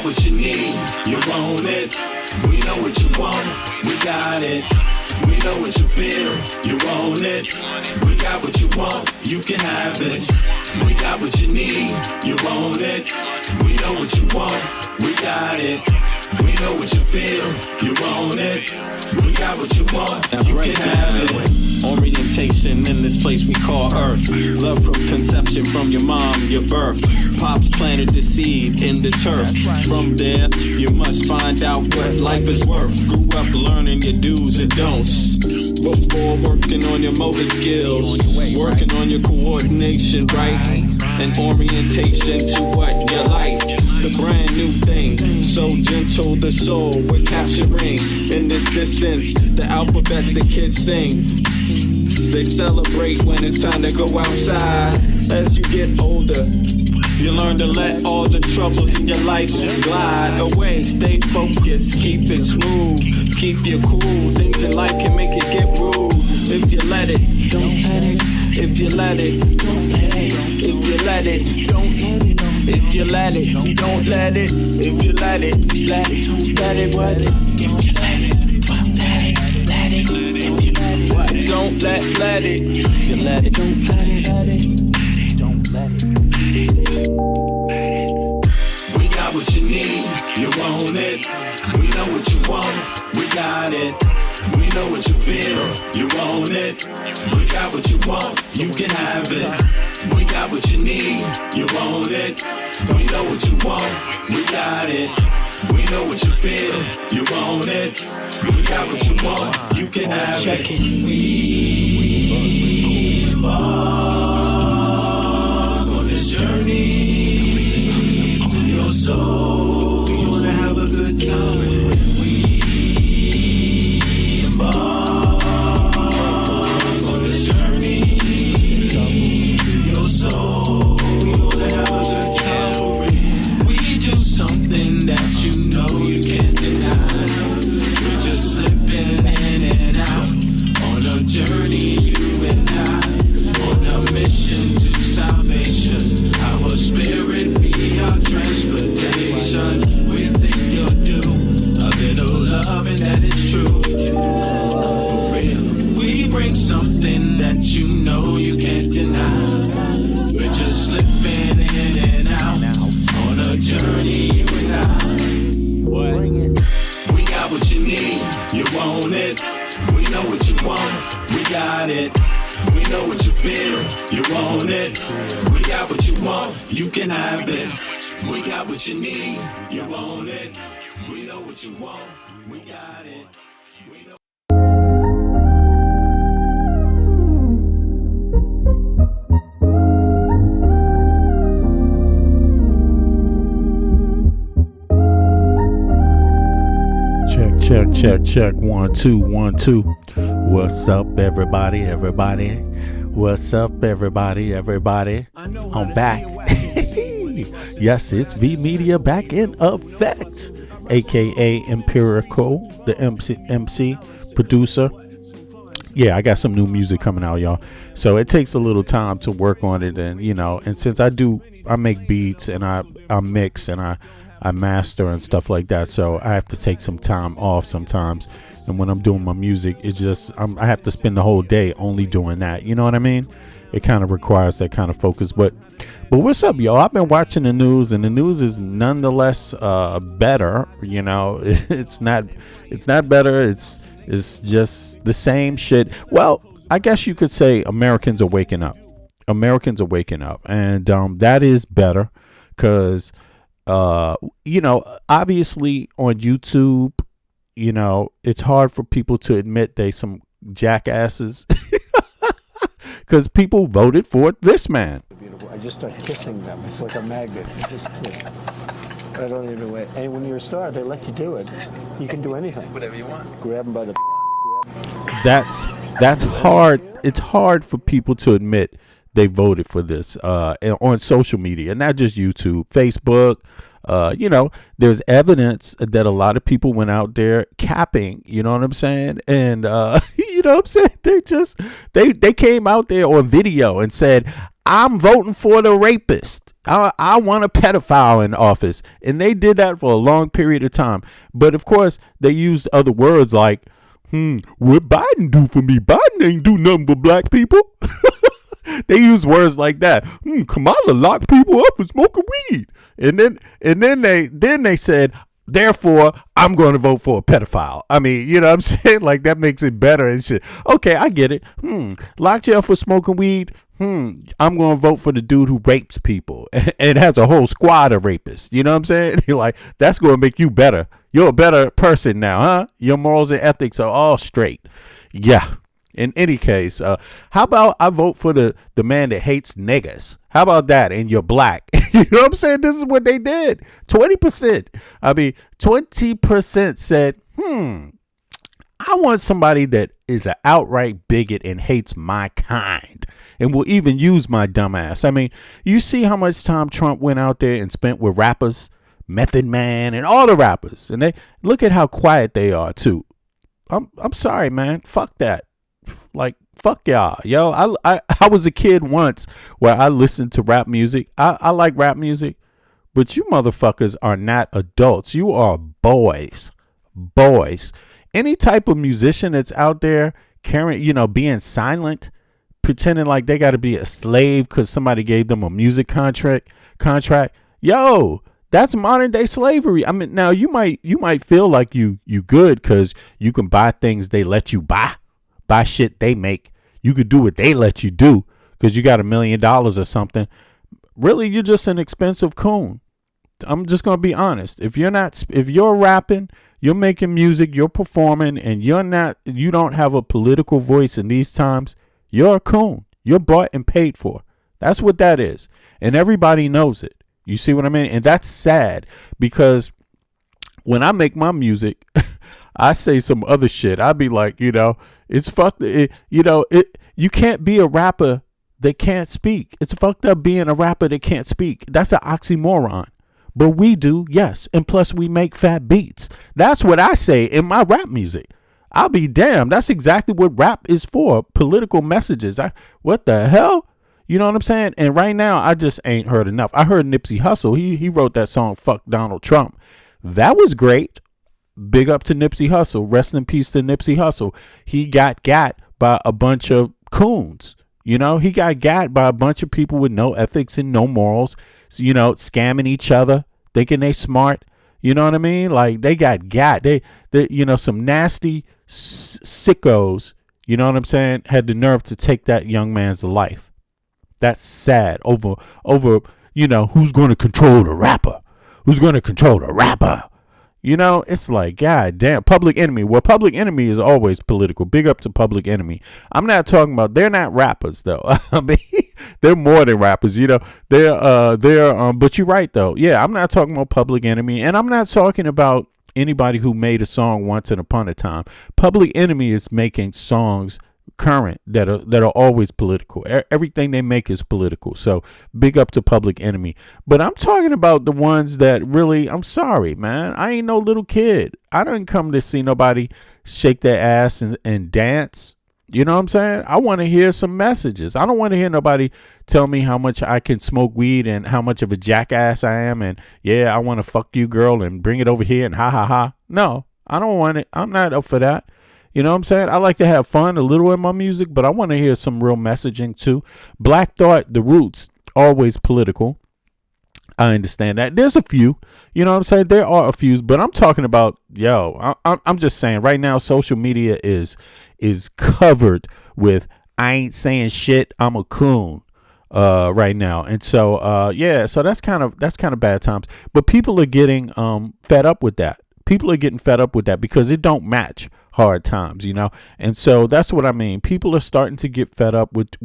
what you need, you want it. We know what you want, we got it. We know what you feel, you want it. We got what you want, you can have it. We got what you need, you want it. We know what you want, we got it. We know what you feel, you want it. We got what you want, you can have it. Orientation in this place we call Earth. Love from conception, from your mom, your birth. Pops planted the seed in the turf. From there, you must find out what life is worth. Grew up learning your do's and don'ts. Before working on your motor skills, working on your coordination, right? And orientation to what you like. The brand new thing, so gentle the soul we're capturing. In this distance, the alphabets the kids sing. They celebrate when it's time to go outside. As you get older, you learn to let all the troubles in your life just glide away. Stay focused, keep it smooth, keep you cool. Things in life can make it get rude. If you let it, don't let it. If you let it, don't let it. If you let it, don't let it. If you let it, don't let it. If you let it, let it. Let it what? If you let it, don't let it. Let it. If you let it, what? Don't let it. If you let it, don't let it. Let it. Don't let it. We got what you need, you want it. We know what you want, we got it. We know what you feel, you want it. We got what you want, you can have it. We got what you need, you want it. We know what you want, we got it. We know what you feel, you want it. We got what you want, you can have it. We embark on this journey through your soul. We wanna have a good time. We embark on this journey through your soul. We wanna have a good time. We do something that you know you can't deny. We're just slipping in and out on a journey, you and I, on a mission to salvation. Our spirit be our transportation. We think you'll do a little love and that is true. For real, we bring something that you know you can't deny. We're just slipping in and out on a journey, you and I. Bring it. We got what you need, you want it. We know what you want, we got it. We know what you feel, you want it. We got what you want, you can have it. We got what you need, you want it. We know what you want, we got it. We know. Check. 1 2 1 2. What's up, everybody? What's up, everybody? I'm back. Yes, it's V Media back in effect, aka Empirical, the MC producer. Yeah, I got some new music coming out, y'all. So it takes a little time to work on it, and since I make beats and I mix and I master and stuff like that, so I have to take some time off sometimes. And when I'm doing my music, it's just I have to spend the whole day only doing that. You know what I mean? It kind of requires that kind of focus. But what's up, y'all? I've been watching the news, and the news is nonetheless better. You know, it's not better. It's just the same shit. Well, I guess you could say Americans are waking up. And that is better because. Obviously on YouTube, it's hard for people to admit they some jackasses because people voted for this man. Beautiful. I just start kissing them. It's like a magnet. I just kiss. I don't even wait. And when you're a star, they let you do it. You can do anything. Whatever you want. Grab them by the. That's hard. It's hard for people to admit they voted for this on social media, not just YouTube, Facebook. There's evidence that a lot of people went out there capping, you know what I'm saying? And, you know what I'm saying? They came out there on video and said, I'm voting for the rapist. I want a pedophile in office. And they did that for a long period of time. But of course, they used other words like, what Biden do for me? Biden ain't do nothing for black people. They use words like that. Kamala locked people up for smoking weed. And then they said, therefore, I'm going to vote for a pedophile. I mean, you know what I'm saying? Like, that makes it better and shit. Okay, I get it. Locked you up for smoking weed. I'm going to vote for the dude who rapes people and has a whole squad of rapists. You know what I'm saying? You're like, that's going to make you better. You're a better person now, huh? Your morals and ethics are all straight. Yeah. In any case, how about I vote for the man that hates niggas? How about that? And you're black. You know what I'm saying? This is what they did. 20%. I mean, 20% said, I want somebody that is an outright bigot and hates my kind and will even use my dumb ass. I mean, you see how much time Trump went out there and spent with rappers, Method Man and all the rappers. And they look at how quiet they are, too. I'm sorry, man. Fuck that. Like, fuck y'all. Yo, I was a kid once where I listened to rap music. I like rap music, but you motherfuckers are not adults. You are boys. Boys. Any type of musician that's out there carrying, being silent, pretending like they got to be a slave because somebody gave them a music contract. Yo, that's modern day slavery. I mean, now you might feel like you good because you can buy things they let you buy shit they make. You could do what they let you do because you got $1 million or something. Really, you're just an expensive coon. I'm just going to be honest. If you're rapping, you're making music, you're performing, and you don't have a political voice in these times, you're a coon. You're bought and paid for. That's what that is. And everybody knows it. You see what I mean? And that's sad because when I make my music, I say some other shit. I'd be like, it's fucked. You can't be a rapper that can't speak. It's fucked up being a rapper that can't speak. That's an oxymoron. But we do, yes. And plus we make fat beats. That's what I say in my rap music. I'll be damned. That's exactly what rap is for. Political messages. What the hell? You know what I'm saying? And right now, I just ain't heard enough. I heard Nipsey Hussle. He wrote that song, Fuck Donald Trump. That was great. Big up to Nipsey Hussle. Rest in peace to Nipsey Hussle. He got by a bunch of coons. He got by a bunch of people with no ethics and no morals. So, scamming each other, thinking they smart. You know what I mean? Like they got. They some nasty sickos. You know what I'm saying? Had the nerve to take that young man's life. That's sad. Over. Who's going to control the rapper? Who's going to control the rapper? It's like, God damn. Public Enemy. Well, Public Enemy is always political. Big up to Public Enemy. I'm not talking about, they're not rappers though. I mean, they're more than rappers, but you're right though. Yeah, I'm not talking about Public Enemy, and I'm not talking about anybody who made a song once and upon a time. Public Enemy is making songs current that are always political. Everything they make is political. So big up to Public Enemy. But I'm talking about the ones that really, I'm sorry, man. I ain't no little kid. I didn't come to see nobody shake their ass and dance. You know what I'm saying? I want to hear some messages. I don't want to hear nobody tell me how much I can smoke weed and how much of a jackass I am. And yeah, I want to fuck you, girl, and bring it over here and ha ha ha. No, I don't want it. I'm not up for that. You know what I'm saying? I like to have fun a little in my music, but I want to hear some real messaging too. Black Thought, The Roots, always political. I understand that. There's a few, you know what I'm saying? There are a few, but I'm talking about, I'm just saying right now, social media is covered with, I ain't saying shit, I'm a coon, right now. And so, so that's kind of bad times, but people are getting, fed up with that. People are getting fed up with that because it don't match hard times, and so that's what I mean. People are starting to get fed up with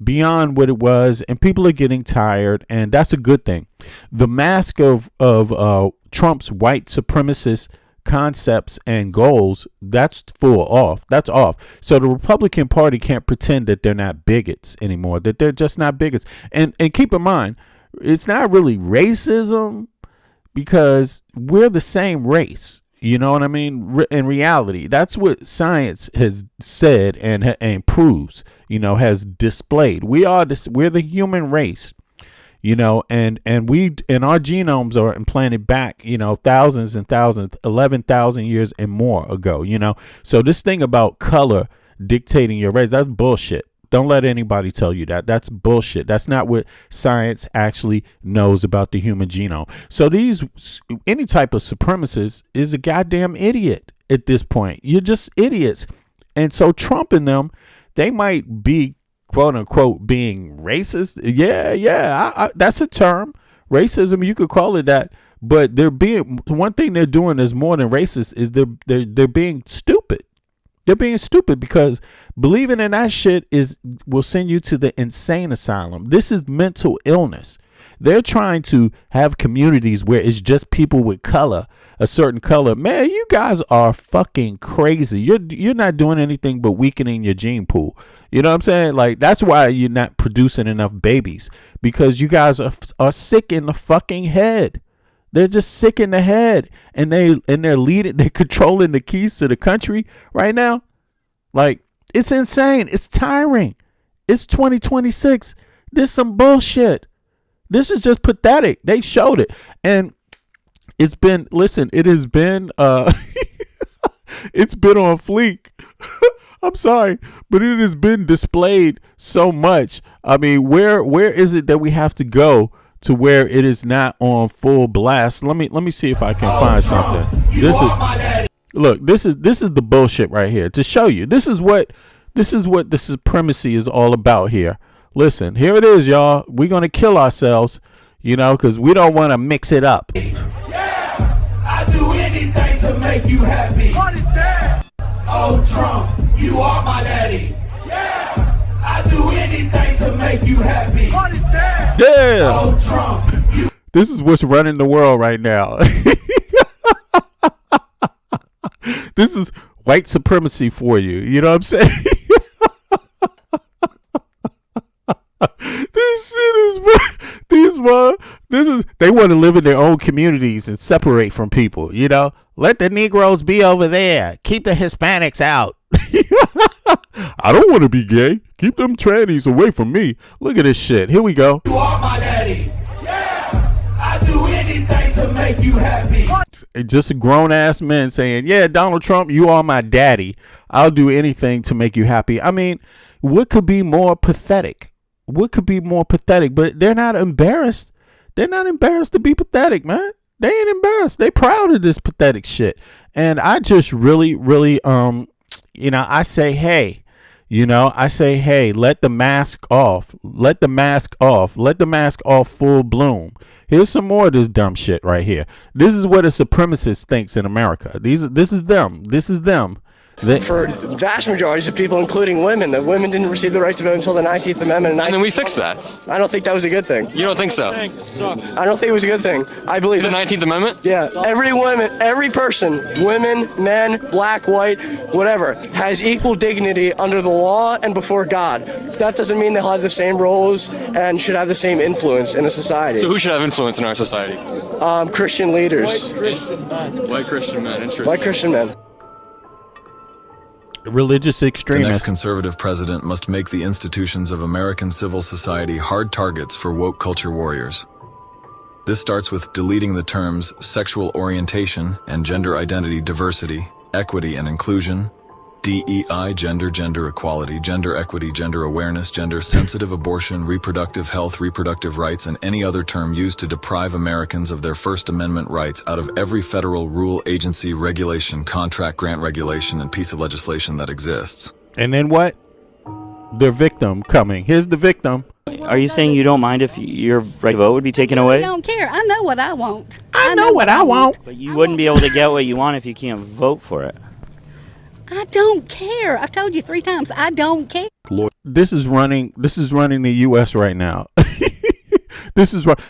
beyond what it was, and people are getting tired, and that's a good thing. The mask of Trump's white supremacist concepts and goals, that's off. So the Republican Party can't pretend that they're not bigots anymore, that they're just not bigots. And keep in mind, it's not really racism because we're the same race. You know what I mean? In reality, that's what science has said and proves, has displayed. We're the human race, and our genomes are implanted back, thousands and thousands, 11,000 years and more ago, So this thing about color dictating your race, that's bullshit. Don't let anybody tell you that. That's bullshit. That's not what science actually knows about the human genome. So any type of supremacist is a goddamn idiot at this point. You're just idiots. And so Trump and them, they might be, quote unquote, being racist. Yeah. That's a term. Racism, you could call it that. But one thing they're doing is more than racist is they're being stupid. They're being stupid because believing in that shit will send you to the insane asylum. This is mental illness. They're trying to have communities where it's just people with color, a certain color. Man, you guys are fucking crazy. You're not doing anything but weakening your gene pool. You know what I'm saying? Like, that's why you're not producing enough babies, because you guys are sick in the fucking head. They're just sick in the head, and they're controlling the keys to the country right now. Like, it's insane. It's tiring. It's 2026. This is some bullshit. This is just pathetic. They showed it. And it has been it's been on fleek. I'm sorry, but it has been displayed so much. I mean, where is it that we have to go to where it is not on full blast? Let me see if I can find something. This is the bullshit right here to show you. This is what the supremacy is all about here. Listen, here it is, y'all. We're gonna kill ourselves, because we don't want to mix it up. Yeah, I do anything to make you happy. What is that? Oh, Trump, you are my daddy. Yeah, I do anything to make you happy. What is that? Yeah. Oh, Trump. This is what's running the world right now. This is white supremacy for you. You know what I'm saying? They want to live in their own communities and separate from people, Let the Negroes be over there. Keep the Hispanics out. I don't want to be gay. Keep them trannies away from me. Look at this shit. Here we go. You are my daddy. Yeah, I do anything to make you happy. Just a grown-ass man saying, yeah, Donald Trump, you are my daddy. I'll do anything to make you happy. I mean, what could be more pathetic? But they're not embarrassed. They're not embarrassed to be pathetic, man. They ain't embarrassed. They proud of this pathetic shit. And I just really, I say, hey, let the mask off. Let the mask off. Let the mask off full bloom. Here's some more of this dumb shit right here. This is what a supremacist thinks in America. This is them. For vast majorities of people, including women, that women didn't receive the right to vote until the 19th Amendment. And then we fixed that. I don't think that was a good thing. You don't think so? I don't think it was a good thing. I believe the 19th Amendment? Yeah. Every person, women, men, black, white, whatever, has equal dignity under the law and before God. That doesn't mean they'll have the same roles and should have the same influence in a society. So who should have influence in our society? Christian leaders. White Christian men. Interesting. White Christian men. Religious extremists. The next conservative president must make the institutions of American civil society hard targets for woke culture warriors. This starts with deleting the terms sexual orientation and gender identity diversity, equity and inclusion, DEI, gender equality, gender equity, gender awareness, gender-sensitive abortion, reproductive health, reproductive rights, and any other term used to deprive Americans of their First Amendment rights out of every federal rule, agency, regulation, contract, grant regulation, and piece of legislation that exists. And then what? The victim coming. Here's the victim. Are you saying you don't mind if your right to vote would be taken away? I don't care. I know what I want. I know what I want. But you wouldn't be able to get what you want if you can't vote for it. I don't care. I've told you 3 times. I don't care. This is running the U.S. right now.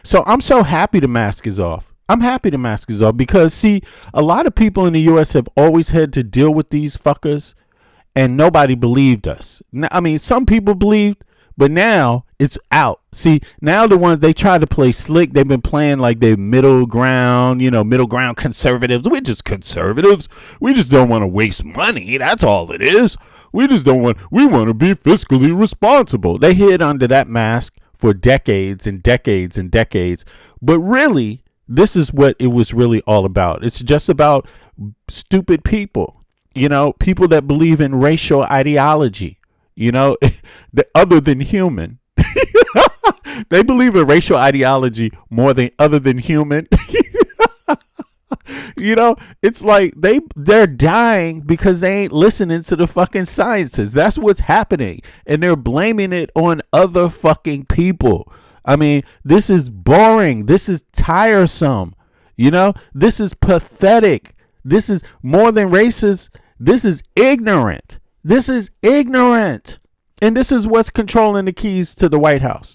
So I'm so happy the mask is off. I'm happy the mask is off because, see, a lot of people in the U.S. have always had to deal with these fuckers, and nobody believed us. I mean, some people believed, But now it's out. See, now the ones they try to play slick, they've been playing like they're middle ground, middle ground conservatives. We're just conservatives. We just don't want to waste money. That's all it is. We just we want to be fiscally responsible. They hid under that mask for decades and decades and decades. But really, this is what it was really all about. It's just about stupid people, people that believe in racial ideology. Other than human. They believe in racial ideology more than other than human. It's like they're dying because they ain't listening to the fucking sciences. That's what's happening. And they're blaming it on other fucking people. I mean, this is boring. This is tiresome. This is pathetic. This is more than racist. This is ignorant. This is ignorant. And this is what's controlling the keys to the White House.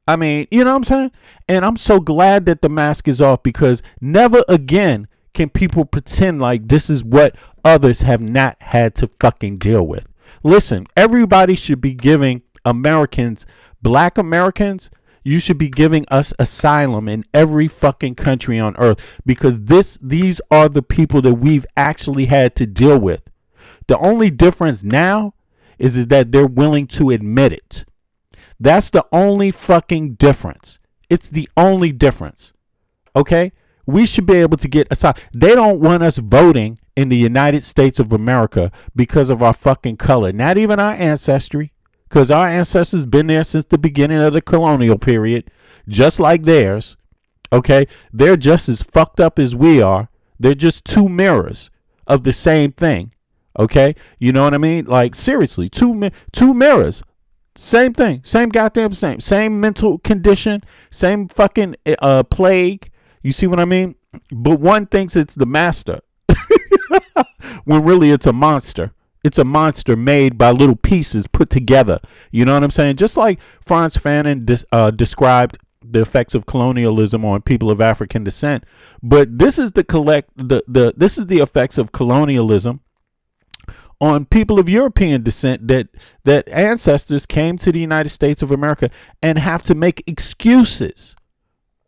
I mean, you know what I'm saying? And I'm so glad that the mask is off, because never again can people pretend like this is what others have not had to fucking deal with. Listen, everybody should be giving Americans, black Americans, you should be giving us asylum in every fucking country on earth, because these are the people that we've actually had to deal with. The only difference now is that they're willing to admit it. That's the only fucking difference. It's the only difference. Okay? We should be able to get asylum. They don't want us voting in the United States of America because of our fucking color. Not even our ancestry. Because our ancestors been there since the beginning of the colonial period. Just like theirs. Okay? They're just as fucked up as we are. They're just two mirrors of the same thing. Okay, you know what I mean? Like, seriously, two mirrors, same thing, same goddamn same mental condition, same fucking plague. You see what I mean? But one thinks it's the master when really it's a monster. It's a monster made by little pieces put together. You know what I'm saying? Just like Frantz Fanon described the effects of colonialism on people of African descent. But this is this is the effects of colonialism on people of European descent that ancestors came to the United States of America and have to make excuses,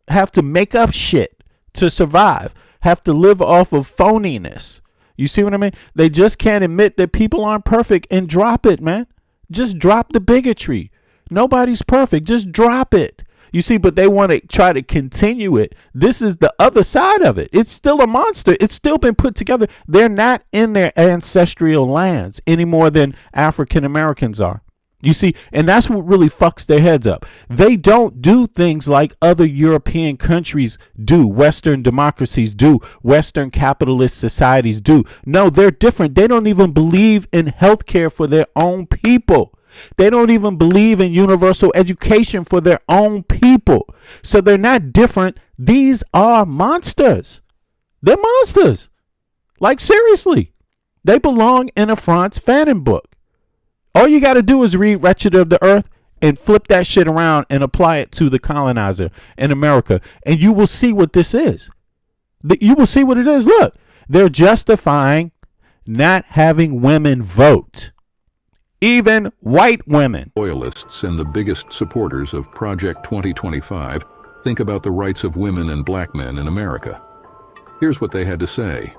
have to make up shit to survive, have to live off of phoniness. You see what I mean? They just can't admit that people aren't perfect and drop it, man. Just drop the bigotry. Nobody's perfect. Just drop it. You see, but they want to try to continue it. This is the other side of it. It's still a monster. It's still been put together. They're not in their ancestral lands any more than African Americans are. You see, and that's what really fucks their heads up. They don't do things like other European countries do, Western democracies do, Western capitalist societies do. No, they're different. They don't even believe in healthcare for their own people. They don't even believe in universal education for their own people. So they're not different. These are monsters. They're monsters. Like, seriously. They belong in a Frantz Fanon book. All you got to do is read Wretched of the Earth and flip that shit around and apply it to the colonizer in America. And you will see what this is. You will see what it is. Look, they're justifying not having women vote. Even white women. Loyalists and the biggest supporters of Project 2025 think about the rights of women and black men in America. Here's what they had to say.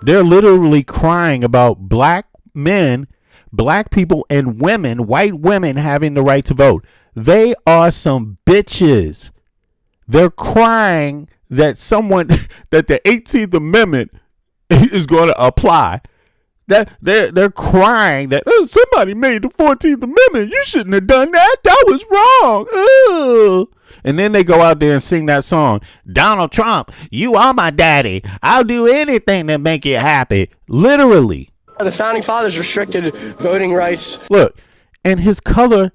They're literally crying about black men, black people, and women, white women, having the right to vote. They are some bitches. They're crying that that the 18th Amendment is going to apply. That they're crying that somebody made the 14th Amendment. You shouldn't have done that. That was wrong. Ugh. And then they go out there and sing that song. Donald Trump, you are my daddy. I'll do anything to make you happy. Literally. The founding fathers restricted voting rights. Look, and his color,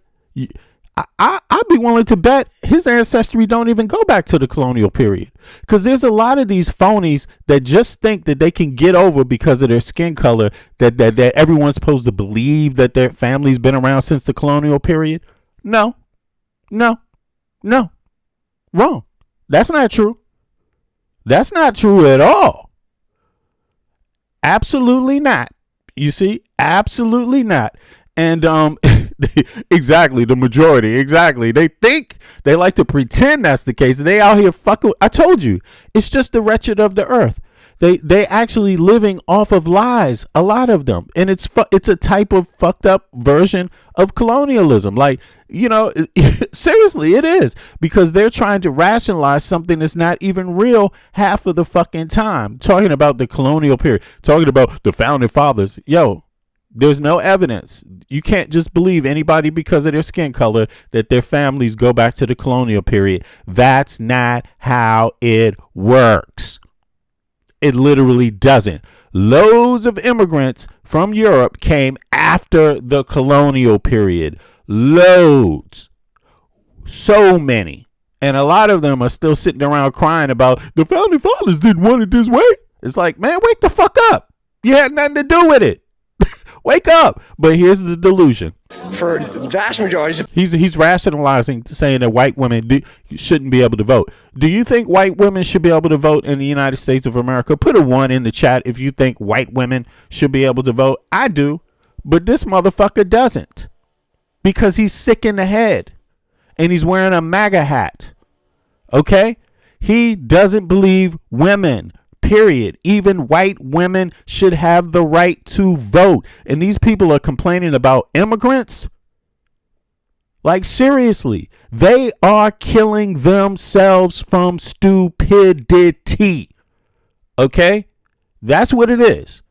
I'd be willing to bet his ancestry don't even go back to the colonial period, because there's a lot of these phonies that just think that they can get over because of their skin color, that everyone's supposed to believe that their family's been around since the colonial period. No. Wrong. That's not true. That's not true at all. Absolutely not. You see, absolutely not. And Exactly, the majority. Exactly. They think, they like to pretend that's the case. They out here fucking. I told you, it's just the wretched of the earth. They actually living off of lies, a lot of them, and it's a type of fucked up version of colonialism. Like, you know, seriously, it is, because they're trying to rationalize something that's not even real half of the fucking time. Talking about the colonial period, talking about the founding fathers. Yo, there's no evidence. You can't just believe anybody because of their skin color that their families go back to the colonial period. That's not how it works. It literally doesn't. Loads of immigrants from Europe came after the colonial period. Loads. So many. And a lot of them are still sitting around crying about the founding fathers didn't want it this way. It's like, man, wake the fuck up. You had nothing to do with it. Wake up. But here's the delusion. For vast majorities of He's rationalizing, saying that white women shouldn't be able to vote. Do you think white women should be able to vote in the United States of America? Put a 1 in the chat if you think white women should be able to vote. I do, but this motherfucker doesn't, because he's sick in the head and he's wearing a MAGA hat. Okay? He doesn't believe women, period. Even white women should have the right to vote. And these people are complaining about immigrants. Like, seriously, they are killing themselves from stupidity. Okay? That's what it is.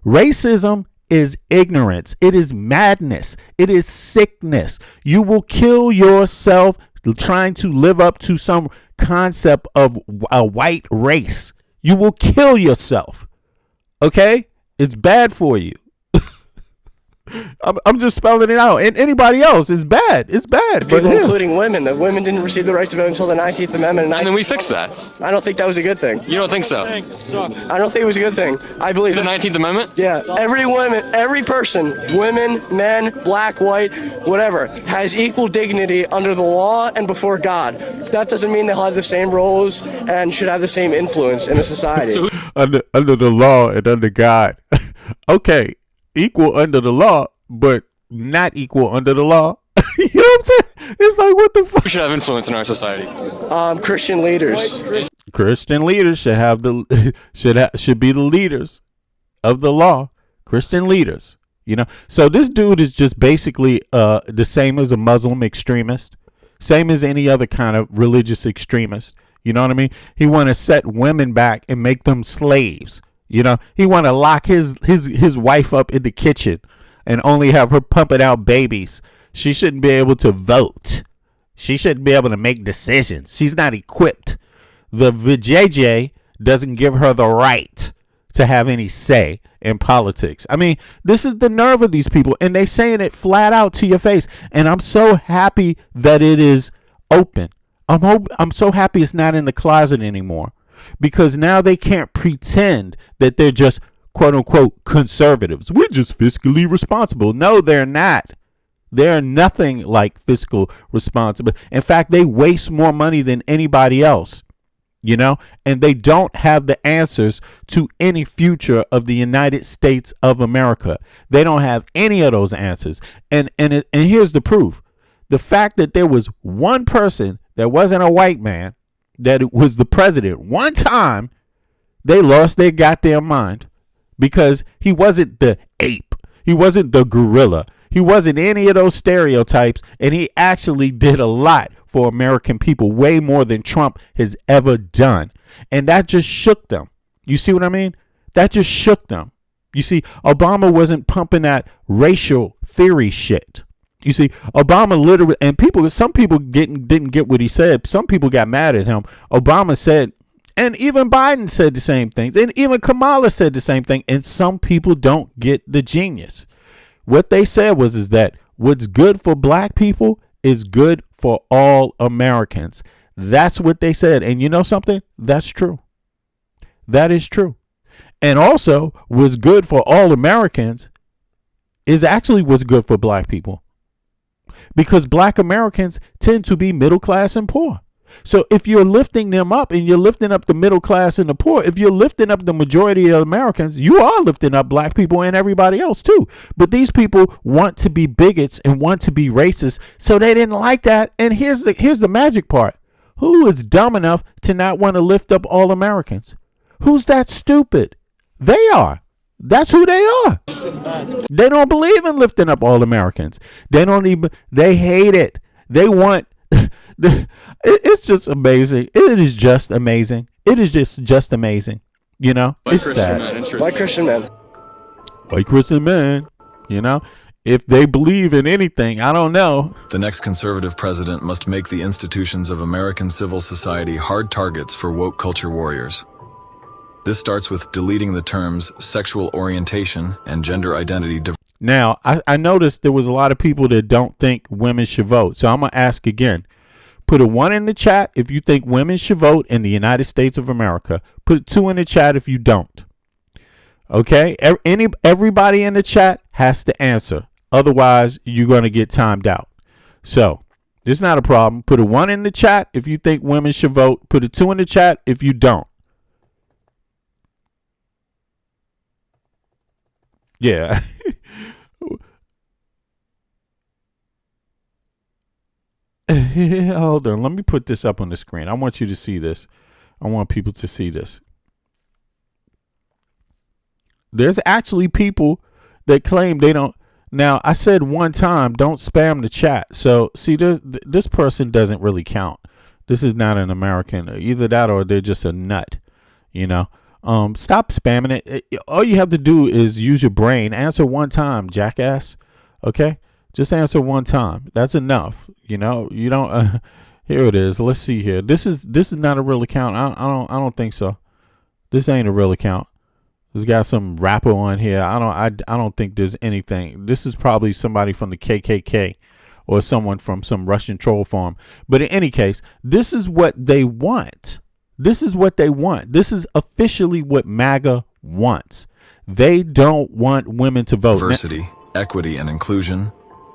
Racism is ignorance. It is madness. It is sickness. You will kill yourself trying to live up to some concept of a white race. You will kill yourself. Okay? It's bad for you. I'm just spelling it out. And anybody else, it's bad. It's bad. people, including women, that women didn't receive the right to vote until the 19th Amendment. And then we fixed that. I don't think that was a good thing. You don't think so? I don't think it was a good thing. I believe The 19th Amendment? yeah, every person, women, men, black, white, whatever, has equal dignity under the law and before God. That doesn't mean they'll have the same roles and should have the same influence in a society. Under the law and under God. Okay, equal under the law, but not equal under the law. You know what I'm saying? It's like, what the fuck? Who should have influence in our society? Christian leaders. Christian leaders should have should be the leaders of the law. Christian leaders, you know. So this dude is just basically the same as a Muslim extremist, same as any other kind of religious extremist. You know what I mean? He want to set women back and make them slaves. You know, he want to lock his wife up in the kitchen and only have her pumping out babies. She shouldn't be able to vote. She shouldn't be able to make decisions. She's not equipped. The VJJ doesn't give her the right to have any say in politics. I mean, this is the nerve of these people, and they saying it flat out to your face. And I'm so happy that it is open. I'm so happy it's not in the closet anymore, because now they can't pretend that they're just quote unquote conservatives. We're just fiscally responsible. No, they're not. They're nothing like fiscal responsible. In fact, they waste more money than anybody else, you know, and they don't have the answers to any future of the United States of America. They don't have any of those answers. And here's the proof. The fact that there was one person that wasn't a white man that it was the president one time, they lost their goddamn mind, because he wasn't the ape. He wasn't the gorilla. He wasn't any of those stereotypes, and he actually did a lot for American people, way more than Trump has ever done. And that just shook them. You see what I mean? That just shook them. You see, Obama wasn't pumping that racial theory shit. You see, Obama literally, and some people didn't get what he said. Some people got mad at him. Obama said, and even Biden said the same things, and even Kamala said the same thing. And some people don't get the genius. What they said is that what's good for black people is good for all Americans. That's what they said. And you know something? That's true. That is true. And also, what's good for all Americans is actually what's good for black people, because black Americans tend to be middle class and poor. So if you're lifting them up and you're lifting up the middle class and the poor, if you're lifting up the majority of Americans, you are lifting up black people and everybody else too. But these people want to be bigots and want to be racist. So they didn't like that. And here's the magic part. Who is dumb enough to not want to lift up all Americans? Who's that stupid? They are. That's who they are. They don't believe in lifting up all Americans. They hate it. They want, it's just amazing. It is just amazing. It is just amazing. You know, it's sad. White Christian men. White Christian men, you know, if they believe in anything, I don't know. The next conservative president must make the institutions of American civil society hard targets for woke culture warriors. This starts with deleting the terms sexual orientation and gender identity. Now, I noticed there was a lot of people that don't think women should vote. So I'm going to ask again. Put a 1 in the chat if you think women should vote in the United States of America. Put a 2 in the chat if you don't. Okay? Everybody in the chat has to answer. Otherwise, you're going to get timed out. So it's not a problem. Put a 1 in the chat if you think women should vote. Put a 2 in the chat if you don't. Yeah. Hold on. Let me put this up on the screen. I want you to see this. I want people to see this. There's actually people that claim they don't. Now, I said one time, don't spam the chat. So, see, this person doesn't really count. This is not an American. Either that or they're just a nut, you know. Stop spamming it. All you have to do is use your brain. Answer one time, jackass. Okay, just answer one time. That's enough. You know, you don't. Here it is. Let's see here. This is not a real account. I don't think so. This ain't a real account. It's got some rapper on here. I don't think there's anything. This is probably somebody from the KKK or someone from some Russian troll farm. But in any case, this is what they want. This is what they want. This is officially what MAGA wants. They don't want women to vote. Diversity, equity, and inclusion.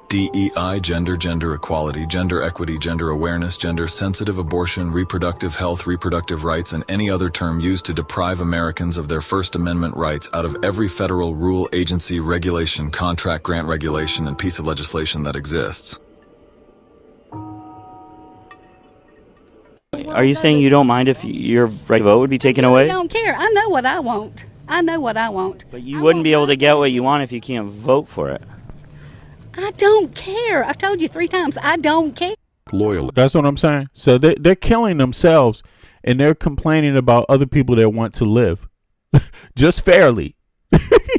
DEI, gender equality, gender equity, gender awareness, gender-sensitive abortion, reproductive health, reproductive rights, and any other term used to deprive Americans of their First Amendment rights out of every federal rule, agency, regulation, contract, grant regulation, and piece of legislation that exists. Are you saying you don't mind if your right to vote would be taken away? I don't care. I know what I want. I know what I want. But you wouldn't be able to get what you want if you can't vote for it. I don't care. I've told you 3 times. I don't care. Loyally. That's what I'm saying. So they're killing themselves and they're complaining about other people that want to live just fairly,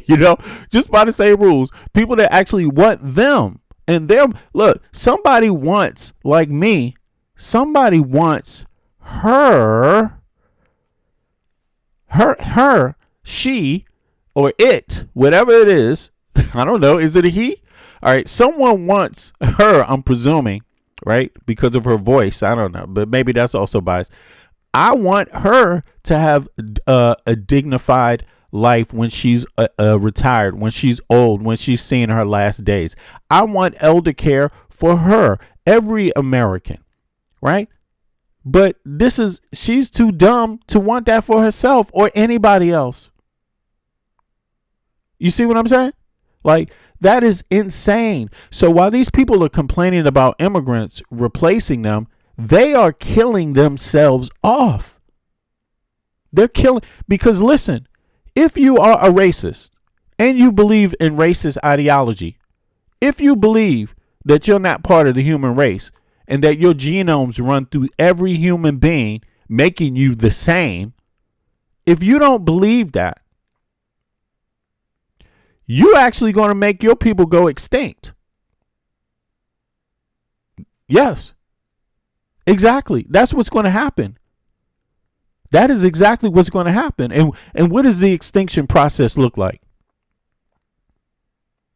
you know, just by the same rules. People that actually want them and them. Look, somebody wants, like me, somebody wants she, or it, whatever it is. I don't know. Is it a he? All right. Someone wants her, I'm presuming, right? Because of her voice. I don't know. But maybe that's also biased. I want her to have a dignified life when she's retired, when she's old, when she's seeing her last days. I want elder care for her, every American, right? But she's too dumb to want that for herself or anybody else. You see what I'm saying? Like, that is insane. So while these people are complaining about immigrants replacing them, they are killing themselves off. They're killing, because listen, if you are a racist and you believe in racist ideology, if you believe that you're not part of the human race and that your genomes run through every human being, making you the same, if you don't believe that, you're actually going to make your people go extinct. Yes, exactly. That's what's going to happen. That is exactly what's going to happen. And what does the extinction process look like?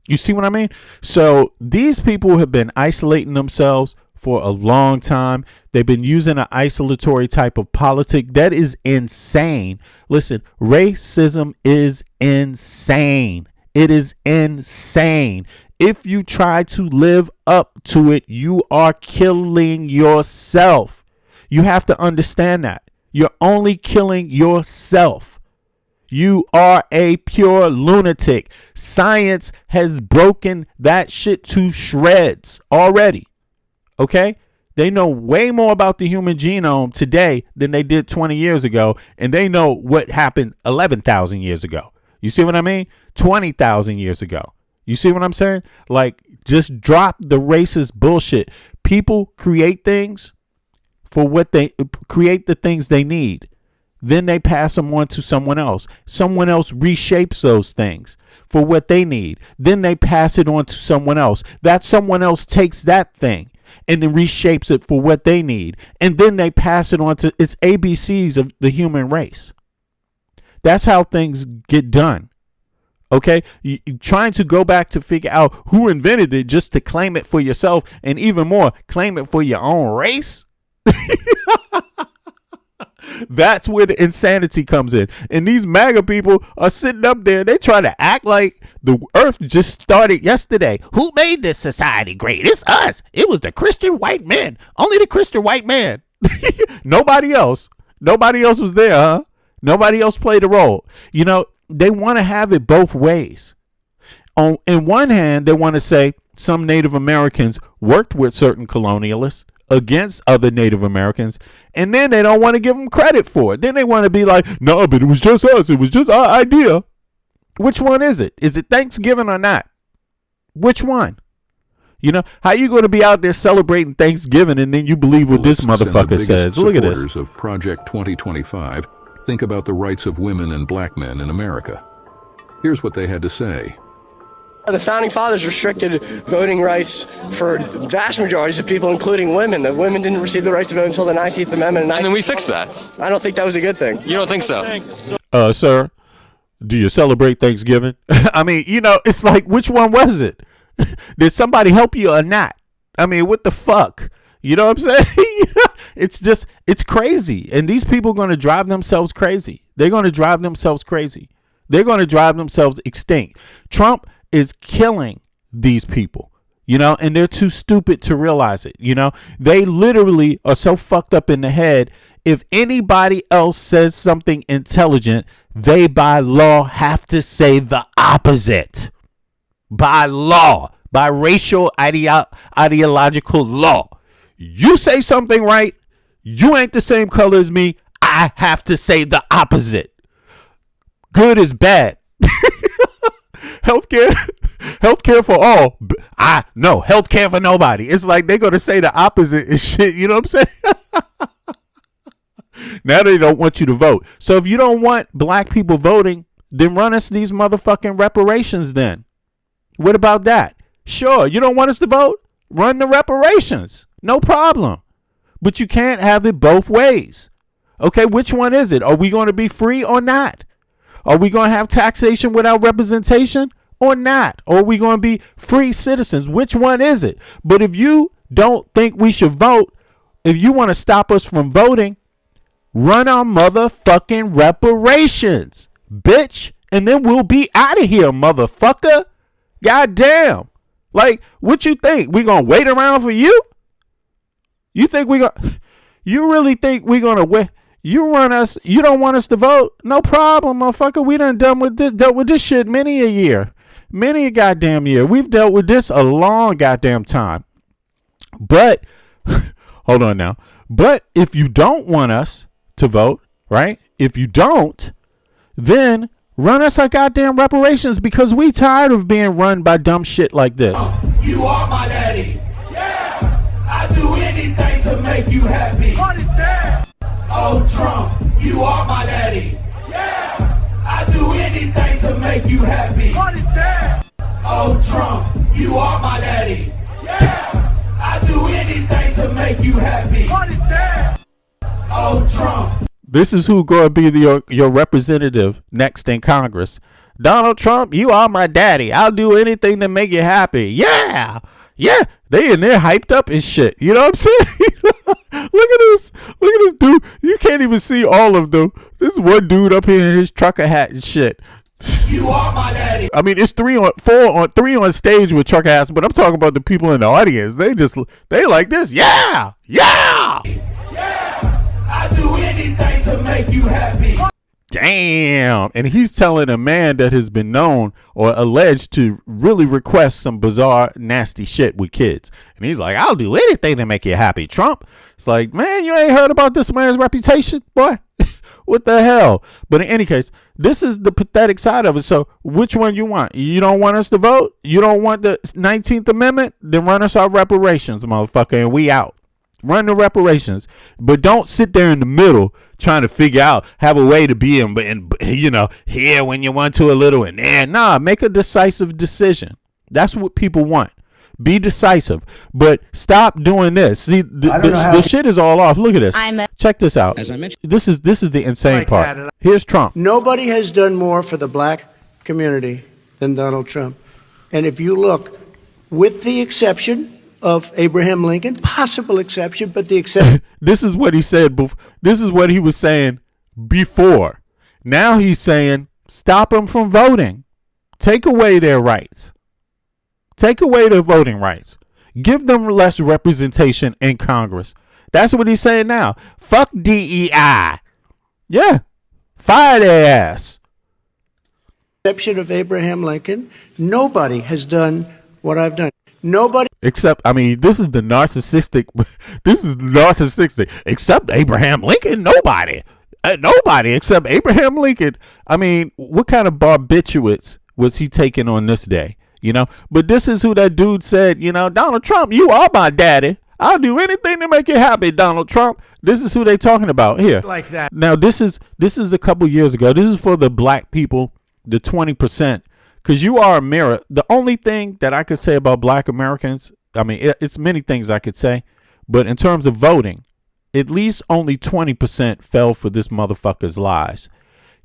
You see what I mean? So these people have been isolating themselves for a long time. They've been using an isolatory type of politic that is insane. Listen, racism is insane. It is insane. If you try to live up to it, you are killing yourself. You have to understand that. You're only killing yourself. You are a pure lunatic. Science has broken that shit to shreds already. Okay? They know way more about the human genome today than they did 20 years ago. And they know what happened 11,000 years ago. You see what I mean? 20,000 years ago. You see what I'm saying? Like, just drop the racist bullshit. People create things for what they create, the things they need. Then they pass them on to someone else. Someone else reshapes those things for what they need. Then they pass it on to someone else. That someone else takes that thing and then reshapes it for what they need. And then they pass it on to its ABCs of the human race. That's how things get done. Okay, you trying to go back to figure out who invented it just to claim it for yourself, and even more, claim it for your own race. That's where the insanity comes in. And these MAGA people are sitting up there. They try to act like the earth just started yesterday. Who made this society great? It's us. It was the Christian white men. Only the Christian white man. Nobody else. Nobody else was there, huh? Nobody else played a role. You know, they want to have it both ways. In one hand, they want to say some Native Americans worked with certain colonialists against other Native Americans, and then they don't want to give them credit for it. Then they want to be like, no, but it was just us. It was just our idea. Which one is it? Is it Thanksgiving or not? Which one? You know, how you going to be out there celebrating Thanksgiving and then you believe what this motherfucker says? Look at this. Supporters of Project 2025 think about the rights of women and black men in America. Here's what they had to say. The Founding Fathers restricted voting rights for vast majorities of people, including women. The women didn't receive the right to vote until the 19th Amendment. And then we fixed that. I don't think that was a good thing. You don't think so? Sir, do you celebrate Thanksgiving? I mean, you know, it's like, which one was it? Did somebody help you or not? I mean, what the fuck? You know what I'm saying? It's just, it's crazy. And these people are going to drive themselves crazy. They're going to drive themselves crazy. They're going to drive themselves extinct. Trump is killing these people, you know, and they're too stupid to realize it. You know, they literally are so fucked up in the head. If anybody else says something intelligent, they by law have to say the opposite. By law, by racial ideological law. You say something right, you ain't the same color as me, I have to say the opposite. Good is bad. Healthcare for all. No, healthcare for nobody. It's like they're going to say the opposite and shit. You know what I'm saying? Now they don't want you to vote. So if you don't want black people voting, then run us these motherfucking reparations then. What about that? Sure, you don't want us to vote? Run the reparations. No problem. But you can't have it both ways. Okay, which one is it? Are we going to be free or not? Are we going to have taxation without representation or not? Or are we going to be free citizens? Which one is it? But if you don't think we should vote, if you want to stop us from voting, run our motherfucking reparations, bitch. And then we'll be out of here, motherfucker. Goddamn. Like, what you think? We going to wait around for you? You really think we going to wait? You run us, you don't want us to vote? No problem, motherfucker. We done dealt with this shit many a goddamn year. We've dealt with this a long goddamn time. But, hold on now. But if you don't want us to vote, right? If you don't, then run us our goddamn reparations because we tired of being run by dumb shit like this. You are my daddy. Yeah. I do anything to make you happy. Oh, Trump, you are my daddy. Yeah. I do anything to make you happy. Oh, Trump, you are my daddy. Yeah. I do anything to make you happy. Oh, Trump. This is who going to be your representative next in Congress. Donald Trump, you are my daddy. I'll do anything to make you happy. Yeah. Yeah. They in there hyped up and shit. You know what I'm saying? Look at this dude. You can't even see all of them. This one dude up here in his trucker hat and shit. You are my daddy. I mean, it's three on stage with trucker hats, but I'm talking about the people in the audience. They like this. Yeah. Yeah. Yeah. I'll do anything to make you happy. Damn. And he's telling a man that has been known or alleged to really request some bizarre, nasty shit with kids. And he's like, I'll do anything to make you happy, Trump. It's like, man, you ain't heard about this man's reputation, boy? What the hell? But in any case, this is the pathetic side of it. So which one you want? You don't want us to vote? You don't want the 19th Amendment? Then run us our reparations, motherfucker, and we out. Run the reparations, but don't sit there in the middle trying to figure out, have a way to be in, here when you want to a little and there. Nah, make a decisive decision. That's what people want. Be decisive, but stop doing this. See, the shit is all off. Look at this. Check this out. As I mentioned, this is the insane part. Here's Trump. Nobody has done more for the black community than Donald Trump. And if you look, with the exception of Abraham Lincoln, possible exception, but the exception. This is what he said. This is what he was saying before. Now he's saying, stop them from voting. Take away their rights. Take away their voting rights. Give them less representation in Congress. That's what he's saying now. Fuck DEI. Yeah. Fire their ass. Exception of Abraham Lincoln, nobody has done what I've done. Nobody. Except, this is the narcissistic. This is narcissistic. Except Abraham Lincoln, nobody. Nobody except Abraham Lincoln. What kind of barbiturates was he taking on this day? But this is who that dude said, Donald Trump, you are my daddy. I'll do anything to make you happy, Donald Trump. This is who they talking about here. Like that. Now, this is a couple years ago. This is for the black people, the 20%. Because you are a mirror. The only thing that I could say about black Americans, it's many things I could say, but in terms of voting, at least only 20% fell for this motherfucker's lies.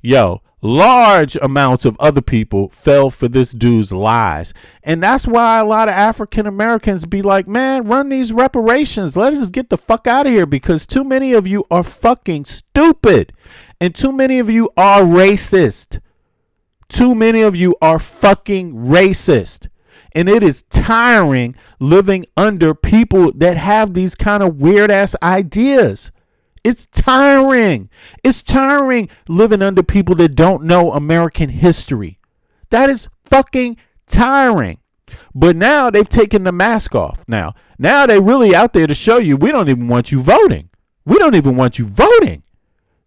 Yo, large amounts of other people fell for this dude's lies. And that's why a lot of African Americans be like, man, run these reparations. Let us get the fuck out of here, because too many of you are fucking stupid. And too many of you are racist. Too many of you are fucking racist. And it is tiring living under people that have these kind of weird ass ideas. It's tiring. It's tiring living under people that don't know American history. That is fucking tiring. But now they've taken the mask off. Now they really out there to show you, we don't even want you voting. We don't even want you voting.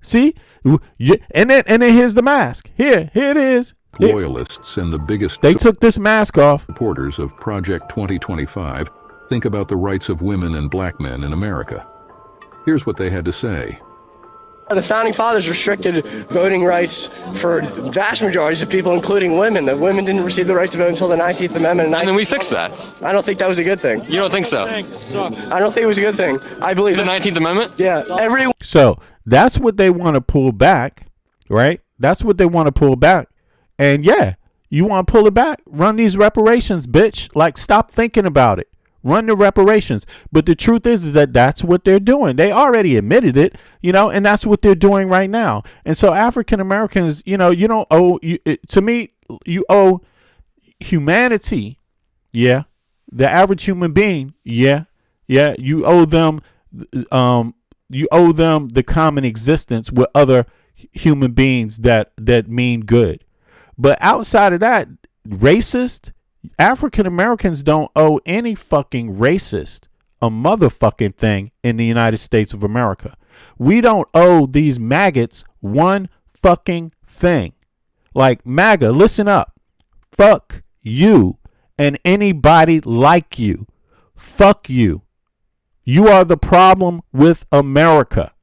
See? And then here's the mask. Here it is. Loyalists and the biggest they took this mask off. Supporters of Project 2025 think about the rights of women and black men in America. Here's what they had to say. The Founding Fathers restricted voting rights for vast majorities of people, including women. The women didn't receive the right to vote until the 19th Amendment. And then we fixed that. I don't think that was a good thing. You don't think so? I don't think it was a good thing. I believe the 19th Amendment? Yeah. So that's what they want to pull back, right? That's what they want to pull back. And yeah, you want to pull it back? Run these reparations, bitch. Like, stop thinking about it. Run the reparations. But the truth is that that's what they're doing. They already admitted it, and that's what they're doing right now. And so African Americans, you don't owe, to me, you owe humanity. Yeah. The average human being. Yeah. Yeah. You owe them the common existence with other human beings that mean good. But outside of that, racist, African Americans don't owe any fucking racist a motherfucking thing in the United States of America. We don't owe these maggots one fucking thing. Like, MAGA, listen up. Fuck you and anybody like you. Fuck you. You are the problem with America.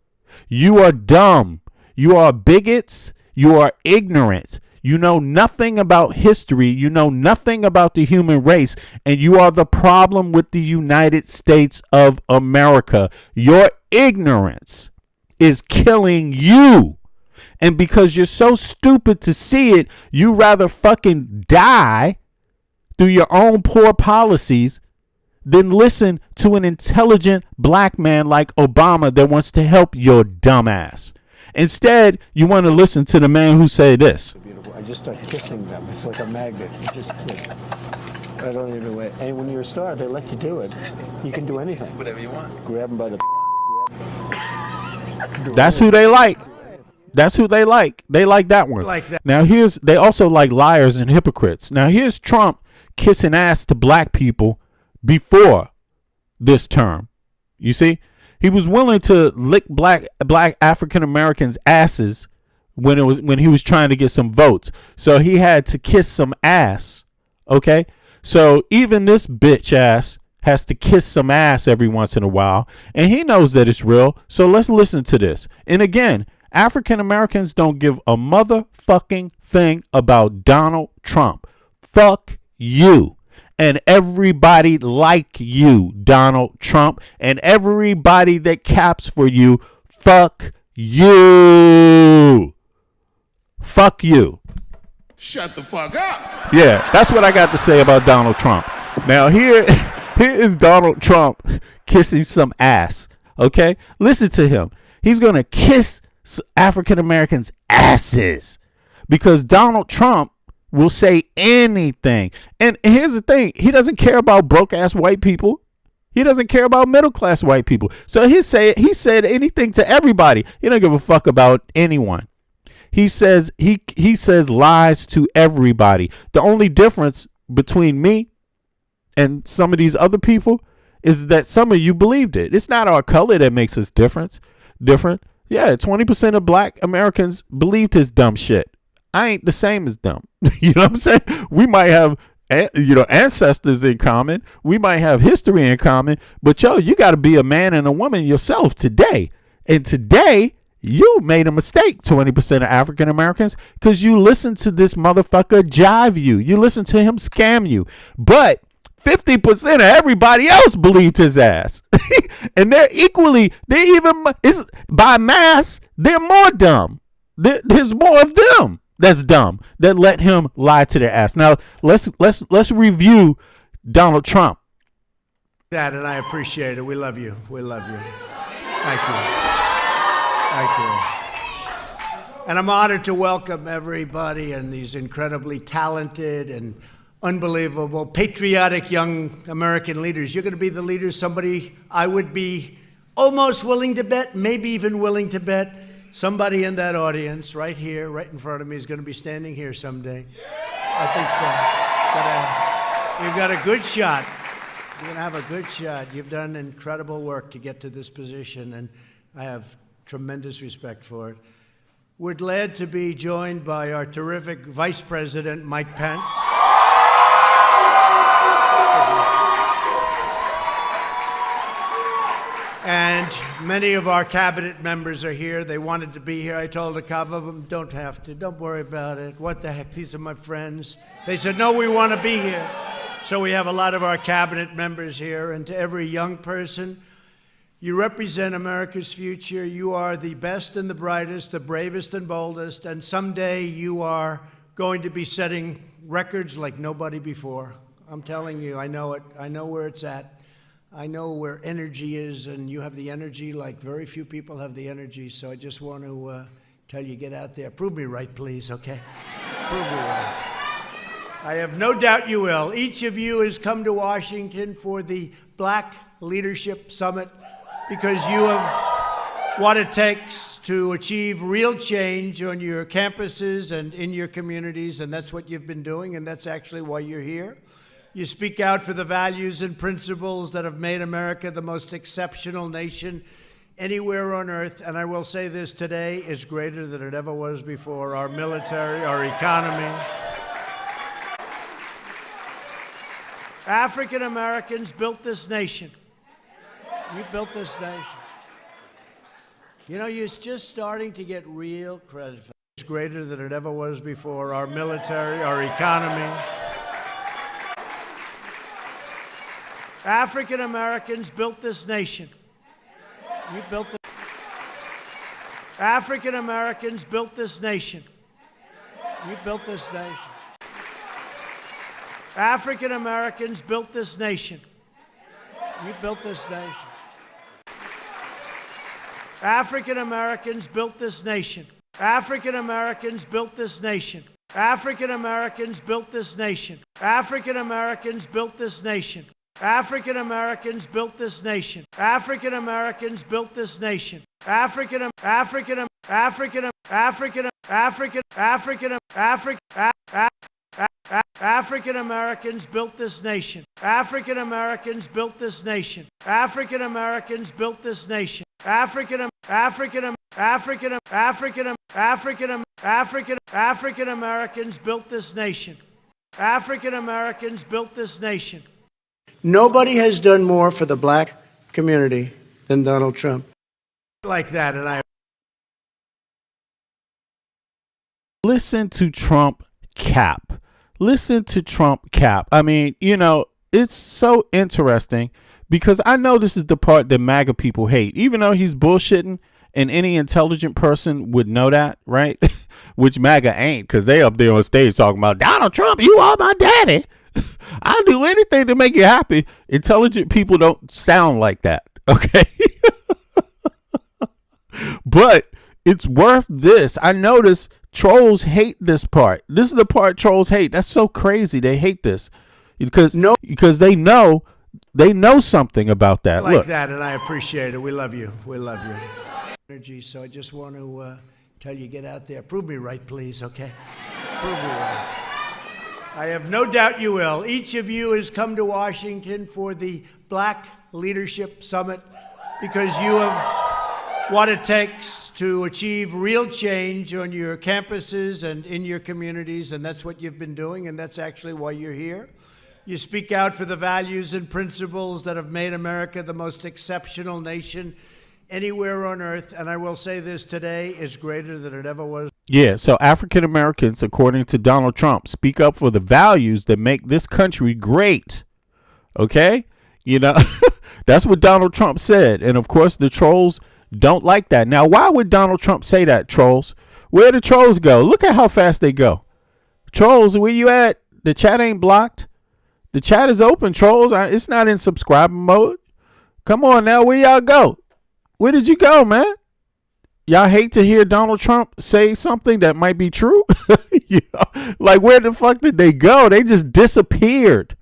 You are dumb. You are bigots. You are ignorant. You know nothing about history. You know nothing about the human race. And you are the problem with the United States of America. Your ignorance is killing you. And because you're so stupid to see it, you rather fucking die through your own poor policies than listen to an intelligent black man like Obama that wants to help your dumb ass. Instead, you want to listen to the man who said this. I just start kissing them. It's like a magnet. I don't even wait. And when you're a star, they let you do it. You can do anything. Whatever you want. Grab them by the That's who they like. That's who they like. They like that one. Like that. Now they also like liars and hypocrites. Now here's Trump kissing ass to black people before this term. You see, he was willing to lick black African Americans' asses when he was trying to get some votes. So he had to kiss some ass. Okay, so even this bitch ass has to kiss some ass every once in a while, and he knows that it's real. So let's listen to this. And again, African Americans don't give a motherfucking thing about Donald Trump. Fuck you. And everybody like you, Donald Trump, and everybody that caps for you, fuck you. Fuck you. Shut the fuck up. Yeah, that's what I got to say about Donald Trump. Now here is Donald Trump kissing some ass. Okay? Listen to him. He's going to kiss African Americans' asses because Donald Trump will say anything. And here's the thing. He doesn't care about broke ass white people. He doesn't care about middle class white people. So he said anything to everybody. He don't give a fuck about anyone. He says lies to everybody. The only difference between me and some of these other people is that some of you believed it. It's not our color that makes us different. Yeah, 20% of black Americans believed his dumb shit. I ain't the same as them. You know what I'm saying? We might have, ancestors in common. We might have history in common. But, you got to be a man and a woman yourself today. And today, you made a mistake, 20% of African Americans, because you listened to this motherfucker jive you. You listened to him scam you. But 50% of everybody else believed his ass. And by mass, they're more dumb. There's more of them that's dumb that let him lie to their ass. Now, let's review Donald Trump. That, and I appreciate it. We love you. We love you. Thank you. Thank you. And I'm honored to welcome everybody and these incredibly talented and unbelievable, patriotic young American leaders. You're going to be the leaders somebody I would be almost willing to bet, maybe even willing to bet, somebody in that audience right here, right in front of me, is going to be standing here someday. I think so. You've got a good shot. You're going to have a good shot. You've done incredible work to get to this position, and I have tremendous respect for it. We're glad to be joined by our terrific Vice President, Mike Pence. And many of our cabinet members are here. They wanted to be here. I told a couple of them, don't have to. Don't worry about it. What the heck? These are my friends. They said, no, we want to be here. So we have a lot of our cabinet members here. And to every young person, you represent America's future. You are the best and the brightest, the bravest and boldest. And someday you are going to be setting records like nobody before. I'm telling you, I know it. I know where it's at. I know where energy is, and you have the energy like very few people have the energy. So I just want to tell you, get out there. Prove me right, please, okay? Prove me right. I have no doubt you will. Each of you has come to Washington for the Black Leadership Summit because you have what it takes to achieve real change on your campuses and in your communities, and that's what you've been doing, and that's actually why you're here. You speak out for the values and principles that have made America the most exceptional nation anywhere on earth. And I will say this today is greater than it ever was before. Our military, our economy. African Americans built this nation. You built this nation. You know, you're just starting to get real credit for it. It's greater than it ever was before. Our military, our economy. African Americans built this nation. You built it. African Americans built this nation. You built this nation. African Americans built this nation. You built this nation. African Americans built this nation. African Americans built this nation. African Americans built this nation. African Americans built this nation. African Americans built this nation. African Americans built this nation. African African African African African African African African Americans built this nation. African Americans built this nation. African Americans built this nation. African African African African African African African Americans built this nation. African Americans built this nation. Nobody has done more for the black community than Donald Trump. Like that, and I listen to Trump cap. Listen to Trump cap. I mean, it's so interesting because I know this is the part that MAGA people hate, even though he's bullshitting and any intelligent person would know that, right? Which MAGA ain't, because they up there on stage talking about Donald Trump, you are my daddy. I'll do anything to make you happy. Intelligent people don't sound like that, okay? But it's worth this. I notice trolls hate this part. This is the part trolls hate. That's so crazy. They hate this because they know something about that. like Look. that, and I appreciate it. We love you. We love you. Energy. So I just want to tell you, get out there. Prove me right, please. Okay. Prove me right. I have no doubt you will. Each of you has come to Washington for the Black Leadership Summit because you have what it takes to achieve real change on your campuses and in your communities, and that's what you've been doing, and that's actually why you're here. You speak out for the values and principles that have made America the most exceptional nation anywhere on earth, and I will say this today is greater than it ever was. Yeah, so African Americans, according to Donald Trump, speak up for the values that make this country great. Okay? That's what Donald Trump said. And of course, the trolls don't like that. Now, why would Donald Trump say that, trolls? Where the trolls go? Look at how fast they go. Trolls, where you at? The chat ain't blocked. The chat is open, trolls. It's not in subscriber mode. Come on now, where y'all go? Where did you go, man? Y'all hate to hear Donald Trump say something that might be true? Like, where the fuck did they go? They just disappeared.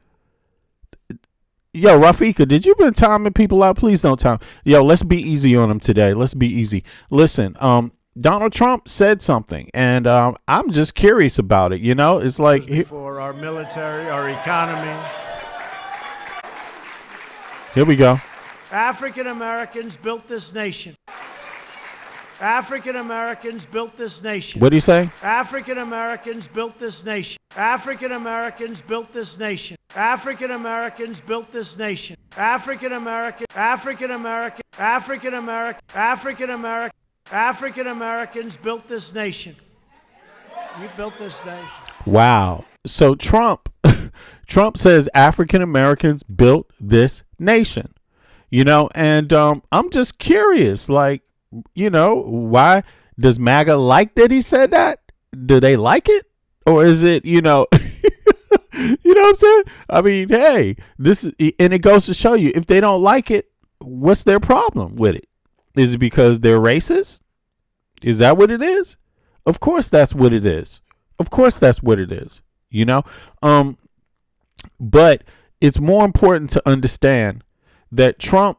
Yo, Rafika, did you been timing people out? Please don't time. Yo, let's be easy on them today. Let's be easy. Listen, Donald Trump said something, and I'm just curious about it. It's like For our military, our economy. Here we go. African Americans built this nation. African Americans built this nation. What do you say? African Americans built this nation. African Americans built this nation. African Americans built this nation. African American, African American, African American, African American, African Americans built this nation. You built this nation. Wow. So Trump says African Americans built this nation. And I'm just curious, like, why does MAGA like that he said that? Do they like it? Or is it, you know what I'm saying? I mean, hey, and it goes to show you, if they don't like it, what's their problem with it? Is it because they're racist? Is that what it is? Of course that's what it is. Of course that's what it is, but it's more important to understand that Trump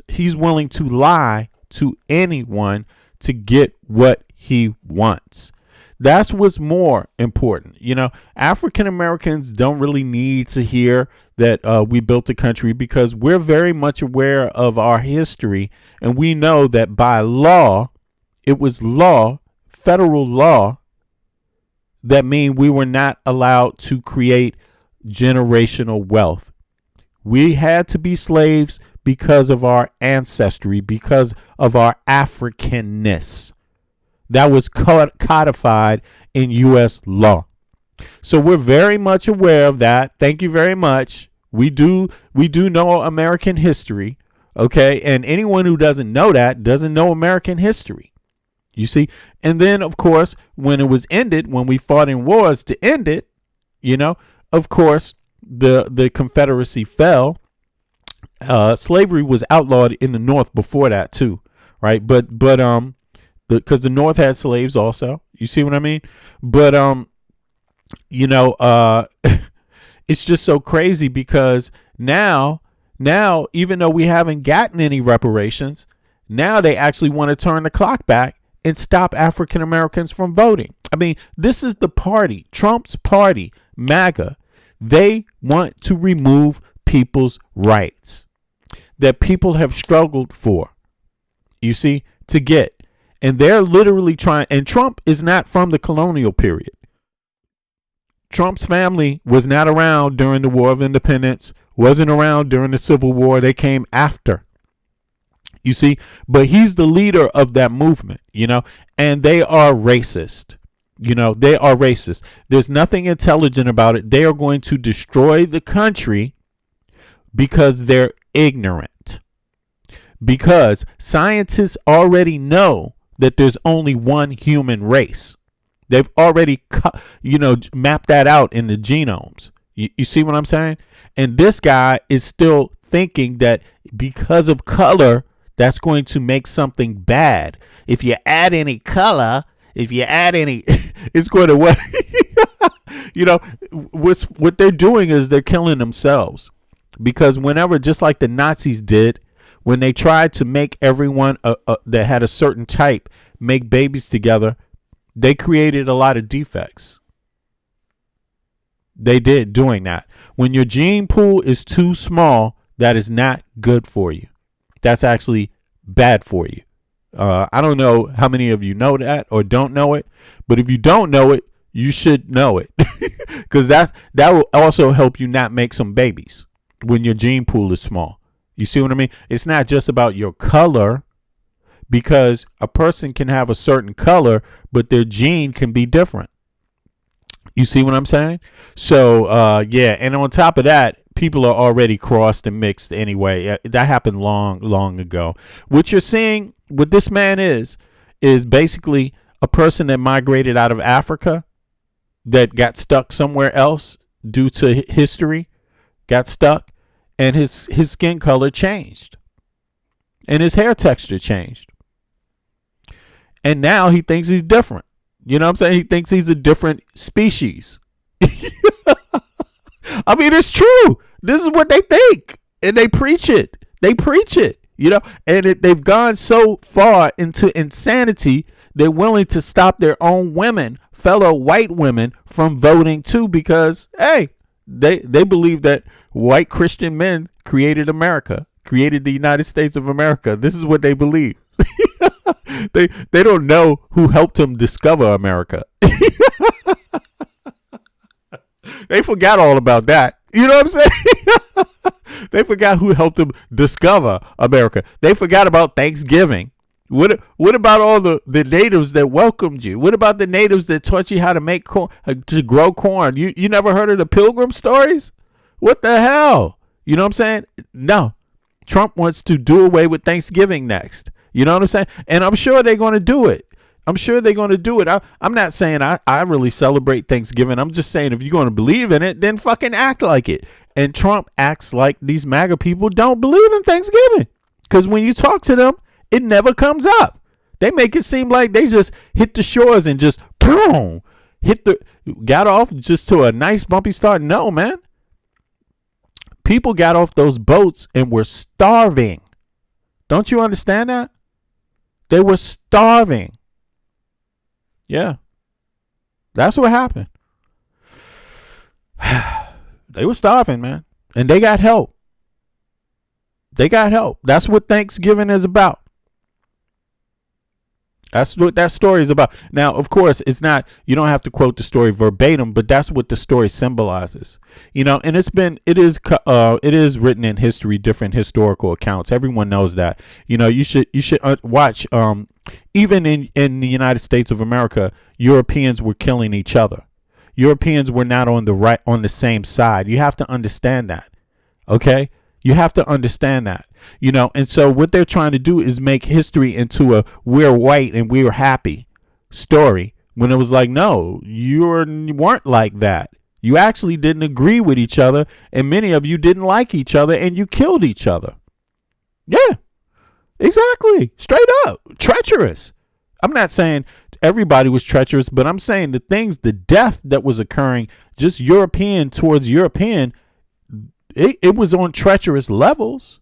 he's willing to lie to anyone to get what he wants. That's what's more important. African Americans don't really need to hear that we built a country, because we're very much aware of our history, and we know that by law, it was law, federal law, that mean we were not allowed to create generational wealth. We had to be slaves because of our ancestry, because of our Africanness. That was codified in U.S. law. So we're very much aware of that. Thank you very much. We do know American history, okay? And anyone who doesn't know that doesn't know American history. You see? And then, of course, when it was ended, when we fought in wars to end it, of course, the Confederacy fell. Slavery was outlawed in the North before that too, right? But because the North had slaves also. You see what I mean? But it's just so crazy, because Now, even though we haven't gotten any reparations, now they actually want to turn the clock back and stop African Americans from voting. I mean, this is the party, Trump's party, MAGA. They want to remove people's rights that people have struggled for, you see, to get. And they're literally trying, and Trump is not from the colonial period. Trump's family was not around during the War of Independence, wasn't around during the Civil War. They came after. You see, but he's the leader of that movement, you know, and they are racist. You know, they are racist. There's nothing intelligent about it. They are going to destroy the country because they're ignorant. Because scientists already know that there's only one human race. They've already, mapped that out in the genomes. You see what I'm saying? And this guy is still thinking that because of color, that's going to make something bad. If you add any color, it's going to what? What they're doing is they're killing themselves. Because whenever, just like the Nazis did, when they tried to make everyone that had a certain type make babies together, they created a lot of defects. They did doing that. When your gene pool is too small, that is not good for you. That's actually bad for you. I don't know how many of you know that or don't know it, but if you don't know it, you should know it because that will also help you not make some babies when your gene pool is small. You see what I mean? It's not just about your color, because a person can have a certain color, but their gene can be different. You see what I'm saying? So, and on top of that, people are already crossed and mixed anyway. That happened long ago. What you're seeing, what this man is basically a person that migrated out of Africa that got stuck somewhere else due to history, got stuck, and his skin color changed. And his hair texture changed. And now he thinks he's different. You know what I'm saying? He thinks he's a different species. I mean, it's true. This is what they think. And they preach it. You know, and they've gone so far into insanity, they're willing to stop their own women, fellow white women, from voting too, because, hey, they believe that white Christian men created America, created the United States of America. This is what they believe. They don't know who helped them discover America. They forgot all about that. You know what I'm saying? They forgot who helped them discover America. They forgot about Thanksgiving. What about all the natives that welcomed you? What about the natives that taught you how to make corn, to grow corn? You never heard of the Pilgrim stories? What the hell? You know what I'm saying? No. Trump wants to do away with Thanksgiving next. You know what I'm saying? And I'm sure they're going to do it. I'm not saying I really celebrate Thanksgiving. I'm just saying if you're going to believe in it, then fucking act like it. And Trump acts like these MAGA people don't believe in Thanksgiving. Because when you talk to them, it never comes up. They make it seem like they just hit the shores and just boom, got off just to a nice bumpy start. No, man. People got off those boats and were starving. Don't you understand that? They were starving. Yeah. That's what happened. They were starving, man. And they got help. That's what Thanksgiving is about. That's what that story is about. Now, of course, it's not, you don't have to quote the story verbatim, but that's what the story symbolizes. You know, and it is written in history, different historical accounts. Everyone knows that. You know, you should watch, even in the United States of America, Europeans were killing each other. Europeans were not on the same side. You have to understand that. Okay? You have to understand that, you know, and so what they're trying to do is make history into a we're white and we're happy story when it was like, no, you weren't like that. You actually didn't agree with each other, and many of you didn't like each other, and you killed each other. Yeah, exactly. Straight up. Treacherous. I'm not saying everybody was treacherous, but I'm saying the death that was occurring, just European towards European, it was on treacherous levels.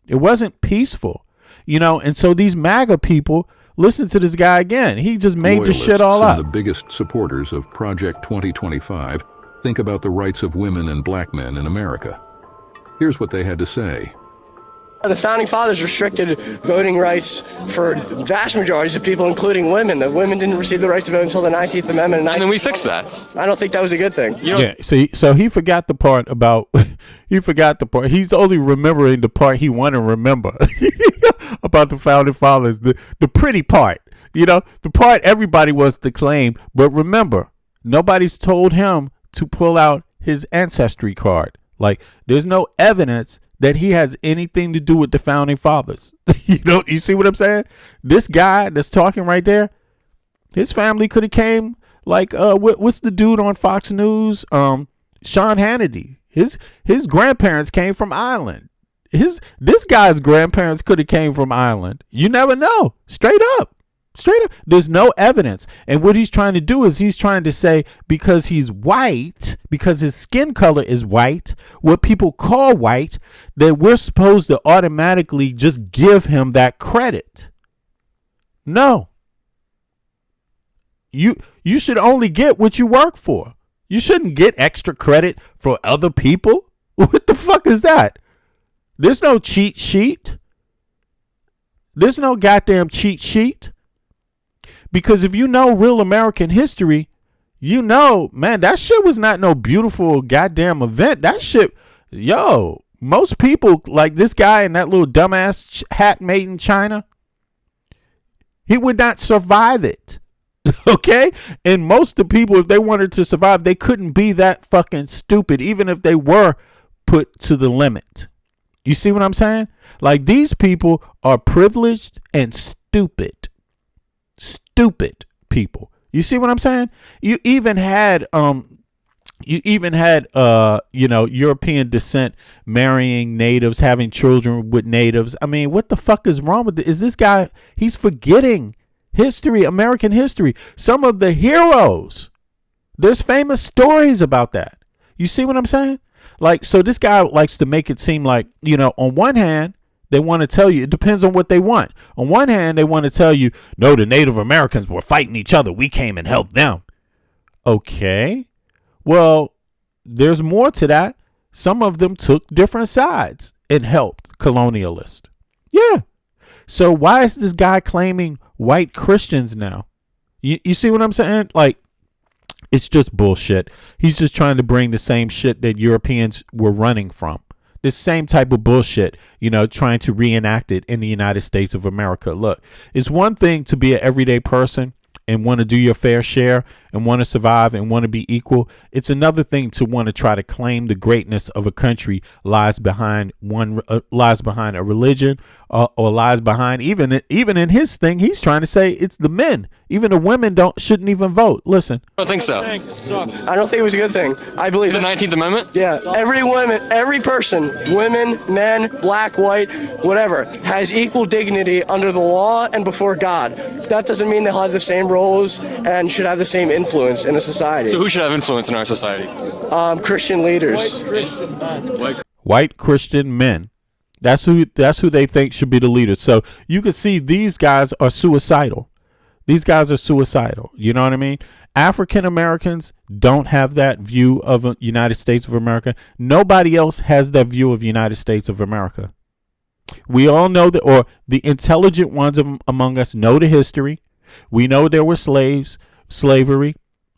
It wasn't peaceful, and so these MAGA people, listen to this guy again. He just made the shit all up. The biggest supporters of Project 2025 think about the rights of women and black men in America. Here's what they had to say. The Founding Fathers restricted voting rights for vast majorities of people, including women. The women didn't receive the right to vote until the 19th Amendment. And then we fixed that. I don't think that was a good thing. Yeah, so he forgot the part about, he's only remembering the part he wanted to remember about the Founding Fathers, the pretty part, the part everybody wants to claim. But remember, nobody's told him to pull out his ancestry card. Like, there's no evidence that he has anything to do with the Founding Fathers. You see what I'm saying? This guy that's talking right there, his family could have came like, what's the dude on Fox News? Sean Hannity. His grandparents came from Ireland. This guy's grandparents could have came from Ireland. You never know. Straight up. There's no evidence. And what he's trying to do is he's trying to say, because he's white, because his skin color is white, what people call white, that we're supposed to automatically just give him that credit. No. You should only get what you work for. You shouldn't get extra credit for other people. What the fuck is that? There's no cheat sheet. There's no goddamn cheat sheet. Because if you know real American history, man, that shit was not no beautiful goddamn event. That shit, most people, like this guy in that little dumbass hat made in China, he would not survive it. Okay? And most of the people, if they wanted to survive, they couldn't be that fucking stupid, even if they were put to the limit. You see what I'm saying? Like, these people are privileged and stupid people. You see what I'm saying? You even had European descent marrying natives, having children with natives. I mean, what the fuck is wrong with this? Is this guy, he's forgetting history, American history. Some of the heroes, there's famous stories about that. You see what I'm saying? Like, so this guy likes to make it seem like, on one hand, they want to tell you, it depends on what they want. On one hand, they want to tell you, no, the Native Americans were fighting each other. We came and helped them. Okay. Well, there's more to that. Some of them took different sides and helped colonialists. Yeah. So why is this guy claiming white Christians now? You see what I'm saying? Like, it's just bullshit. He's just trying to bring the same shit that Europeans were running from. This same type of bullshit, trying to reenact it in the United States of America. Look, it's one thing to be an everyday person and want to do your fair share and want to survive and want to be equal. It's another thing to want to try to claim the greatness of a country lies behind a religion or lies behind even in his thing. He's trying to say it's the men. Even the women shouldn't even vote. Listen. I don't think so. I don't think it was a good thing. I believe the 19th Amendment? Yeah. Every person, women, men, black, white, whatever, has equal dignity under the law and before God. That doesn't mean they'll have the same roles and should have the same influence in a society. So who should have influence in our society? Christian leaders. White Christian men. That's who they think should be the leaders. So you can see these guys are suicidal. These guys are suicidal. You know what I mean? African Americans don't have that view of the United States of America. Nobody else has that view of the United States of America. We all know that, or the intelligent ones among us know the history. We know there were slavery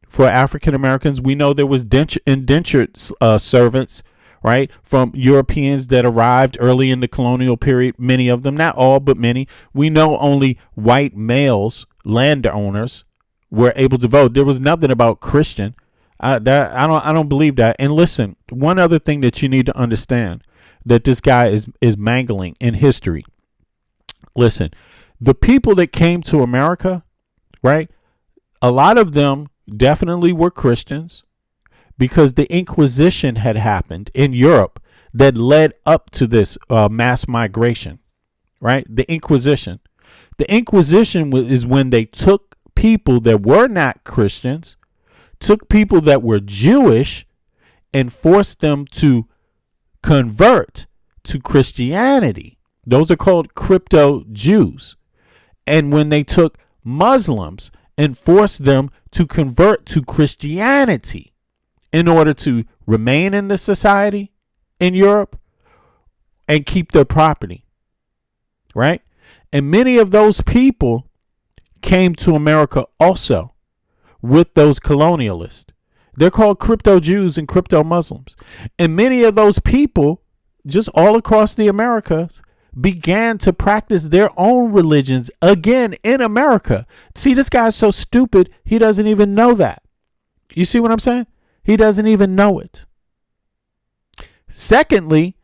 for African Americans. We know there was indentured servants, right, from Europeans that arrived early in the colonial period. Many of them, not all, but many. We know only white males, landowners, were able to vote. There was nothing about Christian. I don't believe that. And listen, one other thing that you need to understand that this guy is mangling in history. Listen, the people that came to America, right? A lot of them definitely were Christians because the Inquisition had happened in Europe that led up to this mass migration, right? The Inquisition. The Inquisition is when they took people that were not Christians, took people that were Jewish, and forced them to convert to Christianity. Those are called crypto Jews. And when they took Muslims and forced them to convert to Christianity in order to remain in the society in Europe and keep their property, right? And many of those people came to America also with those colonialists. They're called crypto Jews and crypto Muslims. And many of those people just all across the Americas began to practice their own religions again in America. See, this guy's so stupid, he doesn't even know that. You see what I'm saying? He doesn't even know it. Secondly,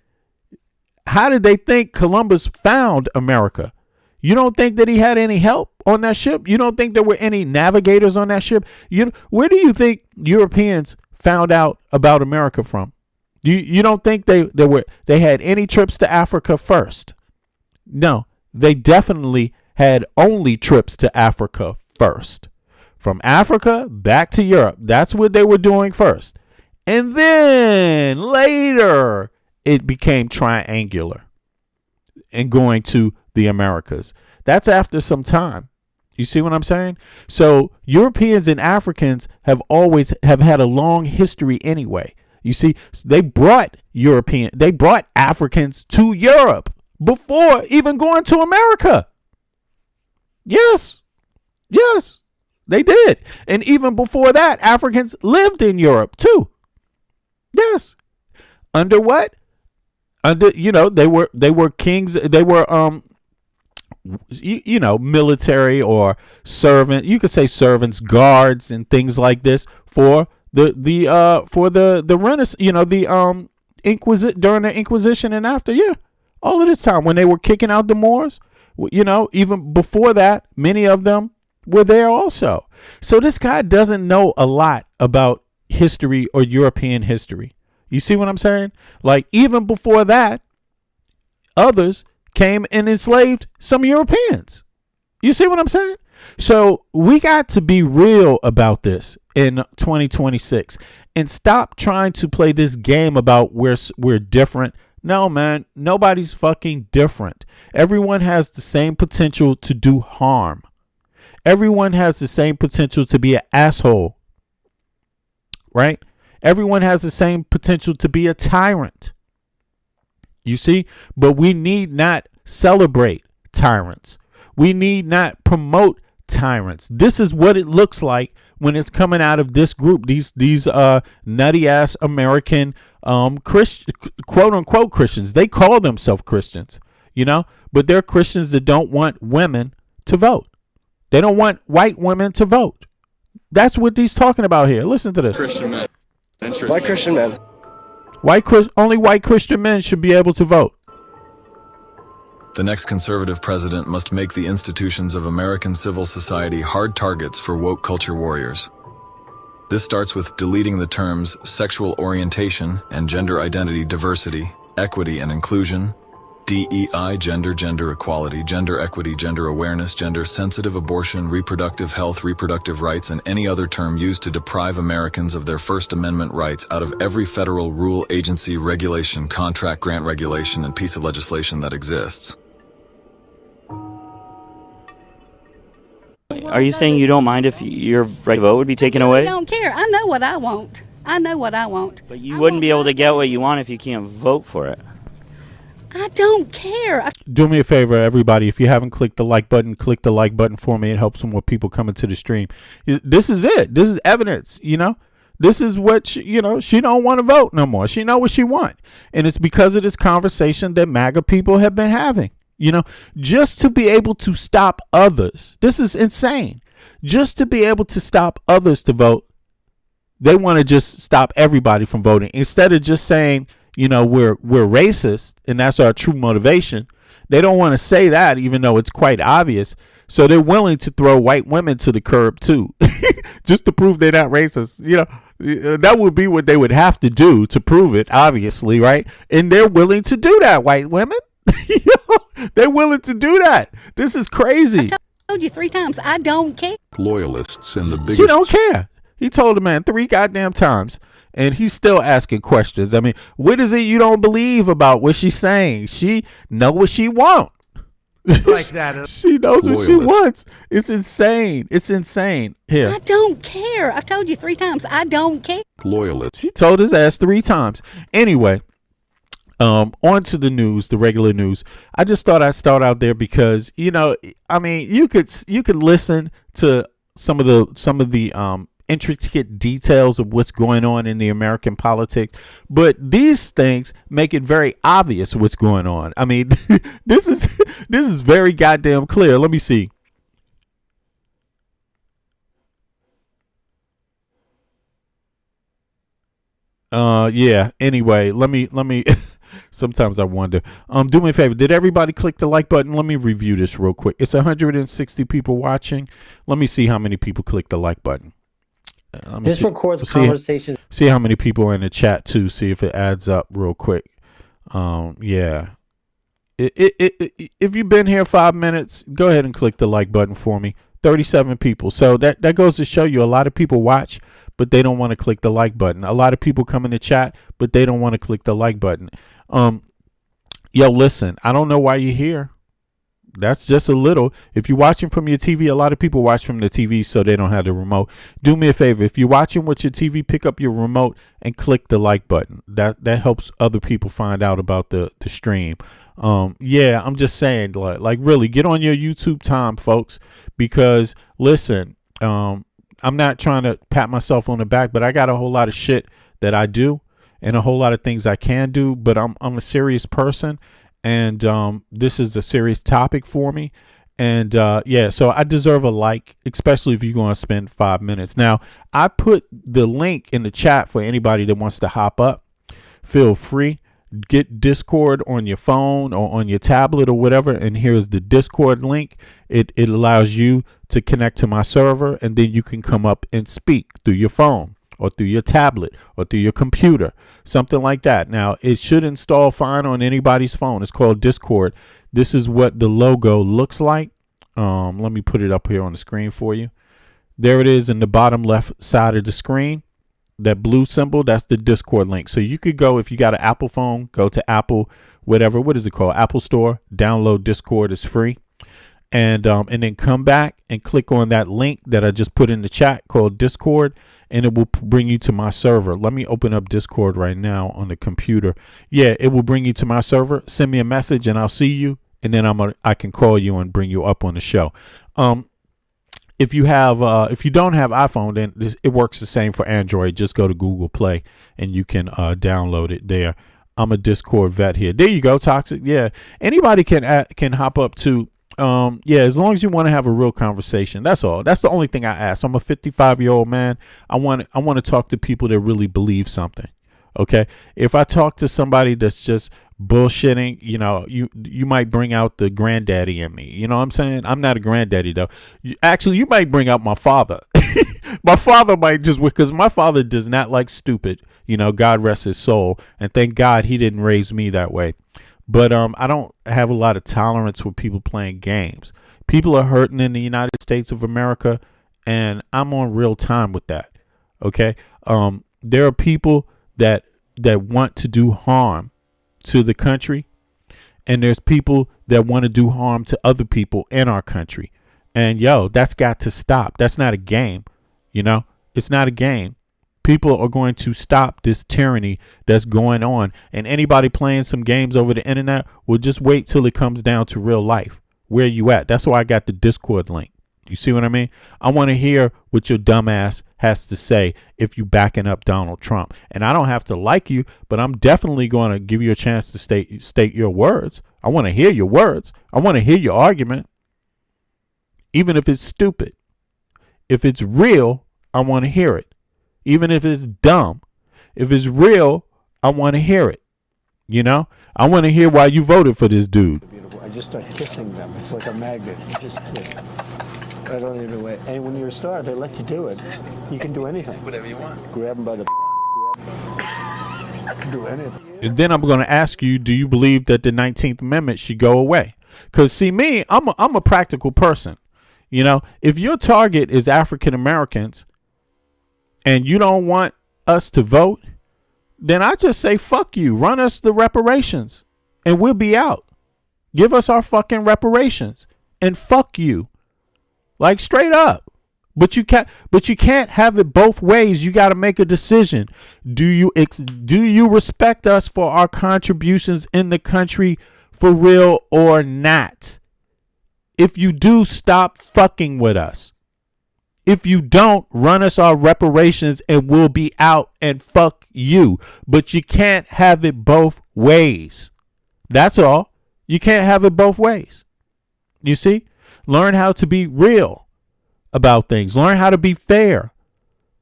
how did they think Columbus found America? You don't think that he had any help on that ship? You don't think there were any navigators on that ship? Where do you think Europeans found out about America from? You don't think they had any trips to Africa first? No, they definitely had only trips to Africa first. From Africa back to Europe. That's what they were doing first. And then later it became triangular and going to the Americas. That's after some time. You see what I'm saying? So Europeans and Africans have had a long history anyway. You see, they brought Africans to Europe before even going to America. Yes, they did. And even before that, Africans lived in Europe too. Yes. Under what? Under, they were kings. They were, military or servant. You could say servants, guards, and things like this for the Renaissance. During the Inquisition and after. Yeah, all of this time when they were kicking out the Moors. Even before that, many of them were there also. So this guy doesn't know a lot about history or European history. You see what I'm saying? Like even before that, others came and enslaved some Europeans. You see what I'm saying? So we got to be real about this in 2026 and stop trying to play this game about we're different. No, man, nobody's fucking different. Everyone has the same potential to do harm. Everyone has the same potential to be an asshole. Right? Everyone has the same potential to be a tyrant. You see? But we need not celebrate tyrants. We need not promote tyrants. This is what it looks like when it's coming out of this group. These nutty ass American quote unquote Christians. They call themselves Christians, but they're Christians that don't want women to vote. They don't want white women to vote. That's what he's talking about here. Listen to this. Christian men. White Christian men. Only white Christian men should be able to vote. The next conservative president must make the institutions of American civil society hard targets for woke culture warriors. This starts with deleting the terms sexual orientation and gender identity diversity, equity and inclusion, DEI, gender equality, gender equity, gender awareness, gender-sensitive abortion, reproductive health, reproductive rights, and any other term used to deprive Americans of their First Amendment rights out of every federal rule, agency, regulation, contract, grant regulation, and piece of legislation that exists. Are you saying you don't mind if your right to vote would be taken away? I don't care. I know what I want. But you wouldn't be able to get what you want if you can't vote for it. I don't care. Do me a favor, everybody. If you haven't clicked the like button, click the like button for me. It helps more people coming to the stream. This is it. This is evidence, This is what, she don't want to vote no more. She know what she want. And it's because of this conversation that MAGA people have been having, just to be able to stop others. This is insane. Just to be able to stop others to vote. They want to just stop everybody from voting instead of just saying, we're racist and that's our true motivation. They don't want to say that, even though it's quite obvious. So they're willing to throw white women to the curb too, just to prove they're not racist. That would be what they would have to do to prove it, obviously, right? And they're willing to do that, white women. They're willing to do that. This is crazy. I told you 3 times. I don't care. Loyalists and the biggest. She don't care. He told the man 3 goddamn times. and he's still asking questions. I mean, what is it you don't believe about what she's saying? She know what she wants. Like that. She knows what she wants. It's insane. It's insane. Here. I don't care. I've told you 3 times. I don't care. Loyalist. She told his ass 3 times. Anyway, on to the news, the regular news. I just thought I'd start out there because, you know, I mean, you could listen to some of the intricate details of what's going on in the American politics, but these things make it very obvious what's going on. I mean, this is very goddamn clear. Let me see. Yeah. Anyway, let me sometimes I wonder. Do me a favor. Did everybody click the like button? Let me review this real quick. It's 160 people watching. Let me see how many people click the like button. This records conversations. See how many people are in the chat too. See if it adds up real quick. Yeah. If you've been here 5 minutes, go ahead and click the like button for me. 37 people. So that goes to show you a lot of people watch, but they don't want to click the like button. A lot of people come in the chat, but they don't want to click the like button. Yo, listen, I don't know why you're here. That's just a little. If you're watching from your TV, a lot of people watch from the TV so they don't have the remote. Do me a favor. If you're watching with your TV, pick up your remote and click the like button. That helps other people find out about the stream. Yeah, I'm just saying, like really get on your YouTube time, folks, because listen, I'm not trying to pat myself on the back, but I got a whole lot of shit that I do and a whole lot of things I can do, but I'm a serious person. And this is a serious topic for me. And yeah, so I deserve a like, especially if you're going to spend 5 minutes. Now, I put the link in the chat for anybody that wants to hop up. Feel free. Get Discord on your phone or on your tablet or whatever. And here's the Discord link. It allows you to connect to my server, and then you can come up and speak through your phone or through your tablet or through your computer, something like that. Now, it should install fine on anybody's phone. It's called Discord. This is what the logo looks like. Let me put it up here on the screen for you. There it is in the bottom left side of the screen. That blue symbol, that's the Discord link. So you could go, if you got an Apple phone, go to Apple, whatever, what is it called? Apple Store, download Discord, it's free. And then come back and click on that link that I just put in the chat called Discord, and it will bring you to my server. Let me open up Discord right now on the computer. Yeah, it will bring you to my server. Send me a message and I'll see you, and then I can call you and bring you up on the show. If you don't have iPhone, then it works the same for Android. Just go to Google Play and you can download it there. I'm a Discord vet here. There you go, Toxic. Yeah, anybody can hop up to. Yeah, as long as you want to have a real conversation, that's all. That's the only thing I ask. I'm a 55-year-old man. I want to talk to people that really believe something. Okay, if I talk to somebody that's just bullshitting, you know, you might bring out the granddaddy in me. You know what I'm saying? I'm not a granddaddy though. You might bring out my father. My father might just, because my father does not like stupid. You know, God rest his soul, and thank God he didn't raise me that way. But I don't have a lot of tolerance for people playing games. People are hurting in the United States of America, and I'm on real time with that. Okay, there are people that want to do harm to the country, and there's people that want to do harm to other people in our country. And that's got to stop. That's not a game. You know, it's not a game. People are going to stop this tyranny that's going on, and anybody playing some games over the internet will just wait till it comes down to real life. Where you at? That's why I got the Discord link. You see what I mean? I want to hear what your dumbass has to say if you backing up Donald Trump. And I don't have to like you, but I'm definitely going to give you a chance to state your words. I want to hear your words. I want to hear your argument, even if it's stupid. If it's real, I want to hear it. Even if it's dumb, if it's real, I want to hear it. You know, I want to hear why you voted for this dude. I just start kissing them. It's like a magnet. You just kiss. Right on the way. And when you're a star, they let you do it. You can do anything. Whatever you want. Grab them by the. You can do anything. And then I'm going to ask you, do you believe that the 19th Amendment should go away? Because see, me, I'm a practical person. You know, if your target is African Americans, and you don't want us to vote, then I just say, fuck you. Run us the reparations and we'll be out. Give us our fucking reparations and fuck you. Like straight up. But you can't have it both ways. You got to make a decision. Do you respect us for our contributions in the country for real or not? If you do, stop fucking with us. If you don't, run us our reparations and we'll be out and fuck you. But you can't have it both ways. That's all. You can't have it both ways. You see? Learn how to be real about things. Learn how to be fair.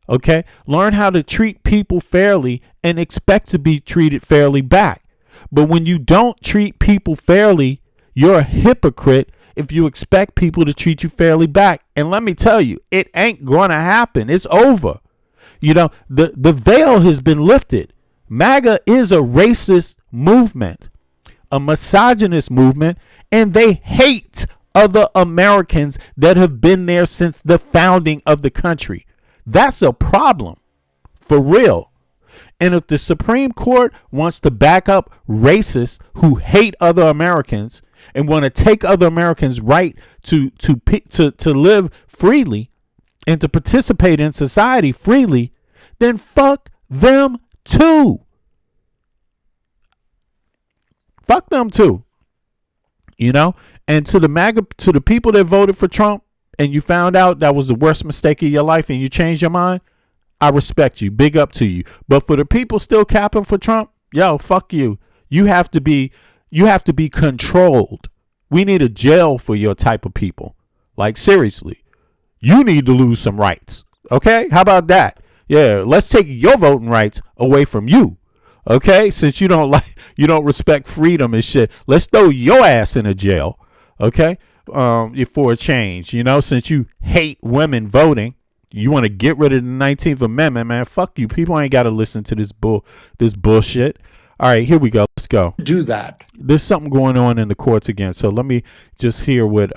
Okay? Learn how to treat people fairly and expect to be treated fairly back. But when you don't treat people fairly, you're a hypocrite if you expect people to treat you fairly back. And let me tell you, it ain't going to happen. It's over. You know, the veil has been lifted. MAGA is a racist movement, a misogynist movement, and they hate other Americans that have been there since the founding of the country. That's a problem, for real. And if the Supreme Court wants to back up racists who hate other Americans and want to take other Americans' right to live freely and to participate in society freely, then fuck them too. Fuck them too. You know? And to the people that voted for Trump and you found out that was the worst mistake of your life and you changed your mind, I respect you. Big up to you. But for the people still capping for Trump, yo, fuck you. You have to be controlled. We need a jail for your type of people. Like, seriously. You need to lose some rights. Okay? How about that? Yeah, let's take your voting rights away from you. Okay? Since you don't respect freedom and shit, let's throw your ass in a jail. Okay? For a change, you know, since you hate women voting, you want to get rid of the 19th Amendment, man. Fuck you. People ain't got to listen to this bullshit. All right, here we go. Let's go. Do that. There's something going on in the courts again. So let me just hear what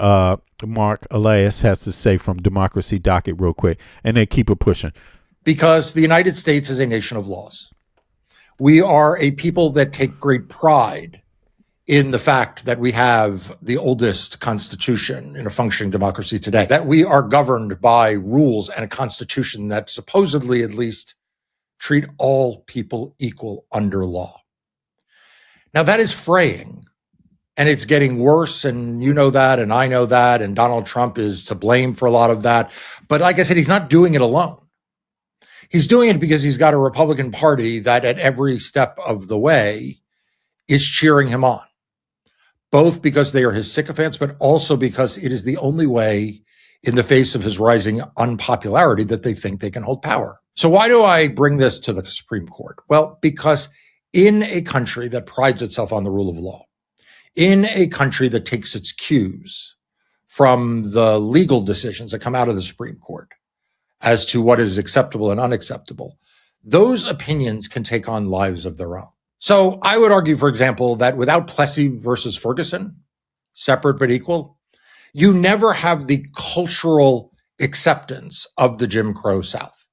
Mark Elias has to say from Democracy Docket real quick, and then keep it pushing. Because the United States is a nation of laws. We are a people that take great pride in the fact that we have the oldest constitution in a functioning democracy today, that we are governed by rules and a constitution that supposedly at least treat all people equal under law. Now that is fraying and it's getting worse, and you know that, and I know that, and Donald Trump is to blame for a lot of that. But like I said, he's not doing it alone. He's doing it because he's got a Republican Party that at every step of the way is cheering him on. Both because they are his sycophants, but also because it is the only way in the face of his rising unpopularity that they think they can hold power. So why do I bring this to the Supreme Court? Well, because in a country that prides itself on the rule of law, in a country that takes its cues from the legal decisions that come out of the Supreme Court as to what is acceptable and unacceptable, those opinions can take on lives of their own. So I would argue, for example, that without Plessy versus Ferguson, separate but equal, you never have the cultural acceptance of the Jim Crow South.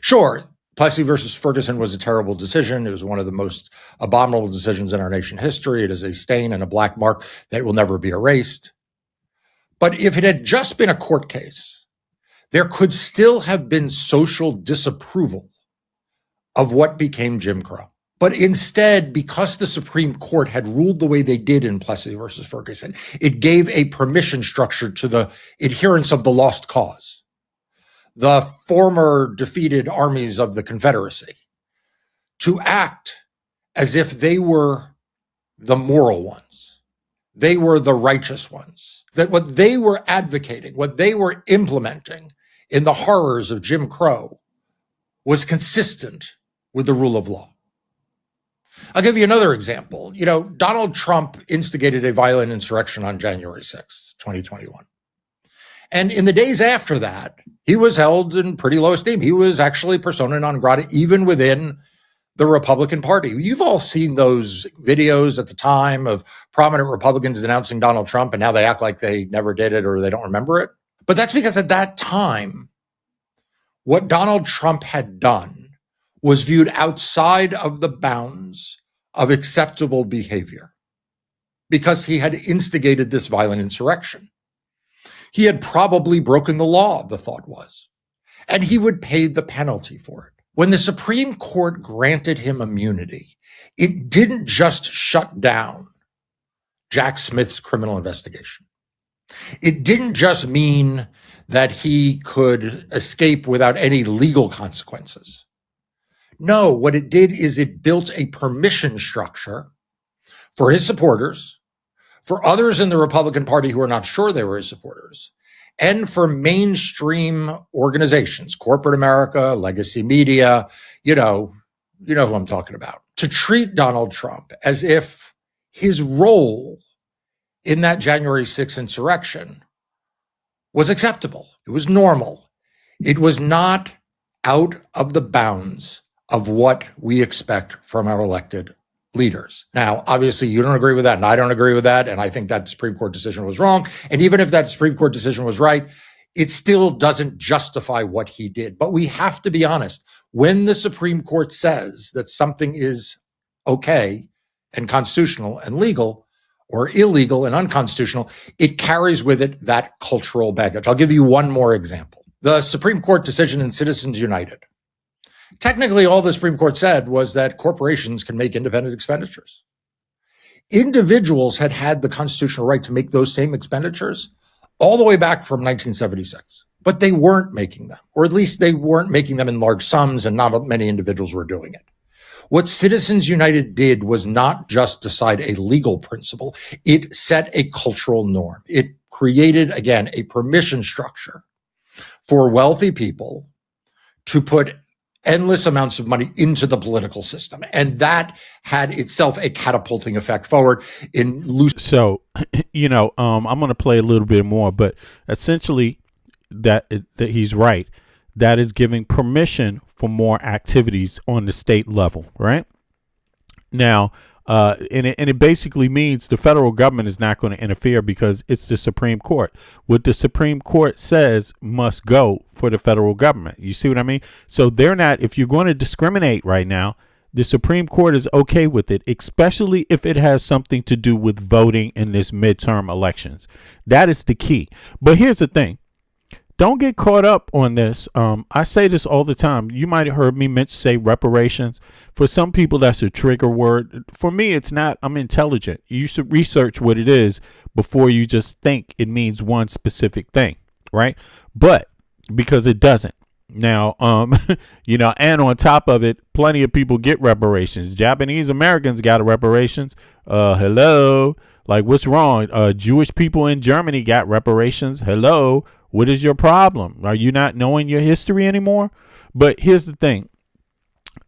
Sure, Plessy versus Ferguson was a terrible decision. It was one of the most abominable decisions in our nation's history. It is a stain and a black mark that will never be erased. But if it had just been a court case, there could still have been social disapproval of what became Jim Crow. But instead, because the Supreme Court had ruled the way they did in Plessy versus Ferguson, it gave a permission structure to the adherents of the lost cause, the former defeated armies of the Confederacy, to act as if they were the moral ones. They were the righteous ones. That what they were advocating, what they were implementing in the horrors of Jim Crow was consistent with the rule of law. I'll give you another example. You know, Donald Trump instigated a violent insurrection on January 6th, 2021. And in the days after that, he was held in pretty low esteem. He was actually persona non grata, even within the Republican Party. You've all seen those videos at the time of prominent Republicans denouncing Donald Trump, and now they act like they never did it or they don't remember it. But that's because at that time, what Donald Trump had done was viewed outside of the bounds of acceptable behavior because he had instigated this violent insurrection. He had probably broken the law, the thought was, and he would pay the penalty for it. When the Supreme Court granted him immunity, it didn't just shut down Jack Smith's criminal investigation. It didn't just mean that he could escape without any legal consequences. No, what it did is it built a permission structure for his supporters, for others in the Republican Party who are not sure they were his supporters, and for mainstream organizations, corporate America, legacy media, you know who I'm talking about, to treat Donald Trump as if his role in that January 6th insurrection was acceptable. It was normal. It was not out of the bounds of what we expect from our elected leaders. Now, obviously, you don't agree with that, and I don't agree with that, and I think that Supreme Court decision was wrong. And even if that Supreme Court decision was right, it still doesn't justify what he did. But we have to be honest. When the Supreme Court says that something is okay and constitutional and legal, or illegal and unconstitutional, it carries with it that cultural baggage. I'll give you one more example. The Supreme Court decision in Citizens United. Technically, all the Supreme Court said was that corporations can make independent expenditures. Individuals had had the constitutional right to make those same expenditures all the way back from 1976, but they weren't making them, or at least they weren't making them in large sums, and not many individuals were doing it. What Citizens United did was not just decide a legal principle, it set a cultural norm. It created, again, a permission structure for wealthy people to put endless amounts of money into the political system. And that had itself a catapulting effect forward in loose. So, I'm going to play a little bit more, but essentially that he's right. That is giving permission for more activities on the state level, right? Now, and it basically means the federal government is not going to interfere because it's the Supreme Court. What the Supreme Court says must go for the federal government. You see what I mean? So they're not, if you're going to discriminate right now, the Supreme Court is okay with it, especially if it has something to do with voting in this midterm elections. That is the key. But here's the thing. Don't get caught up on this. I say this all the time. You might have heard me say reparations. For some people, that's a trigger word. For me, it's not. I'm intelligent. You should research what it is before you just think it means one specific thing, right? But because it doesn't. Now, and on top of it, plenty of people get reparations. Japanese Americans got reparations. Hello. Like, what's wrong? Jewish people in Germany got reparations. Hello. What is your problem? Are you not knowing your history anymore? But here's the thing.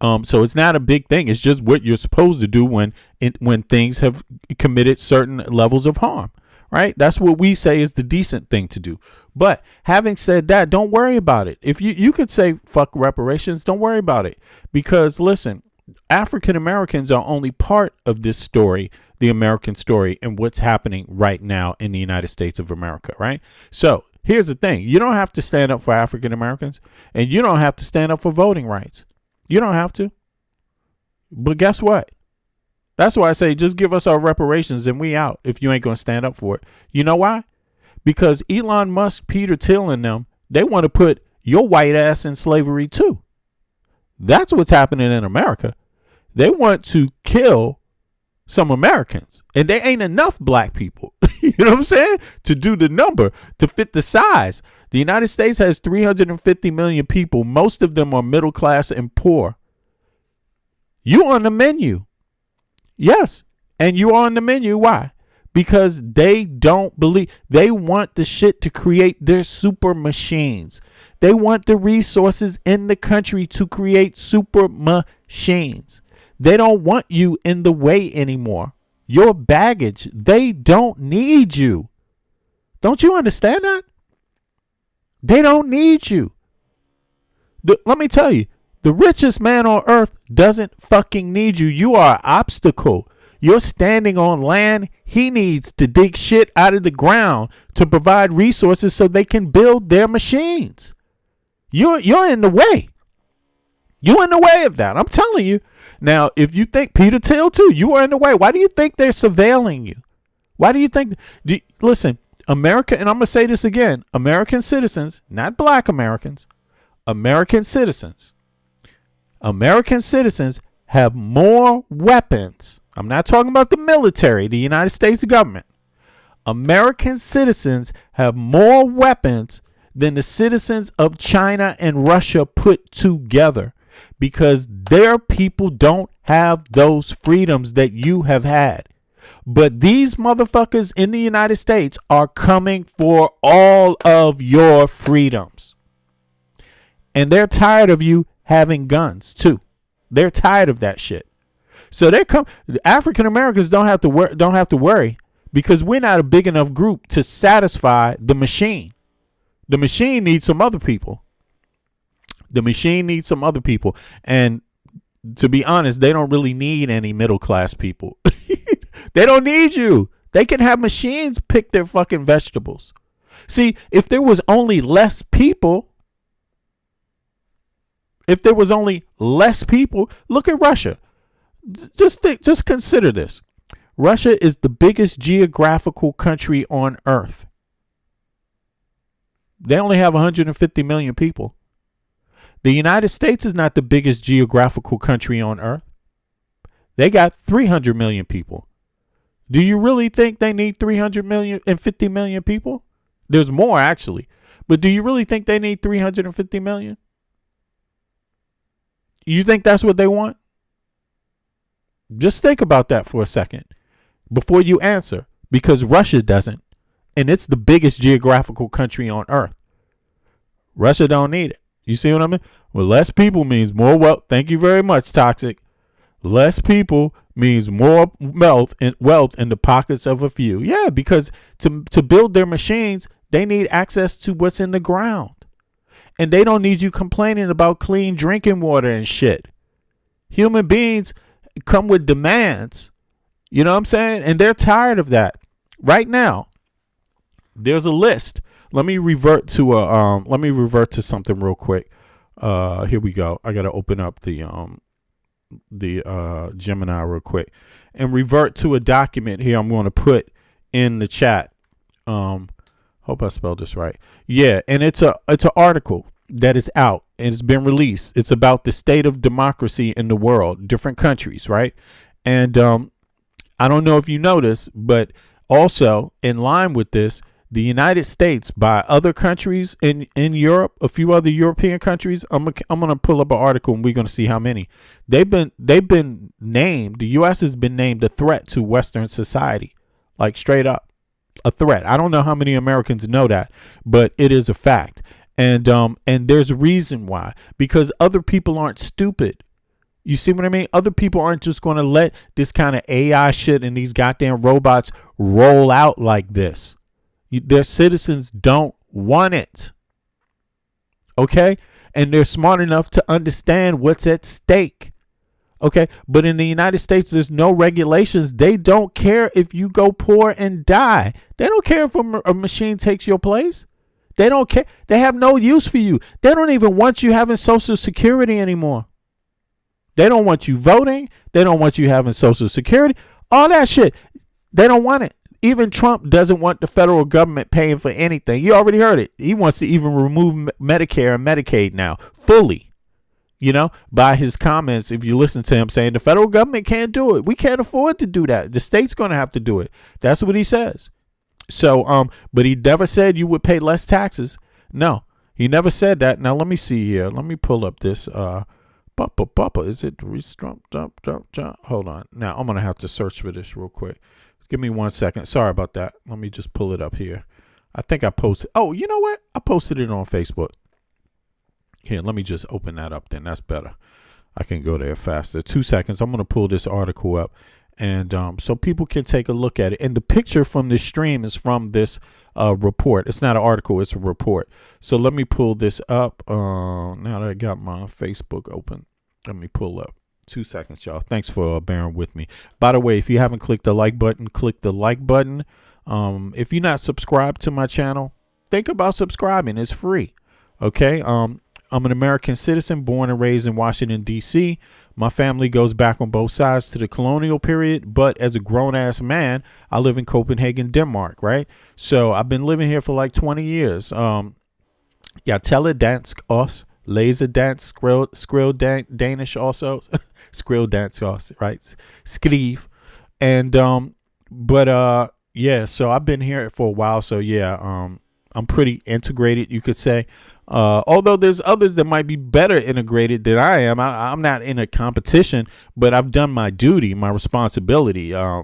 So it's not a big thing. It's just what you're supposed to do when things have committed certain levels of harm, right? That's what we say is the decent thing to do. But having said that, don't worry about it. If you could say fuck reparations, don't worry about it. Because listen, African Americans are only part of this story, the American story, and what's happening right now in the United States of America, right? So here's the thing. You don't have to stand up for African Americans, and you don't have to stand up for voting rights. You don't have to. But guess what? That's why I say just give us our reparations and we out if you ain't going to stand up for it. You know why? Because Elon Musk, Peter Thiel, and them, they want to put your white ass in slavery too. That's what's happening in America. They want to kill some Americans, and there ain't enough black people, you know what I'm saying, to do the number, to fit the size. The United States has 350 million people. Most of them are middle class and poor. You on the menu. Yes. And you are on the menu. Why? Because they don't believe. They want the shit to create their super machines. They want the resources in the country to create super machines. They don't want you in the way anymore. Your baggage. They don't need you. Don't you understand that? They don't need you. Let me tell you, the richest man on earth doesn't fucking need you. You are an obstacle. You're standing on land. He needs to dig shit out of the ground to provide resources so they can build their machines. You're in the way. You in the way of that. I'm telling you. Now, if you think Peter Thiel too, you are in the way. Why do you think they're surveilling you? Why do you think? Listen, America, and I'm going to say this again, American citizens, not black Americans, American citizens have more weapons. I'm not talking about the military, the United States government. American citizens have more weapons than the citizens of China and Russia put together, because their people don't have those freedoms that you have had. But these motherfuckers in the United States are coming for all of your freedoms. And they're tired of you having guns too. They're tired of that shit. So African Americans don't have to worry, because we're not a big enough group to satisfy the machine. The machine needs some other people. And to be honest, they don't really need any middle class people. They don't need you. They can have machines pick their fucking vegetables. See, if there was only less people, look at Russia. Just consider this. Russia is the biggest geographical country on earth. They only have 150 million people. The United States is not the biggest geographical country on earth. They got 300 million people. Do you really think they need 300 million and 50 million people? There's more, actually. But do you really think they need 350 million? You think that's what they want? Just think about that for a second before you answer, because Russia doesn't. And it's the biggest geographical country on earth. Russia don't need it. You see what I mean? Well, less people means more wealth. Thank you very much, Toxic. Less people means more wealth in the pockets of a few. Yeah, because to build their machines, they need access to what's in the ground. And they don't need you complaining about clean drinking water and shit. Human beings come with demands. You know what I'm saying? And they're tired of that. Right now, there's a list. Let me revert to something real quick. Here we go. I got to open up the Gemini real quick and revert to a document here I'm going to put in the chat. Hope I spelled this right. Yeah, and it's an article that is out and it's been released. It's about the state of democracy in the world, different countries, right? And I don't know if you noticed, but also in line with this, the United States by other countries in Europe, a few other European countries. I'm gonna pull up an article and we're gonna see how many. They've been named. The U.S. has been named a threat to Western society, like straight up a threat. I don't know how many Americans know that, but it is a fact. And there's a reason why, because other people aren't stupid. You see what I mean? Other people aren't just going to let this kind of AI shit and these goddamn robots roll out like this. Their citizens don't want it. Okay? And they're smart enough to understand what's at stake. Okay? But in the United States, there's no regulations. They don't care if you go poor and die. They don't care if a machine takes your place. They don't care. They have no use for you. They don't even want you having Social Security anymore. They don't want you voting. They don't want you having Social Security. All that shit. They don't want it. Even Trump doesn't want the federal government paying for anything. You already heard it. He wants to even remove Medicare and Medicaid now fully, you know, by his comments. If you listen to him saying the federal government can't do it. We can't afford to do that. The state's going to have to do it. That's what he says. So, but he never said you would pay less taxes. No, he never said that. Now, let me see here. Let me pull up this. Is it hold on. Now, I'm going to have to search for this real quick. Give me 1 second. Sorry about that. Let me just pull it up here. I think I posted. Oh, you know what? I posted it on Facebook. Here, let me just open that up then. That's better. I can go there faster. 2 seconds. I'm going to pull this article up. And so people can take a look at it. And the picture from this stream is from this report. It's not an article. It's a report. So let me pull this up. Now that I got my Facebook open, let me pull up. 2 seconds, y'all. Thanks for bearing with me. By the way, if you haven't clicked the like button, click the like button. If you're not subscribed to my channel, think about subscribing. It's free. Okay. I'm an American citizen born and raised in Washington, D.C. My family goes back on both sides to the colonial period, but as a grown-ass man, I live in Copenhagen, Denmark, right? So I've been living here for like 20 years. Jeg taler dansk også, læser dansk, skrill Danish also, skrill dansk også, right? Skriv. And, yeah, so I've been here for a while, so yeah, I'm pretty integrated, you could say. Although there's others that might be better integrated than I am. I'm not in a competition, but I've done my duty, my responsibility. I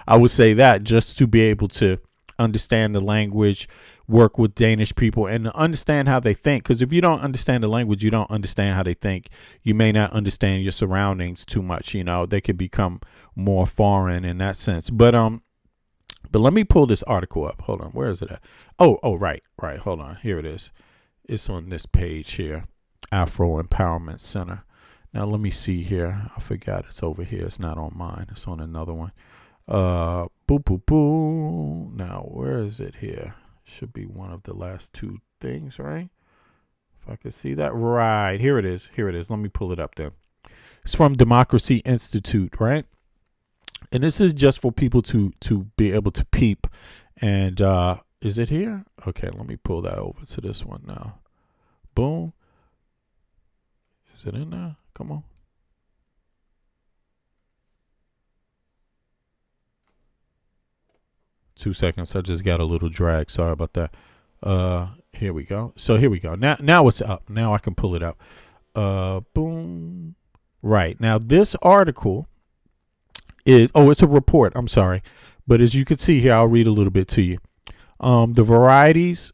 would say that, just to be able to understand the language, work with Danish people, and understand how they think. Because if you don't understand the language, you don't understand how they think. You may not understand your surroundings too much. You know, they could become more foreign in that sense. But let me pull this article up. Hold on. Where is it at? Oh, right. Hold on. Here it is. It's on this page here, Afro Empowerment Center. Now, let me see here. I forgot it's over here. It's not on mine. It's on another one. Now, where is it here? Should be one of the last two things, right? If I could see that. Right. Here it is. Let me pull it up there. It's from Democracy Institute, right? And this is just for people to be able to peep. And is it here? Okay, let me pull that over to this one now. Boom. Is it in there? Come on. Two seconds. I just got a little drag. Sorry about that. Here we go. So here we go. Now it's up. Now I can pull it up. Boom. Right. Now this article is, it's a report. I'm sorry. But as you can see here, I'll read a little bit to you. The varieties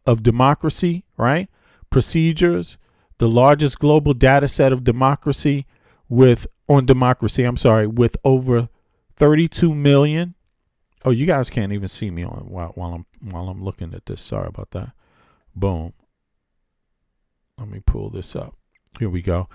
of democracy, right? Procedures, the largest global data set of democracy with over 32 million. Oh, you guys can't even see me on while I'm looking at this. Sorry about that. Boom. Let me pull this up. Here we go.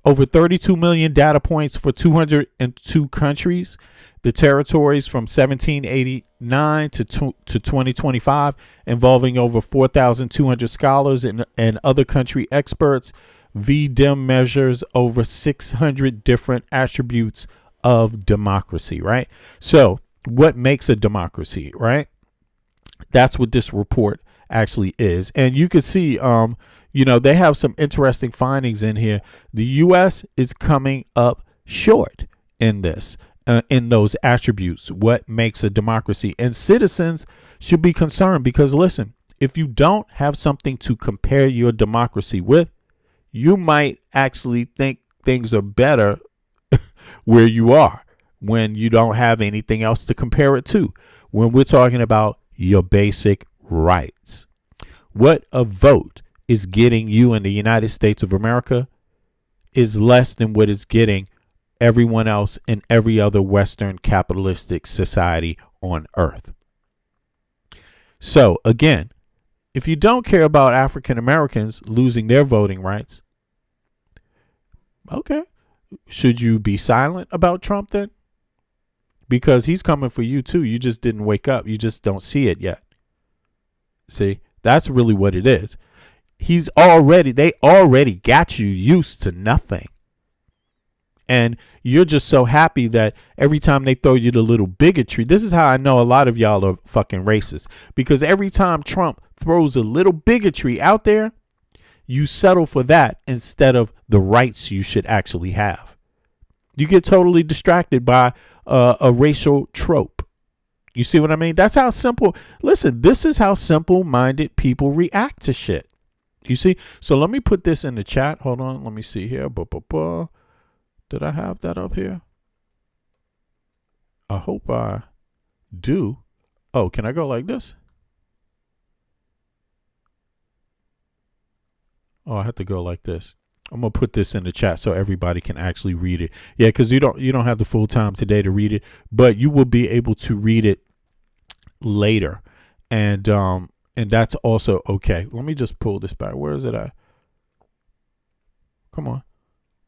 Over 32 million data points for 202 countries. The territories from 1789 to 2025, involving over 4,200 scholars and other country experts. VDEM measures over 600 different attributes of democracy, right? So what makes a democracy, right? That's what this report actually is. And you can see, they have some interesting findings in here. The U.S. is coming up short in this, in those attributes, what makes a democracy. And citizens should be concerned because, listen, if you don't have something to compare your democracy with, you might actually think things are better where you are when you don't have anything else to compare it to. When we're talking about your basic rights, what a vote is getting you in the United States of America is less than what is getting everyone else in every other Western capitalistic society on earth. So again, if you don't care about African Americans losing their voting rights, okay, should you be silent about Trump then? Because he's coming for you too. You just didn't wake up. You just don't see it yet. See, that's really what it is. They already got you used to nothing. And you're just so happy that every time they throw you the little bigotry, this is how I know a lot of y'all are fucking racist. Because every time Trump throws a little bigotry out there, you settle for that instead of the rights you should actually have. You get totally distracted by a racial trope. You see what I mean? That's how simple. Listen, this is how simple-minded people react to shit. You see? So let me put this in the chat. Hold on. Let me see here. Did I have that up here? I hope I do. Oh, can I go like this? Oh, I have to go like this. I'm going to put this in the chat so everybody can actually read it. Yeah, because you don't have the full time today to read it, but you will be able to read it later. And that's also okay. Let me just pull this back. Where is it at? Come on.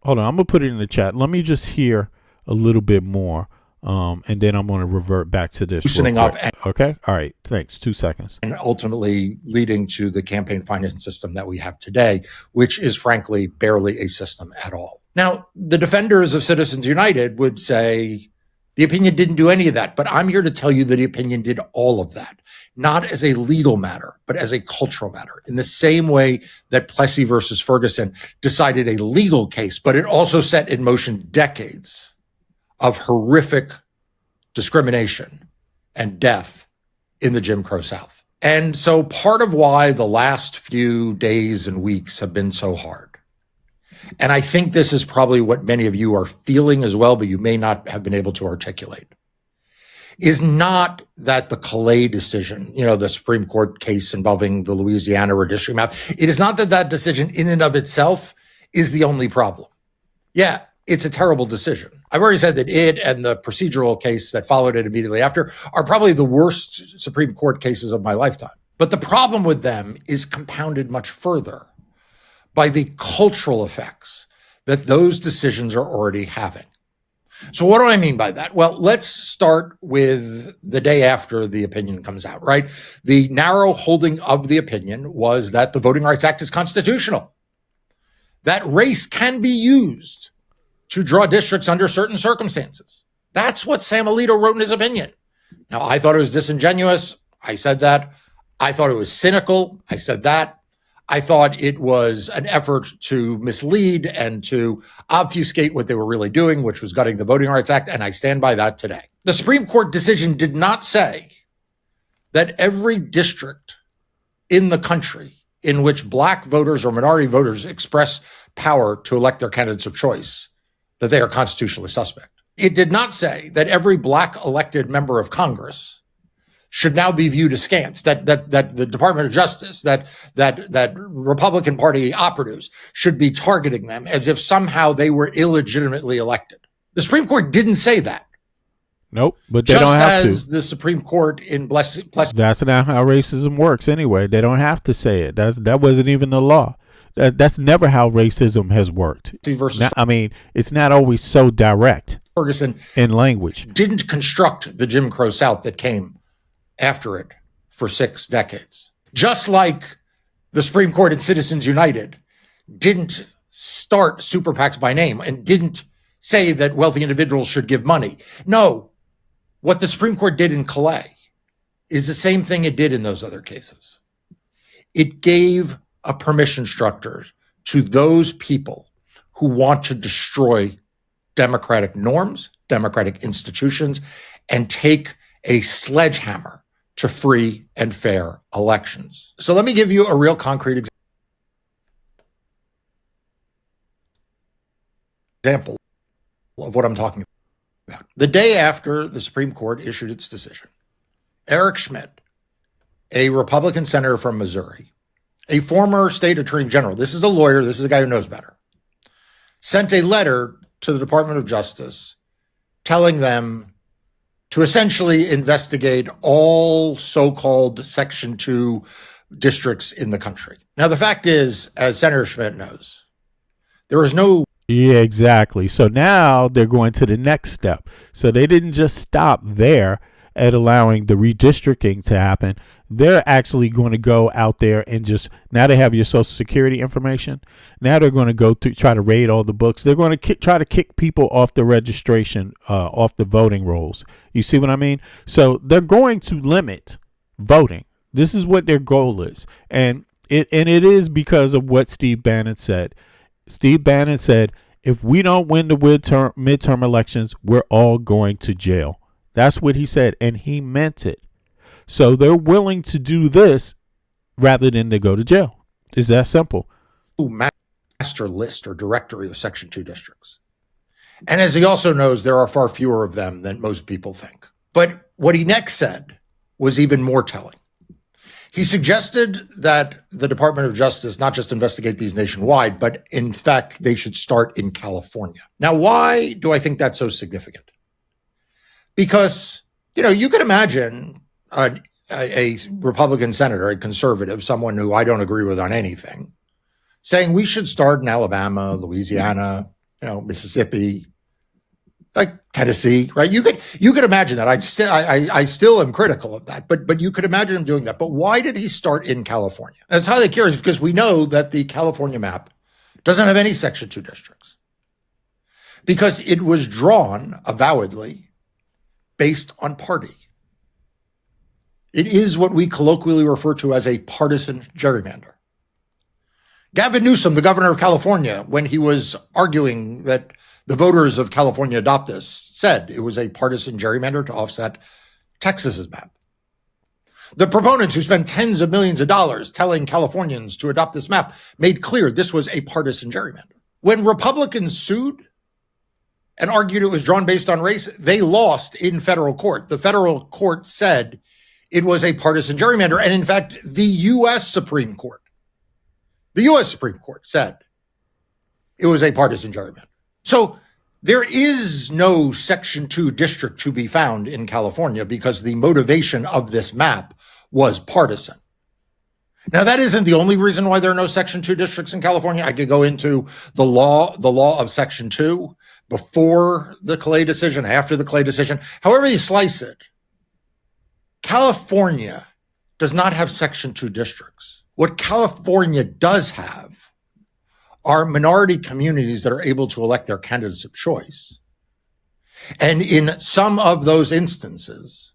Hold on. I'm going to put it in the chat. Let me just hear a little bit more And then I'm going to revert back to this. Loosening up. Okay. All right. Thanks. 2 seconds. And ultimately leading to the campaign finance system that we have today, which is frankly barely a system at all. Now, the defenders of Citizens United would say the opinion didn't do any of that, but I'm here to tell you that the opinion did all of that, not as a legal matter, but as a cultural matter, in the same way that Plessy versus Ferguson decided a legal case, but it also set in motion decades of horrific discrimination and death in the Jim Crow South. And so part of why the last few days and weeks have been so hard, and I think this is probably what many of you are feeling as well, but you may not have been able to articulate, is not that the Calais decision, the Supreme Court case involving the Louisiana redistricting map, it is not that that decision in and of itself is the only problem. Yeah, it's a terrible decision. I've already said that it and the procedural case that followed it immediately after are probably the worst Supreme Court cases of my lifetime. But the problem with them is compounded much further by the cultural effects that those decisions are already having. So what do I mean by that? Well, let's start with the day after the opinion comes out, right? The narrow holding of the opinion was that the Voting Rights Act is constitutional, that race can be used to draw districts under certain circumstances. That's what Sam Alito wrote in his opinion. Now, I thought it was disingenuous. I said that. I thought it was cynical. I said that. I thought it was an effort to mislead and to obfuscate what they were really doing, which was gutting the Voting Rights Act, and I stand by that today. The Supreme Court decision did not say that every district in the country in which Black voters or minority voters express power to elect their candidates of choice, that they are constitutionally suspect. It did not say that every Black elected member of Congress should now be viewed askance, that the Department of Justice, that Republican Party operatives should be targeting them as if somehow they were illegitimately elected. The Supreme Court didn't say that. Nope, but they don't have to. Just as the Supreme Court in Plessy. That's not how racism works anyway. They don't have to say it. That wasn't even the law. That's never how racism has worked. It's not always so direct. Ferguson in language didn't construct the Jim Crow South that came after it for 6 decades. Just like the Supreme Court in Citizens United didn't start super PACs by name and didn't say that wealthy individuals should give money. No, what the Supreme Court did in Calais is the same thing it did in those other cases. It gave a permission structure to those people who want to destroy democratic norms, democratic institutions, and take a sledgehammer to free and fair elections. So let me give you a real concrete example of what I'm talking about. The day after the Supreme Court issued its decision, Eric Schmidt, a Republican senator from Missouri, a former state attorney general, this is a lawyer, this is a guy who knows better, sent a letter to the Department of Justice telling them to essentially investigate all so-called Section 2 districts in the country. Now, the fact is, as Senator Schmidt knows, there is no... Yeah, exactly. So now they're going to the next step. So they didn't just stop there at allowing the redistricting to happen. They're actually going to go out there and just, now they have your social security information. Now they're going to go to try to raid all the books. They're going to try to kick people off the registration, off the voting rolls. You see what I mean? So they're going to limit voting. This is what their goal is. And it is because of what Steve Bannon said. Steve Bannon said, if we don't win the midterm elections, we're all going to jail. That's what he said, and he meant it. So they're willing to do this rather than to go to jail. It's that simple. Master list or directory of Section 2 districts. And as he also knows, there are far fewer of them than most people think. But what he next said was even more telling. He suggested that the Department of Justice not just investigate these nationwide, but in fact, they should start in California. Now, why do I think that's so significant? Because, you could imagine a Republican senator, a conservative, someone who I don't agree with on anything, saying we should start in Alabama, Louisiana, Mississippi, like Tennessee, right? You could imagine that. I still am critical of that, but you could imagine him doing that. But why did he start in California? That's highly curious because we know that the California map doesn't have any Section 2 districts because it was drawn avowedly based on party. It is what we colloquially refer to as a partisan gerrymander. Gavin Newsom, the governor of California, when he was arguing that the voters of California adopt this, said it was a partisan gerrymander to offset Texas's map. The proponents who spent tens of millions of dollars telling Californians to adopt this map made clear this was a partisan gerrymander. When Republicans sued and argued it was drawn based on race, they lost in federal court. The federal court said it was a partisan gerrymander. And in fact, the U.S. Supreme Court said it was a partisan gerrymander. So there is no Section 2 district to be found in California because the motivation of this map was partisan. Now, that isn't the only reason why there are no Section 2 districts in California. I could go into the law of Section 2 before the Clay decision, after the Clay decision. However you slice it, California does not have Section 2 districts. What California does have are minority communities that are able to elect their candidates of choice. And in some of those instances,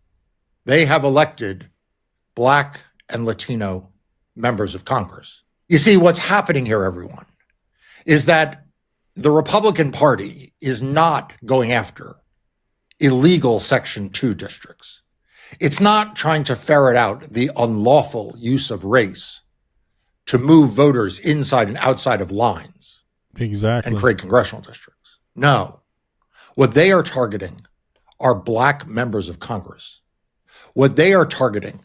they have elected Black and Latino members of Congress. You see, what's happening here, everyone, is that the Republican Party is not going after illegal Section 2 districts. It's not trying to ferret out the unlawful use of race to move voters inside and outside of lines. Exactly. And create congressional districts. No. What they are targeting are Black members of Congress. What they are targeting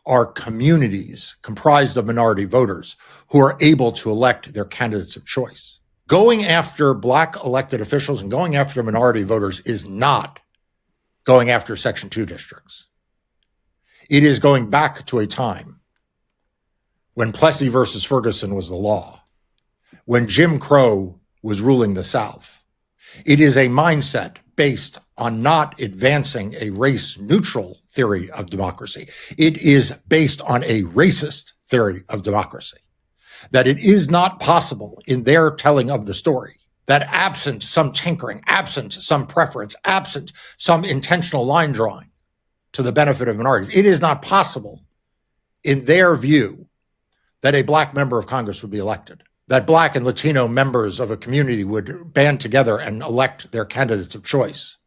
are communities comprised of minority voters who are able to elect their candidates of choice. Going after Black elected officials and going after minority voters is not going after Section 2 districts. It is going back to a time when Plessy versus Ferguson was the law, when Jim Crow was ruling the South. It is a mindset based on not advancing a race-neutral theory of democracy. It is based on a racist theory of democracy. That it is not possible in their telling of the story that absent some tinkering, absent some preference, absent some intentional line drawing to the benefit of minorities, it is not possible in their view that a Black member of Congress would be elected, that Black and Latino members of a community would band together and elect their candidates of choice,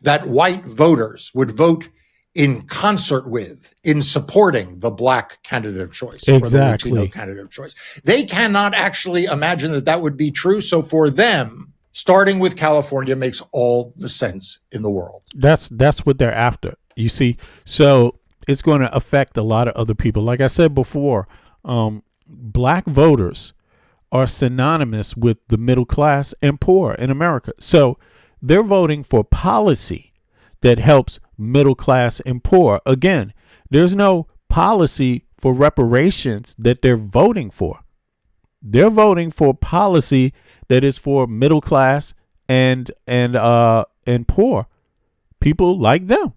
that white voters would vote in concert with, in supporting the Black candidate of choice, or the Latino candidate of choice. They cannot actually imagine that that would be true. So for them, starting with California makes all the sense in the world. That's what they're after. You see, so it's going to affect a lot of other people. Like I said before, Black voters are synonymous with the middle class and poor in America. So they're voting for policy that helps middle class and poor. Again, there's no policy for reparations that they're voting for. They're voting for policy that is for middle class and poor people like them.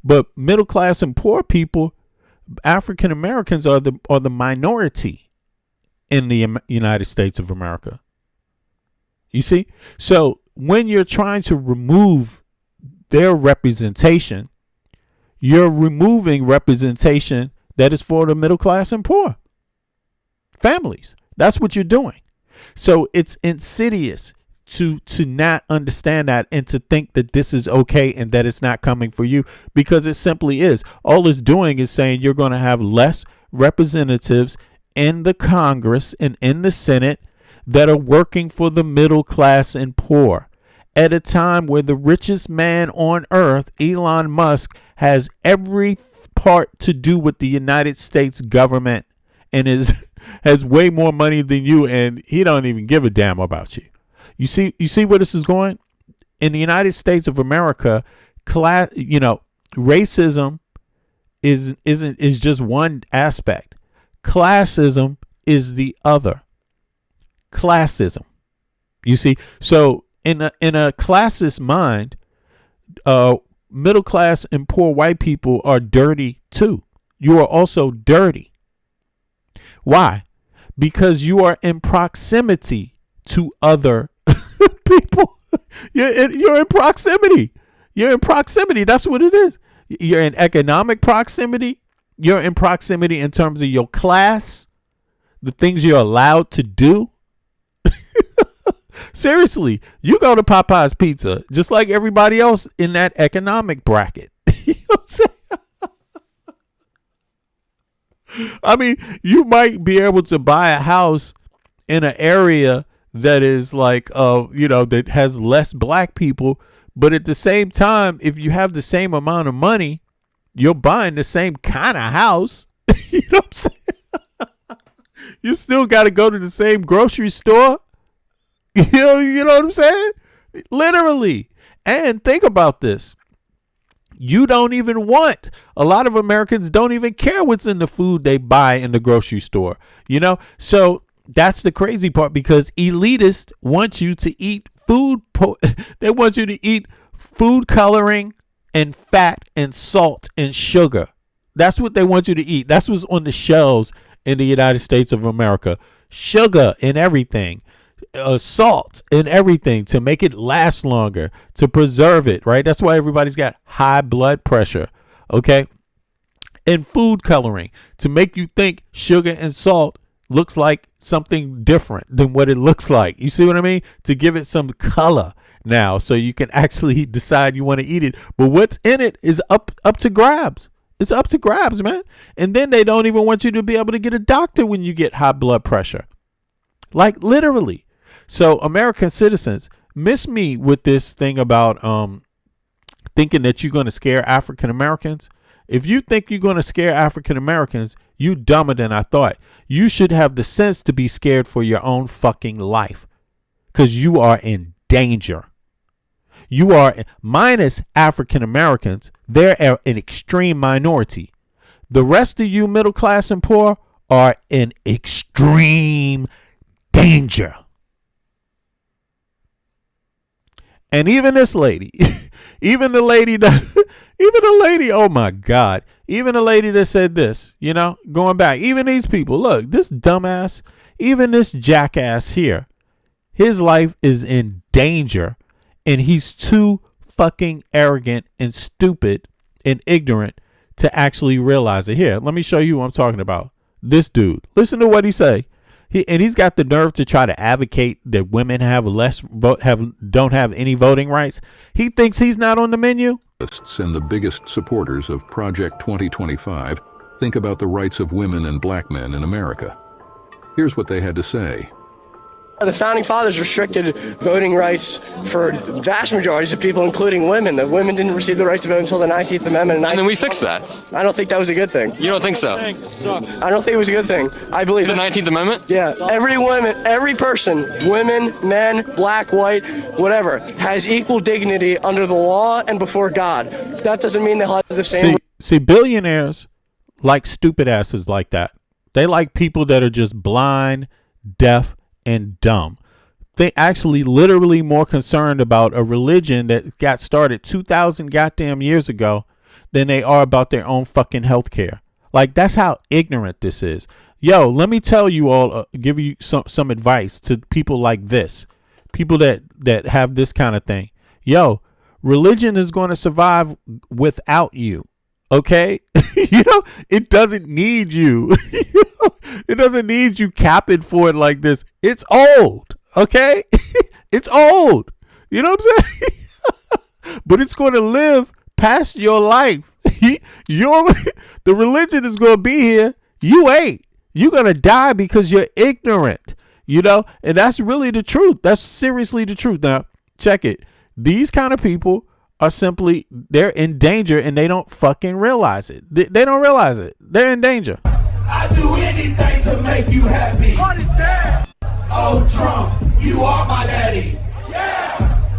But middle class and poor people, African Americans are the minority in the United States of America. You see? So when you're trying to remove their representation, you're removing representation that is for the middle class and poor families. That's what you're doing. So it's insidious to not understand that and to think that this is okay and that it's not coming for you, because it simply is. All it's doing is saying you're going to have less representatives in the Congress and in the Senate that are working for the middle class and poor at a time where the richest man on earth, Elon Musk, has every part to do with the United States government and has way more money than you, and he don't even give a damn about you. You see where this is going? In the United States of America, racism is just one aspect. Classism is the other. Classism. You see? So in a classist mind, middle class and poor white people are dirty too. You are also dirty. Why? Because you are in proximity to other people. You're in proximity. You're in proximity. That's what it is. You're in economic proximity. You're in proximity in terms of your class, the things you're allowed to do. Seriously, you go to Popeye's Pizza just like everybody else in that economic bracket. You know what I'm saying? I mean, you might be able to buy a house in an area that is like, that has less black people. But at the same time, if you have the same amount of money, you're buying the same kind of house. You know what I'm saying? You still got to go to the same grocery store. You know what I'm saying? Literally. And think about this. You don't even want, a lot of Americans don't even care what's in the food they buy in the grocery store, So that's the crazy part, because elitists want you to eat food. They want you to eat food coloring and fat and salt and sugar. That's what they want you to eat. That's what's on the shelves in the United States of America. Sugar and everything. Salt and everything to make it last longer, to preserve it, right? That's why everybody's got high blood pressure, okay? And food coloring to make you think sugar and salt looks like something different than what it looks like. You see what I mean? To give it some color now so you can actually decide you want to eat it. But what's in it is up to grabs. It's up to grabs, man. And then they don't even want you to be able to get a doctor when you get high blood pressure. Like literally. So American citizens, miss me with this thing about thinking that you're going to scare African Americans. If you think you're going to scare African Americans, you dumber than I thought. You should have the sense to be scared for your own fucking life, because you are in danger. You are, minus African Americans, they're an extreme minority. The rest of you middle class and poor are in extreme danger. And even this lady, even the lady, oh my God, even the lady that said this, going back, even these people, look, this dumbass, even this jackass here, his life is in danger, and he's too fucking arrogant and stupid and ignorant to actually realize it. Here, let me show you what I'm talking about. This dude, listen to what he say. He's got the nerve to try to advocate that women don't have any voting rights. He thinks he's not on the menu. And the biggest supporters of Project 2025 think about the rights of women and black men in America. Here's what they had to say. The Founding Fathers restricted voting rights for vast majorities of people, including women. The women didn't receive the right to vote until the 19th Amendment. And then we fixed that. I don't think that was a good thing. You don't think so? I don't think it was a good thing. I believe the 19th Amendment? Yeah. Every person, women, men, black, white, whatever, has equal dignity under the law and before God. That doesn't mean they'll have the same. See, billionaires like stupid asses like that. They like people that are just blind, deaf, and dumb. They actually literally more concerned about a religion that got started 2,000 goddamn years ago than they are about their own fucking health care. Like, that's how ignorant this is. Yo, let me tell you all, give you some advice to people like this, people that have this kind of thing. Yo, religion is going to survive without you. Okay? It doesn't need you. It doesn't need you capping for it like this. It's old. Okay? It's old. You know what I'm saying? But it's going to live past your life. The religion is going to be here. You ain't. You're going to die because you're ignorant. And that's really the truth. That's seriously the truth. Now, check it. These kind of people are simply, they're in danger and they don't fucking realize it. They don't realize it. They're in danger. I do anything to make you happy. What is that? Oh, Trump, you are my daddy. Yeah.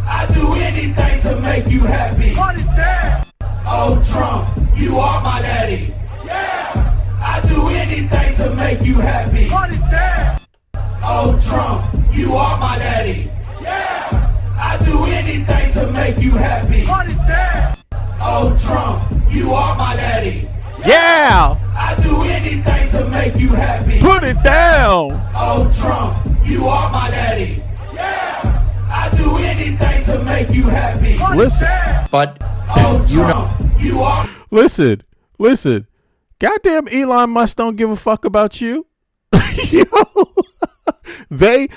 I do anything to make you happy. What is that? Oh, Trump, you are my daddy. Yeah. I do anything to make you happy. What is that? Oh, Trump, you are my daddy. Yeah. I do anything to make you happy. What is that? Oh, Trump, you are my daddy. Yeah. I do anything to make you happy. Put it down. Oh, Trump, you are my daddy. Yeah. I do anything to make you happy. Listen. But oh, Trump, you are. Listen. Goddamn Elon Musk don't give a fuck about you. Yo. Do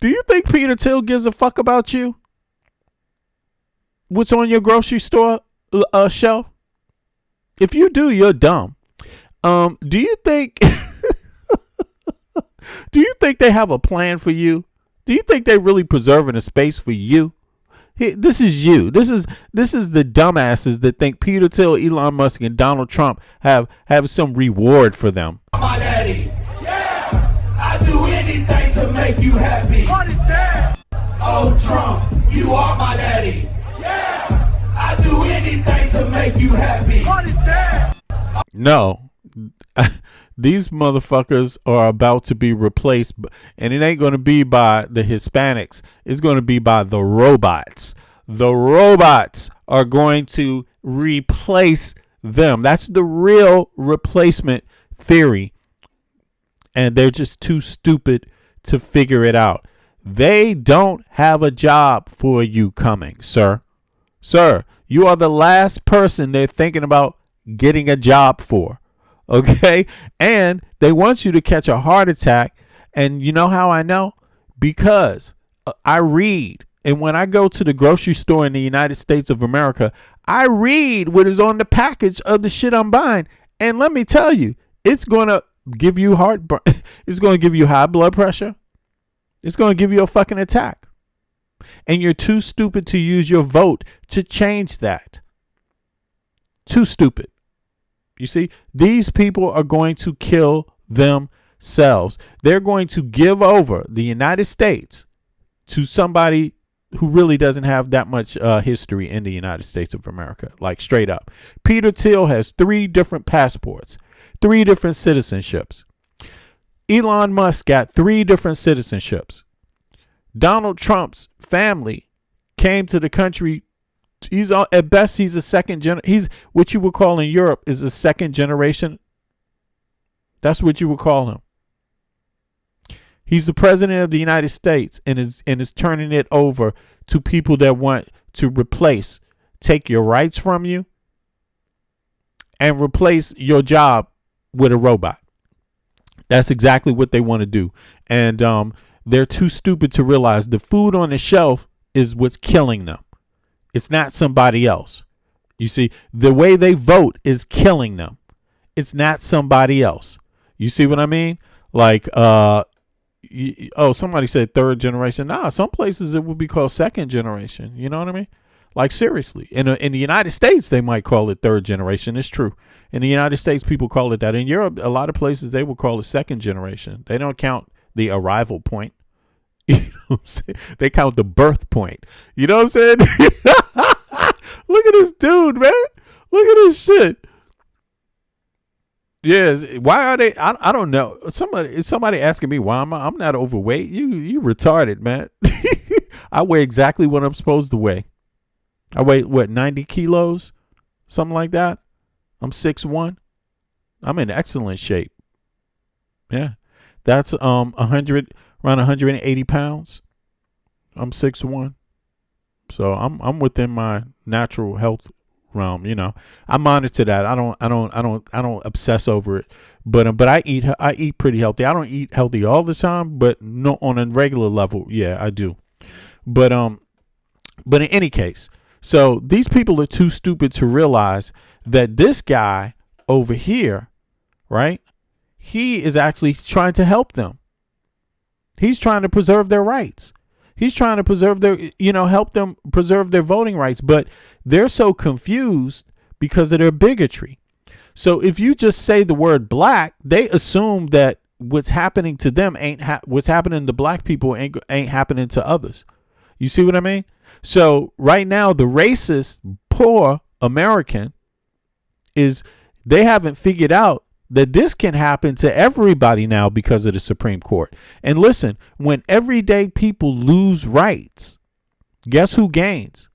you think Peter Thiel gives a fuck about you? What's on your grocery store shelf? If you do, you're dumb. Do you think they have a plan for you? Do you think they're really preserving a space for you? This is you. This is the dumbasses that think Peter Thiel, Elon Musk, and Donald Trump have some reward for them. My daddy. Yeah. I do anything to make you happy. What is that? Oh, Trump, you are my daddy. Yeah. I do anything to make you happy. What is that? No. These motherfuckers are about to be replaced, and it ain't going to be by the Hispanics. It's going to be by the robots. The robots are going to replace them. That's the real replacement theory, and they're just too stupid to figure it out. They don't have a job for you coming, sir. Sir, you are the last person they're thinking about getting a job for. Okay, and they want you to catch a heart attack. And you know how I know? Because I read, and when I go to the grocery store in the United States of America, I read what is on the package of the shit I'm buying. And let me tell you, it's going to give you heartburn. It's going to give you high blood pressure. It's going to give you a fucking attack. And you're too stupid to use your vote to change that. Too stupid. You see, these people are going to kill themselves. They're going to give over the United States to somebody who really doesn't have that much history in the United States of America, like straight up. Peter Thiel has 3 different passports, 3 different citizenships. Elon Musk got 3 different citizenships. Donald Trump's family came to the country. He's at best, he's a he's what you would call in Europe is a second generation. That's what you would call him. He's the president of the United States and is turning it over to people that want to take your rights from you and replace your job with a robot. That's exactly what they want to do. And they're too stupid to realize the food on the shelf is what's killing them. It's not somebody else. You see, the way they vote is killing them. It's not somebody else. You see what I mean? Like, somebody said 3rd generation. Nah, some places it would be called 2nd generation. You know what I mean? Like, seriously. In the United States, they might call it 3rd generation. It's true. In the United States, people call it that. In Europe, a lot of places, they will call it 2nd generation. They don't count the arrival point. You know what I'm saying? They count the birth point. You know what I'm saying? Look at this dude, man. Look at this shit. Yes. Why are they? I don't know. Somebody asking me why I'm not overweight. You retarded, man. I weigh exactly what I'm supposed to weigh. I weigh 90 kilos, something like that. I'm 6'1". I'm in excellent shape. Yeah, that's 100. Around 180 pounds. I'm 6'1", so I'm within my natural health realm. You know, I monitor that. I don't obsess over it. But I eat pretty healthy. I don't eat healthy all the time, but no, on a regular level, yeah, I do. But in any case, so these people are too stupid to realize that this guy over here, right? He is actually trying to help them. He's trying to preserve their rights. He's trying to preserve help them preserve their voting rights. But they're so confused because of their bigotry. So if you just say the word black, they assume that what's happening to them what's happening to black people ain't happening to others. You see what I mean? So right now, the racist, poor American they haven't figured out that this can happen to everybody now because of the Supreme Court. And listen, when everyday people lose rights, Guess who gains?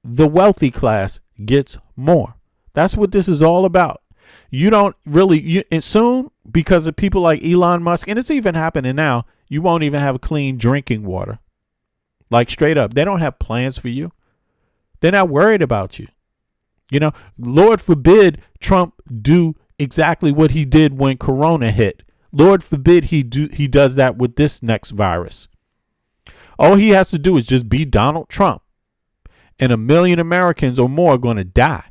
The wealthy class gets more. That's what this is all about. You don't really, and soon, because of people like Elon Musk, and it's even happening now, you won't even have clean drinking water. Like straight up, they don't have plans for you. They're not worried about you. You know, Lord forbid Trump do exactly what he did when Corona hit. Lord forbid he does that with this next virus. All he has to do is just be Donald Trump, and 1 million Americans or more are going to die.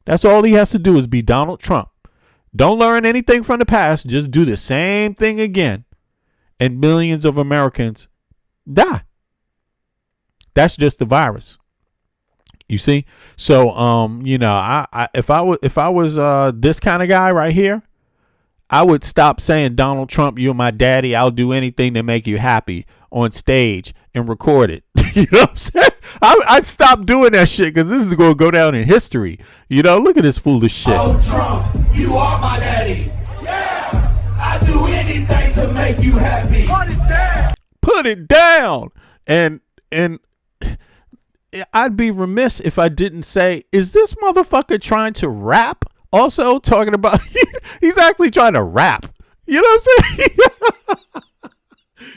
That's all he has to do is be Donald Trump. Don't learn anything from the past. Just do the same thing again, and millions of Americans die. That's just the virus. You see? So, you know, if I was this kind of guy right here, I would stop saying, Donald Trump, you're my daddy. I'll do anything to make you happy on stage and record it. You know what I'm saying? I'd stop doing that shit because this is going to go down in history. You know, look at this foolish shit. Oh, Trump, you are my daddy. Yeah, I do anything to make you happy. Put it down. And I'd be remiss if I didn't say, is this motherfucker trying to rap? Also talking about, he's actually trying to rap. You know what I'm saying?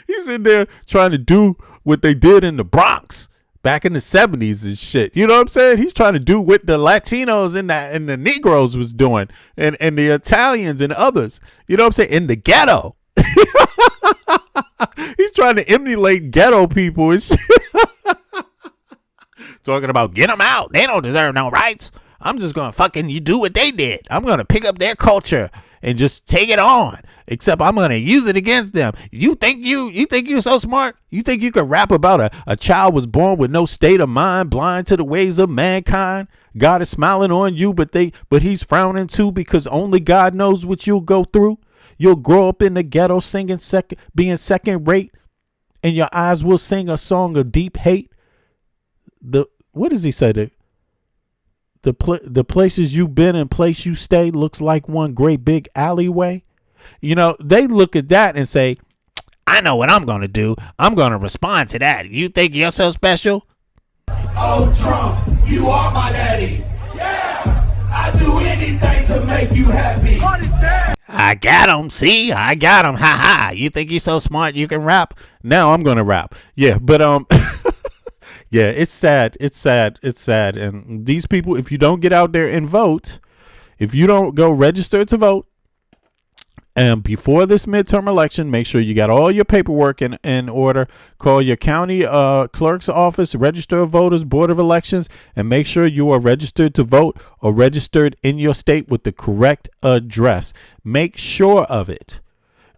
He's in there trying to do what they did in the Bronx back in the 70s and shit. You know what I'm saying? He's trying to do what the Latinos and the Negroes was doing, and the Italians and others. You know what I'm saying? In the ghetto. He's trying to emulate ghetto people and shit. Talking about get them out. They don't deserve no rights. I'm just going to fucking you do what they did. I'm going to pick up their culture and just take it on. Except I'm going to use it against them. You think you're so smart? You think you can rap about a child was born with no state of mind, blind to the ways of mankind? God is smiling on you, but he's frowning too, because only God knows what you'll go through. You'll grow up in the ghetto singing being second rate, and your eyes will sing a song of deep hate. What does he say? The places you've been and place you stay looks like one great big alleyway. You know, they look at that and say, I know what I'm going to do. I'm going to respond to that. You think you're so special? Oh, Trump, you are my daddy. Yeah, I do anything to make you happy. I got him. See, I got him. Ha ha. You think you're so smart you can rap? Now I'm going to rap. Yeah, but yeah, it's sad. It's sad. It's sad. And these people, if you don't get out there and vote, if you don't go register to vote, and before this midterm election, make sure you got all your paperwork in order. Call your county clerk's office, register of voters, board of elections, and make sure you are registered to vote or registered in your state with the correct address. Make sure of it,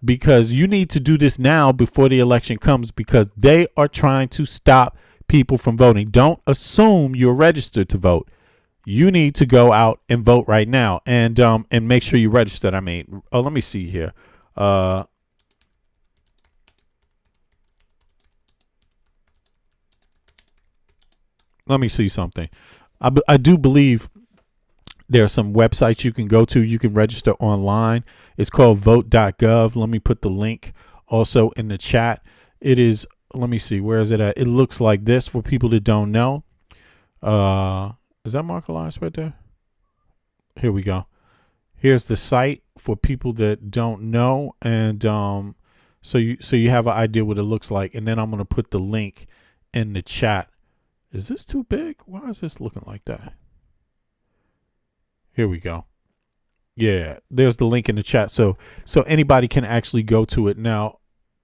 because you need to do this now before the election comes, because they are trying to stop people from voting. Don't assume you're registered to vote. You need to go out and vote right now, and make sure you registered. I mean, let me see here. Let me see something. I do believe there are some websites you can go to. You can register online. It's called vote.gov. Let me put the link also in the chat. It is, let me see, where is it at? It looks like this for people that don't know. Is that Mark Elias right there? Here we go. Here's the site for people that don't know, and so you have an idea what it looks like. And then I'm gonna put the link in the chat. Is this too big? Why is this looking like that? Here we go. Yeah, there's the link in the chat, so anybody can actually go to it now.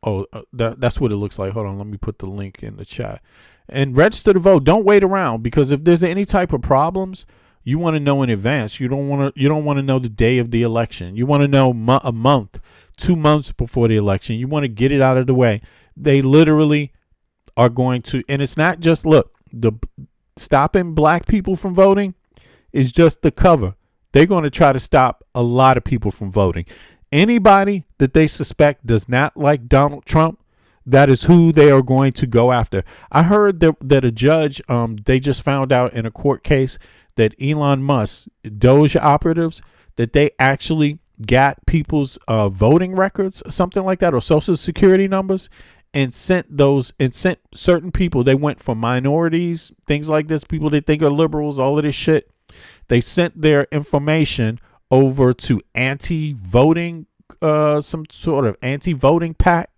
Oh, that's what it looks like. Hold on, let me put the link in the chat. And register to vote. Don't wait around, because if there's any type of problems, you want to know in advance. You don't want to know the day of the election. You want to know a month, 2 months before the election. You want to get it out of the way. They literally are going to, and it's not just, look, the stopping black people from voting is just the cover. They're going to try to stop a lot of people from voting. Anybody that they suspect does not like Donald Trump, that is who they are going to go after. I heard that a judge, they just found out in a court case that Elon Musk, Doge operatives, that they actually got people's voting records, something like that, or social security numbers, and sent certain people. They went for minorities, things like this, people they think are liberals, all of this shit. They sent their information over to anti-voting, some sort of anti-voting pack,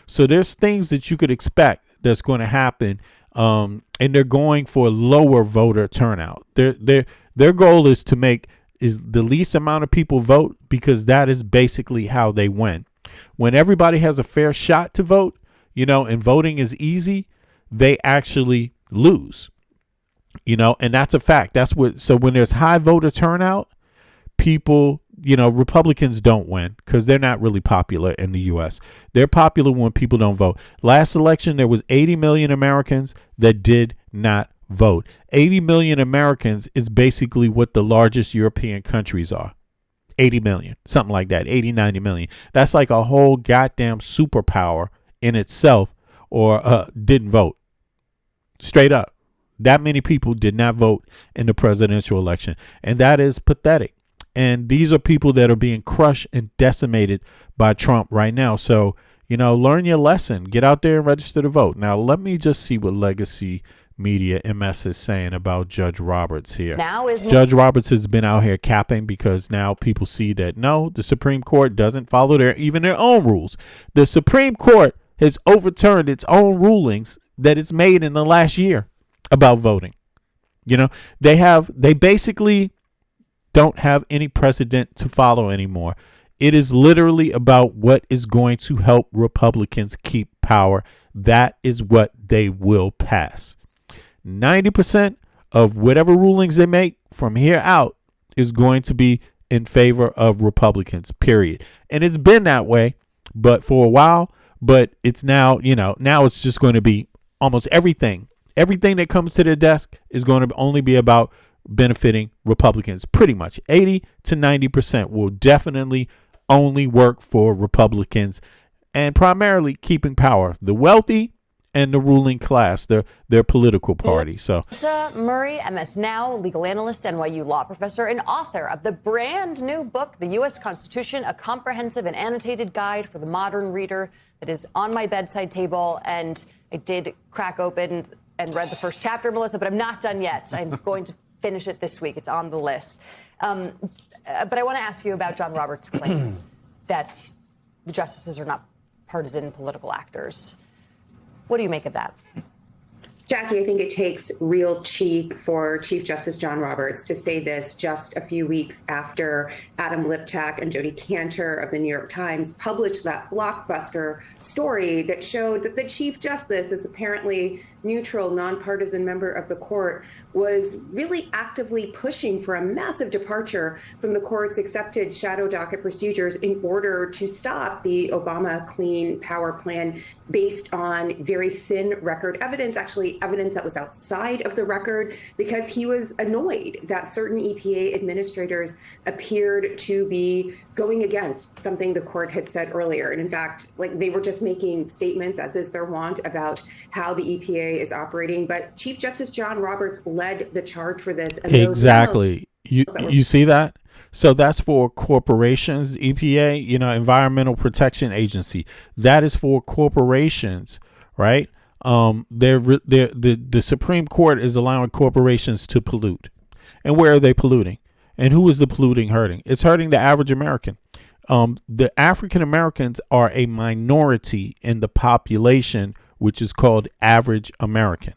so there's things that you could expect that's going to happen. And they're going for lower voter turnout. Their goal is to make the least amount of people vote, because that is basically how they win. When everybody has a fair shot to vote, and voting is easy, they actually lose, and that's a fact. So when there's high voter turnout, people, Republicans don't win because they're not really popular in the U.S. They're popular when people don't vote. Last election, there was 80 million Americans that did not vote. 80 million Americans is basically what the largest European countries are. 80 million, something like that, 80, 90 million. That's like a whole goddamn superpower in itself, or didn't vote. Straight up. That many people did not vote in the presidential election. And that is pathetic. And these are people that are being crushed and decimated by Trump right now. So, learn your lesson. Get out there and register to vote. Now, let me just see what Legacy Media MS is saying about Judge Roberts here. Judge Roberts has been out here capping because now people see that, no, the Supreme Court doesn't follow even their own rules. The Supreme Court has overturned its own rulings that it's made in the last year about voting. They basically don't have any precedent to follow anymore. It is literally about what is going to help Republicans keep power. That is what they will pass. 90% of whatever rulings they make from here out is going to be in favor of Republicans, period. And it's been that way, but for a while, but it's now, now it's just going to be almost everything. Everything that comes to their desk is going to only be about benefiting Republicans. Pretty much 80 to 90% will definitely only work for Republicans, and primarily keeping power. The wealthy and the ruling class, their political party. So Lisa Murray, MS Now, legal analyst, NYU law professor, and author of the brand new book, The U.S. Constitution, a comprehensive and annotated guide for the modern reader, that is on my bedside table. And I did crack open and read the first chapter, Melissa, but I'm not done yet. I'm going to finish it this week. It's on the list. But I want to ask you about John Roberts' claim that the justices are not partisan political actors. What do you make of that? Jackie, I think it takes real cheek for Chief Justice John Roberts to say this just a few weeks after Adam Liptak and Jodi Kantor of the New York Times published that blockbuster story that showed that the Chief Justice is apparently neutral, nonpartisan member of the court, was really actively pushing for a massive departure from the court's accepted shadow docket procedures in order to stop the Obama Clean Power Plan based on very thin record evidence, actually evidence that was outside of the record, because he was annoyed that certain EPA administrators appeared to be going against something the court had said earlier. And in fact, they were just making statements, as is their wont, about how the EPA is operating. But Chief Justice John Roberts led the charge for this. And exactly. You see that? So that's for corporations, EPA, Environmental Protection Agency. That is for corporations, right? The Supreme Court is allowing corporations to pollute. And where are they polluting? And who is the polluting hurting? It's hurting the average American. The African Americans are a minority in the population, which is called average American.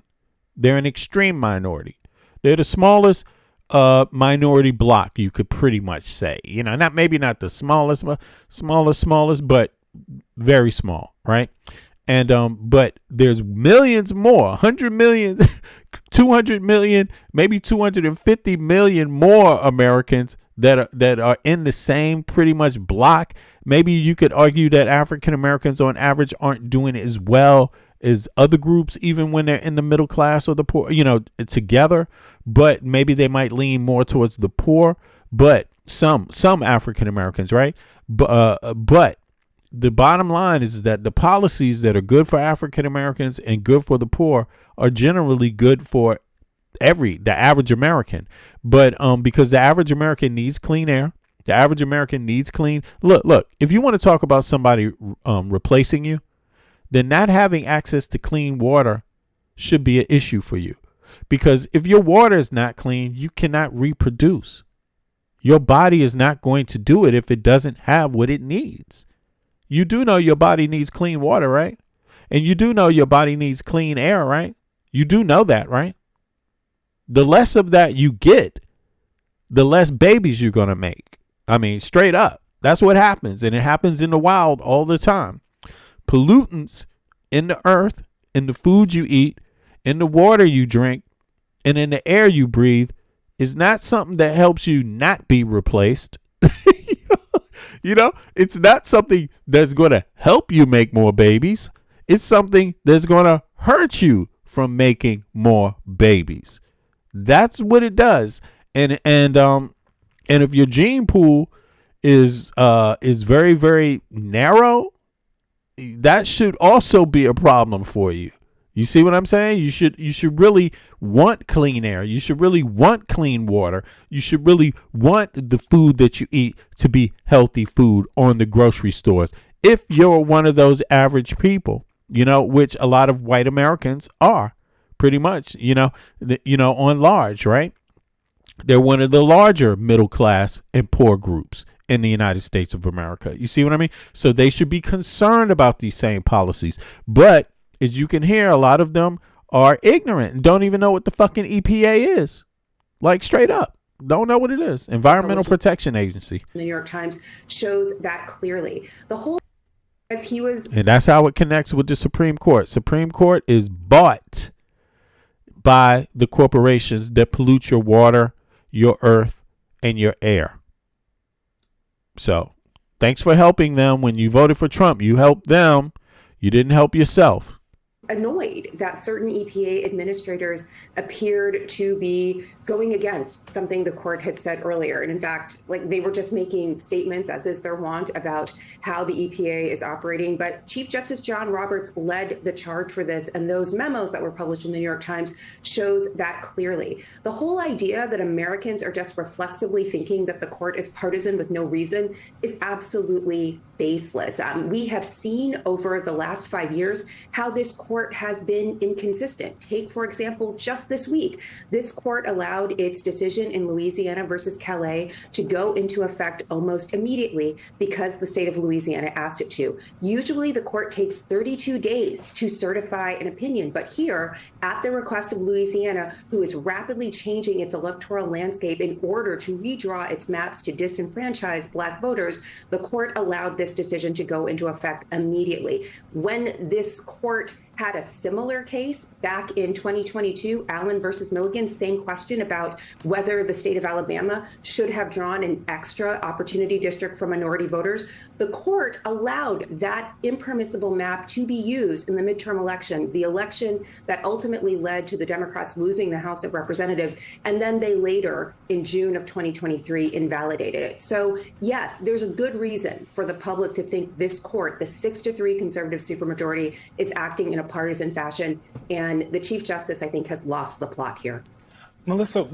They're an extreme minority. They're the smallest minority block, you could pretty much say. Maybe not the smallest, but very small, right? And but there's millions more, 100 million, 200 million, maybe 250 million more Americans that are in the same pretty much block. Maybe you could argue that African Americans on average aren't doing it as well as other groups, even when they're in the middle class or the poor, together. But maybe they might lean more towards the poor. But some African Americans, right? But the bottom line is that the policies that are good for African Americans and good for the poor are generally good for the average American. But because the average American needs clean air, the average American needs clean. Look, if you want to talk about somebody replacing you, then not having access to clean water should be an issue for you. Because if your water is not clean, you cannot reproduce. Your body is not going to do it if it doesn't have what it needs. You do know your body needs clean water, right? And you do know your body needs clean air, right? You do know that, right? The less of that you get, the less babies you're going to make. I mean, straight up. That's what happens. And it happens in the wild all the time. Pollutants in the earth, in the food you eat, in the water you drink, and in the air you breathe is not something that helps you not be replaced. You know, it's not something that's going to help you make more babies. It's something that's going to hurt you from making more babies. That's what it does. And if your gene pool is very, very narrow, that should also be a problem for you. You see what I'm saying? You should really want clean air. You should really want clean water. You should really want the food that you eat to be healthy food on the grocery stores. If you're one of those average people, you know, which a lot of white Americans are pretty much, on large, right? They're one of the larger middle class and poor groups in the United States of America. You see what I mean? So they should be concerned about these same policies. But as you can hear, a lot of them are ignorant and don't even know what the fucking EPA is. Like straight up. Don't know what it is. Environmental Protection Agency. The New York Times shows that clearly. The whole And that's how it connects with the Supreme Court. Supreme Court is bought by the corporations that pollute your water, your earth, and your air. So thanks for helping them. When you voted for Trump, you helped them. You didn't help yourself. Annoyed that certain EPA administrators appeared to be going against something the court had said earlier. And in fact, like they were just making statements, as is their wont, about how the EPA is operating. But Chief Justice John Roberts led the charge for this. And those memos that were published in the New York Times shows that clearly. The whole idea that Americans are just reflexively thinking that the court is partisan with no reason is absolutely baseless. We have seen over the last 5 years how this court has been inconsistent. Take, for example, just this week, this court allowed its decision in Louisiana versus Calais to go into effect almost immediately because the state of Louisiana asked it to. Usually the court takes 32 days to certify an opinion, but here, at the request of Louisiana, who is rapidly changing its electoral landscape in order to redraw its maps to disenfranchise Black voters, the court allowed this decision to go into effect immediately. When this court had a similar case back in 2022, Allen versus Milligan, same question about whether the state of Alabama should have drawn an extra opportunity district for minority voters. The court allowed that impermissible map to be used in the midterm election, the election that ultimately led to the Democrats losing the House of Representatives. And then they later, in June of 2023, invalidated it. So yes, there's a good reason for the public to think this court, the 6-3 conservative supermajority, is acting in a partisan fashion. And the Chief Justice, I think, has lost the plot here. Melissa,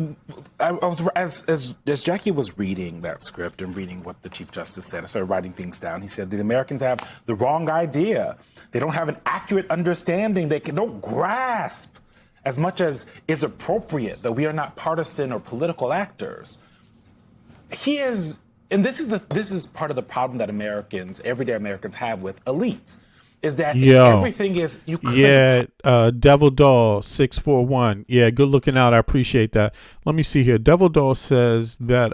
I was as Jackie was reading that script and reading what the Chief Justice said, I started writing things down. He said the Americans have the wrong idea. They don't have an accurate understanding. They don't grasp as much as is appropriate that we are not partisan or political actors. He is, and this is part of the problem that Americans, everyday Americans, have with elites. Is that everything is you? Devil Doll 641. Yeah, good looking out. I appreciate that. Let me see here. Devil Doll says that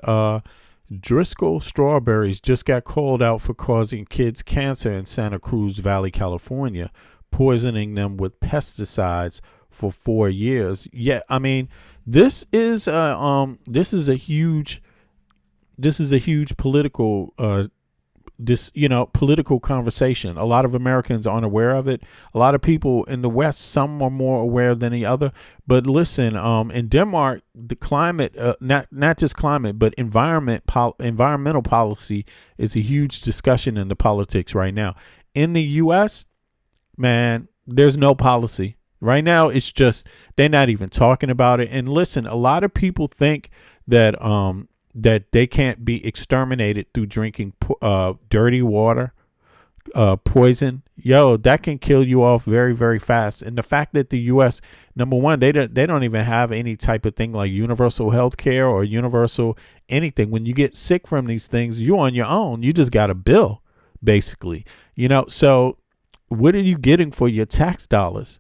Driscoll strawberries just got called out for causing kids cancer in Santa Cruz Valley, California, poisoning them with pesticides for 4 years. Yeah, I mean, this is a huge political political conversation. A lot of Americans aren't aware of it. A lot of people in the West, some are more aware than the other. But listen, in Denmark, the climate, not just climate, but environmental policy is a huge discussion in the politics right now. In the U.S., man, there's no policy. Right now, it's just they're not even talking about it. And listen, a lot of people think that that they can't be exterminated through drinking dirty water. poison, yo, that can kill you off very, very fast. And the fact that the U.S., number one, they don't even have any type of thing like universal health care or universal anything. When you get sick from these things, you're on your own. You just got a bill, basically. So what are you getting for your tax dollars?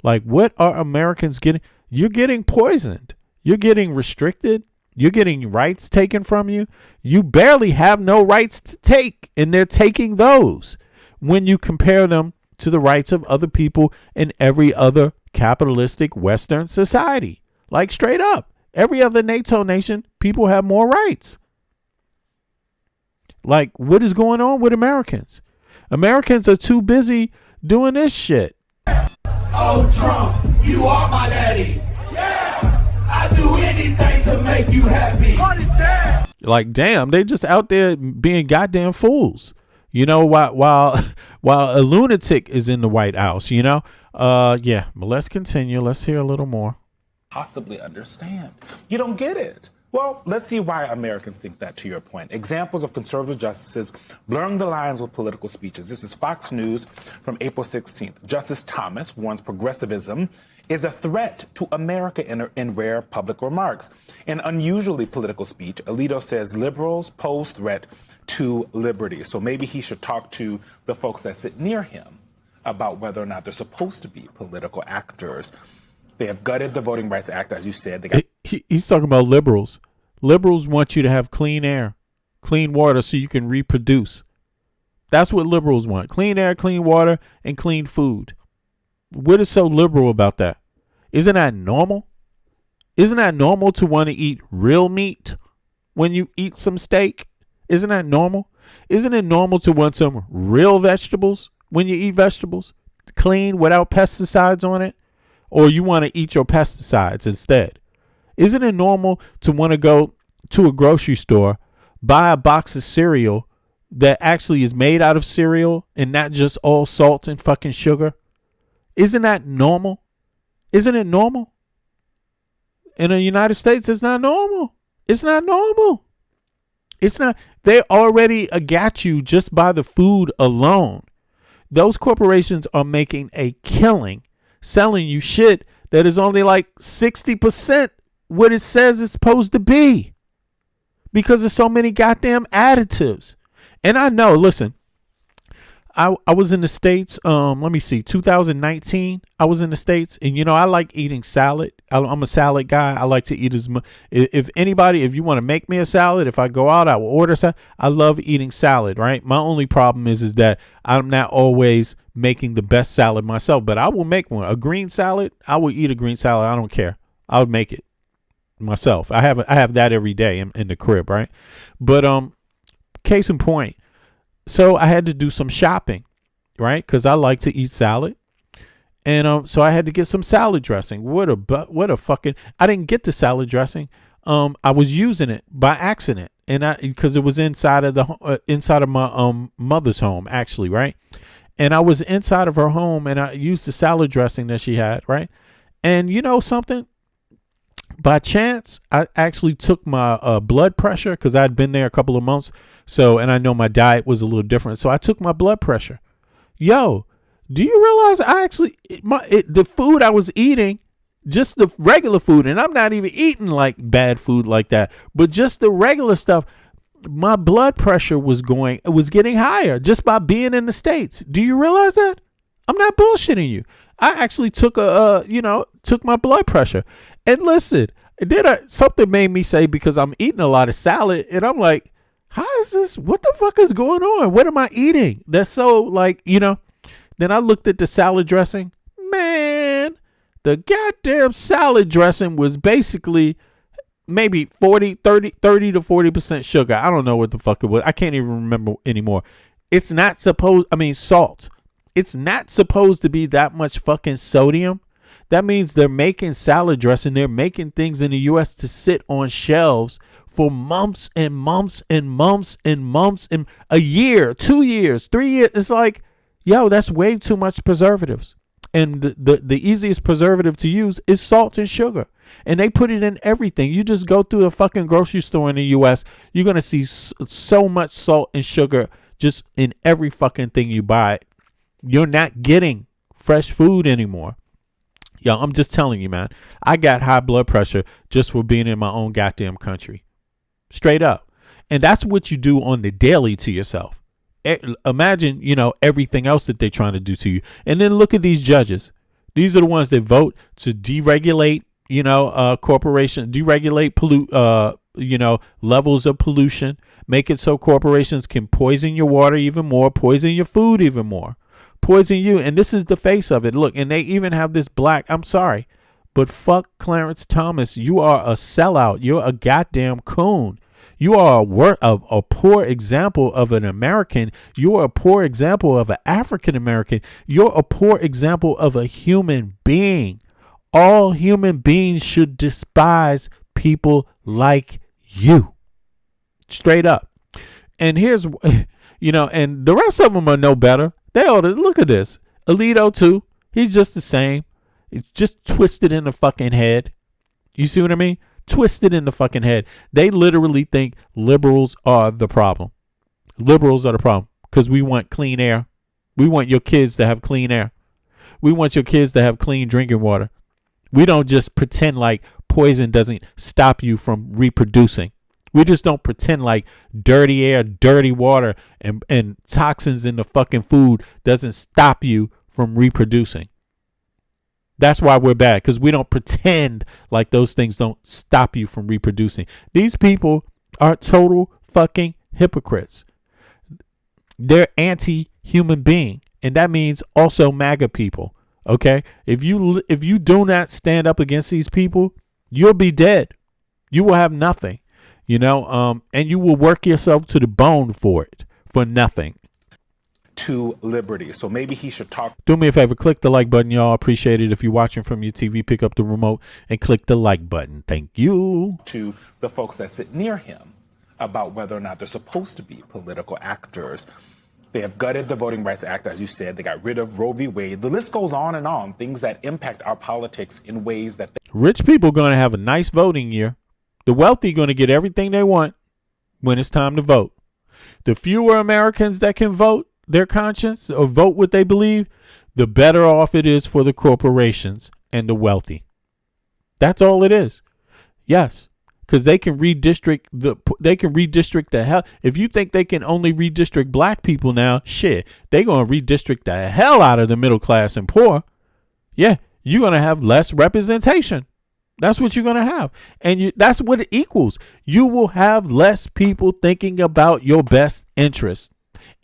Like, what are Americans getting? You're getting poisoned. You're getting restricted. You're getting rights taken from you. You barely have no rights to take, and they're taking those when you compare them to the rights of other people in every other capitalistic Western society. Like, straight up, every other NATO nation, people have more rights. Like, what is going on with Americans? Americans are too busy doing this shit. Oh, Trump, you are my daddy. Yeah, I do anything to make you happy. Like, damn, they just out there being goddamn fools. While a lunatic is in the White House, yeah, but let's continue. Let's hear a little more. Possibly understand. You don't get it. Well, let's see why Americans think that, to your point. Examples of conservative justices blurring the lines with political speeches. This is Fox News from April 16th. Justice Thomas warns progressivism is a threat to America in rare public remarks. In unusually political speech, Alito says liberals pose threat to liberty. So maybe he should talk to the folks that sit near him about whether or not they're supposed to be political actors. They have gutted the Voting Rights Act, as you said. He's talking about liberals. Liberals want you to have clean air, clean water so you can reproduce. That's what liberals want. Clean air, clean water, and clean food. What is so liberal about that? Isn't that normal? Isn't that normal to want to eat real meat when you eat some steak? Isn't that normal? Isn't it normal to want some real vegetables when you eat vegetables? Clean, without pesticides on it? Or you want to eat your pesticides instead? Isn't it normal to want to go to a grocery store, buy a box of cereal that actually is made out of cereal and not just all salt and fucking sugar? Isn't that normal? Isn't it normal? In the United States, it's not normal. It's not normal. It's not. They already got you just by the food alone. Those corporations are making a killing selling you shit that is only like 60% what it says it's supposed to be because there's so many goddamn additives. And I know, listen, I was in the States, let me see, 2019, I was in the States, and I like eating salad. I'm a salad guy. I like to eat as much. If you want to make me a salad, if I go out, I will order salad. I love eating salad, right? My only problem is that I'm not always making the best salad myself, but I will make one. A green salad, I will eat a green salad. I don't care. I would make it myself. I have that every day in the crib, right? But case in point, so I had to do some shopping, right? Because I like to eat salad. And so I had to get some salad dressing. What a fucking, I didn't get the salad dressing. I was using it by accident. And because it was inside of my mother's home, actually, right? And I was inside of her home and I used the salad dressing that she had, right? And you know something? By chance, I actually took my blood pressure because I'd been there a couple of months. So, and I know my diet was a little different. So I took my blood pressure. Yo, do you realize the food I was eating, just the regular food, and I'm not even eating like bad food like that, but just the regular stuff, my blood pressure was getting higher just by being in the States. Do you realize that? I'm not bullshitting you. I actually took took my blood pressure. And listen, something made me say, because I'm eating a lot of salad, and I'm like, how is this? What the fuck is going on? What am I eating? That's so like, Then I looked at the salad dressing. Man, the goddamn salad dressing was basically maybe 30 to 40% sugar. I don't know what the fuck it was. I can't even remember anymore. It's not salt. It's not supposed to be that much fucking sodium. That means they're making salad dressing. They're making things in the U.S. to sit on shelves for months and months and months and months and a year, 2 years, 3 years. It's like, yo, that's way too much preservatives. And the easiest preservative to use is salt and sugar. And they put it in everything. You just go through a fucking grocery store in the U.S., you're going to see so much salt and sugar just in every fucking thing you buy. You're not getting fresh food anymore. Yo, I'm just telling you, man. I got high blood pressure just for being in my own goddamn country. Straight up. And that's what you do on the daily to yourself. Imagine, everything else that they're trying to do to you. And then look at these judges. These are the ones that vote to deregulate, corporations, deregulate levels of pollution, make it so corporations can poison your water even more, poison your food even more. Poison you, and this is the face of it. Look, and they even have this black. I'm sorry, but fuck Clarence Thomas. You are a sellout. You're a goddamn coon. You are a poor example of an American. You're a poor example of an African American. You're a poor example of a human being. All human beings should despise people like you. Straight up. And here's, and the rest of them are no better. They ought to look at this. Alito too. He's just the same. It's just twisted in the fucking head. You see what I mean? Twisted in the fucking head. They literally think liberals are the problem. Liberals are the problem because we want clean air. We want your kids to have clean air. We want your kids to have clean drinking water. We don't just pretend like poison doesn't stop you from reproducing. We just don't pretend like dirty air, dirty water, and toxins in the fucking food doesn't stop you from reproducing. That's why we're bad, because we don't pretend like those things don't stop you from reproducing. These people are total fucking hypocrites. They're anti-human being, and that means also MAGA people. Okay, if you do not stand up against these people, you'll be dead. You will have nothing. And you will work yourself to the bone for it, for nothing. To liberty. So maybe he should talk. Do me a favor, click the like button, y'all. Appreciate it. If you're watching from your TV, pick up the remote and click the like button. Thank you. To the folks that sit near him about whether or not they're supposed to be political actors. They have gutted the Voting Rights Act, as you said. They got rid of Roe v. Wade. The list goes on and on. Things that impact our politics in ways that rich people going to have a nice voting year. The wealthy going to get everything they want when it's time to vote. The fewer Americans that can vote their conscience or vote what they believe, the better off it is for the corporations and the wealthy. That's all it is. Yes, because they can redistrict the hell. If you think they can only redistrict black people now, shit, they're going to redistrict the hell out of the middle class and poor. Yeah, you're going to have less representation. That's what you're going to have. And that's what it equals. You will have less people thinking about your best interest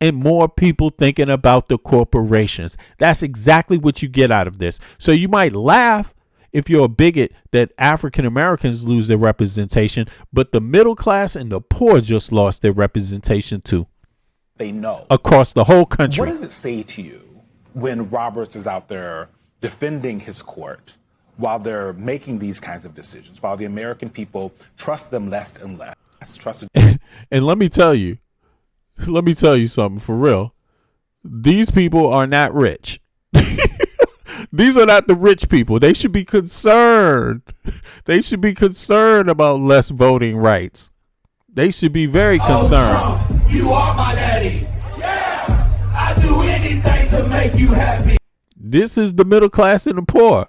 and more people thinking about the corporations. That's exactly what you get out of this. So you might laugh if you're a bigot that African Americans lose their representation, but the middle class and the poor just lost their representation too. they know. Across the whole country. What does it say to you when Roberts is out there defending his court while they're making these kinds of decisions, while the American people trust them less and less? And let me tell you something for real. These people are not rich. These are not the rich people. They should be concerned. They should be concerned about less voting rights. They should be very concerned. Oh, Trump, you are my daddy. Yeah, I do anything to make you happy. This is the middle class and the poor.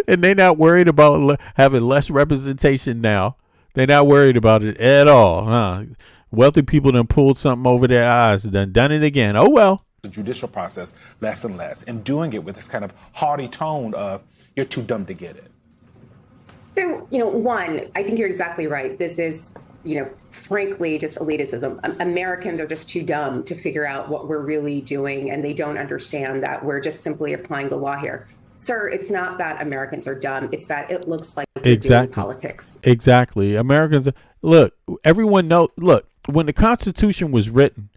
And they're not worried about having less representation now. They're not worried about it at all. Huh? Wealthy people done pulled something over their eyes, done it again. Oh, well. The judicial process less and less, and doing it with this kind of haughty tone of, you're too dumb to get it. So, one, I think you're exactly right. This is, frankly, just elitism. Americans are just too dumb to figure out what we're really doing, and they don't understand that we're just simply applying the law here. Sir, it's not that Americans are dumb. It's that it looks like they're doing politics. Exactly. Americans, look, everyone knows, when the Constitution was written,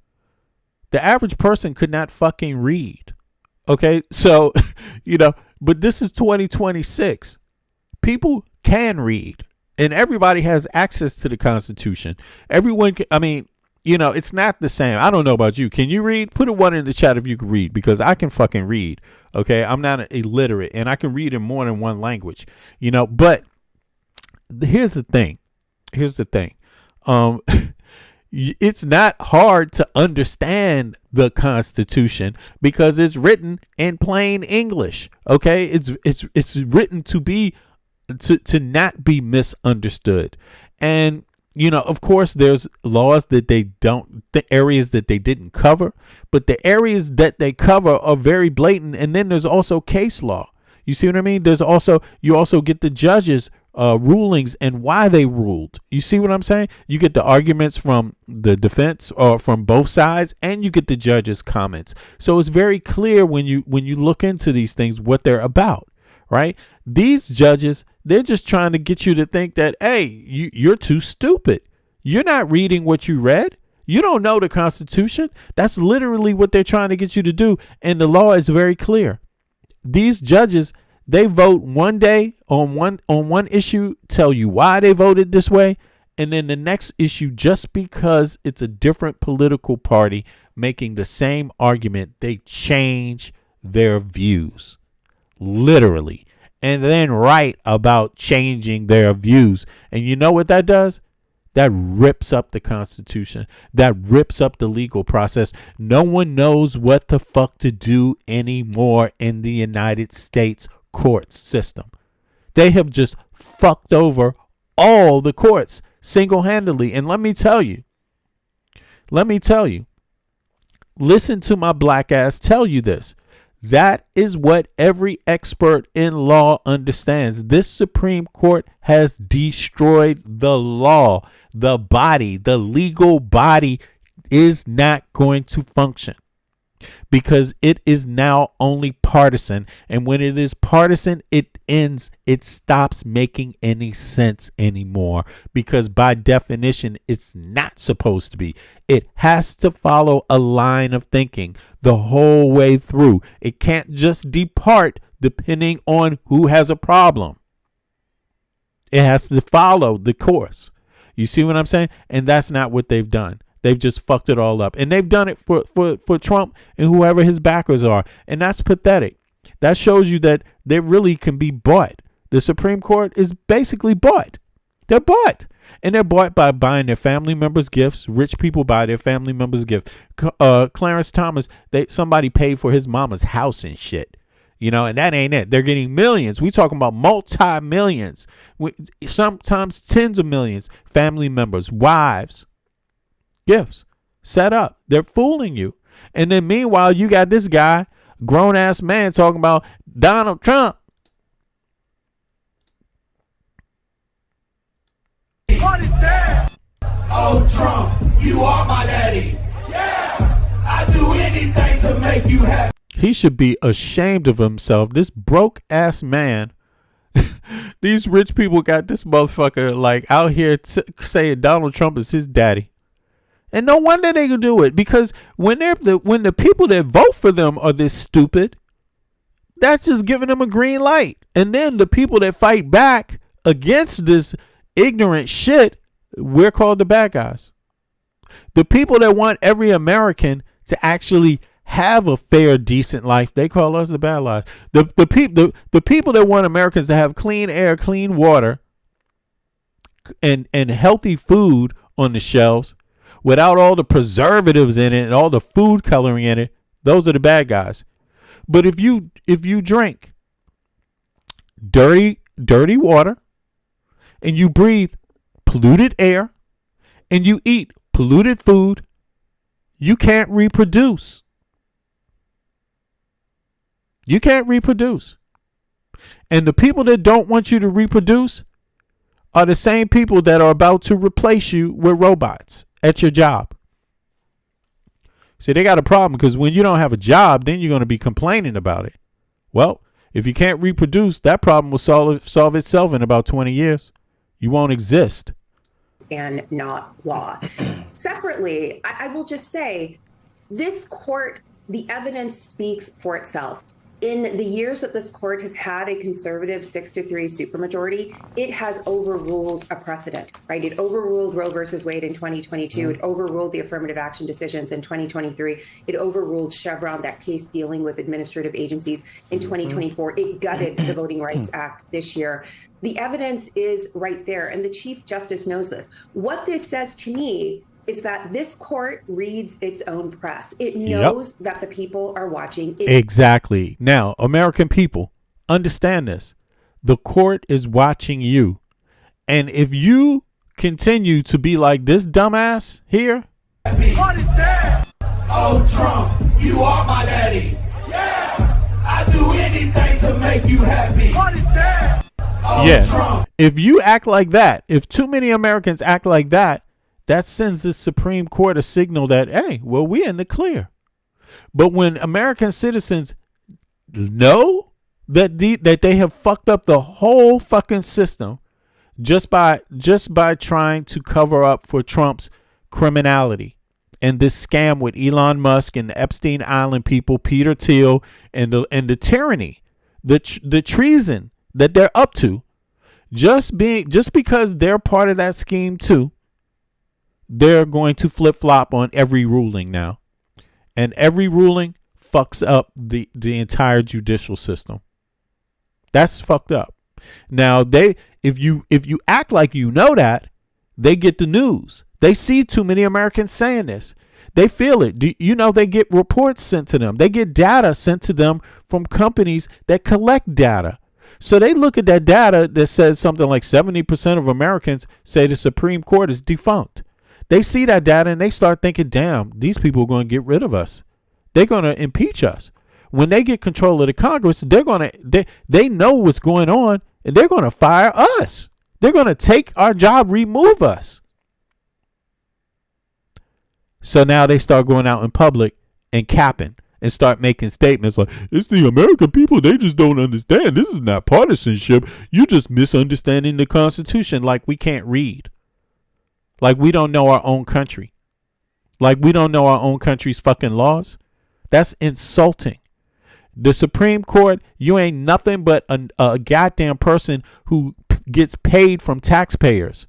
the average person could not fucking read. Okay? So, but this is 2026. People can read, and everybody has access to the Constitution. Everyone can, it's not the same. I don't know about you. Can you read? Put a 1 in the chat if you can read, because I can fucking read. Okay? I'm not illiterate, and I can read in more than one language. But here's the thing. It's not hard to understand the Constitution because it's written in plain English. Okay, it's written to be to not be misunderstood. And of course, there's laws that the areas that they didn't cover, but the areas that they cover are very blatant. And then there's also case law. You see what I mean? You also get the judges' rulings and why they ruled. You see what I'm saying? You get the arguments from the defense or from both sides, and you get the judges' comments. So it's very clear when you look into these things what they're about, right? These judges, they're just trying to get you to think that, hey, you're too stupid. You're not reading what you read. You don't know the Constitution. That's literally what they're trying to get you to do. And the law is very clear. These judges, they vote one day on one issue, tell you why they voted this way, and then the next issue, just because it's a different political party making the same argument, they change their views, literally, and then write about changing their views. And you know what that does? That rips up the Constitution. That rips up the legal process. No one knows what the fuck to do anymore in the United States court system. They have just fucked over all the courts single-handedly. And let me tell you, listen to my black ass tell you this. That is what every expert in law understands. This Supreme Court has destroyed the law. The body, the legal body, is not going to function because it is now only partisan. And when it is partisan, it ends. It stops making any sense anymore because by definition, it's not supposed to be. It has to follow a line of thinking the whole way through. It can't just depart depending on who has a problem. It has to follow the course. You see what I'm saying? And that's not what they've done. They've just fucked it all up. And they've done it for Trump and whoever his backers are. And that's pathetic. That shows you that they really can be bought. The Supreme Court is basically bought. They're bought. And they're bought by buying their family members gifts. Rich people buy their family members gifts. Clarence Thomas, somebody paid for his mama's house and shit. And that ain't it. They're getting millions. We talking about multi-millions. Sometimes tens of millions. Family members, wives, gifts set up. They're fooling you. And then meanwhile, you got this guy, grown-ass man, talking about Donald Trump. What is that? Oh, Trump, you are my daddy. Yeah, I do anything to make you happy. He should be ashamed of himself. This broke ass man. These rich people got this motherfucker like out here saying Donald Trump is his daddy. And no wonder they could do it, because when the people that vote for them are this stupid, that's just giving them a green light. And then the people that fight back against this ignorant shit, we're called the bad guys. The people that want every American to actually have a fair, decent life, they call us the bad guys. The people that want Americans to have clean air, clean water, and healthy food on the shelves without all the preservatives in it and all the food coloring in it, those are the bad guys. But if you drink dirty water, and you breathe polluted air, and you eat polluted food, you can't reproduce. You can't reproduce. And the people that don't want you to reproduce are the same people that are about to replace you with robots at your job. See, they got a problem because when you don't have a job, then you're going to be complaining about it. Well, if you can't reproduce, that problem will solve itself in about 20 years. You won't exist. And not law. Separately, I will just say, this court, the evidence speaks for itself. In the years that this court has had a conservative 6-3 supermajority, it has overruled a precedent, right? It overruled Roe versus Wade in 2022. It overruled the affirmative action decisions in 2023. It overruled Chevron, that case dealing with administrative agencies, in 2024. It gutted the Voting Rights Act this year. The evidence is right there, and the Chief Justice knows this. What this says to me is that this court reads its own press. It knows that the people are watching. Exactly. Now, American people, understand this. The court is watching you. And if you continue to be like this dumbass here. What is that? Oh, Trump, you are my daddy. Yeah, I do anything to make you happy. What is that? Oh, yeah. Trump. If you act like that, if too many Americans act like that, that sends the Supreme Court a signal that, hey, well, we're in the clear. But when American citizens know that they have fucked up the whole fucking system just by trying to cover up for Trump's criminality and this scam with Elon Musk and the Epstein Island people, Peter Thiel, and the tyranny, the treason that they're up to, just because they're part of that scheme too, they're going to flip-flop on every ruling now. And every ruling fucks up the entire judicial system. That's fucked up. Now, if you act like you know that, they get the news. They see too many Americans saying this. They feel it. They get reports sent to them. They get data sent to them from companies that collect data. So they look at that data that says something like 70% of Americans say the Supreme Court is defunct. They see that data and they start thinking, damn, these people are going to get rid of us. They're going to impeach us. When they get control of the Congress, they know what's going on and they're going to fire us. They're going to take our job, remove us. So now they start going out in public and capping and start making statements like, it's the American people. They just don't understand. This is not partisanship. You're just misunderstanding the Constitution, like we can't read. Like we don't know our own country. Like we don't know our own country's fucking laws. That's insulting. The Supreme Court, you ain't nothing but a goddamn person who gets paid from taxpayers.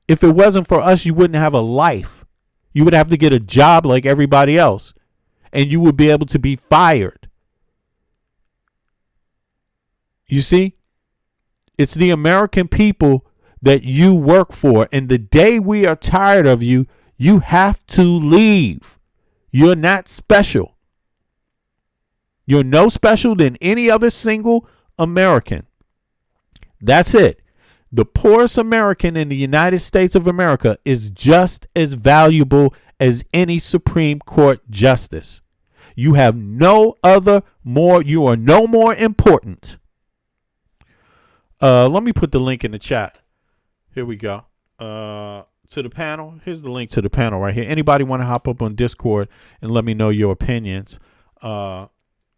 If it wasn't for us, you wouldn't have a life. You would have to get a job like everybody else. And you would be able to be fired. You see? It's the American people that you work for. And the day we are tired of you, you have to leave. You're not special. You're no special than any other single American. That's it. The poorest American in the United States of America is just as valuable as any Supreme Court justice. You have you are no more important. Let me put the link in the chat. Here we go. To the panel. Here's the link to the panel right here. Anybody want to hop up on Discord and let me know your opinions?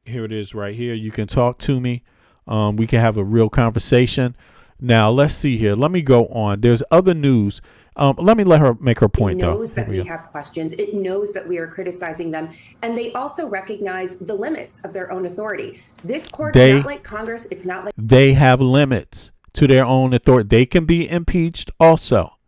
Here it is right here. You can talk to me. We can have a real conversation. Now, let's see here. Let me go on. There's other news. Let her make her point, though. It knows that we have questions. It knows that we are criticizing them. And they also recognize the limits of their own authority. This court is not like Congress. It's not like... They have limits to their own authority. They can be impeached also.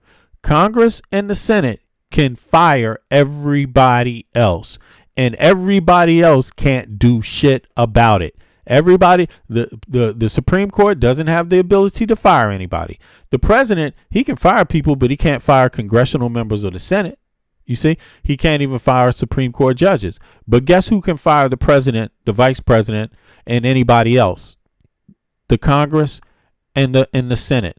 Congress and the Senate can fire everybody else. And everybody else can't do shit about it. Everybody, the Supreme Court doesn't have the ability to fire anybody. The president, he can fire people, but he can't fire congressional members of the Senate. You see, he can't even fire Supreme Court judges. But guess who can fire the president, the vice president, and anybody else? The Congress and the Senate.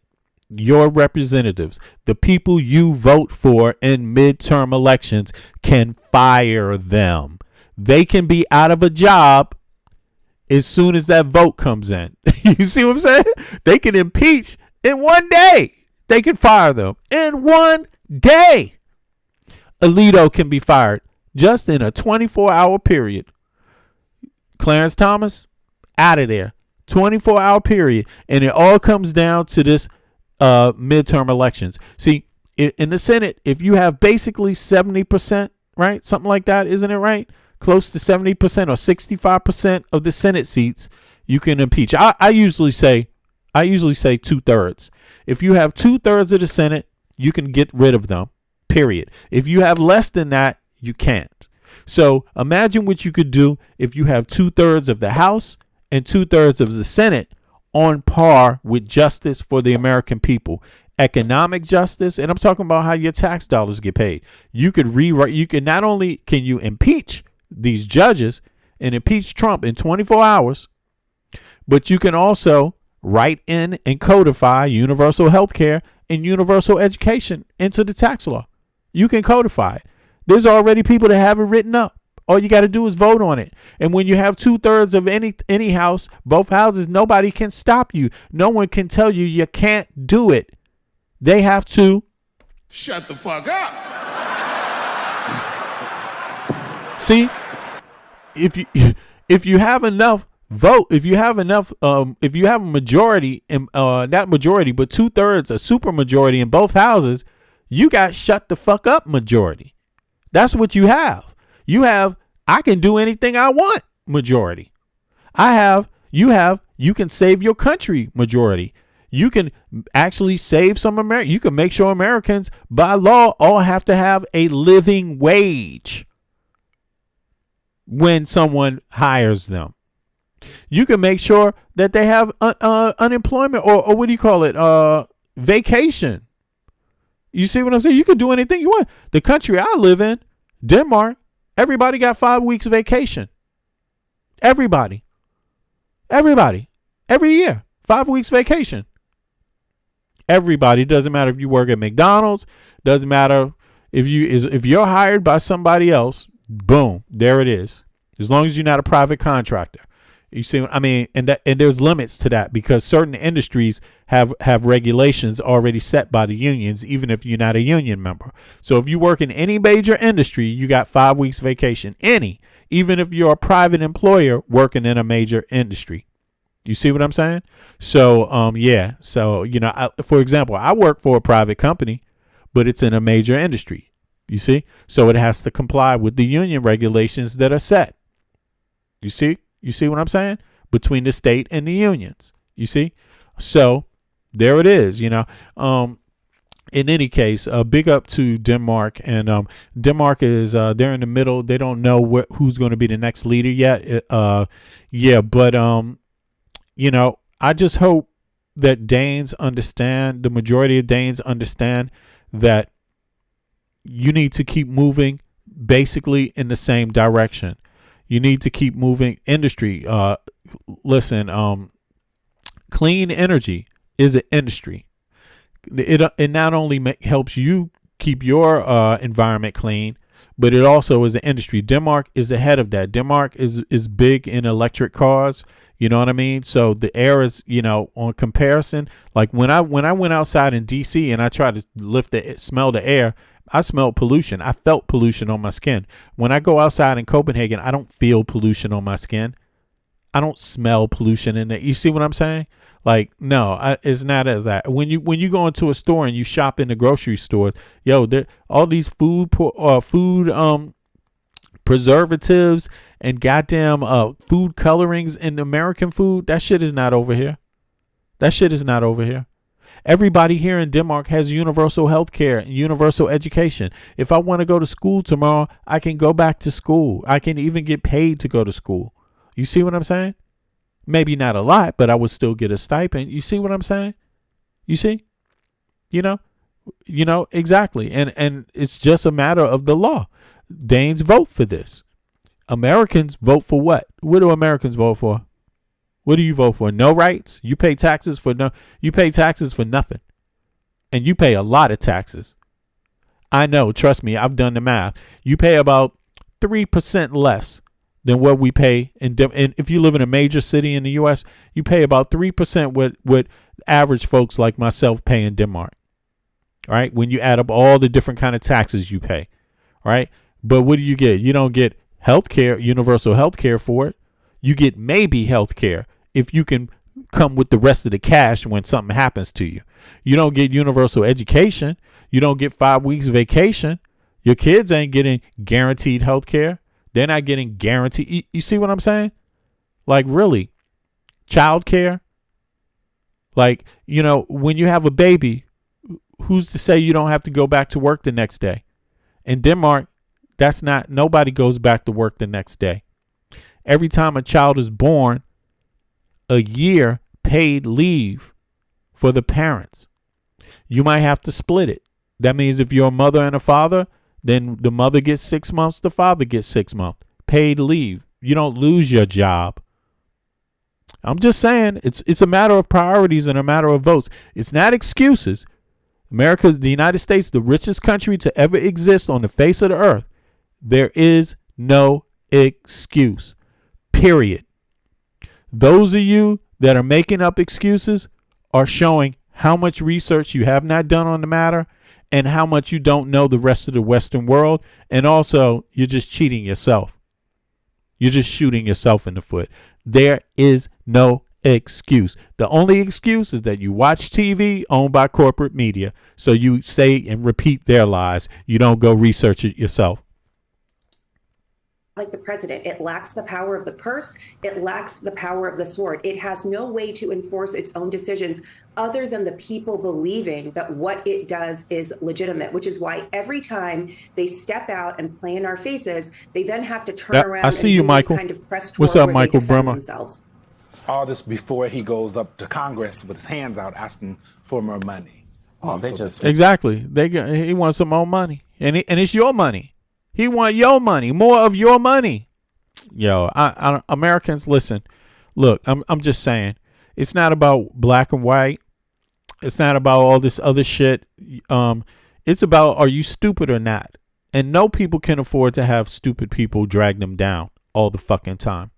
Your representatives, the people you vote for in midterm elections, can fire them. They can be out of a job as soon as that vote comes in. You see what I'm saying? They can impeach in one day. They can fire them in one day. Alito can be fired just in a 24-hour period. Clarence Thomas, out of there. 24-hour period. And it all comes down to this midterm elections. See, in the Senate, if you have basically 70%, right? Something like that, isn't it right? Close to 70% or 65% of the Senate seats, you can impeach. I usually say 2/3. If you have 2/3 of the Senate, you can get rid of them, period. If you have less than that, you can't. So imagine what you could do if you have 2/3 of the House and 2/3 of the Senate on par with justice for the American people. economic justice, and I'm talking about how your tax dollars get paid. You could rewrite. You can not only can you impeach these judges and impeach Trump in 24 hours, but you can also write in and codify universal health care and universal education into the tax law. You can codify it. There's already people that have it written up. All you got to do is vote on it. And when you have 2/3 of any house, both houses, nobody can stop you. No one can tell you you can't do it. They have to shut the fuck up. See, if you have enough vote, if you have a majority, not majority, but 2/3, a super majority in both houses, you got shut the fuck up majority. That's what you have. You have, I can do anything I want majority. You can save your country majority. You can actually save some Americans. You can make sure Americans by law all have to have a living wage when someone hires them. You can make sure that they have unemployment or what do you call it? Vacation. You see what I'm saying? You can do anything you want. The country I live in, Denmark, everybody got 5 weeks vacation. Everybody. Every year, 5 weeks vacation. Everybody. Doesn't matter if you work at McDonald's. Doesn't matter if you're hired by somebody else. Boom, there it is. As long as you're not a private contractor. You see what I mean? And there's limits to that because certain industries have regulations already set by the unions, even if you're not a union member. So if you work in any major industry, you got 5 weeks vacation. Even if you're a private employer working in a major industry. You see what I'm saying? So, yeah. So, you know, for example, I work for a private company, but it's in a major industry. You see? So it has to comply with the union regulations that are set. You see? You see what I'm saying? Between the state and the unions. You see? So there it is, you know. In any case, big up to Denmark. And Denmark is they're in the middle. They don't know who's going to be the next leader yet. But you know, I just hope that Danes understand, the majority of Danes understand that you need to keep moving basically in the same direction. You need to keep moving industry. Listen, clean energy is an industry. It not only helps you keep your environment clean, but it also is an industry. Denmark is ahead of that. Denmark is big in electric cars. You know what I mean? So the air is, you know, on comparison, like when I went outside in DC and I tried to smell the air, I smelled pollution. I felt pollution on my skin. When I go outside in Copenhagen, I don't feel pollution on my skin. I don't smell pollution in it. You see what I'm saying? Like, no, it's not that. When you go into a store and you shop in the grocery stores, yo, all these food preservatives and goddamn food colorings in American food, that shit is not over here. That shit is not over here. Everybody here in Denmark has universal health care and universal education. If I want to go to school tomorrow, I can go back to school. I can even get paid to go to school. You see what I'm saying? Maybe not a lot, but I would still get a stipend. You see what I'm saying? You see? You know, exactly. And it's just a matter of the law. Danes vote for this. Americans vote for what? What do Americans vote for? What do you vote for? No rights? You pay taxes for nothing. And you pay a lot of taxes. I know, trust me, I've done the math. You pay about 3% less than what we pay and if you live in a major city in the US, you pay about 3% what average folks like myself pay in Denmark. All right? When you add up all the different kind of taxes you pay. All right? But what do you get? You don't get health care, universal health care for it. You get maybe health care if you can come with the rest of the cash when something happens to you. You don't get universal education. You don't get 5 weeks vacation. Your kids ain't getting guaranteed health care. They're not getting guaranteed. You see what I'm saying? Like, really? Child care? Like, you know, when you have a baby, who's to say you don't have to go back to work the next day? In Denmark, nobody goes back to work the next day. Every time a child is born, a year paid leave for the parents. You might have to split it. That means if you're a mother and a father, then the mother gets 6 months, the father gets 6 months. Paid leave. You don't lose your job. I'm just saying it's a matter of priorities and a matter of votes. It's not excuses. The United States, the richest country to ever exist on the face of the earth. There is no excuse. Period. Those of you that are making up excuses are showing how much research you have not done on the matter and how much you don't know the rest of the Western world. And also, you're just cheating yourself. You're just shooting yourself in the foot. There is no excuse. The only excuse is that you watch TV owned by corporate media. So you say and repeat their lies. You don't go research it yourself. Like the president, it lacks the power of the purse. It lacks the power of the sword. It has no way to enforce its own decisions other than the people believing that what it does is legitimate, which is why every time they step out and play in our faces, they then have to turn around I see you, Michael. Kind of press What's up, Michael Bremer? Themselves. All this before he goes up to Congress with his hands out asking for more money. Exactly. He wants some more money, and it's your money. He want your money, more of your money. Yo, Americans, listen. Look, I'm just saying, it's not about black and white. It's not about all this other shit. It's about, are you stupid or not? And no people can afford to have stupid people drag them down all the fucking time.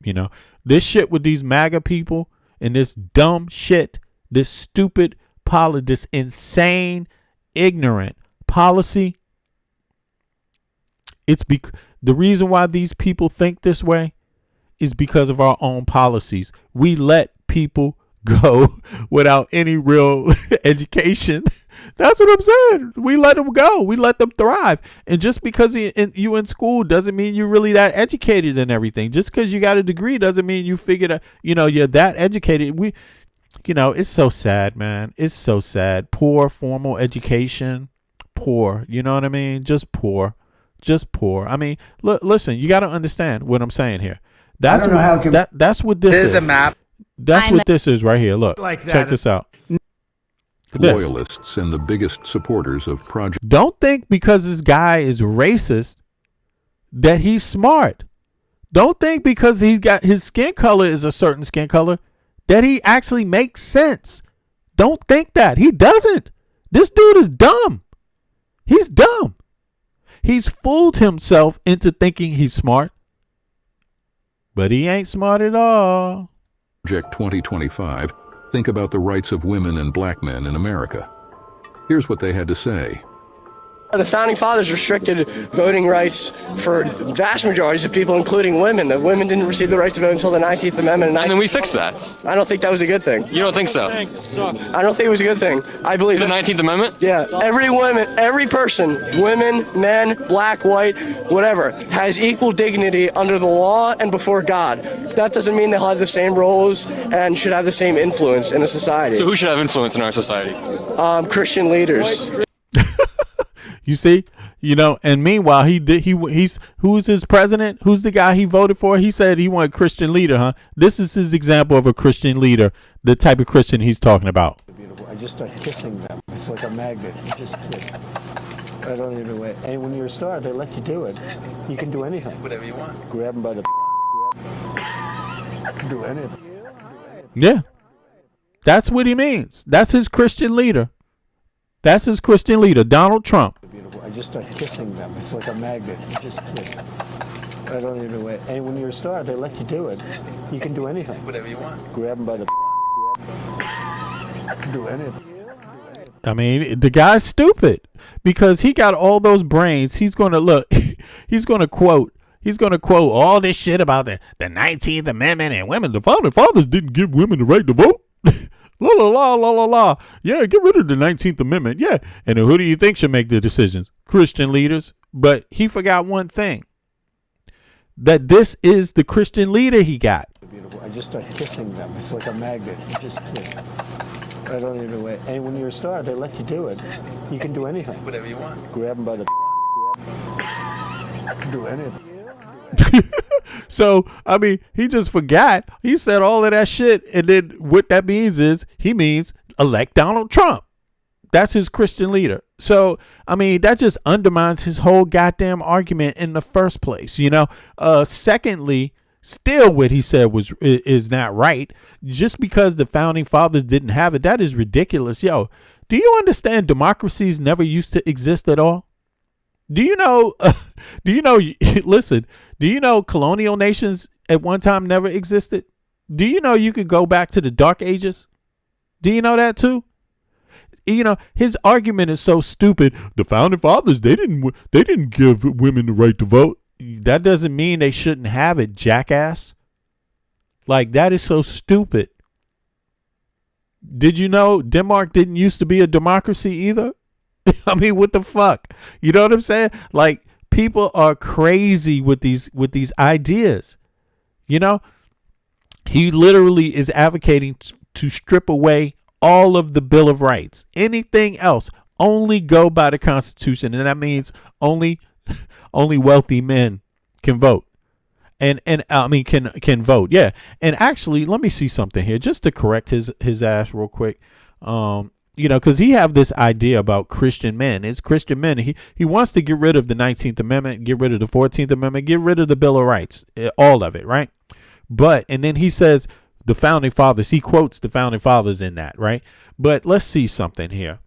You know, this shit with these MAGA people and this dumb shit, this stupid this insane, ignorant policy. The reason why these people think this way is because of our own policies. We let people go without any real education. That's what I'm saying. We let them go. We let them thrive. And just because you in school doesn't mean you're really that educated and everything. Just because you got a degree doesn't mean you figured out, you're that educated. It's so sad, man. It's so sad. Poor formal education. Poor. You know what I mean? Just poor. Just poor. I mean, listen, you got to understand what I'm saying here. That's what this is. A map. That's what this is right here. Look, check this out. Loyalists and the biggest supporters of Project. Don't think because this guy is racist that he's smart. Don't think because he's got his skin color is a certain skin color that he actually makes sense. Don't think that. He doesn't. This dude is dumb. He's dumb. He's fooled himself into thinking he's smart, but he ain't smart at all. Project 2025, think about the rights of women and black men in America. Here's what they had to say. The Founding Fathers restricted voting rights for vast majorities of people, including women. The women didn't receive the right to vote until the 19th Amendment. And then we fixed that. I don't think that was a good thing. You don't think so? I don't think it was a good thing. I believe the 19th Amendment? Yeah. Every person, women, men, black, white, whatever, has equal dignity under the law and before God. That doesn't mean they'll have the same roles and should have the same influence in the society. So who should have influence in our society? Christian leaders. You see, and meanwhile, who's his president? Who's the guy he voted for? He said he wanted a Christian leader, huh? This is his example of a Christian leader, the type of Christian he's talking about. I just start kissing them. It's like a magnet. You just kiss. I don't even know. And when you're a star, they let you do it. You can do anything. Whatever you want. Grab them by the. You can do anything. Yeah, that's what he means. That's his Christian leader. That's his Christian leader, Donald Trump. I just start kissing them. It's like a magnet. You just kiss. I don't even know. And when you're a star, they let you do it. You can do anything. Whatever you want. Grab them by the. You can do anything. I mean, the guy's stupid because he got all those brains. He's going to look. He's going to quote all this shit about the 19th Amendment and women. The founding fathers didn't give women the right to vote. La la la la la la. Yeah, get rid of the 19th Amendment. Yeah. And who do you think should make the decisions? Christian leaders. But he forgot one thing. That this is the Christian leader he got. I just start kissing them. It's like a magnet. You just kiss. I don't even know. And when you're a star, they let you do it. You can do anything. Whatever you want. Grab them by the. You can do anything. So, I mean, he just forgot. He said all of that shit. And then what that means is he means elect Donald Trump. That's his Christian leader. So, I mean, that just undermines his whole goddamn argument in the first place, you know? Secondly, still what he said is not right. Just because the founding fathers didn't have it, that is ridiculous. Yo, do you understand democracies never used to exist at all? Do you know, listen, do you know colonial nations at one time never existed? Do you know you could go back to the Dark Ages? Do you know that too? You know, his argument is so stupid. The founding fathers, they didn't give women the right to vote. That doesn't mean they shouldn't have it, jackass. Like, that is so stupid. Did you know Denmark didn't used to be a democracy either? I mean, what the fuck? You know what I'm saying? Like, people are crazy with these ideas. You know, he literally is advocating to strip away all of the Bill of Rights. Anything else, only go by the Constitution, and that means only wealthy men can vote. And I mean can vote. Yeah. And actually, let me see something here just to correct his ass real quick. You know, because he have this idea about Christian men. It's Christian men. He wants to get rid of the 19th Amendment, get rid of the 14th Amendment, get rid of the Bill of Rights, all of it, right? And then he says the founding fathers, he quotes the founding fathers in that, right? But let's see something here.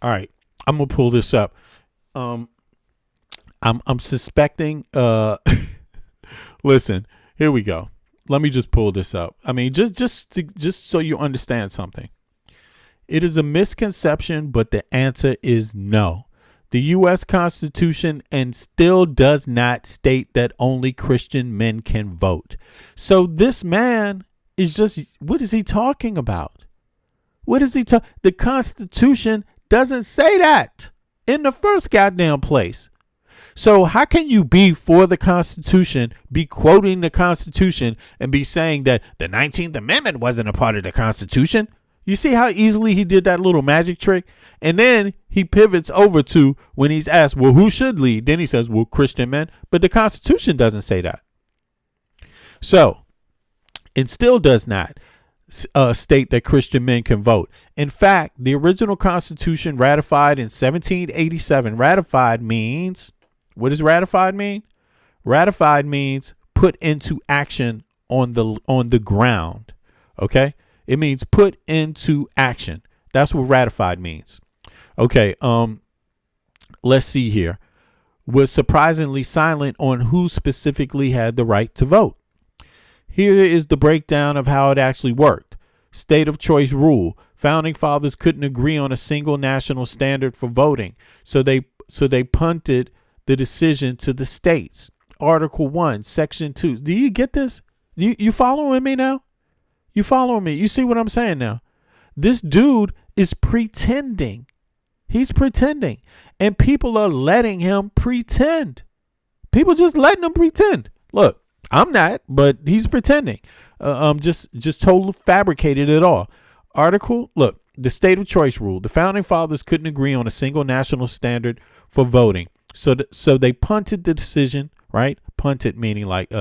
All right, I'm gonna pull this up. I'm suspecting. Listen, here we go. Let me just pull this up. I mean, just so you understand something. It is a misconception, but the answer is no. The U.S. Constitution and still does not state that only Christian men can vote. So this man is just, what is he talking about? What is he talking? The Constitution doesn't say that in the first goddamn place. So how can you be for the Constitution, be quoting the Constitution, and be saying that the 19th Amendment wasn't a part of the Constitution? You see how easily he did that little magic trick? And then he pivots over to when he's asked, well, who should lead? Then he says, well, Christian men. But the Constitution doesn't say that. So it still does not state that Christian men can vote. In fact, the original Constitution ratified in 1787, ratified means, what does ratified mean? Ratified means put into action on the ground. Okay? It means put into action. That's what ratified means. Okay, let's see here. Was surprisingly silent on who specifically had the right to vote. Here is the breakdown of how it actually worked. State of choice rule. Founding fathers couldn't agree on a single national standard for voting, so they punted the decision to the states. Article 1, Section 2. Do you get this? You following me now? You following me? You see what I'm saying now? This dude is pretending. He's pretending. And people are letting him pretend. People just letting him pretend. Look, I'm not, but he's pretending. Just totally fabricated it all. Article, look, the state of choice rule. The founding fathers couldn't agree on a single national standard for voting. So they punted the decision, right? Punted meaning like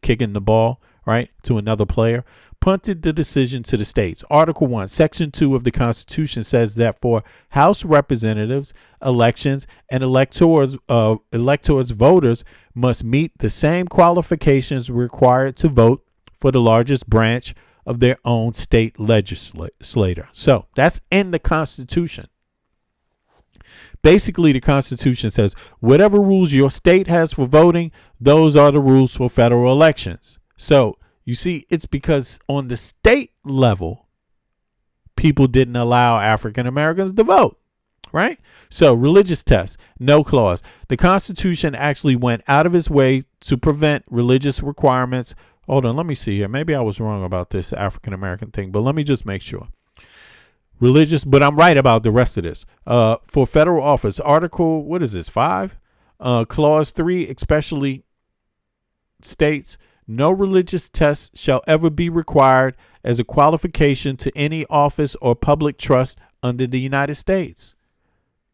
kicking the ball, right, to another player. Punted the decision to the states. Article 1, Section 2 of the Constitution says that for House representatives, elections, and electors, voters must meet the same qualifications required to vote for the largest branch of their own state legislator. So that's in the Constitution. Basically, the Constitution says whatever rules your state has for voting, those are the rules for federal elections. So you see, it's because on the state level, people didn't allow African Americans to vote, right? So religious tests, no clause. The Constitution actually went out of its way to prevent religious requirements. Hold on, let me see here. Maybe I was wrong about this African American thing, but let me just make sure. Religious, but I'm right about the rest of this. For federal office, Article, what is this, 5? Clause 3 especially states, no religious test shall ever be required as a qualification to any office or public trust under the United States.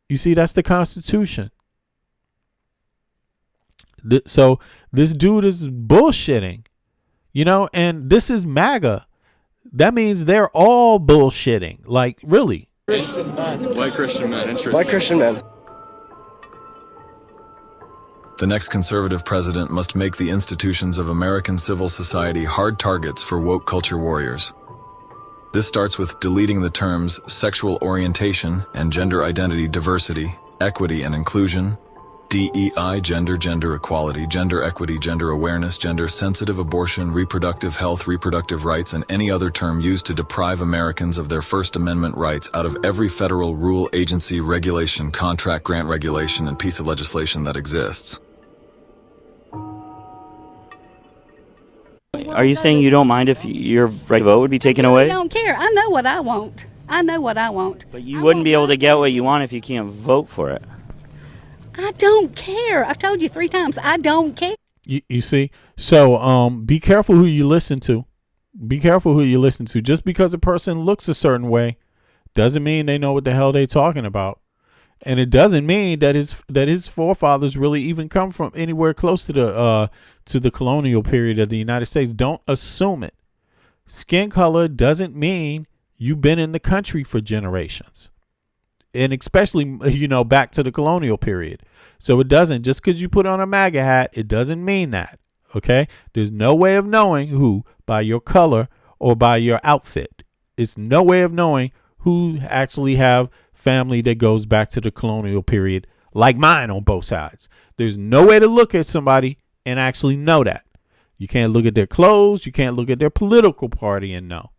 You see, that's the Constitution. So this dude is bullshitting, you know, and this is MAGA. That means they're all bullshitting. Like, really. Christian men. White Christian men. Interesting. White Christian men. The next conservative president must make the institutions of American civil society hard targets for woke culture warriors. This starts with deleting the terms sexual orientation and gender identity diversity, equity and inclusion, DEI, gender equality, gender equity, gender awareness, gender-sensitive abortion, reproductive health, reproductive rights, and any other term used to deprive Americans of their First Amendment rights out of every federal rule, agency, regulation, contract, grant regulation, and piece of legislation that exists. Are you saying you don't mind if your right to vote would be taken away? I don't care. I know what I want. I know what I want. But you wouldn't be able to get what you want if you can't vote for it. I don't care. I've told you 3 times. I don't care. You see? So be careful who you listen to. Be careful who you listen to. Just because a person looks a certain way doesn't mean they know what the hell they're talking about. And it doesn't mean that his forefathers really even come from anywhere close to the colonial period of the United States. Don't assume it. Skin color doesn't mean you've been in the country for generations. And especially, you know, back to the colonial period. So it doesn't, just because you put on a MAGA hat, it doesn't mean that. Okay? There's no way of knowing who by your color or by your outfit. It's no way of knowing who actually have family that goes back to the colonial period, like mine on both sides. There's no way to look at somebody and actually know that. You can't look at their clothes. You can't look at their political party and know.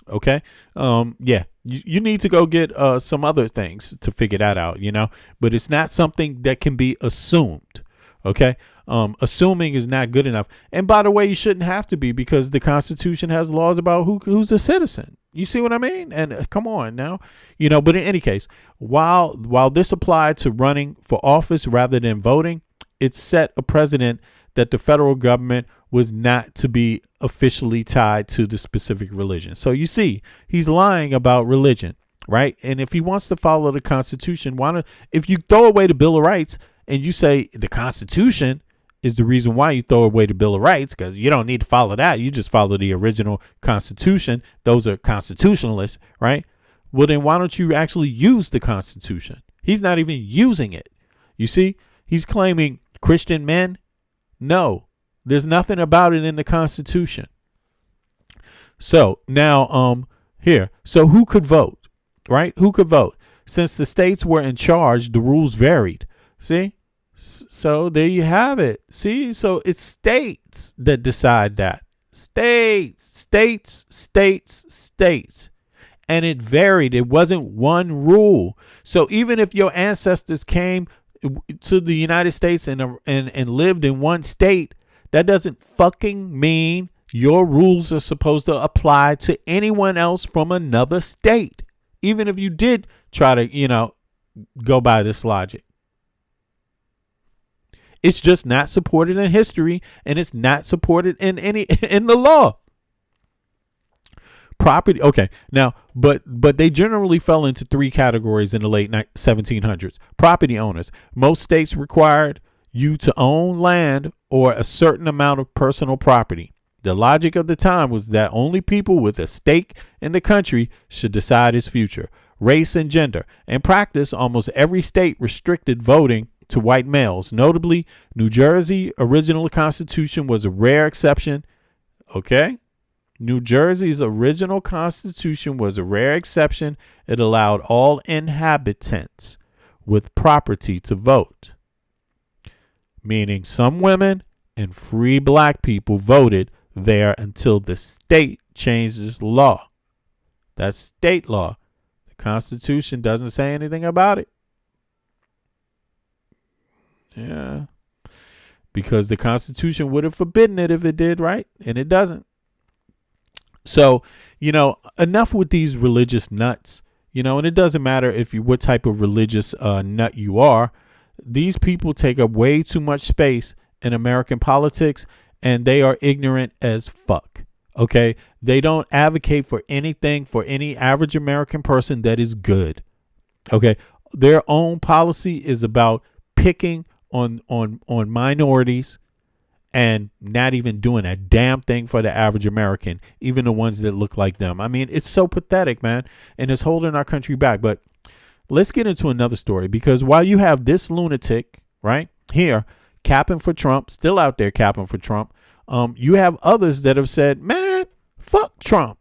Okay? Yeah. You need to go get some other things to figure that out, you know, but it's not something that can be assumed. Okay. Assuming is not good enough. And by the way, you shouldn't have to be, because the Constitution has laws about who's a citizen. You see what I mean? And come on now, you know, but in any case, while this applied to running for office rather than voting, it set a precedent that the federal government was not to be officially tied to the specific religion. So you see, he's lying about religion, right? And if he wants to follow the Constitution, if you throw away the Bill of Rights and you say the Constitution is the reason why you throw away the Bill of Rights, because you don't need to follow that. You just follow the original Constitution. Those are constitutionalists, right? Well, then why don't you actually use the Constitution? He's not even using it. You see, he's claiming Christian men. No, there's nothing about it in the Constitution. So now, here. So who could vote, right? Who could vote? Since the states were in charge, the rules varied. See? So there you have it. See? So it's states that decide that. States. And it varied. It wasn't one rule. So even if your ancestors came to the United States and lived in one state, that doesn't fucking mean your rules are supposed to apply to anyone else from another state. Even if you did try to, you know, go by this logic. It's just not supported in history, and it's not supported in the law. Property, okay. Now, but they generally fell into 3 categories in the late 1700s. Property owners. Most states required you to own land or a certain amount of personal property. The logic of the time was that only people with a stake in the country should decide its future. Race and gender. In practice, almost every state restricted voting to white males. Notably, New Jersey original constitution was a rare exception. Okay? New Jersey's original constitution was a rare exception. It allowed all inhabitants with property to vote. Meaning some women and free black people voted there until the state changed its law. That's state law. The Constitution doesn't say anything about it. Yeah. Because the Constitution would have forbidden it if it did, right? And it doesn't. So, enough with these religious nuts, and it doesn't matter what type of religious nut you are. These people take up way too much space in American politics, and they are ignorant as fuck. Okay. They don't advocate for anything for any average American person that is good. Okay. Their own policy is about picking on minorities and not even doing a damn thing for the average American, even the ones that look like them. I mean, it's so pathetic, man, and it's holding our country back. But let's get into another story, because while you have this lunatic right here capping for Trump, still out there capping for Trump, you have others that have said, man, fuck Trump.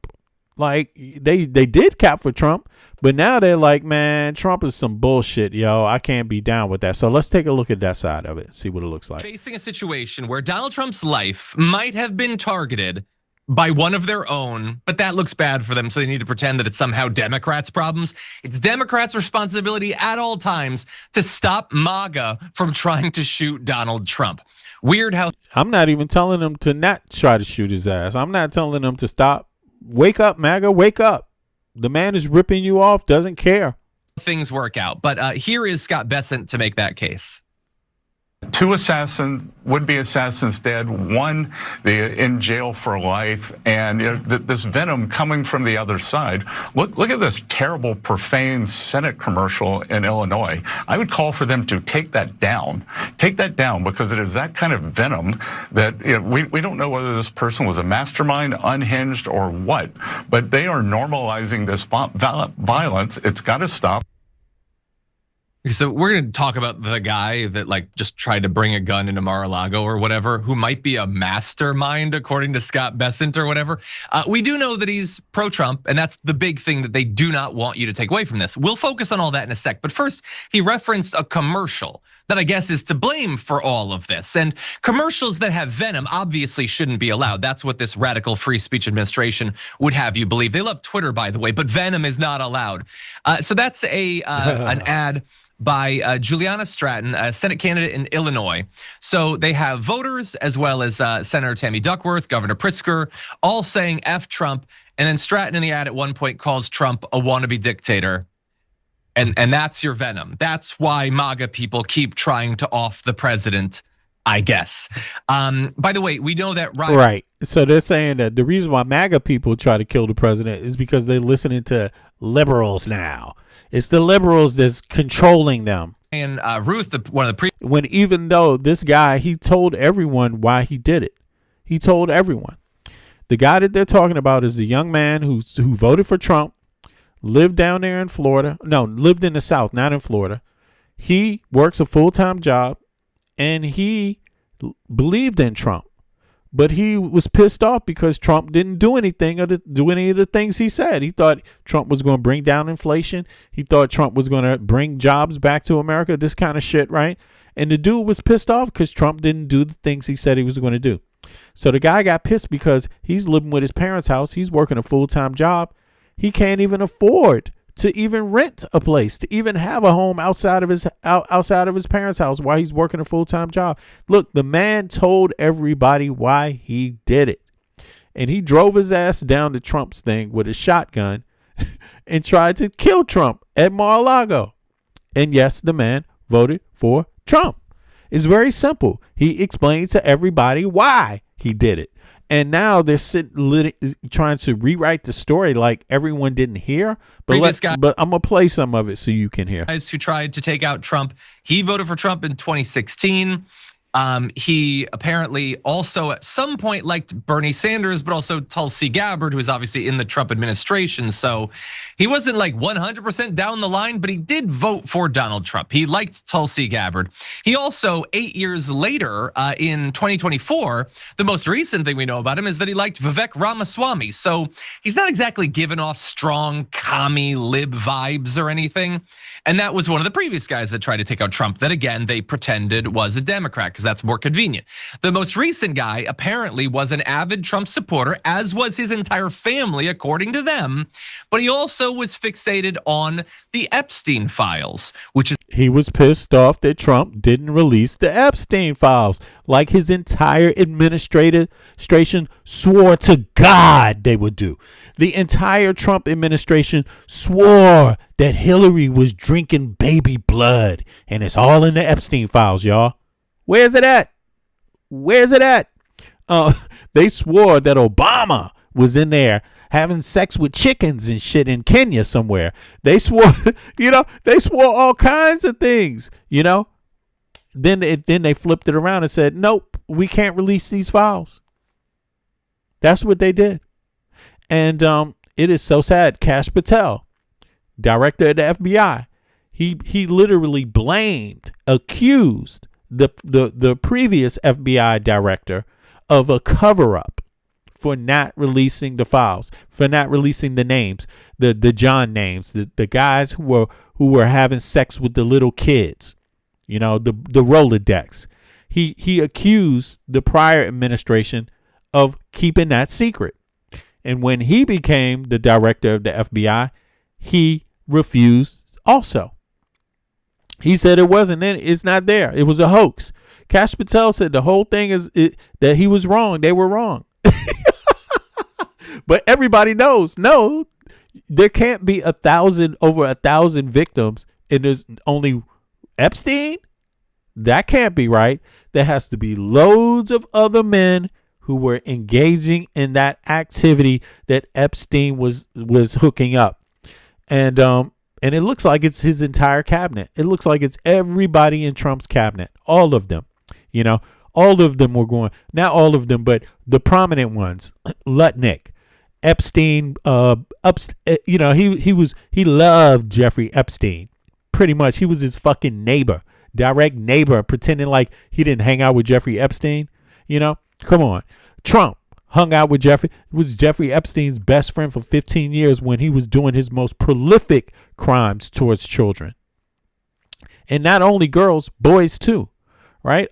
Like they did cap for Trump, but now they're like, man, Trump is some bullshit, yo. I can't be down with that. So let's take a look at that side of it and see what it looks like. Facing a situation where Donald Trump's life might have been targeted by one of their own, but that looks bad for them, so they need to pretend that it's somehow Democrats' problems. It's Democrats' responsibility at all times to stop Maga from trying to shoot Donald Trump. Weird how I'm not even telling them to not try to shoot his ass. I'm not telling them to stop. Wake up, MAGA, wake up. The man is ripping you off, doesn't care. things work out. But here is Scott Bessent to make that case. 2 would-be assassins dead, 1 in jail for life, and this venom coming from the other side. Look at this terrible, profane Senate commercial in Illinois. I would call for them to take that down. Take that down, because it is that kind of venom that we don't know whether this person was a mastermind, unhinged, or what, but they are normalizing this violence. It's got to stop. So we're going to talk about the guy that just tried to bring a gun into Mar-a-Lago or whatever, who might be a mastermind according to Scott Bessent or whatever. We do know that he's pro-Trump, and that's the big thing that they do not want you to take away from this. We'll focus on all that in a sec. But first, he referenced a commercial that I guess is to blame for all of this. And commercials that have venom obviously shouldn't be allowed. That's what this radical free speech administration would have you believe. They love Twitter, by the way, but venom is not allowed. So that's an ad by Juliana Stratton, a Senate candidate in Illinois. So they have voters as well as Senator Tammy Duckworth, Governor Pritzker, all saying F Trump. And then Stratton in the ad at one point calls Trump a wannabe dictator. And that's your venom. That's why MAGA people keep trying to off the president, I guess. By the way, we know that right. So they're saying that the reason why MAGA people try to kill the president is because they're listening to liberals now. It's the liberals that's controlling them. And Ruth, one of the when even though this guy, he told everyone why he did it. He told everyone. The guy that they're talking about is the young man who voted for Trump, lived down there in Florida. No, lived in the South, not in Florida. He works a full-time job, and he believed in Trump. But he was pissed off because Trump didn't do anything or do any of the things he said. He thought Trump was going to bring down inflation. He thought Trump was going to bring jobs back to America, this kind of shit, right? And the dude was pissed off because Trump didn't do the things he said he was going to do. So the guy got pissed because he's living with his parents' house. He's working a full-time job. He can't even afford to even rent a place, to even have a home outside of his parents' house while he's working a full-time job. Look, the man told everybody why he did it. And he drove his ass down to Trump's thing with a shotgun and tried to kill Trump at Mar-a-Lago. And yes, the man voted for Trump. It's very simple. He explained to everybody why he did it. And now they're trying to rewrite the story like everyone didn't hear. But I'm going to play some of it so you can hear. Guys who tried to take out Trump. He voted for Trump in 2016. He apparently also at some point liked Bernie Sanders, but also Tulsi Gabbard, who is obviously in the Trump administration. So he wasn't 100% down the line, but he did vote for Donald Trump. He liked Tulsi Gabbard. He also, 8 years later, in 2024, the most recent thing we know about him is that he liked Vivek Ramaswamy. So he's not exactly giving off strong commie lib vibes or anything. And that was one of the previous guys that tried to take out Trump that, again, they pretended was a Democrat. because that's more convenient. The most recent guy apparently was an avid Trump supporter, as was his entire family, according to them. But he also was fixated on the Epstein files, which is he was pissed off that Trump didn't release the Epstein files, like his entire administration swore to God they would do. The entire Trump administration swore that Hillary was drinking baby blood, and it's all in the Epstein files, y'all. Where's it at? Where's it at? They swore that Obama was in there having sex with chickens and shit in Kenya somewhere. They swore, they swore all kinds of things, Then they flipped it around and said, nope, we can't release these files. That's what they did. And it is so sad. Kash Patel, director of the FBI, he literally accused the previous FBI director of a cover-up for not releasing the files, for not releasing the names, the John names, the guys who were having sex with the little kids, the Rolodex. He accused the prior administration of keeping that secret. And when he became the director of the FBI, he refused also. He said it's not there. It was a hoax. Kash Patel said the whole thing that he was wrong. They were wrong. But everybody knows, no, there can't be over 1,000 victims and there's only Epstein. That can't be right. There has to be loads of other men who were engaging in that activity that Epstein was hooking up. And it looks like it's his entire cabinet. It looks like it's everybody in Trump's cabinet. All of them, all of them were going, not all of them, but the prominent ones, Lutnick, Epstein, he loved Jeffrey Epstein. Pretty much. He was his fucking neighbor, direct neighbor, pretending like he didn't hang out with Jeffrey Epstein. Come on. Trump hung out with was Jeffrey Epstein's best friend for 15 years when he was doing his most prolific crimes towards children. And not only girls, boys too, right?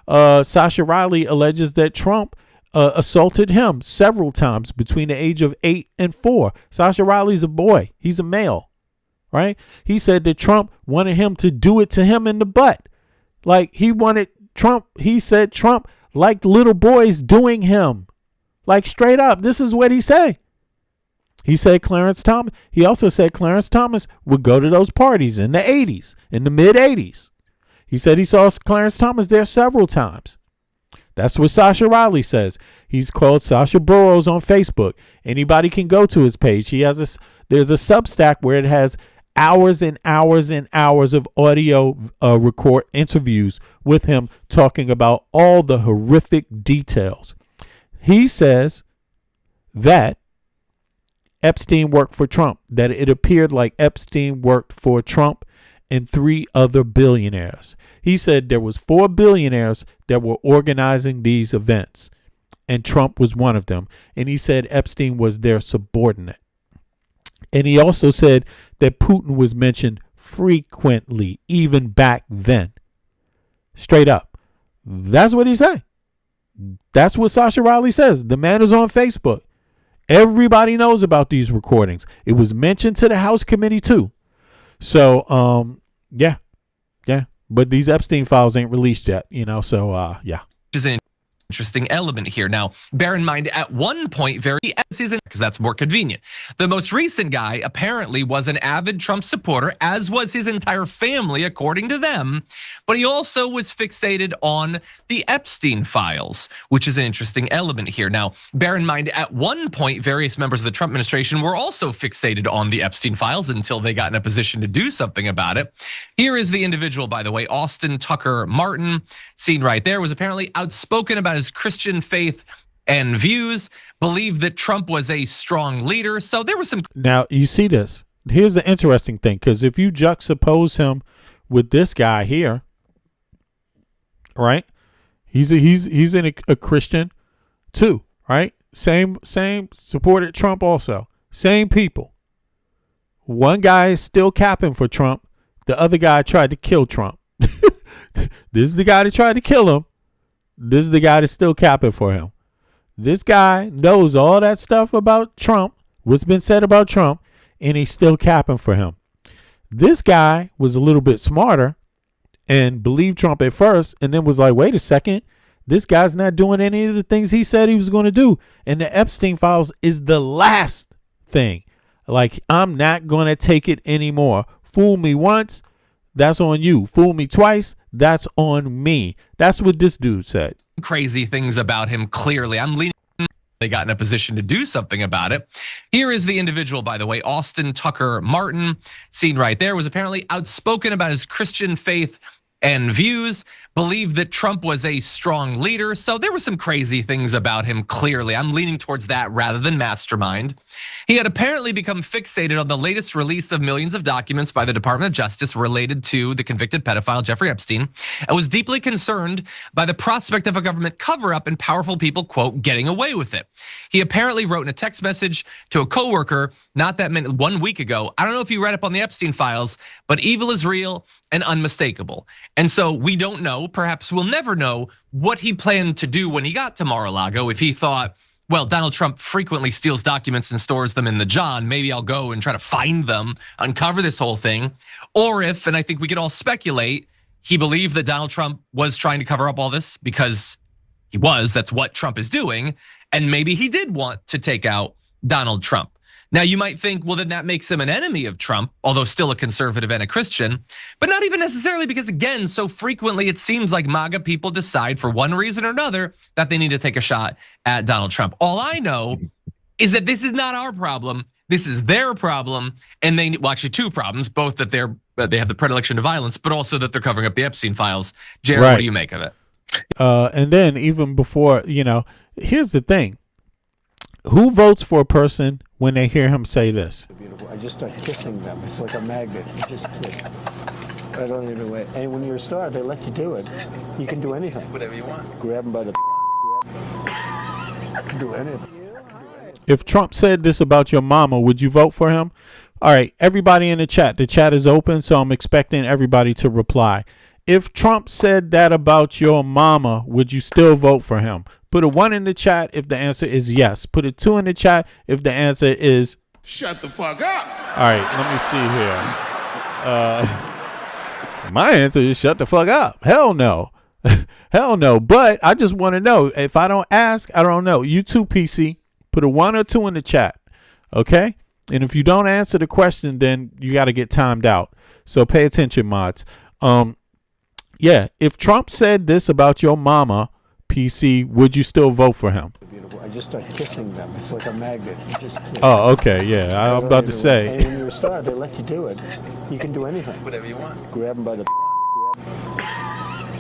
Sasha Riley alleges that Trump assaulted him several times between the age of 8 and 4. Sasha Riley's a boy. He's a male, right? He said that Trump wanted him to do it to him in the butt. Like he said Trump liked little boys doing him. Like straight up. This is what he said. He said he also said Clarence Thomas would go to those parties in the 80s, in the mid 80s. He said he saw Clarence Thomas there several times. That's what Sasha Riley says. He's called Sasha Burrows on Facebook. Anybody can go to his page. There's a Substack where it has hours and hours and hours of audio record interviews with him talking about all the horrific details. He says that Epstein worked for Trump, that it appeared like Epstein worked for Trump and 3 other billionaires. He said there was 4 billionaires that were organizing these events, and Trump was one of them. And he said Epstein was their subordinate. And he also said that Putin was mentioned frequently, even back then. Straight up. That's what he said. That's what Sasha Riley says. The man is on Facebook. Everybody knows about these recordings. It was mentioned to the House committee too. So, yeah. But these Epstein files ain't released yet, so, yeah. Which is an interesting element here. Now, bear in mind, at one point, because that's more convenient. The most recent guy apparently was an avid Trump supporter, as was his entire family, according to them. But he also was fixated on the Epstein files, which is an interesting element here. Now, bear in mind, at one point, various members of the Trump administration were also fixated on the Epstein files until they got in a position to do something about it. Here is the individual, by the way, Austin Tucker Martin, seen right there, was apparently outspoken about his Christian faith and views, believed that Trump was a strong leader. So there was some. Now, you see this. Here's the interesting thing, because if you juxtapose him with this guy here, right? He's a Christian too, right? Same supported Trump also. Same people. One guy is still capping for Trump. The other guy tried to kill Trump. This is the guy that tried to kill him. This is the guy that's still capping for him. This guy knows all that stuff about Trump, what's been said about Trump, and he's still capping for him. This guy was a little bit smarter and believed Trump at first, and then was like, wait a second, this guy's not doing any of the things he said he was going to do. And the Epstein files is the last thing. Like, I'm not going to take it anymore. Fool me once, that's on you. Fool me twice, that's on me. That's what this dude said. Crazy things about him, clearly. I'm leaning they got in a position to do something about it. Here is the individual, by the way, Austin Tucker Martin, seen right there, was apparently outspoken about his Christian faith and views, believed that Trump was a strong leader. So there were some crazy things about him, clearly. I'm leaning towards that rather than mastermind. He had apparently become fixated on the latest release of millions of documents by the Department of Justice related to the convicted pedophile Jeffrey Epstein, and was deeply concerned by the prospect of a government cover-up and powerful people, quote, getting away with it. He apparently wrote in a text message to a coworker not that many, 1 week ago, I don't know if you read up on the Epstein files, but evil is real and unmistakable. And so we don't know, perhaps we'll never know, what he planned to do when he got to Mar-a-Lago. If he thought, well, Donald Trump frequently steals documents and stores them in the John, maybe I'll go and try to find them, uncover this whole thing. Or if, and I think we could all speculate, he believed that Donald Trump was trying to cover up all this because he was, that's what Trump is doing. And maybe he did want to take out Donald Trump. Now, you might think, well, then that makes him an enemy of Trump, although still a conservative and a Christian, but not even necessarily, because again, so frequently it seems like MAGA people decide for one reason or another that they need to take a shot at Donald Trump. All I know is that this is not our problem. This is their problem. And they, well, actually two problems, both that they have the predilection to violence, but also that they're covering up the Epstein files. Jared, Right. What do you make of it? And then even before, here's the thing. Who votes for a person when they hear him say this? Beautiful. I just start kissing them. It's like a magnet. You just kiss. Right on your way. And when you're a star, they let you do it. You can do anything. Whatever you want. Grab them by the. You can do anything. If Trump said this about your mama, would you vote for him? All right, everybody in the chat. The chat is open, so I'm expecting everybody to reply. If Trump said that about your mama, would you still vote for him? Put a 1 in the chat if the answer is yes. Put a 2 in the chat if the answer is shut the fuck up. All right, let me see here. My answer is shut the fuck up. Hell no. Hell no. But I just want to know. If I don't ask, I don't know. You too, PC. Put a 1 or 2 in the chat. Okay? And if you don't answer the question, then you got to get timed out. So pay attention, mods. Yeah, if Trump said this about your mama, PC, would you still vote for him? Beautiful. I just start kissing them. It's like a magnet. You just kiss. Oh, okay, yeah. I was about to say. And when you're a star, they let you do it. You can do anything. Whatever you want. Grab them by the.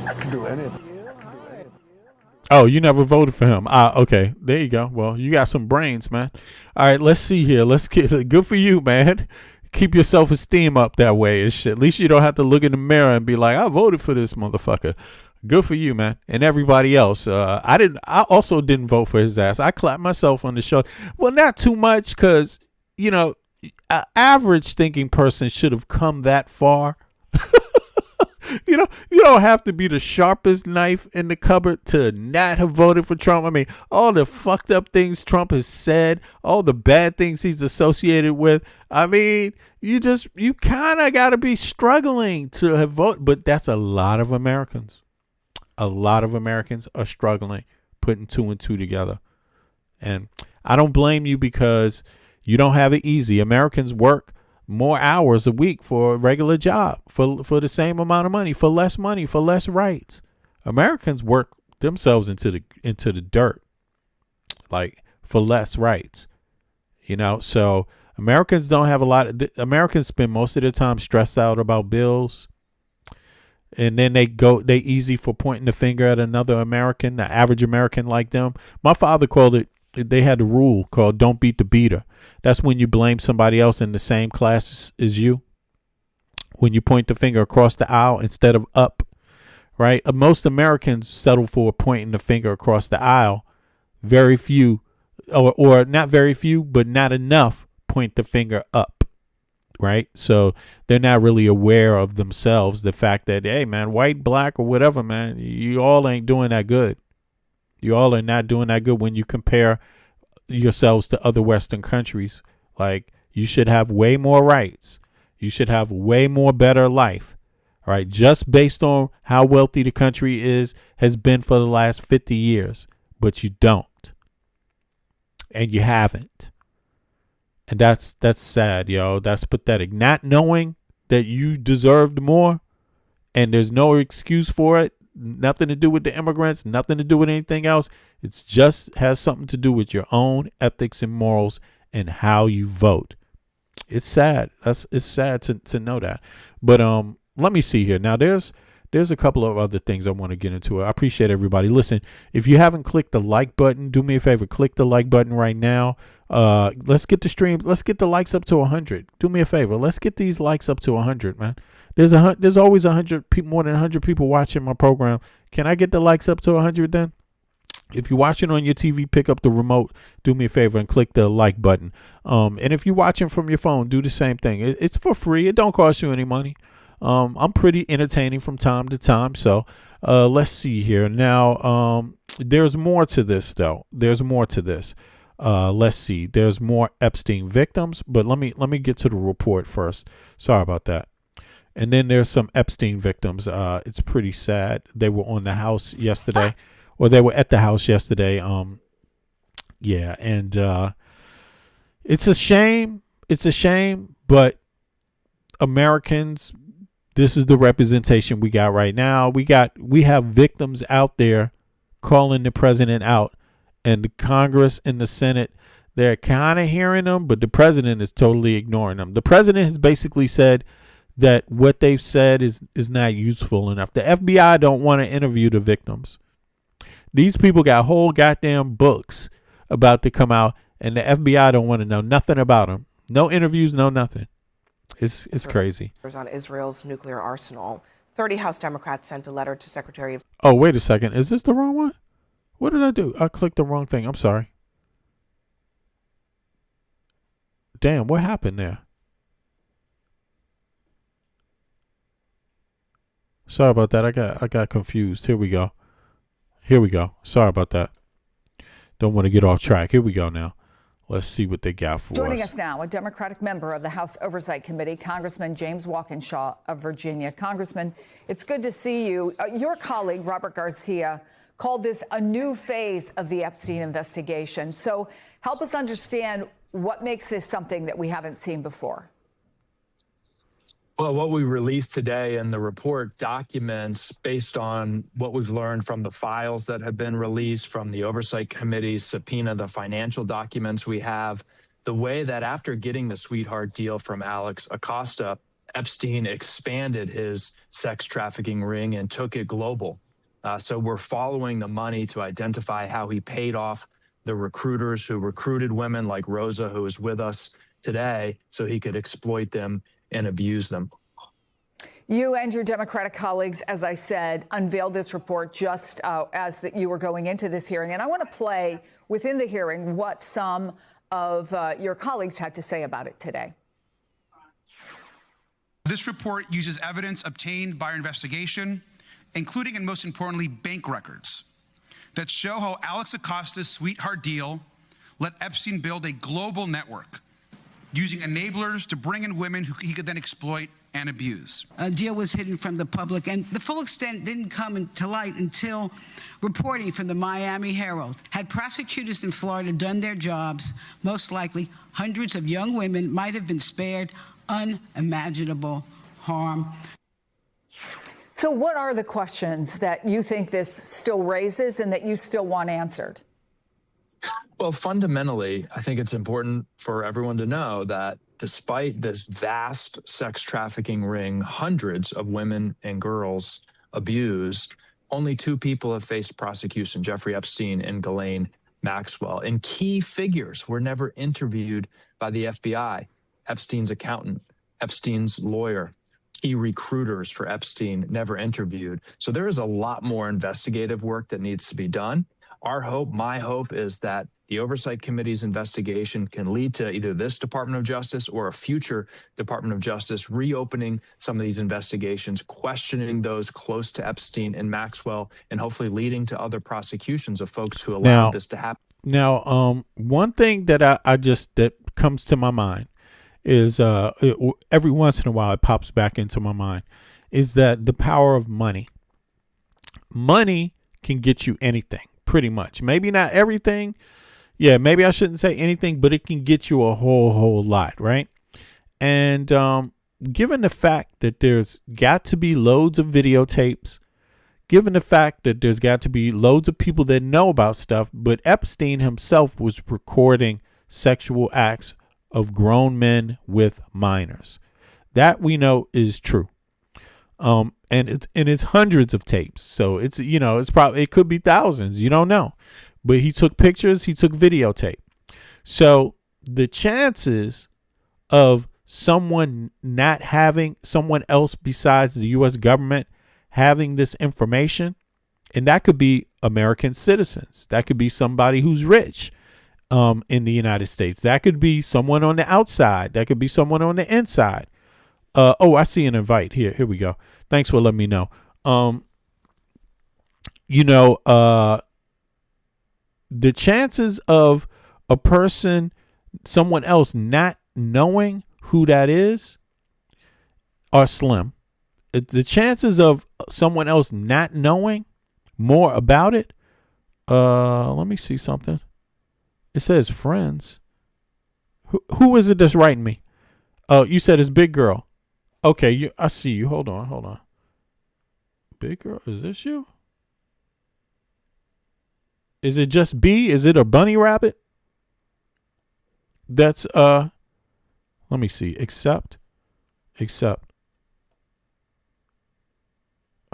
You can do anything. Oh, you never voted for him. Okay, there you go. Well, you got some brains, man. All right, let's see here. Let's get good for you, man. Keep your self-esteem up that way and shit. At least you don't have to look in the mirror and be like, I voted for this motherfucker. Good for you, man. And everybody else. I also didn't vote for his ass. I clapped myself on the shoulder. Well, not too much, because, an average thinking person should have come that far. You don't have to be the sharpest knife in the cupboard to not have voted for Trump. I mean, all the fucked up things Trump has said, all the bad things he's associated with. I mean, you kind of got to be struggling to have voted. But that's a lot of Americans. A lot of Americans are struggling putting 2 and 2 together. And I don't blame you, because you don't have it easy. Americans work more hours a week for a regular job, for the same amount of money, for less rights. Americans work themselves into the dirt, like, for less rights. So Americans don't have Americans spend most of their time stressed out about bills. And then they easy for pointing the finger at another American, the average American like them. My father called it, they had a rule called don't beat the beater. That's when you blame somebody else in the same class as you. When you point the finger across the aisle instead of up, right? Most Americans settle for pointing the finger across the aisle. Very few, or not very few, but not enough, point the finger up. right? So they're not really aware of themselves, the fact that, hey, man, white, black, or whatever, man, you all ain't doing that good. You all are not doing that good when you compare yourselves to other Western countries. Like, you should have way more rights. You should have way more better life, all right, just based on how wealthy the country has been for the last 50 years. But you don't. And you haven't. And that's sad, yo. That's pathetic. Not knowing that you deserved more, and there's no excuse for it. Nothing to do with the immigrants, nothing to do with anything else. It's just has something to do with your own ethics and morals and how you vote. It's sad. It's sad to know that. But let me see here. Now there's a couple of other things I want to get into. I appreciate everybody. Listen, if you haven't clicked the like button, do me a favor, click the like button right now. Let's get the streams. Let's get the likes up to 100. Do me a favor. Let's get these likes up to 100, man. There's always 100 people, more than 100 people watching my program. Can I get the likes up to 100 then? If you're watching on your TV, pick up the remote, do me a favor and click the like button. And if you're watching from your phone, do the same thing. It's for free. It don't cost you any money. I'm pretty entertaining from time to time. So let's see here. Now, there's more to this, though. There's more to this. Let's see. There's more Epstein victims, but let me get to the report first. Sorry about that. And then there's some Epstein victims. It's pretty sad. They were on the house yesterday, or they were at the house yesterday. Yeah, and it's a shame. It's a shame, but Americans, this is the representation we got right now. We have victims out there calling the president out, and the Congress and the Senate, they're kind of hearing them, but the president is totally ignoring them. The president has basically said that what they've said is not useful enough. The FBI don't want to interview the victims. These people got whole goddamn books about to come out, and the FBI don't want to know nothing about them. No interviews, no nothing. It's crazy. On Israel's nuclear arsenal, 30 House Democrats sent a letter to Secretary of... Oh, wait a second. Is this the wrong one? What did I do? I clicked the wrong thing. I'm sorry. Damn, what happened there? Sorry about that. I got confused. Here we go. Sorry about that. Don't want to get off track. Here we go now. Let's see what they got for us. Joining us now, a Democratic member of the House Oversight Committee, Congressman James Walkinshaw of Virginia. Congressman, it's good to see you. Your colleague, Robert Garcia, called this a new phase of the Epstein investigation. So help us understand what makes this something that we haven't seen before. Well, what we released today in the report documents, based on what we've learned from the files that have been released from the Oversight Committee's subpoena, the financial documents we have, the way that after getting the sweetheart deal from Alex Acosta, Epstein expanded his sex trafficking ring and took it global. So we're following the money to identify how he paid off the recruiters who recruited women like Rosa, who is with us today, so he could exploit them and abuse them. You and your Democratic colleagues, as I said, unveiled this report just as you were going into this hearing. And I want to play within the hearing what some of your colleagues had to say about it today. This report uses evidence obtained by our investigation, including and most importantly, bank records that show how Alex Acosta's sweetheart deal let Epstein build a global network using enablers to bring in women who he could then exploit and abuse. A deal was hidden from the public, and the full extent didn't come to light until reporting from the Miami Herald. Had prosecutors in Florida done their jobs, most likely hundreds of young women might have been spared unimaginable harm. So what are the questions that you think this still raises and that you still want answered? Well, fundamentally, I think it's important for everyone to know that despite this vast sex trafficking ring, hundreds of women and girls abused, only two people have faced prosecution, Jeffrey Epstein and Ghislaine Maxwell. And key figures were never interviewed by the FBI. Epstein's accountant, Epstein's lawyer, key recruiters for Epstein never interviewed. So there is a lot more investigative work that needs to be done. Our hope, my hope, is that The Oversight Committee's investigation can lead to either this Department of Justice or a future Department of Justice reopening some of these investigations, questioning those close to Epstein and Maxwell, and hopefully leading to other prosecutions of folks who allowed this to happen. Now, one thing that I just that comes to my mind is every once in a while it pops back into my mind is that the power of money. Money can get you anything, pretty much. Maybe not everything. Yeah, maybe I shouldn't say anything, but it can get you a whole lot, right? And given the fact that there's got to be loads of videotapes, given the fact that there's got to be loads of people that know about stuff, but Epstein himself was recording sexual acts of grown men with minors. That we know is true. And it's hundreds of tapes. So it's, it's probably, it could be thousands. You don't know. But he took pictures, he took videotape. So the chances of someone not having someone else besides the U.S. government having this information, and that could be American citizens. That could be somebody who's rich in the United States. That could be someone on the outside. That could be someone on the inside. I see an invite here. Here we go. Thanks for letting me know. The chances of a person, someone else not knowing who that is are slim. The chances of someone else not knowing more about it, let me see something. It says friends. Who is it that's writing me? You said it's Big Girl. Okay, I see you. Hold on. Big Girl, is this you? Is it just B? Is it a bunny rabbit? That's let me see. Accept.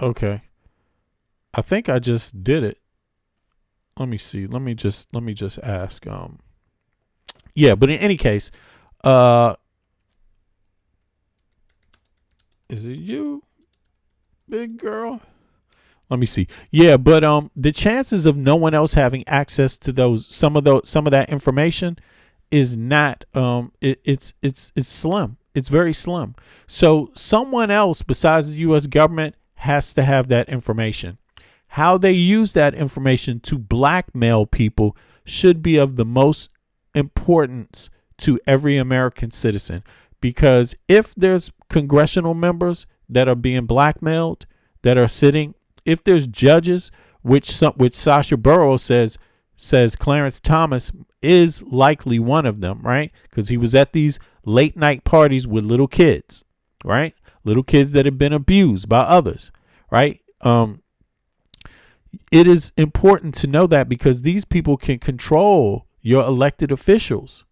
Okay. I think I just did it. Let me see. Let me just ask. Yeah, but in any case, is it you, Big Girl? Let me see. Yeah, but the chances of no one else having access to some of that information is not it's slim. It's very slim. So someone else besides the US government has to have that information. How they use that information to blackmail people should be of the most importance to every American citizen, because if there's congressional members that are being blackmailed, that are sitting, if there's judges, which Sasha Burrows says Clarence Thomas is likely one of them, right? Because he was at these late night parties with little kids, right? Little kids that have been abused by others, right? It is important to know that, because these people can control your elected officials.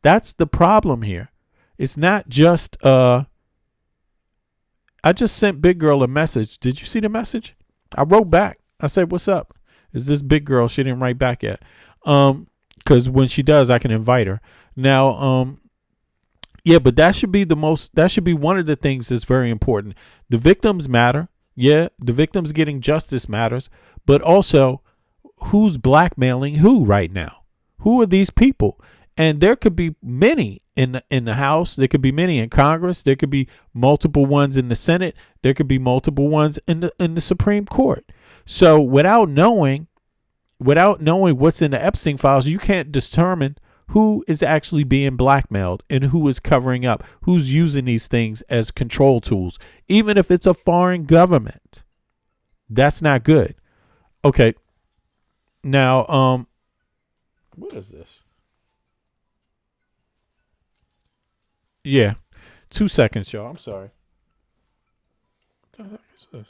That's the problem here. It's not just I just sent Big Girl a message. Did you see the message? I wrote back. I said, "What's up? Is this Big Girl?" She didn't write back yet. Because when she does, I can invite her. Now, yeah, but that should be one of the things that's very important. The victims matter. Yeah, the victims getting justice matters, but also who's blackmailing who right now? Who are these people? And there could be many in the House. There could be many in Congress. There could be multiple ones in the Senate. There could be multiple ones in the Supreme Court. So without knowing what's in the Epstein files, you can't determine who is actually being blackmailed and who is covering up, who's using these things as control tools, even if it's a foreign government. That's not good. Okay. Now, what is this? Yeah. 2 seconds, y'all. I'm sorry. What the heck is this?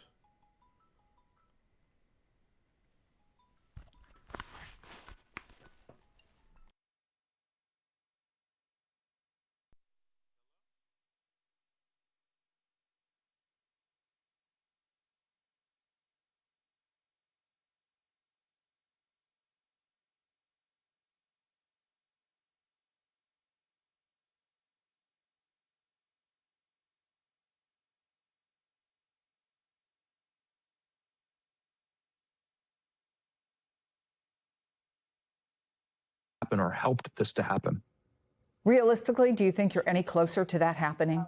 happen or helped this to happen. Realistically, do you think you're any closer to that happening?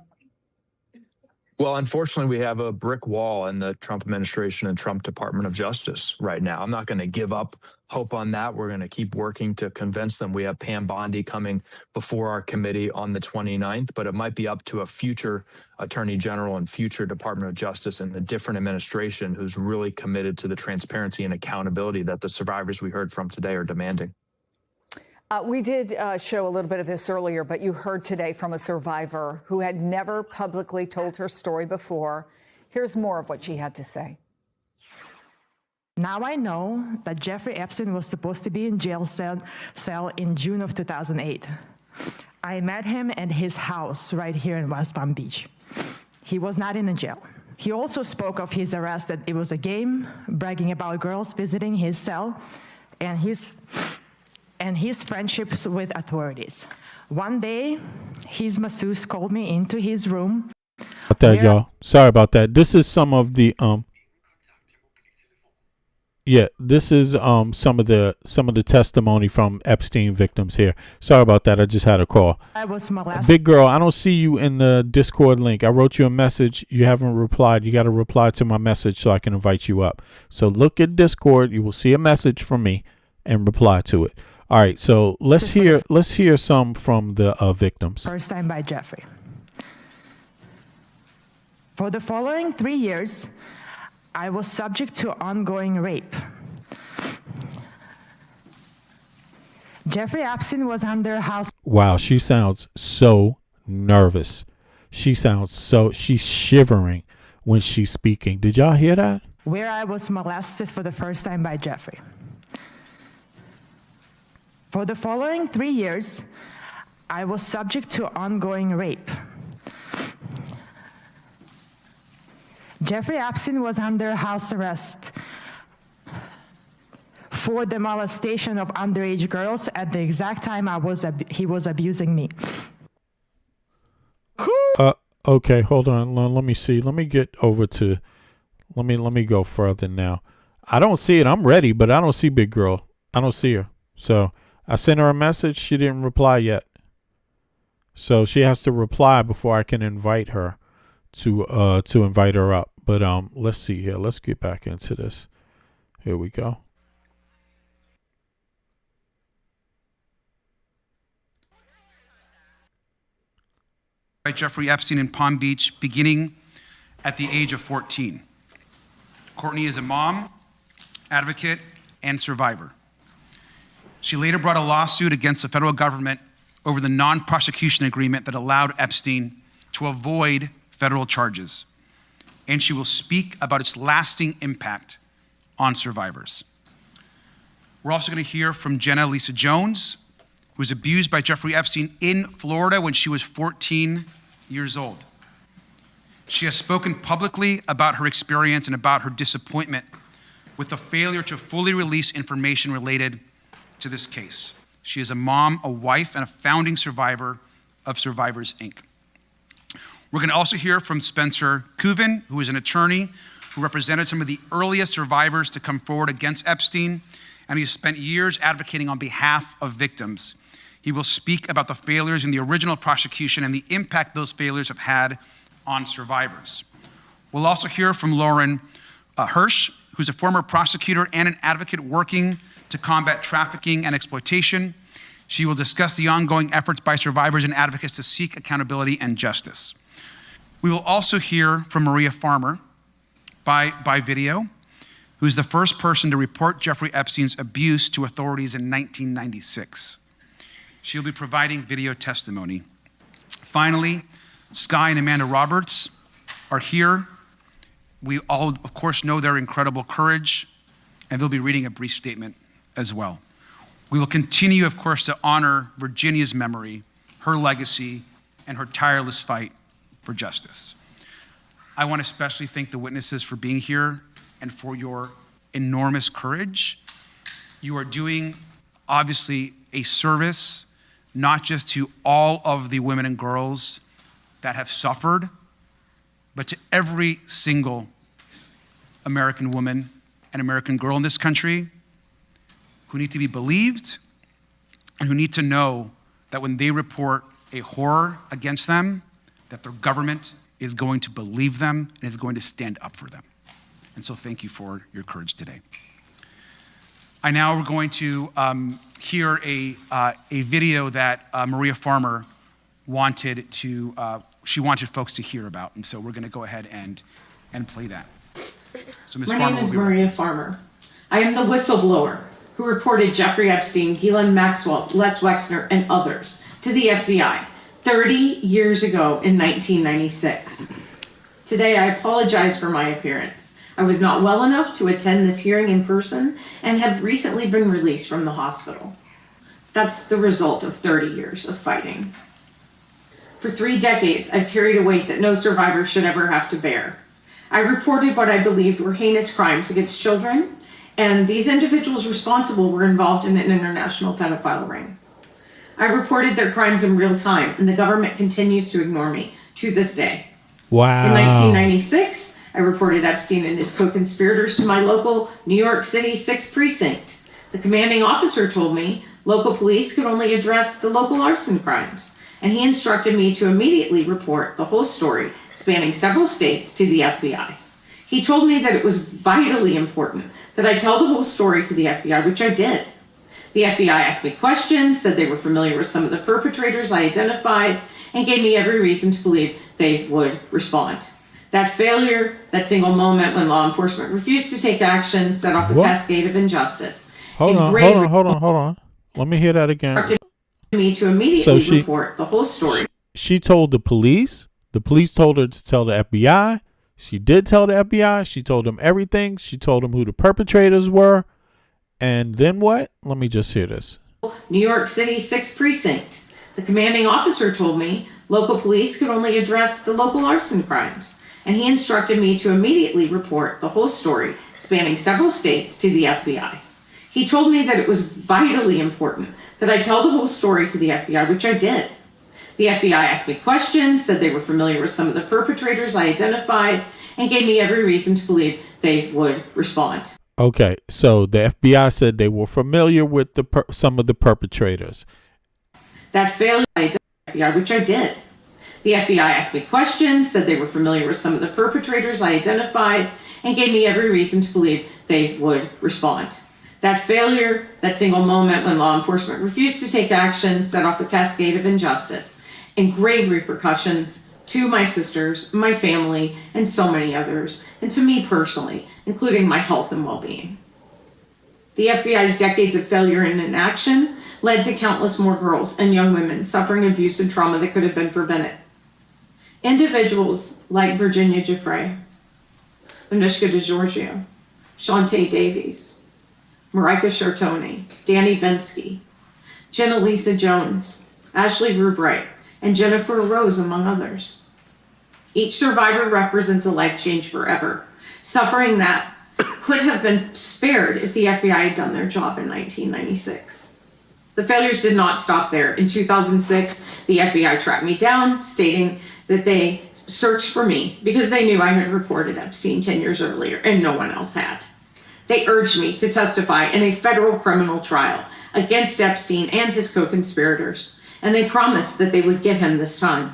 Well, unfortunately, we have a brick wall in the Trump administration and Trump Department of Justice right now. I'm not going to give up hope on that. We're going to keep working to convince them. We have Pam Bondi coming before our committee on the 29th, but it might be up to a future attorney general and future Department of Justice and a different administration who's really committed to the transparency and accountability that the survivors we heard from today are demanding. We did show a little bit of this earlier, but you heard today from a survivor who had never publicly told her story before. Here's more of what she had to say. Now I know that Jeffrey Epstein was supposed to be in jail cell in June of 2008. I met him at his house right here in West Palm Beach. He was not in a jail. He also spoke of his arrest that it was a game, bragging about girls visiting his cell, and his friendships with authorities. One day, his masseuse called me into his room. About that, y'all. Sorry about that. This is some of the this is some of the testimony from Epstein victims here. Sorry about that. I just had a call. I was molested. Big girl, I don't see you in the Discord link. I wrote you a message. You haven't replied. You got to reply to my message so I can invite you up. So look at Discord. You will see a message from me and reply to it. All right, so let's hear some from the victims. First time by Jeffrey. For the following 3 years, I was subject to ongoing rape. Jeffrey Epstein was under house. Wow, she sounds so nervous. She's shivering when she's speaking. Did y'all hear that? Where I was molested for the first time by Jeffrey. For the following 3 years, I was subject to ongoing rape. Jeffrey Epstein was under house arrest for the molestation of underage girls at the exact time he was abusing me. Okay, hold on. Let me see. Let me get over to. Let me go further now. I don't see it. I'm ready, but I don't see Big Girl. I don't see her. So I sent her a message. She didn't reply yet. So she has to reply before I can invite her to invite her up. But let's see here. Let's get back into this. Here we go. By Jeffrey Epstein in Palm Beach, beginning at the age of 14. Courtney is a mom, advocate, and survivor. She later brought a lawsuit against the federal government over the non-prosecution agreement that allowed Epstein to avoid federal charges. And she will speak about its lasting impact on survivors. We're also going to hear from Jenna Lisa Jones, who was abused by Jeffrey Epstein in Florida when she was 14 years old. She has spoken publicly about her experience and about her disappointment with the failure to fully release information related to this case. She is a mom, a wife, and a founding survivor of Survivors, Inc. We're going to also hear from Spencer Kuvin, who is an attorney who represented some of the earliest survivors to come forward against Epstein, and he has spent years advocating on behalf of victims. He will speak about the failures in the original prosecution and the impact those failures have had on survivors. We'll also hear from Lauren Hirsch, who's a former prosecutor and an advocate working to combat trafficking and exploitation. She will discuss the ongoing efforts by survivors and advocates to seek accountability and justice. We will also hear from Maria Farmer by video, who's the first person to report Jeffrey Epstein's abuse to authorities in 1996. She'll be providing video testimony. Finally, Sky and Amanda Roberts are here. We all, of course, know their incredible courage, and they'll be reading a brief statement as well. We will continue, of course, to honor Virginia's memory, her legacy, and her tireless fight for justice. I want to especially thank the witnesses for being here and for your enormous courage. You are doing, obviously, a service, not just to all of the women and girls that have suffered, but to every single American woman and American girl in this country who need to be believed and who need to know that when they report a horror against them, that their government is going to believe them and is going to stand up for them. And so thank you for your courage today. I now are going to hear a video that Maria Farmer wanted folks to hear about. And so we're going to go ahead and play that. So Ms. My Farmer name is will be Maria Farmer. I am the whistleblower who reported Jeffrey Epstein, Ghislaine Maxwell, Les Wexner, and others to the FBI 30 years ago in 1996. Today, I apologize for my appearance. I was not well enough to attend this hearing in person and have recently been released from the hospital. That's the result of 30 years of fighting. For 3 decades, I've carried a weight that no survivor should ever have to bear. I reported what I believed were heinous crimes against children, and these individuals responsible were involved in an international pedophile ring. I reported their crimes in real time, and the government continues to ignore me to this day. Wow. In 1996, I reported Epstein and his co-conspirators to my local New York City 6th Precinct. The commanding officer told me local police could only address the local arson crimes, and he instructed me to immediately report the whole story, spanning several states, to the FBI. He told me that it was vitally important that I tell the whole story to the FBI, which I did. The FBI asked me questions, said they were familiar with some of the perpetrators I identified, and gave me every reason to believe they would respond. That failure, that single moment when law enforcement refused to take action, set off a cascade of injustice. Hold on. Let me hear that again. Me to immediately report the whole story. She told the police. The police told her to tell the FBI. She did tell the FBI. She told them everything. She told them who the perpetrators were. And then what? Let me just hear this. New York City 6th Precinct. The commanding officer told me local police could only address the local arson crimes, and he instructed me to immediately report the whole story, spanning several states, to the FBI. He told me that it was vitally important that I tell the whole story to the FBI, which I did. The FBI asked me questions, said they were familiar with some of the perpetrators I identified, and gave me every reason to believe they would respond. Okay, so the FBI said they were familiar with some of the perpetrators. That failure, FBI, which I did. The FBI asked me questions, said they were familiar with some of the perpetrators I identified, and gave me every reason to believe they would respond. That failure, that single moment when law enforcement refused to take action, set off a cascade of injustice and grave repercussions to my sisters, my family, and so many others, and to me personally, including my health and well-being. The FBI's decades of failure and inaction led to countless more girls and young women suffering abuse and trauma that could have been prevented. Individuals like Virginia Giuffre, Anushka DeGiorgio, Shantae Davies, Marika Chartoni, Danny Bensky, Jenna Lisa Jones, Ashley Rubright, and Jennifer Rose, among others. Each survivor represents a life changed forever, suffering that could have been spared if the FBI had done their job in 1996. The failures did not stop there. In 2006, the FBI tracked me down, stating that they searched for me because they knew I had reported Epstein 10 years earlier and no one else had. They urged me to testify in a federal criminal trial against Epstein and his co-conspirators, and they promised that they would get him this time.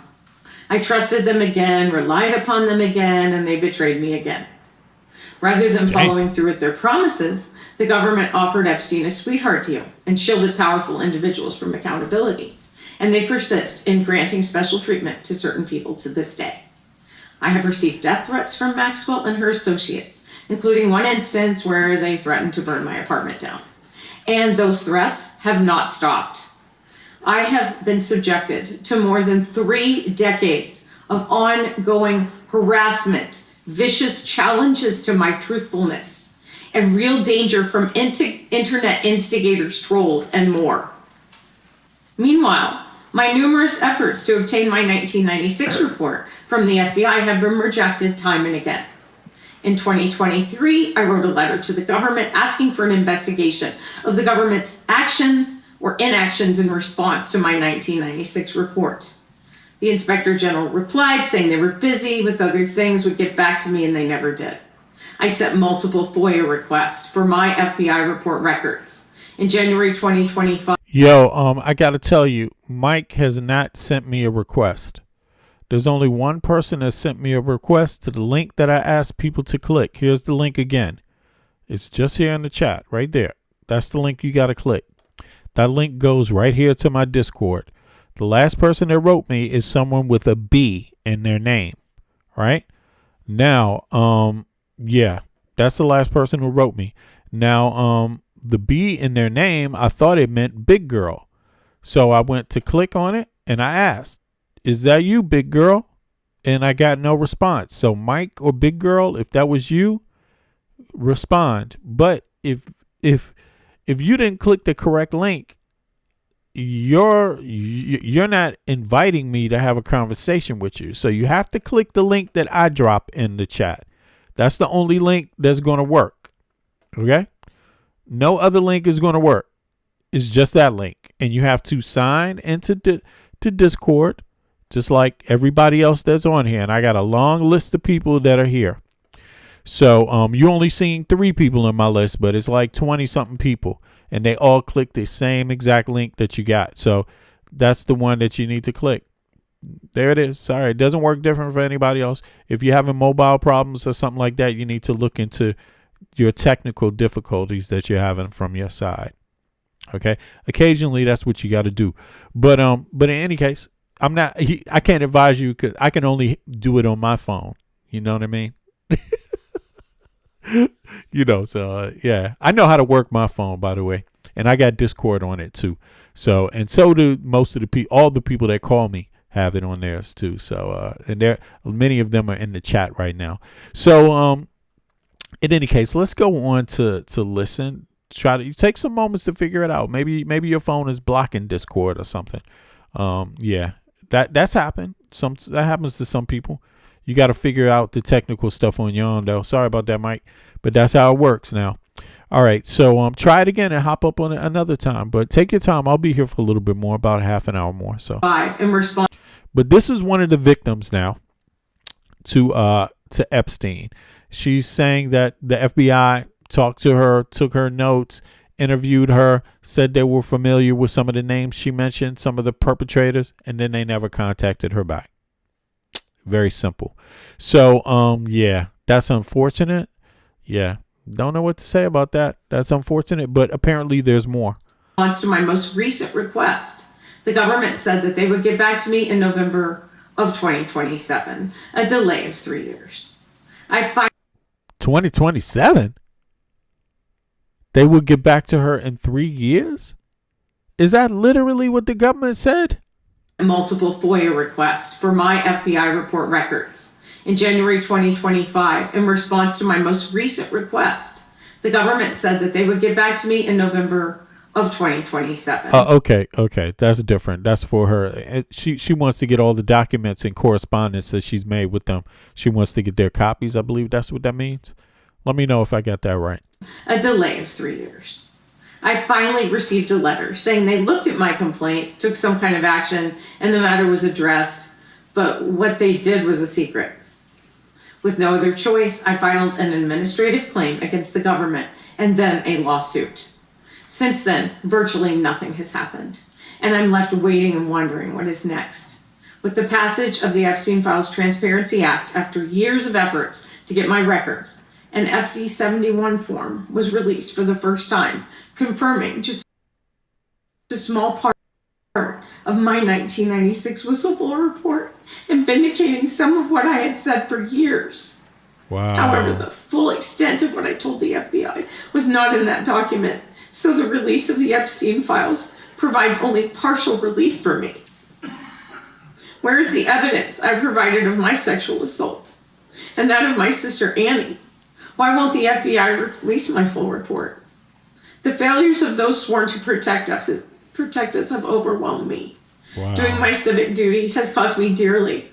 I trusted them again, relied upon them again, and they betrayed me again. Rather than following through with their promises, the government offered Epstein a sweetheart deal and shielded powerful individuals from accountability. And they persist in granting special treatment to certain people to this day. I have received death threats from Maxwell and her associates, including one instance where they threatened to burn my apartment down. And those threats have not stopped. I have been subjected to more than 3 decades of ongoing harassment, vicious challenges to my truthfulness, and real danger from internet instigators, trolls, and more. Meanwhile, my numerous efforts to obtain my 1996 report from the FBI have been rejected time and again. In 2023, I wrote a letter to the government asking for an investigation of the government's actions or inactions in response to my 1996 report. The Inspector General replied saying they were busy with other things, would get back to me, and they never did. I sent multiple FOIA requests for my FBI report records. In January 2025. Yo, I got to tell you, Mike has not sent me a request. There's only one person that sent me a request to the link that I asked people to click. Here's the link again. It's just here in the chat right there. That's the link you got to click. That link goes right here to my Discord. The last person that wrote me is someone with a B in their name, right? Now, yeah, that's the last person who wrote me. Now, the B in their name, I thought it meant big girl. So I went to click on it and I asked, is that you, big girl? And I got no response. So Mike or big girl, if that was you, respond. But if you didn't click the correct link, you're not inviting me to have a conversation with you. So you have to click the link that I drop in the chat. That's the only link that's going to work. Okay? No other link is going to work. It's just that link. And you have to sign into to Discord, just like everybody else that's on here. And I got a long list of people that are here. So you're only seeing 3 people in my list, but it's like 20 something people. And they all click the same exact link that you got. So that's the one that you need to click. There it is. Sorry, it doesn't work different for anybody else. If you're having mobile problems or something like that, you need to look into your technical difficulties that you're having from your side. Okay. Occasionally that's what you got to do. But in any case, I can't advise you because I can only do it on my phone. You know what I mean? Yeah, I know how to work my phone, by the way, and I got Discord on it too. So do most of all the people that call me have it on theirs too. So, and many of them are in the chat right now. So, in any case, let's go on to listen. Try to take some moments to figure it out. Maybe your phone is blocking Discord or something. Yeah, that's happened. That happens to some people. You got to figure out the technical stuff on your own, though. Sorry about that, Mike, but that's how it works now. All right, so try it again and hop up on it another time. But take your time. I'll be here for a little bit more, about half an hour more. So. In response. But this is one of the victims now to Epstein. She's saying that the FBI talked to her, took her notes, interviewed her, said they were familiar with some of the names she mentioned, some of the perpetrators, and then they never contacted her back. Very simple. So, yeah, that's unfortunate. Yeah, don't know what to say about that. That's unfortunate, but apparently there's more. In response to my most recent request, the government said that they would get back to me in November of 2027, a delay of 3 years. 2027? They would get back to her in 3 years? Is that literally what the government said? Multiple FOIA requests for my FBI report records. In January 2025, in response to my most recent request, the government said that they would get back to me in November of 2027. Okay, that's different. That's for her. She wants to get all the documents and correspondence that she's made with them. She wants to get their copies. I believe that's what that means. Let me know if I got that right. A delay of 3 years. I finally received a letter saying they looked at my complaint, took some kind of action, and the matter was addressed, but what they did was a secret. With no other choice, I filed an administrative claim against the government and then a lawsuit. Since then, virtually nothing has happened, and I'm left waiting and wondering what is next. With the passage of the Epstein Files Transparency Act, after years of efforts to get my records, an FD 71 form was released for the first time, confirming just a small part of my 1996 whistleblower report and vindicating some of what I had said for years. Wow. However, the full extent of what I told the FBI was not in that document, so the release of the Epstein files provides only partial relief for me. Where is the evidence I provided of my sexual assault and that of my sister Annie? Why won't the FBI release my full report? The failures of those sworn to protect us have overwhelmed me. Wow. Doing my civic duty has cost me dearly.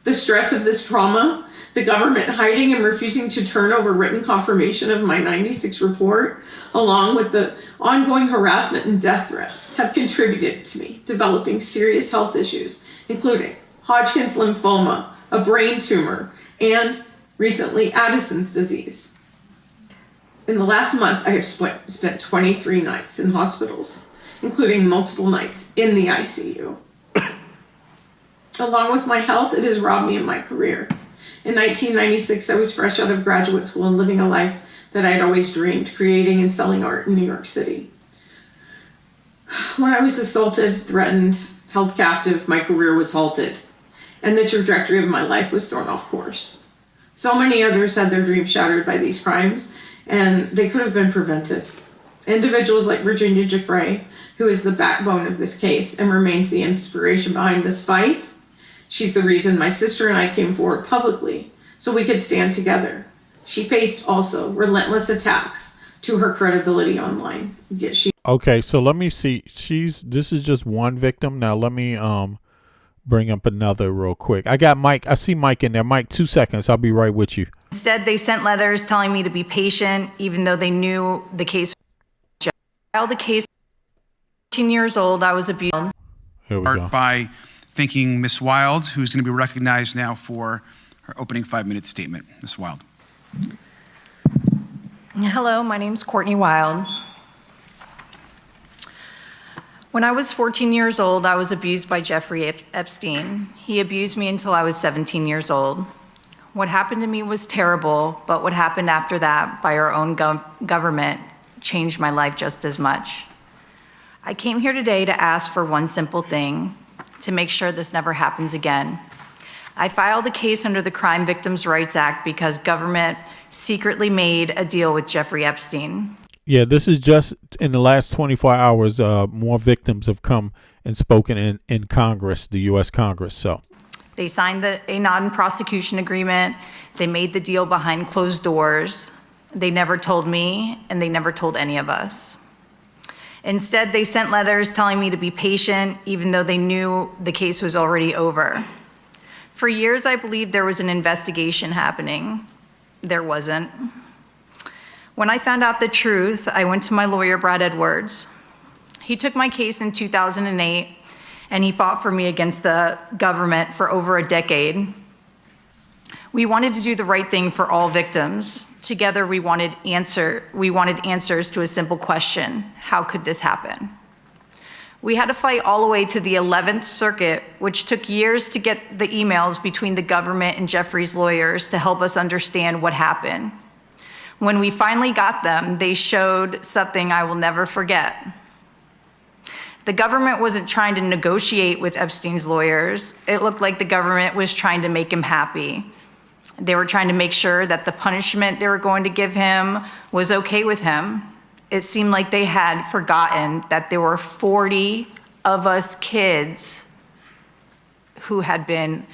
The stress of this trauma, the government hiding and refusing to turn over written confirmation of my 96 report, along with the ongoing harassment and death threats, have contributed to me developing serious health issues, including Hodgkin's lymphoma, a brain tumor, and recently Addison's disease. In the last month, I have spent 23 nights in hospitals, including multiple nights in the ICU. Along with my health, it has robbed me of my career. In 1996, I was fresh out of graduate school and living a life that I had always dreamed, creating and selling art in New York City. When I was assaulted, threatened, held captive, my career was halted, and the trajectory of my life was thrown off course. So many others had their dreams shattered by these crimes, and they could have been prevented. Individuals like Virginia Giuffre, who is the backbone of this case and remains the inspiration behind this fight. She's the reason my sister and I came forward publicly so we could stand together. She faced also relentless attacks to her credibility online. Yet she Okay, so let me see. This is just one victim. Now let me bring up another real quick. I got Mike. I see Mike in there. Mike, 2 seconds. I'll be right with you. Instead, they sent letters telling me to be patient, even though they knew the case. I filed a case. 14 years old, I was abused. Here we go. By thanking Ms. Wild, who's going to be recognized now for her opening 5-minute statement. Ms. Wild. Hello, my name's Courtney Wild. When I was 14 years old, I was abused by Jeffrey Epstein. He abused me until I was 17 years old. What happened to me was terrible, but what happened after that by our own government changed my life just as much. I came here today to ask for one simple thing, to make sure this never happens again. I filed a case under the Crime Victims' Rights Act because government secretly made a deal with Jeffrey Epstein. Yeah, this is just in the last 24 hours, more victims have come and spoken in Congress, the U.S. Congress. So they signed a non-prosecution agreement. They made the deal behind closed doors. They never told me, and they never told any of us. Instead, they sent letters telling me to be patient, even though they knew the case was already over. For years, I believed there was an investigation happening. There wasn't. When I found out the truth, I went to my lawyer, Brad Edwards. He took my case in 2008, and he fought for me against the government for over a decade. We wanted to do the right thing for all victims. Together, we wanted answers to a simple question: how could this happen? We had to fight all the way to the 11th Circuit, which took years to get the emails between the government and Jeffrey's lawyers to help us understand what happened. When we finally got them, they showed something I will never forget. The government wasn't trying to negotiate with Epstein's lawyers. It looked like the government was trying to make him happy. They were trying to make sure that the punishment they were going to give him was okay with him. It seemed like they had forgotten that there were 40 of us kids who had been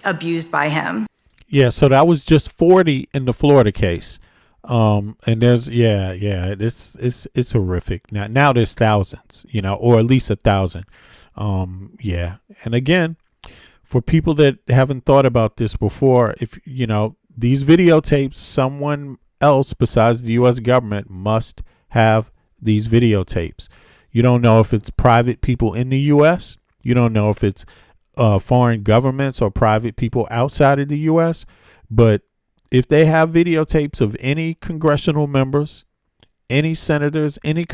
abused by him. yeah, so that was just 40 in the Florida case. And there's it's horrific. Now there's thousands, or at least 1,000. Yeah. And again, for people that haven't thought about this before, if these videotapes, someone else besides the U.S. government must have these videotapes. You don't know if it's private people in the U.S. You don't know if it's foreign governments or private people outside of the U.S. But if they have videotapes of any congressional members, any senators, any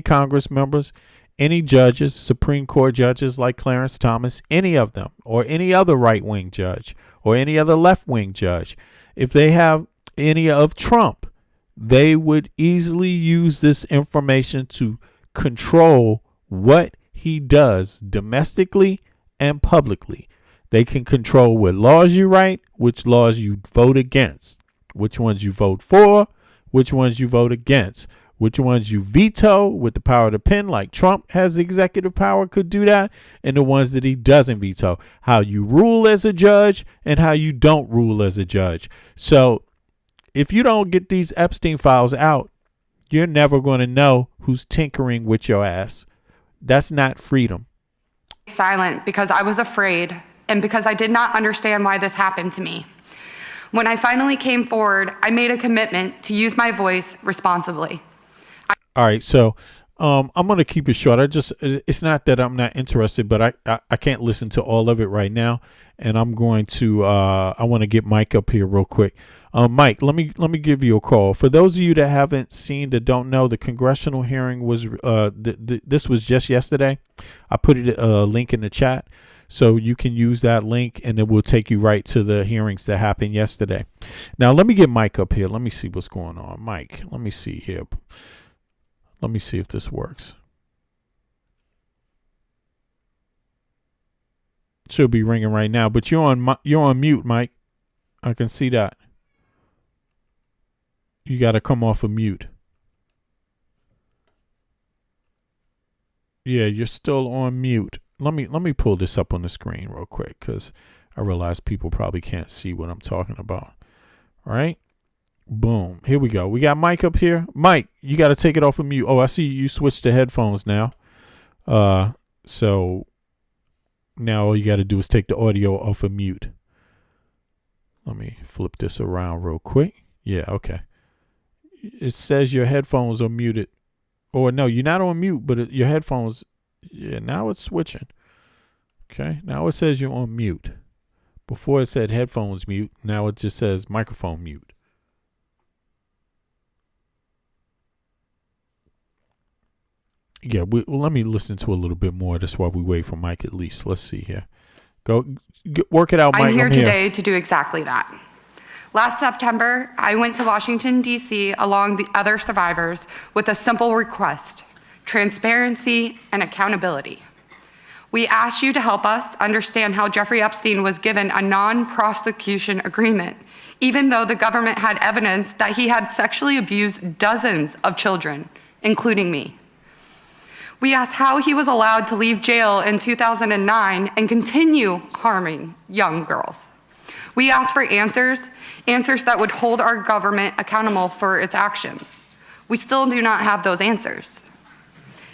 Congress members, any judges, Supreme Court judges like Clarence Thomas, any of them, or any other right-wing judge or any other left-wing judge, if they have any of Trump, they would easily use this information to control what he does domestically and publicly. They can control what laws you write, which laws you vote against, which ones you vote for, which ones you vote against, which ones you veto with the power of the pen, like Trump has executive power, could do that, and the ones that he doesn't veto, how you rule as a judge and how you don't rule as a judge. So if you don't get these Epstein files out, you're never going to know who's tinkering with your ass. That's not freedom. Silent because I was afraid and because I did not understand why this happened to me. When I finally came forward, I made a commitment to use my voice responsibly. All right, so I'm gonna keep it short. It's not that I'm not interested, but I can't listen to all of it right now, and I'm going to I want to get Mike up here real quick. Mike, let me give you a call. For those of you that haven't seen, that don't know, the congressional hearing was this was just yesterday. I put it a link in the chat, so you can use that link, and it will take you right to the hearings that happened yesterday. Now let me get Mike up here. Let me see what's going on. Mike, let me see here. Let me see if this works. Should be ringing right now, but you're on mute, Mike. I can see that. You got to come off of mute. Yeah, you're still on mute. Let me pull this up on the screen real quick, because I realize people probably can't see what I'm talking about. All right. Boom. Here we go. We got Mike up here. Mike, you got to take it off of mute. Oh, I see you switched to headphones now. So now all you got to do is take the audio off of mute. Let me flip this around real quick. Yeah, okay. It says your headphones are muted. Or no, you're not on mute, but your headphones, yeah, now it's switching. Okay, now it says you're on mute. Before it said headphones mute. Now it just says microphone mute. Yeah, let me listen to a little bit more. That's why we wait for Mike at least. Let's see here. Work it out, Mike. I'm here today to do exactly that. Last September, I went to Washington, D.C. along the other survivors with a simple request: transparency and accountability. We asked you to help us understand how Jeffrey Epstein was given a non-prosecution agreement, even though the government had evidence that he had sexually abused dozens of children, including me. We asked how he was allowed to leave jail in 2009 and continue harming young girls. We asked for answers that would hold our government accountable for its actions. We still do not have those answers.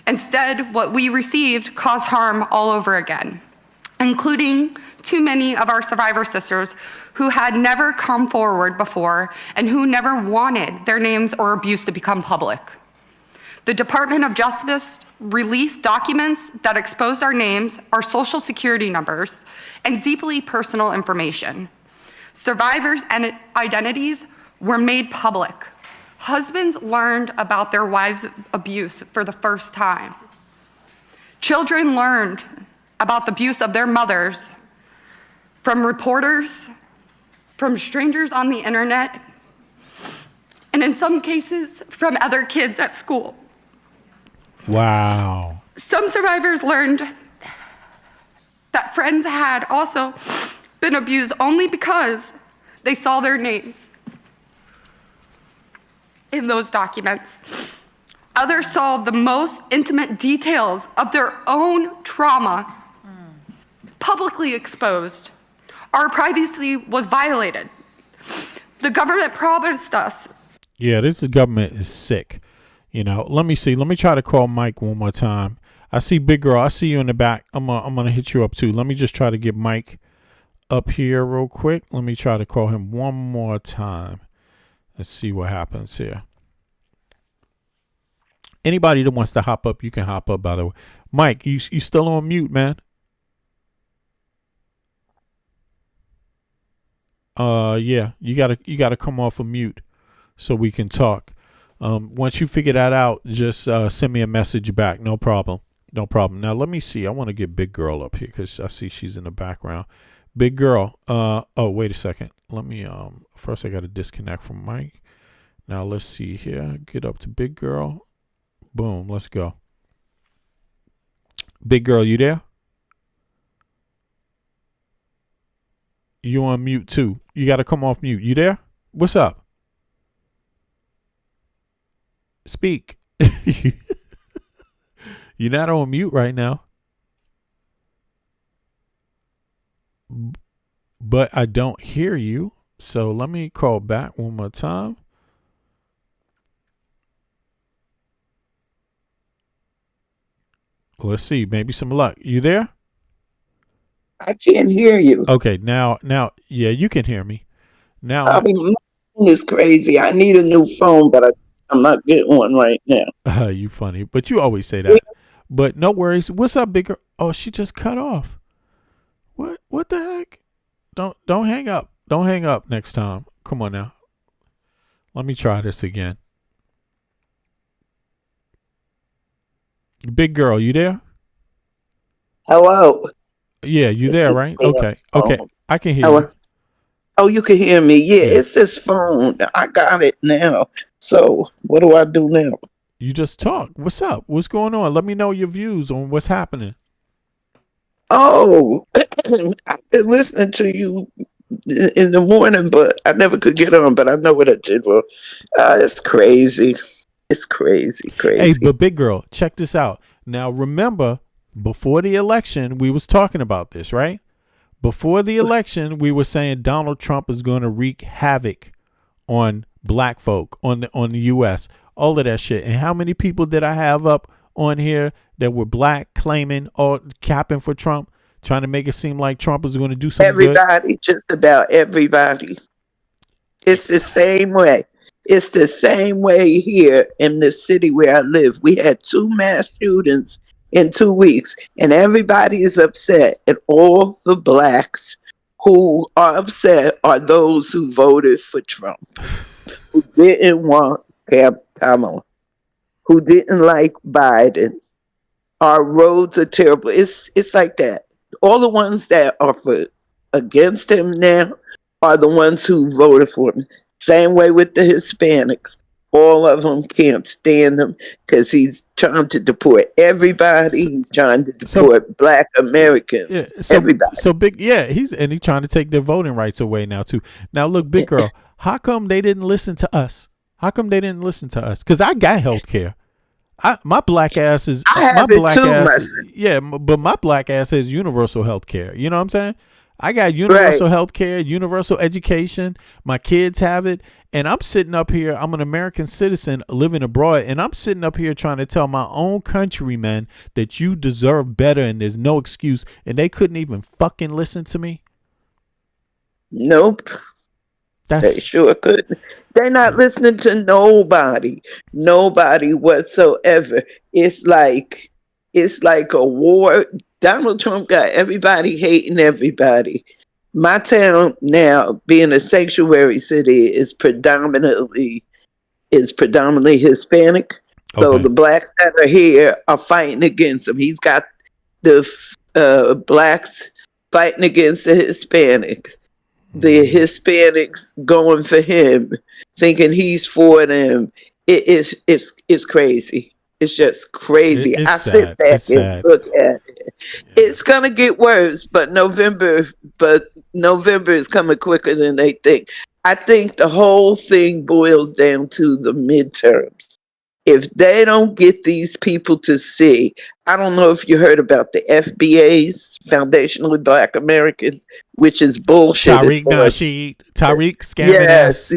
Instead, what we received caused harm all over again, including too many of our survivor sisters who had never come forward before and who never wanted their names or abuse to become public. The Department of Justice released documents that exposed our names, our social security numbers, and deeply personal information. Survivors' identities were made public. Husbands learned about their wives' abuse for the first time. Children learned about the abuse of their mothers from reporters, from strangers on the internet, and in some cases, from other kids at school. Wow. Some survivors learned that friends had also been abused only because they saw their names in those documents. Others saw the most intimate details of their own trauma publicly exposed. Our privacy was violated. The government promised us. Yeah, this government is sick. You know, let me see. Let me try to call Mike one more time. I see Big Girl. I see you in the back. I'm gonna hit you up too. Let me just try to get Mike up here real quick. Let me try to call him one more time. Let's see what happens here. Anybody that wants to hop up, you can hop up, by the way. Mike, you still on mute, man? Yeah, you gotta come off of mute so we can talk. Once you figure that out, just send me a message back. No problem. No problem. Now, let me see. I want to get Big Girl up here because I see she's in the background. Big Girl. Oh, wait a second. Let me, first I got to disconnect from Mike. Now, let's see here. Get up to Big Girl. Boom. Let's go. Big Girl, you there? You on mute too. You got to come off mute. You there? What's up? Speak. You're not on mute right now. But I don't hear you. So let me call back one more time. Let's see. Maybe some luck. You there? I can't hear you. Okay, now, yeah, you can hear me. Now, I mean, my phone is crazy. I need a new phone, but I'm not getting one right now. You funny, but you always say that. But no worries. What's up, big girl? Oh, she just cut off. What the heck? Don't hang up. Don't hang up next time. Come on now. Let me try this again. Big girl, you there? Hello. Yeah, you It's there, this right? damn Okay. Okay. phone. I can hear Hello. you. Oh, you can hear me. Yeah, it's this phone. I got it now. So what do I do now? You just talk. What's up? What's going on? Let me know your views on what's happening. Oh, I've been listening to you in the morning, but I never could get on. But I know what I did. Well, it's crazy. It's crazy, Hey, crazy. but big girl, check this out. Now remember, before the election, we was talking about this, right? Before the election, we were saying Donald Trump is going to wreak havoc on black folk, on the U.S., all of that shit. And how many people did I have up on here that were black, claiming or capping for Trump, trying to make it seem like Trump is going to do something good? Everybody, just about everybody. It's the same way. It's the same way here in the city where I live. We had 2 mass shootings in 2 weeks, and everybody is upset. And all the blacks who are upset are those who voted for Trump, who didn't want Kamala, who didn't like Biden. Our roads are terrible. It's like that. All the ones that are against him now are the ones who voted for him. Same way with the Hispanics. All of them can't stand him because he's trying to deport everybody. He's trying to deport black Americans. Yeah, so, everybody. So big, yeah, he's trying to take their voting rights away now too. Now look, big girl, how come they didn't listen to us? How come they didn't listen to us? Because I got health care. My black ass is but my black ass has universal health care. You know what I'm saying? I got universal health care, universal education. My kids have it. And I'm sitting up here. I'm an American citizen living abroad. And I'm sitting up here trying to tell my own countrymen that you deserve better and there's no excuse. And they couldn't even fucking listen to me. Nope. They sure couldn't. They're not listening to nobody whatsoever. It's like a war. Donald Trump got everybody hating everybody. My town now, being a sanctuary city, is predominantly Hispanic. So the blacks that are here are fighting against him. He's got the blacks fighting against the Hispanics. The Hispanics going for him, thinking he's for them. It's crazy. It's just crazy. I sit back and look at it. It's gonna get worse, but November is coming quicker than they think. I think the whole thing boils down to the midterms. If they don't get these people to see, I don't know if you heard about the FBA's Foundationally Black American, which is bullshit. Tariq scamming ass.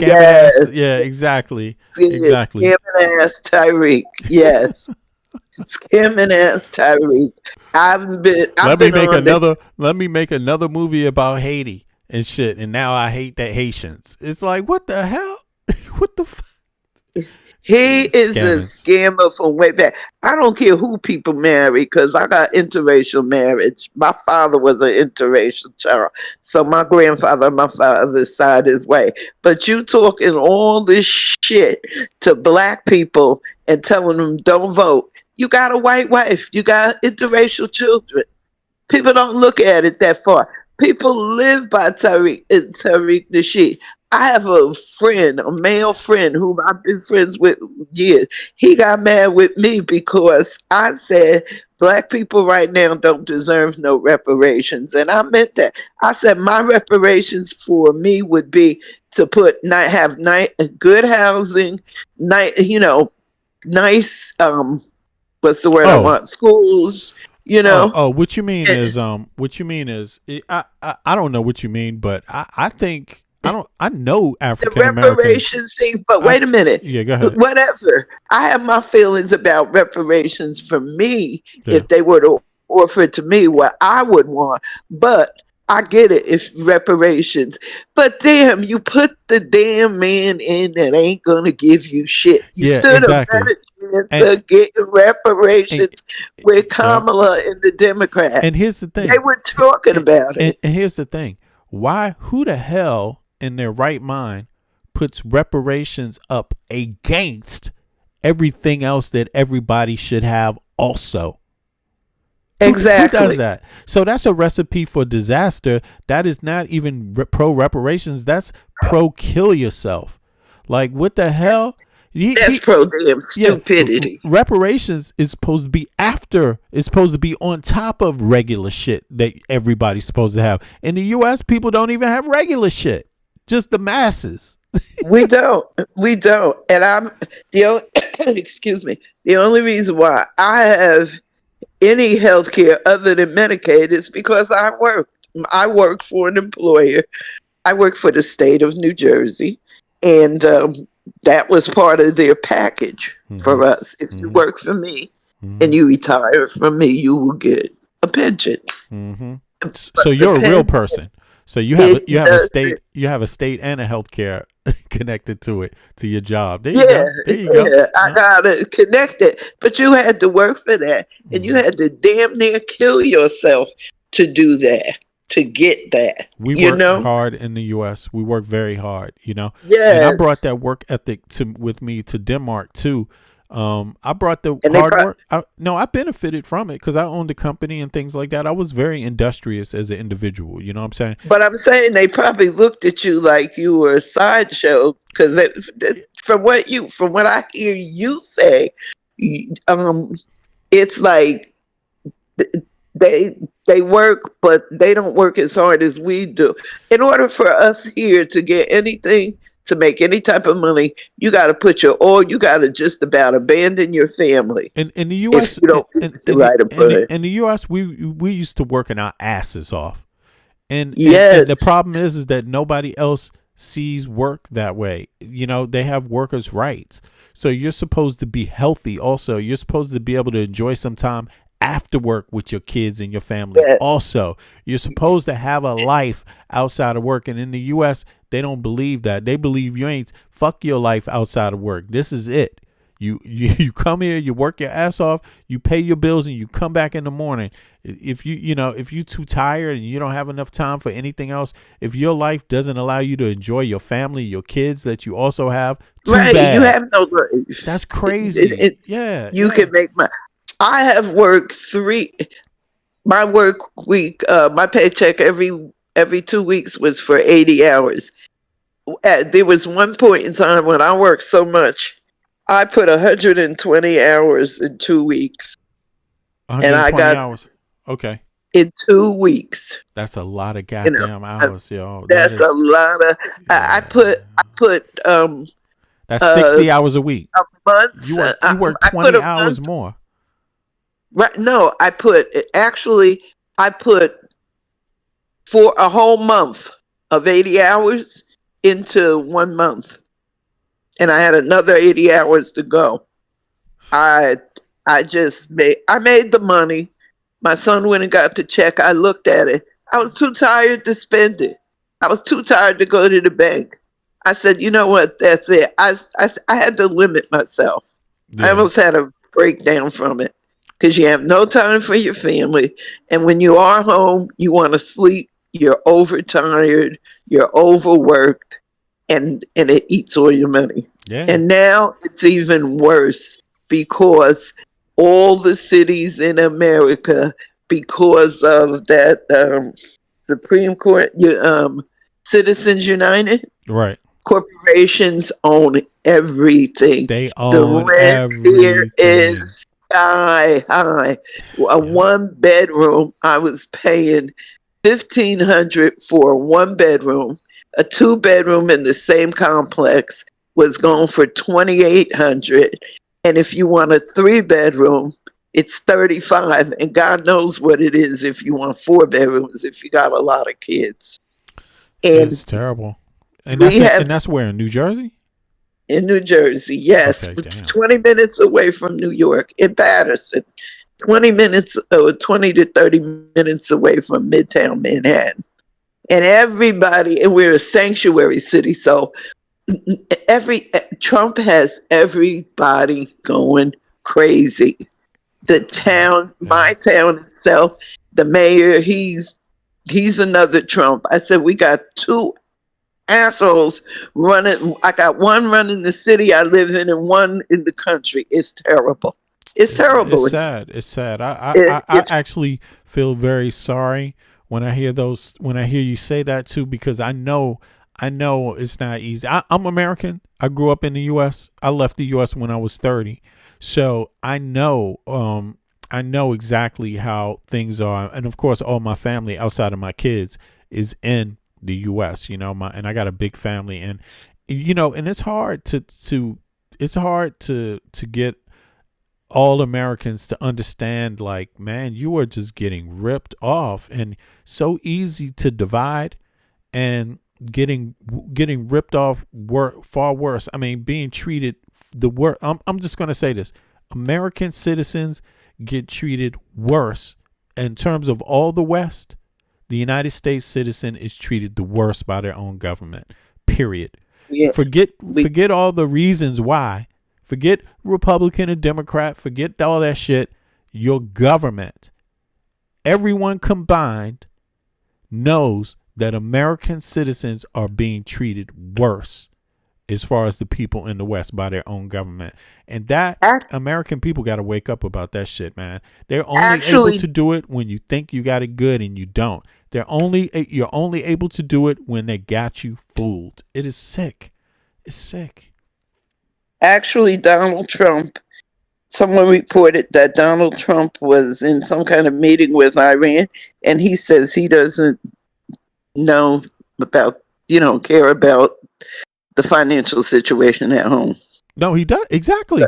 Yeah, exactly. Exactly. Scamming ass Tariq. Yes. Scamming ass Tariq. Let me make another movie about Haiti and shit. And now I hate the Haitians. It's like, what the hell? What the fuck? He is a scammer from way back. I don't care who people marry because I got interracial marriage. My father was an interracial child. So my grandfather on my father's side is white. But you talking all this shit to black people and telling them don't vote. You got a white wife. You got interracial children. People don't look at it that far. People live by Tariq Nasheed. I have a friend, a male friend whom I've been friends with years. He got mad with me because I said black people right now don't deserve no reparations. And I meant that. I said my reparations for me would be to have good housing, nice, what's the word I want? Schools. What you mean is I don't know what you mean, but I think I know African Americans. The reparations things, but wait a minute. Yeah, go ahead. Whatever. I have my feelings about reparations for me if they were to offer it to me what I would want. But I get it, if reparations, but damn, you put the damn man in that ain't gonna give you shit. You Yeah, stood a exactly. better chance And, of getting reparations with yeah. Kamala and the Democrats. And here's the thing. They were talking about it. And here's the thing. Who the hell in their right mind puts reparations up against everything else that everybody should have also? Exactly. Who does that? So that's a recipe for disaster. That is not even pro reparations. That's pro kill yourself. Like, what the hell? That's pro damn stupidity. Reparations is supposed to be after. It's supposed to be on top of regular shit that everybody's supposed to have. In the U.S., people don't even have regular shit. Just the masses. We don't. And I'm the only, excuse me. The only reason why I have any health care other than Medicaid is because I work. I work for an employer. I work for the state of New Jersey, and that was part of their package for us. If you work for me and you retire from me, you will get a pension. So you're a real person. So you have a state and a health care connected to it, to your job. There you go. There you go. I got it connected, but you had to work for that, and you had to damn near kill yourself to do that, to get that. We work hard in the U.S. We work very hard, Yes. And I brought that work ethic with me to Denmark too. I brought the hard work. I benefited from it because I owned a company and things like that. I was very industrious as an individual. You know what I'm saying? But I'm saying they probably looked at you like you were a sideshow because from what I hear you say, it's like they work, but they don't work as hard as we do. In order for us here to get anything, to make any type of money, you got to put you got to just about abandon your family. In the U.S., in the U.S., we used to working our asses off, and the problem is that nobody else sees work that way. They have workers' rights, so you're supposed to be healthy. Also, you're supposed to be able to enjoy some time after work with your kids and your family. Also, you're supposed to have a life outside of work, and in the U.S., they don't believe that. They believe you ain't fuck your life outside of work. This is it. You come here, you work your ass off, you pay your bills, and you come back in the morning. If you're too tired and you don't have enough time for anything else, if your life doesn't allow you to enjoy your family, your kids that you also have, too bad. You have no life. That's crazy. You can make I have worked my work week, my paycheck every 2 weeks was for 80 hours. There was one point in time when I worked so much, I put 120 hours in 2 weeks. 120 and I got hours. Okay. In 2 weeks. That's a lot of goddamn hours, yo. That's a lot of. I put. That's 60 hours a week. A month. You work 20 hours more. Right? No, I put for a whole month of 80 hours into 1 month, and I had another 80 hours to go. I made the money. My son went and got the check. I looked at it. I was too tired to spend it. I was too tired to go to the bank. I said, you know what? That's it. I had to limit myself. Yeah. I almost had a breakdown from it because you have no time for your family. And when you are home, you want to sleep. You're overtired. You're overworked. And it eats all your money. Yeah. And now it's even worse because all the cities in America, because of that Supreme Court, Citizens United, right? Corporations own everything. They own the rent here is sky high. A 1-bedroom, I was paying $1,500 for a 1-bedroom. A 2-bedroom in the same complex was going for $2,800. And if you want a 3-bedroom, it's $35. And God knows what it is if you want 4 bedrooms, if you got a lot of kids. And it's terrible. And that's where, in New Jersey? In New Jersey, yes. Okay, 20 minutes away from New York, in Patterson. 20 to 30 minutes away from Midtown Manhattan. And everybody, and we're a sanctuary city, so Trump has everybody going crazy. The town, my town itself, the mayor, he's another Trump. I said we got two assholes running. I got one running the city I live in and one in the country. It's terrible. It's terrible. It's sad. It's sad. I actually feel very sorry when I hear you say that too, because I know it's not easy. I'm American. I grew up in the U.S. I left the U.S. when I was 30. So I know exactly how things are. And of course, all my family outside of my kids is in the U.S., and I got a big family, and, and it's hard to get all Americans to understand, like, man, you are just getting ripped off, and so easy to divide, and getting ripped off far worse. I mean, being treated the worst. I'm just going to say this. American citizens get treated worse in terms of all the West. The United States citizen is treated the worst by their own government, period. Yeah. Forget all the reasons why. Forget Republican and Democrat. Forget all that shit. Your government, everyone combined, knows that American citizens are being treated worse as far as the people in the West by their own government. And that American people got to wake up about that shit, man. They're only able to do it when you think you got it good and you don't. You're only able to do it when they got you fooled. It is sick. It's sick. Actually, Donald Trump, someone reported that Donald Trump was in some kind of meeting with Iran, and he says he doesn't know about, care about the financial situation at home. No, he does. Exactly.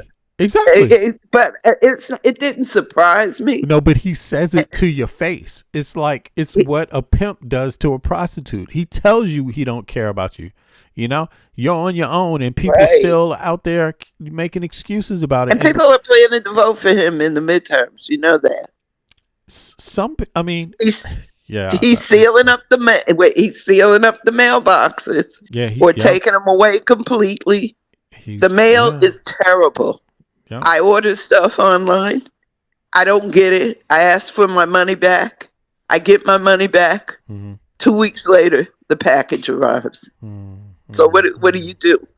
But it didn't surprise me. No, but he says it to your face. It's like, it's what a pimp does to a prostitute. He tells you he don't care about you. You're on your own, and people still out there making excuses about it. And people are planning to vote for him in the midterms. You know that. He's sealing up he's sealing up the mailboxes. Yeah, taking them away completely. The mail is terrible. Yep. I order stuff online. I don't get it. I ask for my money back. I get my money back. Mm-hmm. 2 weeks later, the package arrives. Mm-hmm. So what do you do?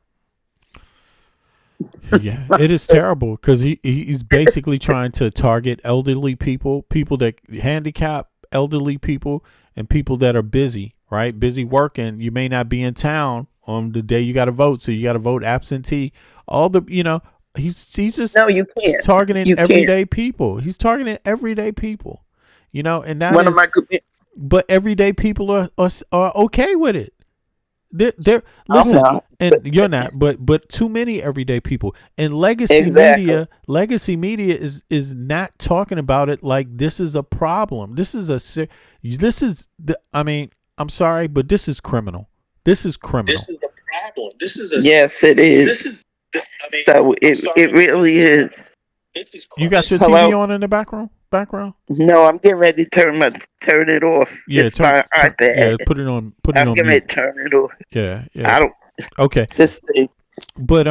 Yeah, it is terrible because he's basically trying to target elderly people that handicap elderly people, and people that are busy, right? Busy working. You may not be in town on the day you got to vote, so you got to vote absentee. He's just targeting everyday people. He's targeting everyday people, and that but everyday people are okay with it. They're listen, and you're not, but too many everyday people, and legacy media is not talking about it like this is a problem. I'm sorry, but this is criminal. This is criminal. This is a problem. Yes, it is. It really is. You got your TV on in the background? No, I'm getting ready to turn it off. Yeah, it's my iPad. Yeah, put it on. I'm getting ready to turn it off. Yeah. I don't. Okay. This thing. But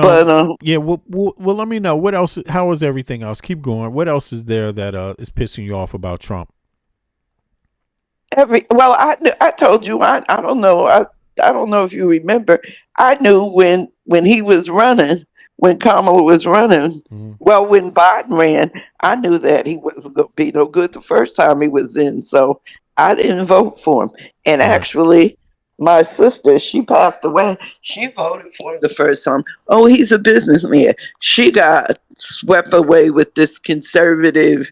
yeah. Well, let me know what else. How is everything else? Keep going. What else is there that is pissing you off about Trump? I told you. I don't know. I don't know if you remember. I knew when he was running. When Kamala was running, when Biden ran, I knew that he wasn't going to be no good the first time he was in, so I didn't vote for him. And actually, my sister, she passed away. She voted for him the first time. Oh, he's a businessman. She got swept away with this conservative,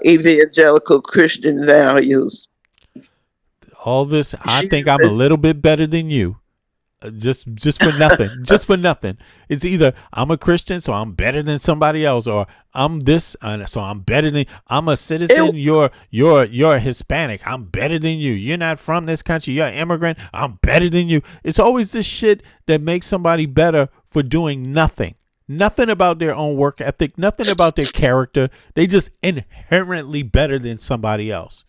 evangelical Christian values. All this, I think I'm a little bit better than you. Just for nothing. Just for nothing. It's either I'm a Christian, so I'm better than somebody else, or I'm this, so I'm better than. I'm a citizen. You're Hispanic. I'm better than you. You're not from this country. You're an immigrant. I'm better than you. It's always this shit that makes somebody better for doing nothing. Nothing about their own work ethic. Nothing about their character. They just inherently better than somebody else.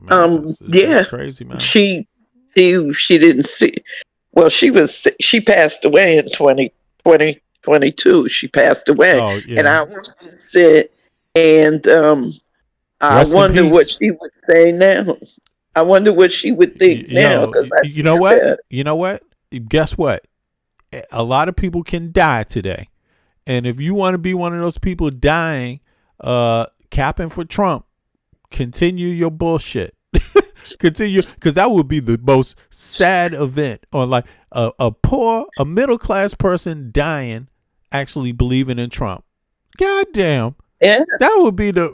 It's crazy, man. She didn't see. Well, she passed away in 2022. She passed away, Oh, yeah. and I was to sit and I Rest in wonder what peace. she would say now. I wonder what she would think now. Yo, Because you know what? You know what? Guess what? A lot of people can die today. And if you want to be one of those people dying, capping for Trump, continue your bullshit. Continue, because that would be the most sad event on like a middle class person dying, actually believing in Trump. God damn. Yeah. That would be the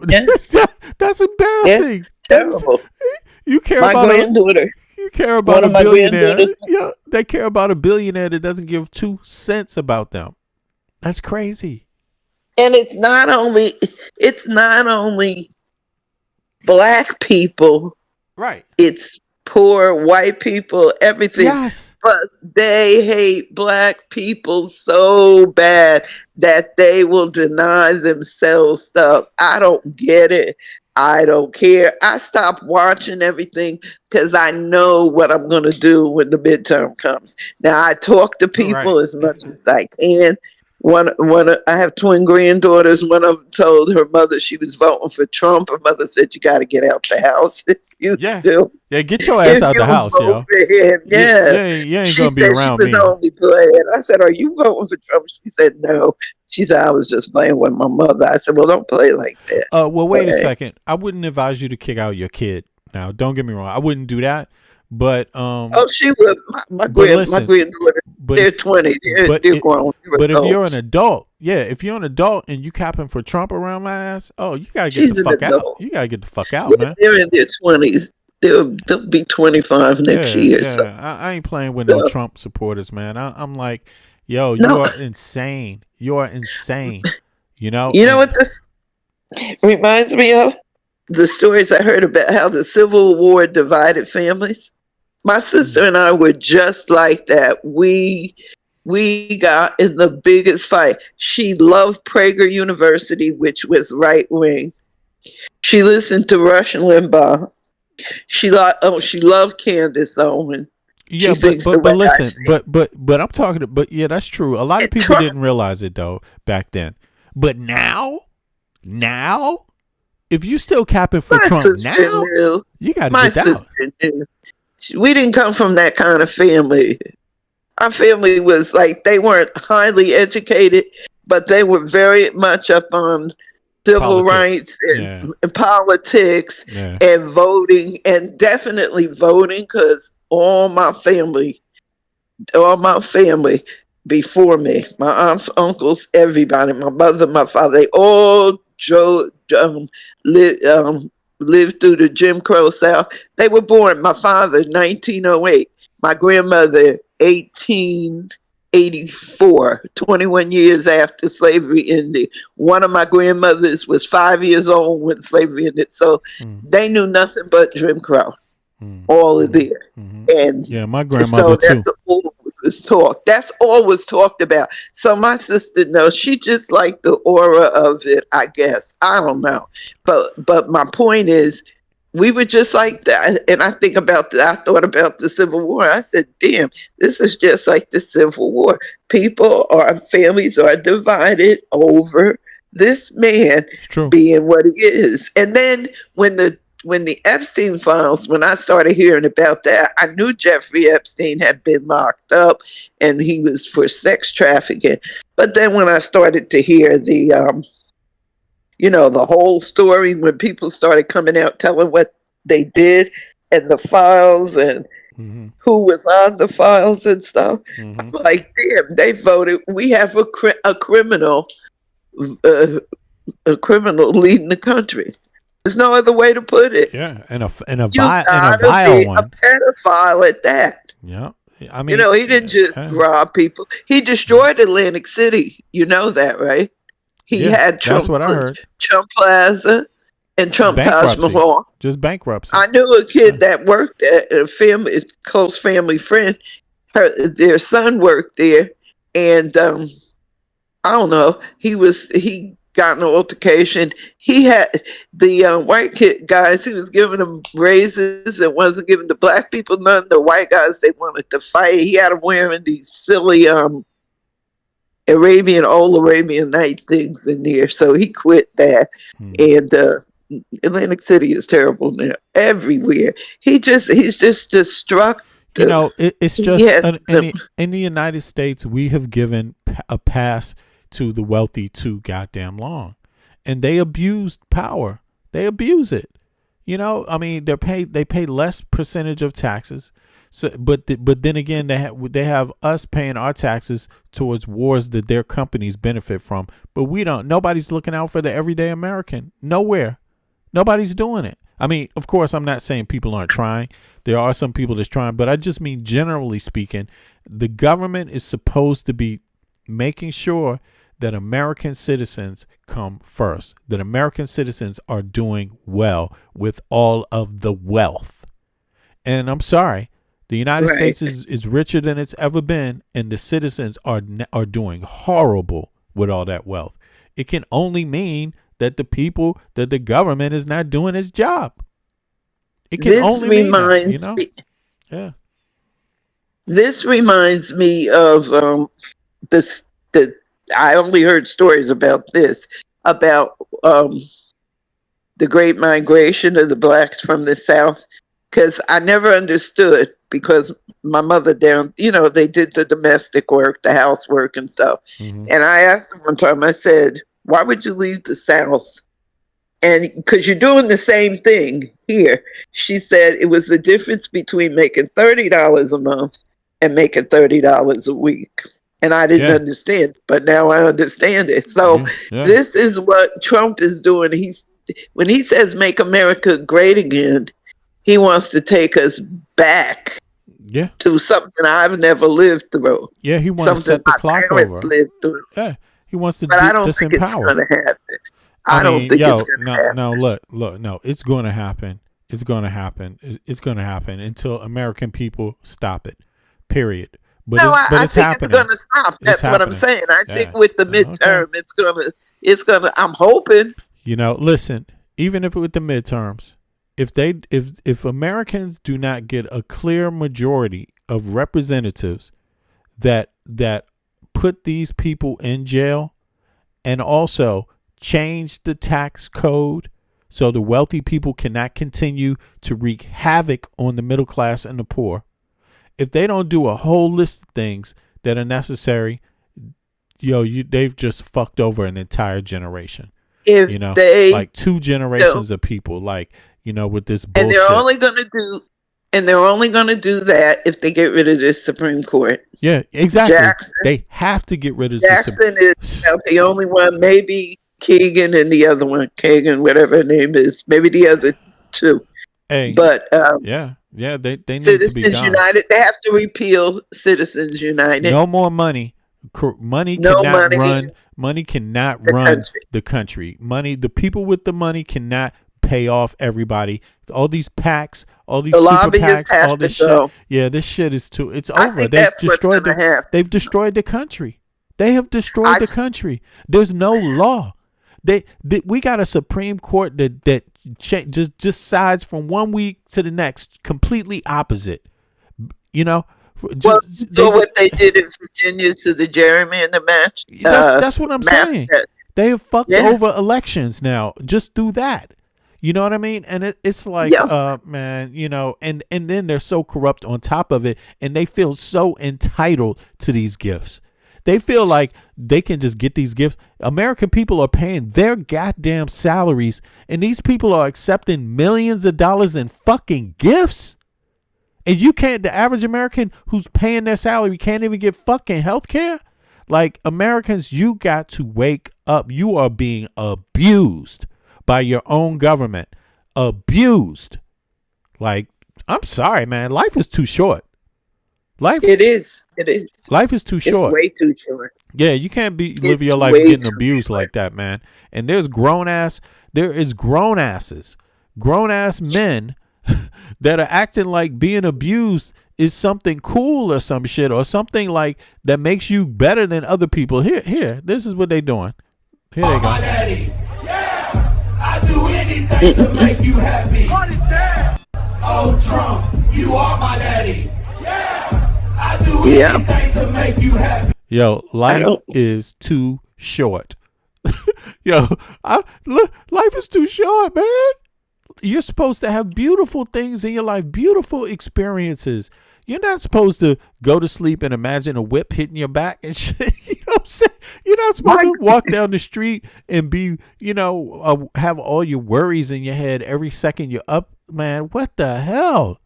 that's embarrassing. Yeah, terrible. You care my about granddaughter. You care about One a of my billionaire. granddaughters. Yeah, they care about a billionaire that doesn't give 2 cents about them. That's crazy. And it's not only black people. Right. It's poor white people, everything. Yes. But they hate black people so bad that they will deny themselves stuff. I don't get it. I don't care. I stopped watching everything because I know what I'm going to do when the midterm comes. Now, I talk to people as much as I can. I have twin granddaughters. One of them told her mother she was voting for Trump. Her mother said, "You got to get out the house if you do. Yeah, get your ass If out you the house, vote yo. for him." Yeah, You ain't she gonna be said around she me. was only playing. I said, "Are you voting for Trump?" She said, "No." She said, "I was just playing with my mother." I said, "Well, don't play like that." Well, wait a Okay. second. I wouldn't advise you to kick out your kid. Now, don't get me wrong. I wouldn't do that. But Oh, she would. My listen, granddaughter. They're 20. They're grown. But if you're an adults. adult, if you're an adult and you capping for Trump around my ass, you gotta get She's the an fuck out. adult. You gotta get the fuck out, man. They're in their 20s. They'll be 25 next year. Yeah. So. I ain't playing with no Trump supporters, man. I'm like, yo, you are insane. You are insane. You know. You know what this reminds me of? The stories I heard about how the Civil War divided families. My sister and I were just like that. We got in the biggest fight. She loved Prager University, which was right wing. She listened to Rush Limbaugh. She loved Candace Owen. Yeah, but listen, but I'm talking. But yeah, that's true. A lot of people didn't realize it though back then. But now, if you still capping for Trump now, you got to get out. Knew. We didn't come from that kind of family. Our family was like, they weren't highly educated, but they were very much up on civil rights and politics and voting, and definitely voting, because all my family before me, my aunts, uncles, everybody, my mother, my father, they all lived through the Jim Crow South. They were born, my father, 1908, my grandmother, 1884, 21 years after slavery ended. One of my grandmothers was 5 years old when slavery ended. So they knew nothing but Jim Crow. All of there. And my grandmother too. That's all was talked about. So my sister knows. She just liked the aura of it, I guess. I don't know. But my point is, we were just like that. And I thought about the Civil War. I said, damn, this is just like the Civil War. Families are divided over this man being what he is. And then when the Epstein files, when I started hearing about that, I knew Jeffrey Epstein had been locked up and he was for sex trafficking. But then when I started to hear the whole story, when people started coming out telling what they did and the files and who was on the files and stuff, I'm like, damn, they voted. We have a criminal leading the country. There's no other way to put it. Yeah, and a vile one. A pedophile at that. Yeah, I mean, he didn't just rob people. He destroyed Atlantic City. You know that, right? He had Trump. That's what I heard. Trump Plaza and Trump Taj Mahal. Just bankruptcy. I knew a kid that worked at a close family friend. Their son worked there, and I don't know. He got in an altercation. He had the white kid guys, he was giving them raises and wasn't giving the black people none. The white guys, they wanted to fight. He had them wearing these silly old Arabian Night things in there. So he quit that. And Atlantic City is terrible now. Everywhere. He's just destructive. You know, it's just in the United States, we have given a pass to the wealthy too goddamn long, and they abuse power. They abuse it. You know, I mean, they pay less percentage of taxes. So, but then again, they have us paying our taxes towards wars that their companies benefit from, but we don't. Nobody's looking out for the everyday American. Nowhere. Nobody's doing it. I mean, of course, I'm not saying people aren't trying. There are some people that's trying, but I just mean generally speaking, the government is supposed to be making sure that American citizens come first, that American citizens are doing well with all of the wealth. And I'm sorry, the United States is richer than it's ever been, and the citizens are doing horrible with all that wealth. It can only mean that the government is not doing its job. It can only mean that, you know? Yeah. This reminds me of I only heard stories about this, about the Great Migration of the blacks from the South, because I never understood, because my mother they did the domestic work, the housework and stuff. And I asked her one time, I said, why would you leave the South? And because you're doing the same thing here. She said it was the difference between making $30 a month and making $30 a week. And I didn't understand, but now I understand it. So this is what Trump is doing. When he says make America great again, he wants to take us back to something I've never lived through. Yeah, he wants to set the clock over. Lived through. Yeah, he wants to but I don't think it's going to happen. I don't think it's going to happen. No, look, no, it's going to happen. It's going to happen. It's going to happen until American people stop it. Period. But I think it's going to stop. That's what I'm saying. I think with the midterm, it's gonna. I'm hoping. You know, listen. Even if with the midterms, if Americans do not get a clear majority of representatives that put these people in jail, and also change the tax code so the wealthy people cannot continue to wreak havoc on the middle class and the poor. If they don't do a whole list of things that are necessary, they've just fucked over an entire generation. If they like 2 generations of people, with this bullshit. And they're only going to do that if they get rid of the Supreme Court. Yeah, exactly. They have to get rid of Jackson is the only one. Maybe Kagan and the other one, whatever her name is. Maybe the other 2. Hey, but they need Citizens to be gone. United. They have to repeal Citizens United. No more money. Money cannot run the country. The people with the money cannot pay off everybody. All these PACs, all these super PACs, all this shit. Yeah, this shit is too. It's over. They've destroyed the country. They have destroyed the country. There's no law. We got a Supreme Court that just sides from one week to the next, completely opposite. What they did in Virginia to the gerrymander match. That's what I'm saying. They have fucked over elections now. Just do that. You know what I mean? And it's like, man, and then they're so corrupt on top of it, and they feel so entitled to these gifts. They feel like they can just get these gifts. American people are paying their goddamn salaries, and these people are accepting millions of dollars in fucking gifts. And the average American who's paying their salary can't even get fucking health care. Like, Americans, you got to wake up. You are being abused by your own government. Abused. Like, I'm sorry, man. Life is too short. It is. Life is too short. It's way too short. Yeah, you can't live your life getting abused like that, man. And there is grown ass men that are acting like being abused is something cool or some shit, or something like that makes you better than other people. Here, this is what they doing. Here they go. I do anything to make you happy. Oh, Trump, you are my daddy. I do anything to make you happy. Yo, life is too short. Yo, life is too short, man. You're supposed to have beautiful things in your life, beautiful experiences. You're not supposed to go to sleep and imagine a whip hitting your back and shit. You know what I'm saying? You're not supposed to walk down the street and be, have all your worries in your head every second you're up. Man, what the hell?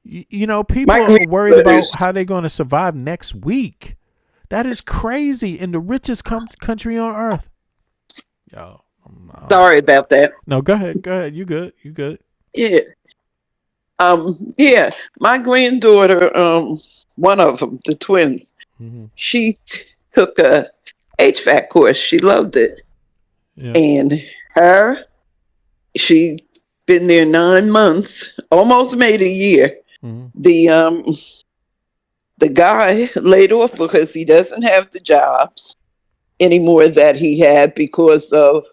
People are worried about how they're going to survive next week. That is crazy in the richest country on earth. Yo, sorry about that. No, go ahead. Go ahead. You good. Yeah. Yeah. My granddaughter, one of them, the twins, she took a HVAC course. She loved it. Yeah. And she been there 9 months, almost made a year. The guy laid off because he doesn't have the jobs anymore that he had because of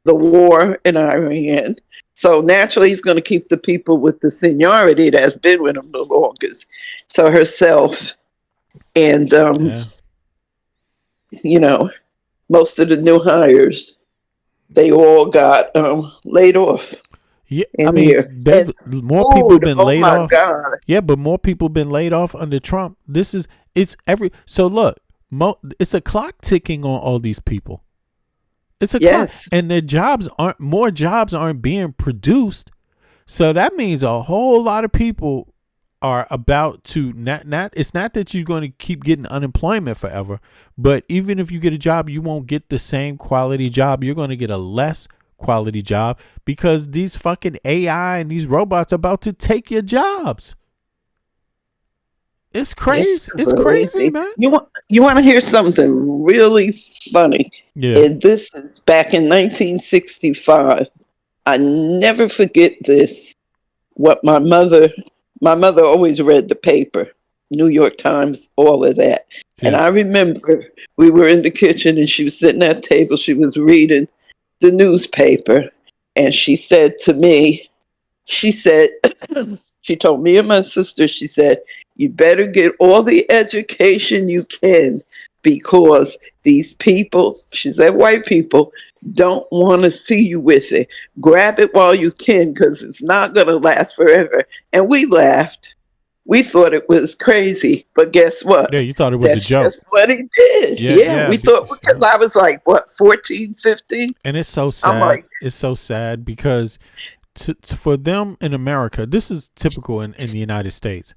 the war in Iran. So naturally, he's going to keep the people with the seniority that's been with him the longest. So herself and, most of the new hires, they all got laid off. Yeah, I mean, more people have been laid off. God. Yeah, but more people have been laid off under Trump. So look, it's a clock ticking on all these people. It's a clock, and more jobs aren't being produced. So that means a whole lot of people are about to it's not that you're going to keep getting unemployment forever, but even if you get a job, you won't get the same quality job. You're going to get a less quality job because these fucking AI and these robots are about to take your jobs. It's crazy. It's crazy, man. You want to hear something really funny? Yeah. And this is back in 1965. I never forget this. What my mother always read the paper, New York Times, all of that. Yeah. And I remember we were in the kitchen and she was sitting at the table. She was reading the newspaper, and she said to me, she told me and my sister, she said, you better get all the education you can because these people, she said, white people don't want to see you with it. Grab it while you can because it's not going to last forever. And we laughed. We thought it was crazy, but guess what? Yeah, you thought it was a joke. That's what he did. Yeah, we thought, because I was like, 14, 15? And it's so sad. It's so sad because for them in America, this is typical in the United States.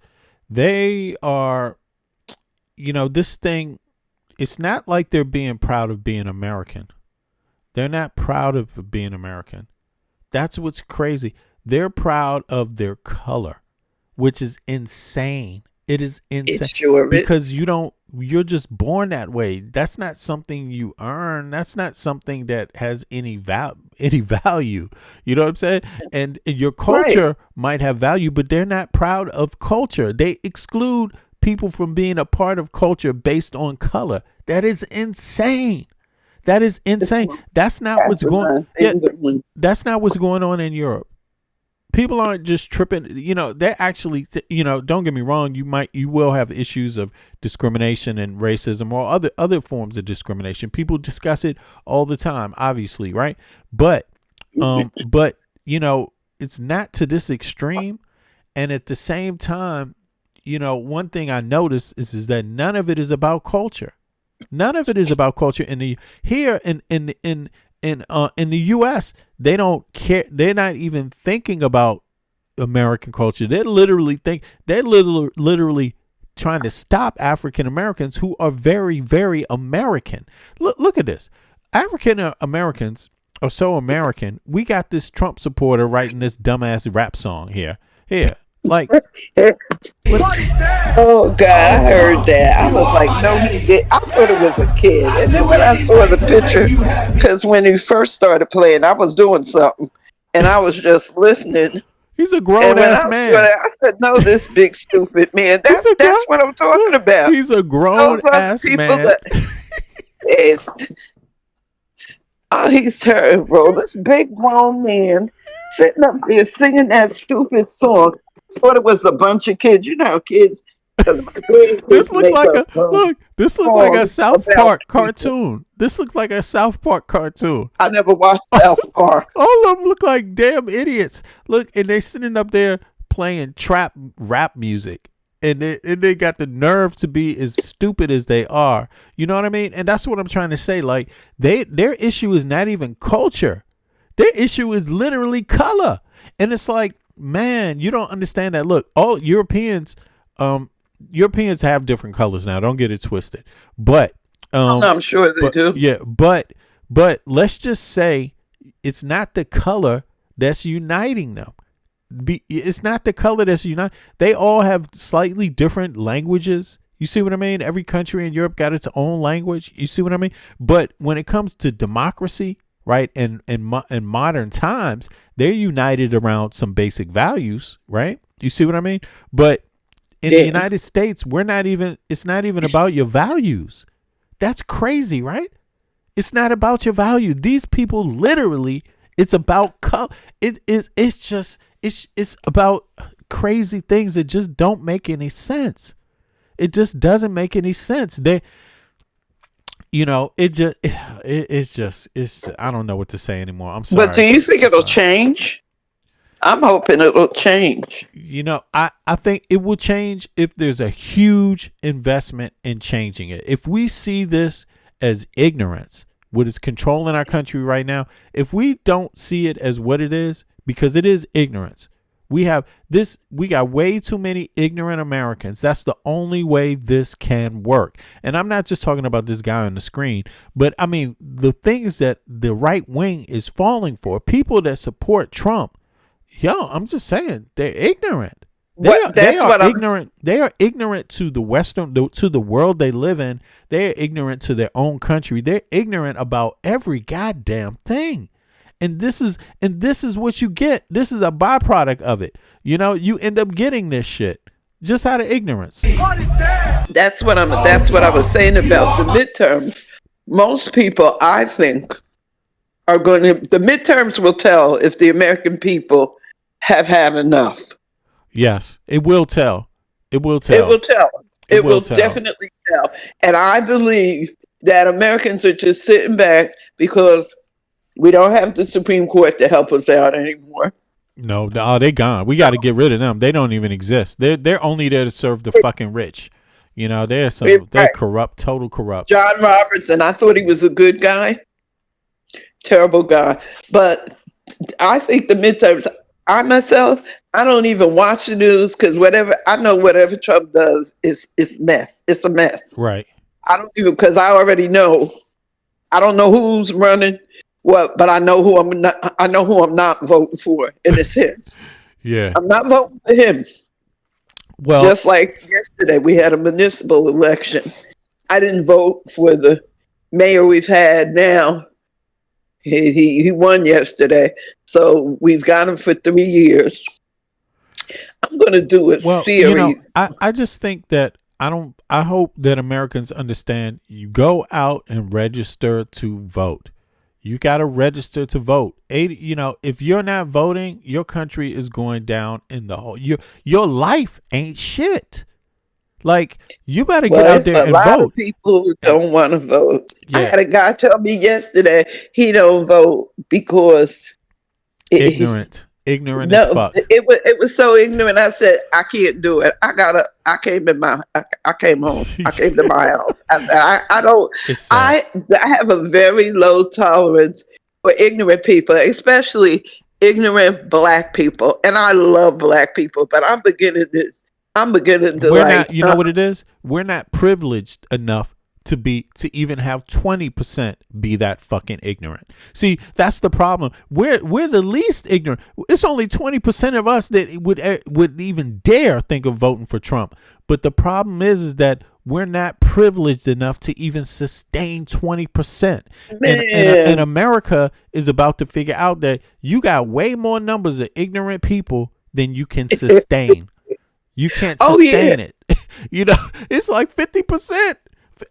They are, this thing, it's not like they're being proud of being American. They're not proud of being American. That's what's crazy. They're proud of their color, which is insane. It is insane because you're just born that way. That's not something you earn. That's not something that has any value. You know what I'm saying? And your culture might have value, but they're not proud of culture. They exclude people from being a part of culture based on color. That is insane. That is insane. That's not what's going. That's not what's going on in Europe. People aren't just tripping, they're actually, don't get me wrong. You will have issues of discrimination and racism or other forms of discrimination. People discuss it all the time, obviously. Right. But it's not to this extreme. And at the same time, one thing I noticed is that none of it is about culture. None of it is about culture. Here in the U.S., they don't care. They're not even thinking about American culture. They're literally trying to stop African Americans who are very, very American. Look at this. African Americans are so American. We got this Trump supporter writing this dumbass rap song here. Like, oh God, I heard that. I was like, no, he did. I thought it was a kid. And then when I saw the picture, because when he first started playing, I was doing something and I was just listening. He's a grown ass man. I said, no, this big stupid man. That's what I'm talking about. He's a grown ass man. Oh, he's terrible. This big grown man sitting up there singing that stupid song. Thought it was a bunch of kids. You know how kids. This looked like a look. This looked like a song South about Park people. cartoon. This looks like a South Park cartoon. I never watched South Park. All of them look like damn idiots. Look, and they sitting up there playing trap rap music. And they got the nerve to be as stupid as they are. You know what I mean? And that's what I'm trying to say. Like their issue is not even culture. Their issue is literally color. And it's like, man, you don't understand that. Look, all Europeans have different colors now. Don't get it twisted. But I'm sure they do. Yeah, but let's just say it's not the color that's uniting them. It's not the color that's uniting. They all have slightly different languages. You see what I mean? Every country in Europe got its own language. You see what I mean? But when it comes to democracy, right, and in modern times, they're united around some basic values, right? You see what I mean? But in the United States, it's not even about your values. That's crazy, right? It's not about your values. These people literally, it's about color. It's about crazy things that just don't make any sense. It just doesn't make any sense. It's just I don't know what to say anymore. I'm sorry. But do you think it'll change? I'm hoping it'll change. I think it will change if there's a huge investment in changing it. If we see this as ignorance, what is controlling our country right now, if we don't see it as what it is, because it is ignorance. We got way too many ignorant Americans. That's the only way this can work. And I'm not just talking about this guy on the screen, but I mean, the things that the right wing is falling for, people that support Trump, I'm just saying, they're ignorant. They are ignorant. They are ignorant to to the world they live in. They are ignorant to their own country. They're ignorant about every goddamn thing. And this is what you get. This is a byproduct of it. You end up getting this shit just out of ignorance. That's what I was saying about the midterms. Most people, I think, the midterms will tell if the American people have had enough. Yes, it will tell. It will tell. It will tell. It will definitely tell. And I believe that Americans are just sitting back because we don't have the Supreme Court to help us out anymore. No, they gone. We got to get rid of them. They don't even exist. They're only there to serve the fucking rich. They're corrupt, total corrupt. John Robertson, I thought he was a good guy. Terrible guy. But I think the midterms, I don't even watch the news because whatever Trump does is mess. It's a mess. Right. I don't even, because I already know. I don't know who's running. But I know who I'm not. I know who I'm not voting for, and it's him. Yeah, I'm not voting for him. Well, just like yesterday, we had a municipal election. I didn't vote for the mayor we've had now. He won yesterday, so we've got him for 3 years. I'm going to do it series. I just think that I hope that Americans understand. You go out and register to vote. You got to register to vote. If you're not voting, your country is going down in the hole. Your life ain't shit. Like, you better get out there and vote. A lot of people who don't want to vote. Yeah. I had a guy tell me yesterday he don't vote because ignorant as fuck. It was so ignorant. I said, I can't do it. I came home. I came to my house. I have a very low tolerance for ignorant people, especially ignorant Black people. And I love Black people, but I'm beginning to you know what it is? We're not privileged enough to even have 20% be that fucking ignorant. See, that's the problem. We're the least ignorant. It's only 20% of us that would even dare think of voting for Trump. But the problem is that we're not privileged enough to even sustain 20%. And America is about to figure out that you got way more numbers of ignorant people than you can sustain. You can't sustain it. It's like 50%.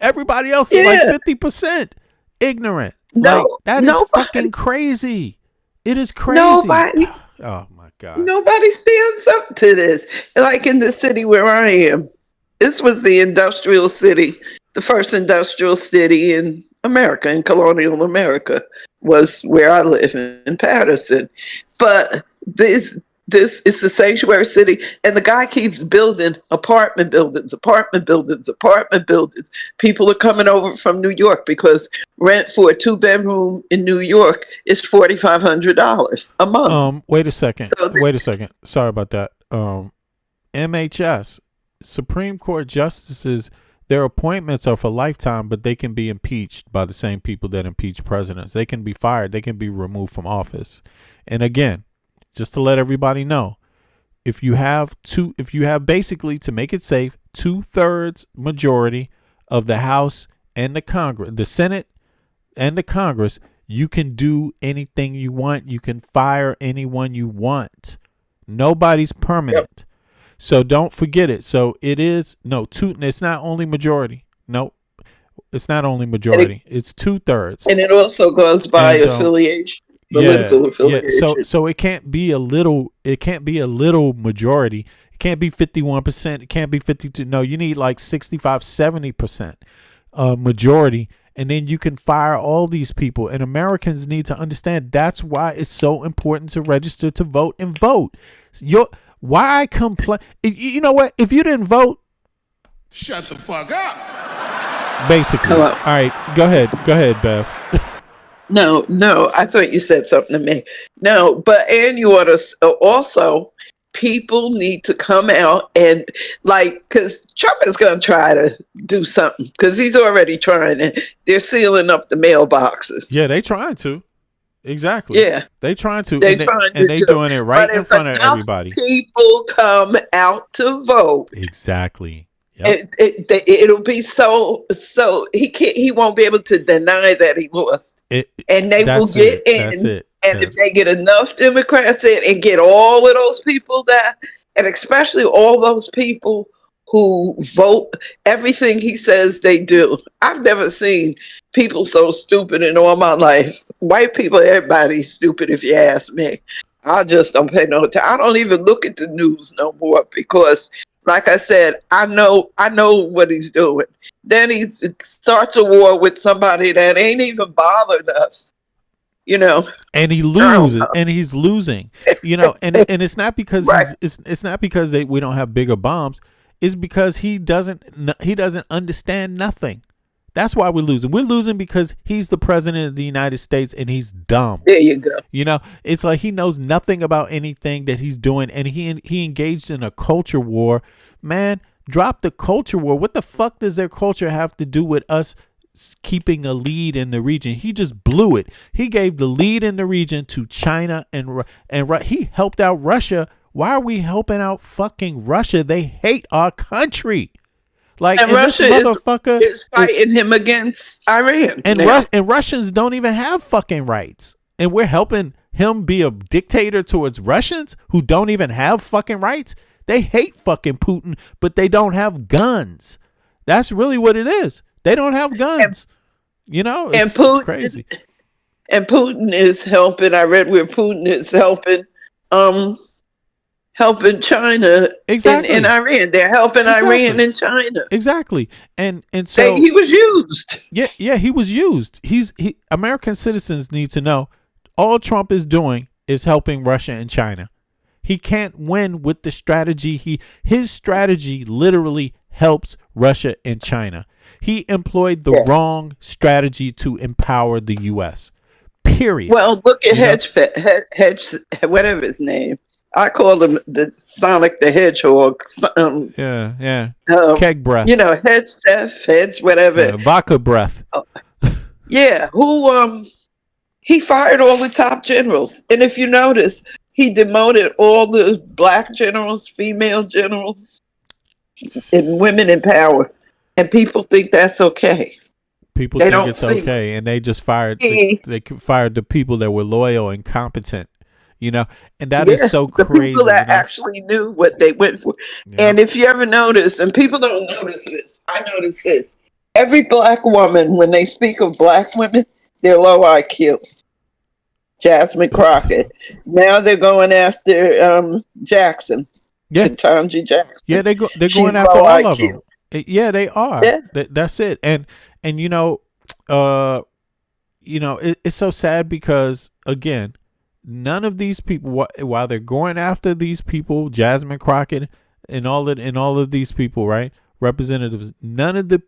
Everybody else is like 50% ignorant. Like, No, that is nobody, fucking crazy. It is crazy. nobody, Oh my God. nobody stands up to this. Like in the city where I am, this was the industrial city, the first industrial city in America, in colonial America, was where I live in Patterson. But this is the sanctuary city, and the guy keeps building apartment buildings, apartment buildings, apartment buildings. People are coming over from New York because rent for a 2-bedroom in New York is $4,500 a month. Wait a second. So Wait a second. Sorry about that. MHS, Supreme Court justices, their appointments are for lifetime, but they can be impeached by the same people that impeach presidents. They can be fired. They can be removed from office. And again, just to let everybody know, if you have basically, to make it safe, 2/3 majority of the House and the Congress, the Senate and the Congress, you can do anything you want. You can fire anyone you want. Nobody's permanent. Yep. So don't forget it. So it is it's not only majority. Nope. It's not only majority. It's 2/3. And it also goes by affiliation. Political affiliation. Yeah. So it can't be a little majority. It can't be 51%. It can't be 52. No, you need like 65, 70% majority. And then you can fire all these people. And Americans need to understand that's why it's so important to register to vote and vote. Why complain? You know what? If you didn't vote, shut the fuck up. Basically. Hello. All right. Go ahead, Bev. No, I thought you said something to me. No, but you ought to also, people need to come out and because Trump is going to try to do something because he's already trying and they're sealing up the mailboxes. Yeah, they trying to. Exactly. Yeah. They trying to. They doing it right in front of everybody. People come out to vote. Exactly. Yep. It'll be so he won't be able to deny that he lost. And they will get in. That's it. And if they get enough Democrats in and get all of those people and especially all those people who vote everything he says they do. I've never seen people so stupid in all my life. White people, everybody's stupid if you ask me. I just don't pay no attention. I don't even look at the news no more because, like I said, I know what he's doing. Then he starts a war with somebody that ain't even bothered us. And he loses, and he's losing. And it's not because right. it's not because we don't have bigger bombs. It's because he doesn't understand nothing. That's why we're losing. We're losing because he's the president of the United States and he's dumb. There you go. It's like he knows nothing about anything that he's doing, and he engaged in a culture war. Man, drop the culture war. What the fuck does their culture have to do with us keeping a lead in the region? He just blew it. He gave the lead in the region to China and he helped out Russia. Why are we helping out fucking Russia? They hate our country. And Russia is fighting him against Iran. And Russians don't even have fucking rights. And we're helping him be a dictator towards Russians who don't even have fucking rights. They hate fucking Putin, but they don't have guns. That's really what it is. They don't have guns. It's crazy. And Putin is helping. I read where Putin is helping China in Iran. They're helping Iran and China. Exactly. And so he was used. Yeah, he was used. American citizens need to know all Trump is doing is helping Russia and China. He can't win with the strategy. His strategy literally helps Russia and China. He employed the wrong strategy to empower the U.S. Period. Well, look at Hedge, whatever his name. I call him the Sonic the Hedgehog. Keg breath. Hedge, whatever. Vodka breath. Yeah, he fired all the top generals. And if you notice, he demoted all the black generals, female generals, and women in power. And people think that's okay. People think it's okay, and they just fired. They fired the people that were loyal and competent. And that is so crazy. The people that actually knew what they went for. Yeah. And if you ever notice, and people don't notice this, I notice this. Every black woman, when they speak of black women, They're low IQ. Jasmine Crockett. Now they're going after Jackson. Yeah. Ketanji Jackson. Yeah, they're She's going after low all IQ. of them. Yeah, they are. Yeah. That's it. And it's so sad because again, none of these people, while they're going after these people, Jasmine Crockett and all of these people, right? Representatives, none of the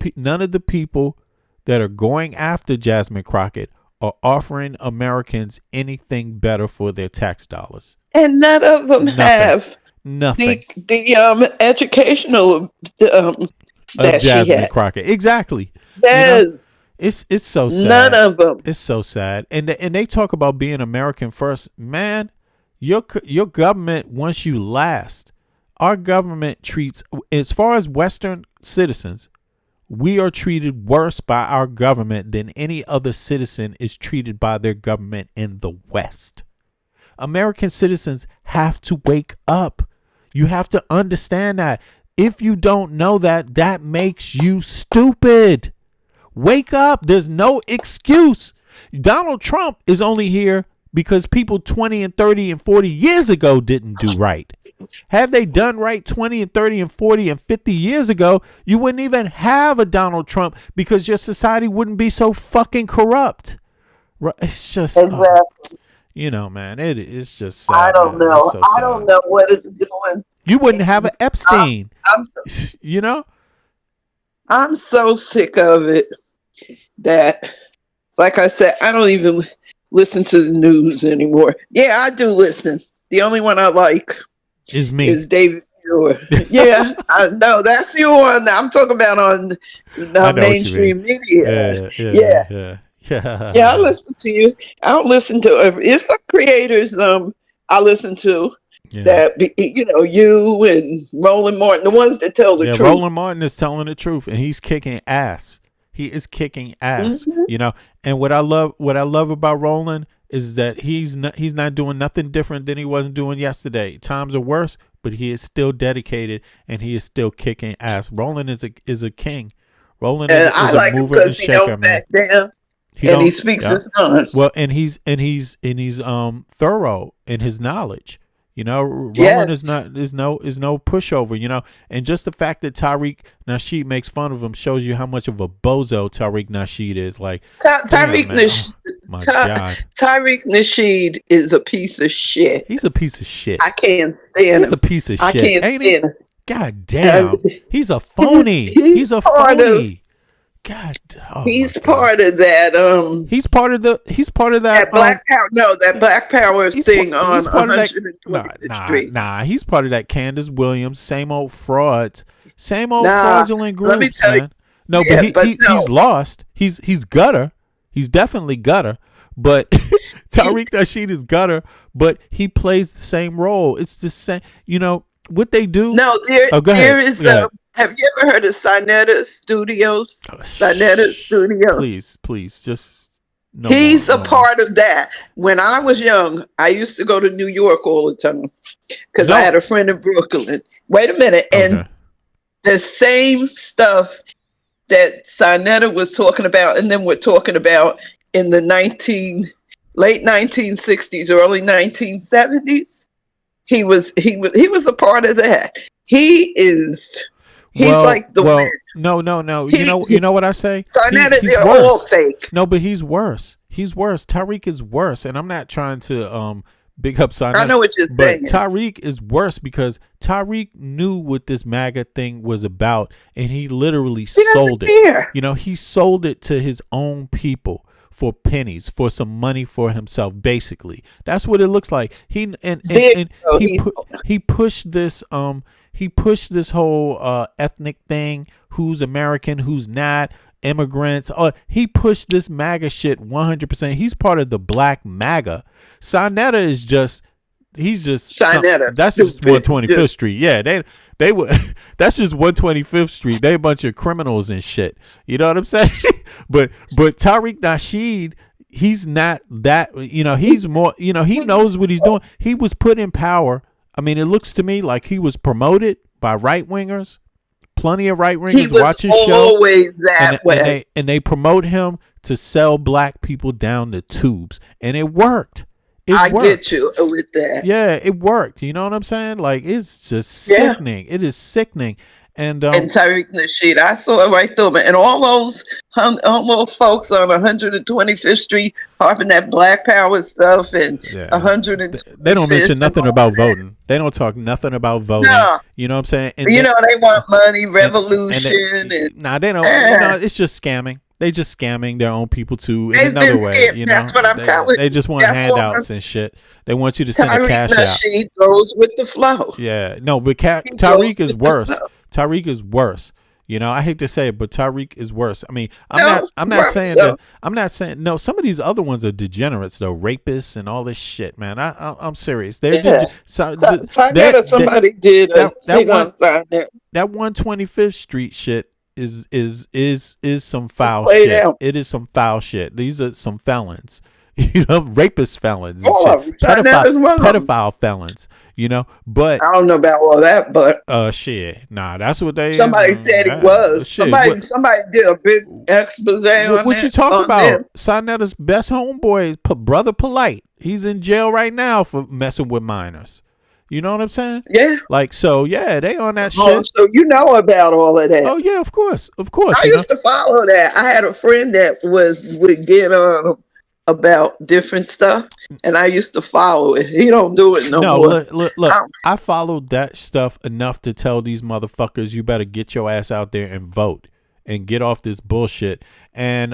people that are going after Jasmine Crockett are offering Americans anything better for their tax dollars. And none of them have nothing. The educational that Jasmine she has. Crockett. Exactly. Yes. You know, it's so sad. None of them. It's so sad. And they talk about being American first. Man, your government wants you last. Our government treats, as far as Western citizens, we are treated worse by our government than any other citizen is treated by their government in the West. American citizens have to wake up. You have to understand that. If you don't know that, that makes you stupid. Wake up. There's no excuse. Donald Trump is only here because people 20 and 30 and 40 years ago didn't do right. Had they done right 20 and 30 and 40 and 50 years ago, you wouldn't even have a Donald Trump because your society wouldn't be so fucking corrupt. It's just, exactly. Man, it's just sad. I don't man. know. So I don't know what it's doing. You wouldn't have an Epstein. I'm so sick of it that, like I said, I don't even listen to the news anymore. Yeah, I do listen. The only one I like is me. Is David Muir. Yeah, I know that's you on. I'm talking about on mainstream media. Yeah. I listen to you. I don't listen to. It's some creators. I listen to. That you and Roland Martin, the ones that tell the truth. Roland Martin is telling the truth, and he's kicking ass. He is kicking ass. Mm-hmm. And what I love about Roland is that he's not doing nothing different than he wasn't doing yesterday. Times are worse, but he is still dedicated and he is still kicking ass. Roland is a king. Roland is a mover and shaker, man. He speaks his mind. Well, and he's thorough in his knowledge. Roland is no pushover, and just the fact that Tariq Nasheed makes fun of him shows you how much of a bozo Tariq Nasheed is. Like Tariq Nasheed is a piece of shit. He's a piece of shit. I can't stand him. He's a piece of shit. I can't stand him. God damn. He's a phoney. He's a phony. God, he's part of that. He's part of that. Black Power. No, that Black Power thing on 125th Street. Nah, he's part of that Candace Williams, same old frauds, same old fraudulent groups. Let me tell you. No, but he's lost. He's gutter. He's definitely gutter. But Tariq Nasheed is gutter. But he plays the same role. It's the same. What they do. No, there is. Have you ever heard of Sinetta Studios? Sinetta Studios. Please, just. No He's a part of that. When I was young, I used to go to New York all the time because I had a friend in Brooklyn. Wait a minute, and the same stuff that Sinetta was talking about, and then we're talking about in the late 1960s, early 1970s. He was a part of that. He's like the weird. No. You know what I say? They're all fake. No, but he's worse. He's worse. Tariq is worse, and I'm not trying to big up Sinetta. I know what you're saying. Tariq is worse because Tariq knew what this MAGA thing was about, and he literally sold it. He sold it to his own people for pennies, for some money for himself. Basically, that's what it looks like. He pushed this. He pushed this whole ethnic thing. Who's American? Who's not? Immigrants. He pushed this MAGA shit 100%. He's part of the black MAGA. Sinetta is just. He's just. That's just 125th Street. Yeah, they were. That's just 125th Street. They a bunch of criminals and shit. You know what I'm saying? but Tariq Nasheed, he's not that. He's more. He knows what he's doing. He was put in power. I mean, it looks to me like he was promoted by right wingers, plenty of right He wingers was watch his show. always that way. And they promote him to sell black people down the tubes, and it worked. I get you with that. Yeah, it worked. You know what I'm saying? Like, it's just sickening. It is sickening. And Tariq Nasheed, I saw it right through him. And all those folks on 125th Street harping that Black Power stuff and 100. They don't mention nothing about voting. They don't talk nothing about voting. No. You know what I'm saying? And they want money, revolution, they don't. You know, it's just scamming. They just scamming their own people too in another way. You know, that's what I'm telling you. They just want handouts and shit. They want you to send a cash out. Tariq goes with the flow. Yeah, no, but Tariq is worse. Tariq is worse. You know, I hate to say it, but Tariq is worse. I mean, I'm not saying no. Some of these other ones are degenerates though, rapists and all this shit, man. I'm serious. Somebody did that 125th Street shit is some foul shit. It is some foul shit. These are some felons. You know, rapist felons and shit. Pedophile felons, you know, but I don't know about all that, but shit. Nah, that's what they somebody said it was. Shit. Somebody did a big expose on what you talking about? Sinetta's best homeboy, Brother Polite. He's in jail right now for messing with minors. You know what I'm saying? Yeah. Like, so yeah, they on that shit. So you know about all of that. Oh yeah, of course. I used to follow that. I had a friend that would get on about different stuff, and I used to follow it. He don't do it no more. Look, I followed that stuff enough to tell these motherfuckers, you better get your ass out there and vote and get off this bullshit. And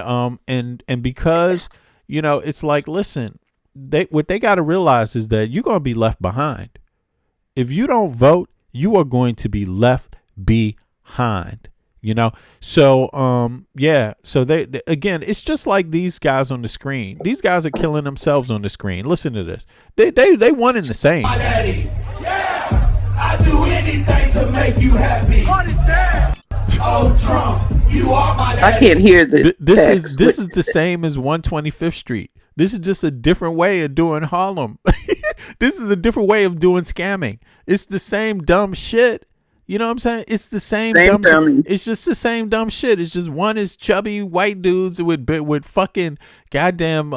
because, you know, it's like, listen, what they got to realize is that you're going to be left behind. If you don't vote, you are going to be left behind. You know, so so they again, it's just like these guys on the screen. These guys are killing themselves on the screen. Listen to this. They one and the same. My daddy, yeah, I do anything to make you happy. Oh, Trump, you are my daddy. I can't hear this. This is the same as 125th Street. This is just a different way of doing Harlem. This is a different way of doing scamming. It's the same dumb shit. You know what I'm saying? It's the same dumb shit. It's just the same dumb shit. It's just one is chubby white dudes with fucking goddamn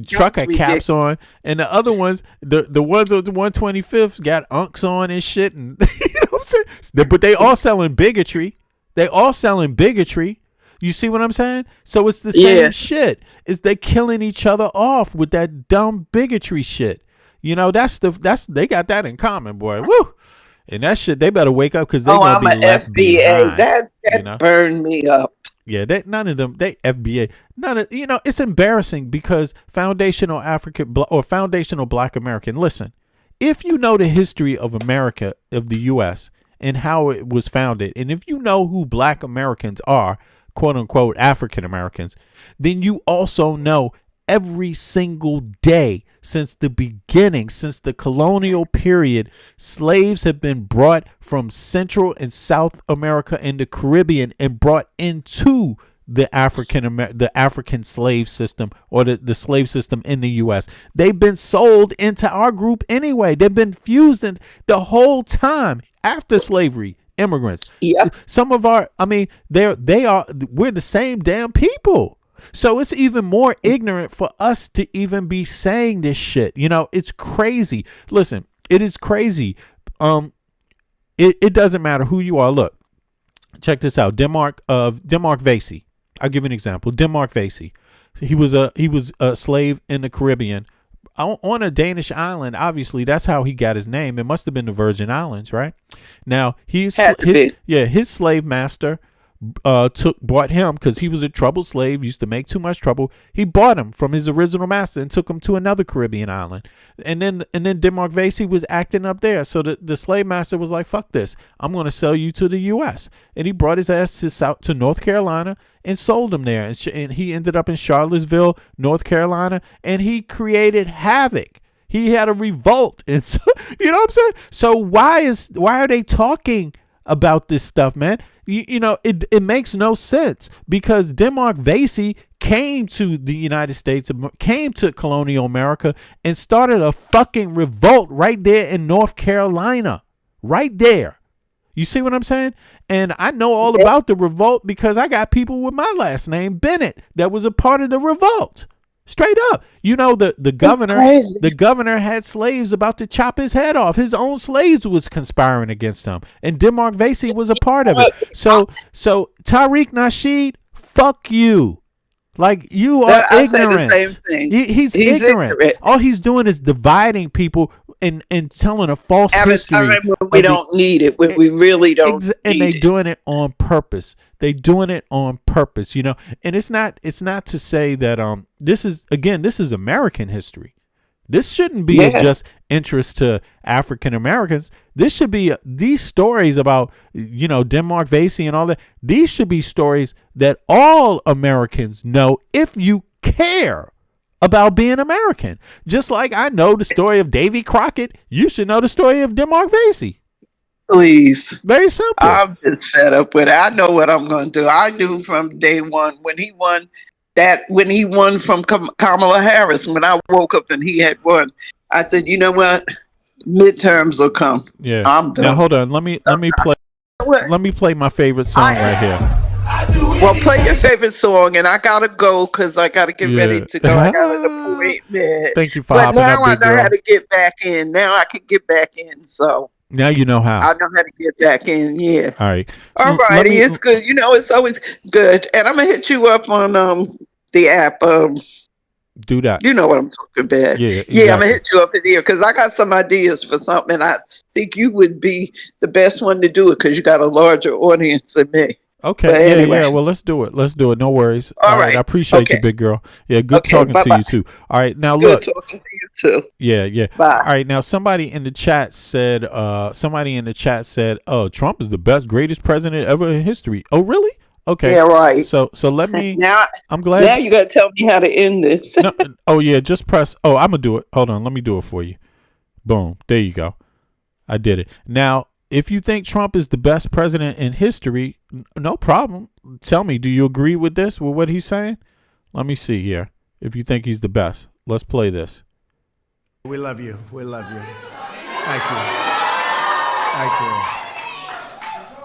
trucker caps on, and the other ones, the ones on the 125th got unks on and shit, and you know what I'm saying? But they all selling bigotry. They all selling bigotry. You see what I'm saying? So it's the same shit. It's they killing each other off with that dumb bigotry shit. You know, they got that in common, boy. Woo. And that shit, they better wake up because they're gonna be left FBA. behind. That burned me up. Yeah, none of them. They FBA. It's embarrassing because foundational Black American. Listen, if you know the history of America, of the U.S. and how it was founded, and if you know who Black Americans are, quote unquote African Americans, then you also know every single day since the beginning, since the colonial period, slaves have been brought from Central and South America and the Caribbean and brought into the African slave system, or the slave system in the U.S. They've been sold into our group anyway. They've been fused in the whole time after slavery. Immigrants. Yeah. Some of we're the same damn people. So it's even more ignorant for us to even be saying this shit. You know, it's crazy. Listen, it is crazy. It doesn't matter who you are. Look, check this out. Denmark Vesey. I'll give you an example. Denmark Vesey. He was a slave in the Caribbean on a Danish island. Obviously, that's how he got his name. It must have been the Virgin Islands, right? Now his slave master bought him because he was a troubled slave, used to make too much trouble. He bought him from his original master and took him to another Caribbean island. And then Denmark Vesey was acting up there. So the slave master was like, fuck this. I'm going to sell you to the U.S. And he brought his ass to North Carolina and sold him there. And he ended up in Charlottesville, North Carolina, and he created havoc. He had a revolt. And so, you know what I'm saying? So why are they talking about this stuff, man? You know, it makes no sense because Denmark Vesey came to the United States, came to colonial America and started a fucking revolt right there in North Carolina. Right there. You see what I'm saying? And I know all about the revolt because I got people with my last name, Bennett, that was a part of the revolt. Straight up. You know, the governor had slaves about to chop his head off. His own slaves was conspiring against him. And Denmark Vesey was a part of it. So Tariq Nasheed, fuck you. Like, you are ignorant. I say the same thing. He's ignorant. All he's doing is dividing people and telling a false history. At a time when we don't need it, when we really don't need it. And they doing it on purpose. They doing it on purpose, you know. And it's not to say that this is American history. This shouldn't be of just interest to African Americans. This should be these stories about, you know, Denmark Vesey and all that. These should be stories that all Americans know if you care about being American. Just like I know the story of Davy Crockett, you should know the story of Denmark Vesey. Please. Very simple. I'm just fed up with it. I know what I'm going to do. I knew from day one when he won from Kamala Harris, when I woke up and he had won, I said, you know what? Midterms will come. Yeah. I'm done. Now hold on. Let me play my favorite song right here. Well, play your favorite song, and I gotta go because I gotta get ready to go. I got an appointment. Thank you for But hopping now up, I big know girl. how to get back in. Now I can get back in. So Now you know how. I know how to get back in. Yeah. All right. All righty. It's good. You know, it's always good. And I'm gonna hit you up on the app. Do that. You know what I'm talking about. Yeah. Exactly. Yeah, I'm gonna hit you up in here because I got some ideas for something. And I think you would be the best one to do it because you got a larger audience than me. Okay. But anyway. Yeah. Well, let's do it. No worries. All right. I appreciate you, big girl. Yeah. Good talking to you too. All right. Now good look. Good talking to you too. Yeah. Bye. All right. Now somebody in the chat said. Oh, Trump is the best, greatest president ever in history. Oh, really? Okay. Yeah. Right. So let me. Now I'm glad. Now you got to tell me how to end this. No, oh yeah. Just press. Oh, I'm gonna do it. Hold on. Let me do it for you. Boom. There you go. I did it. Now, if you think Trump is the best president in history, no problem. Tell me, do you agree with this, with what he's saying? Let me see here. If you think he's the best, let's play this. We love you. We love you. Thank you. Thank you.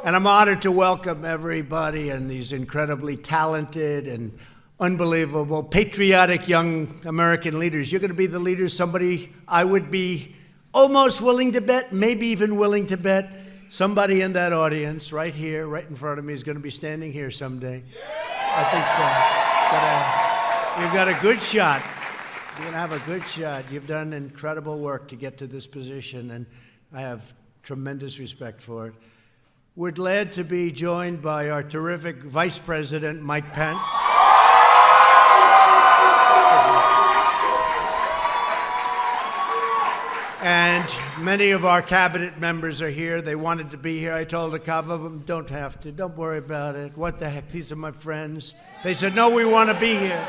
And I'm honored to welcome everybody and these incredibly talented and unbelievable, patriotic young American leaders. You're going to be the leaders somebody I would be almost willing to bet, maybe even willing to bet, somebody in that audience right here, right in front of me, is going to be standing here someday. I think so. You've got a good shot. You're going to have a good shot. You've done incredible work to get to this position, and I have tremendous respect for it. We're glad to be joined by our terrific Vice President, Mike Pence. And many of our cabinet members are here. They wanted to be here. I told a couple of them, don't have to. Don't worry about it. What the heck? These are my friends. They said, no, we want to be here.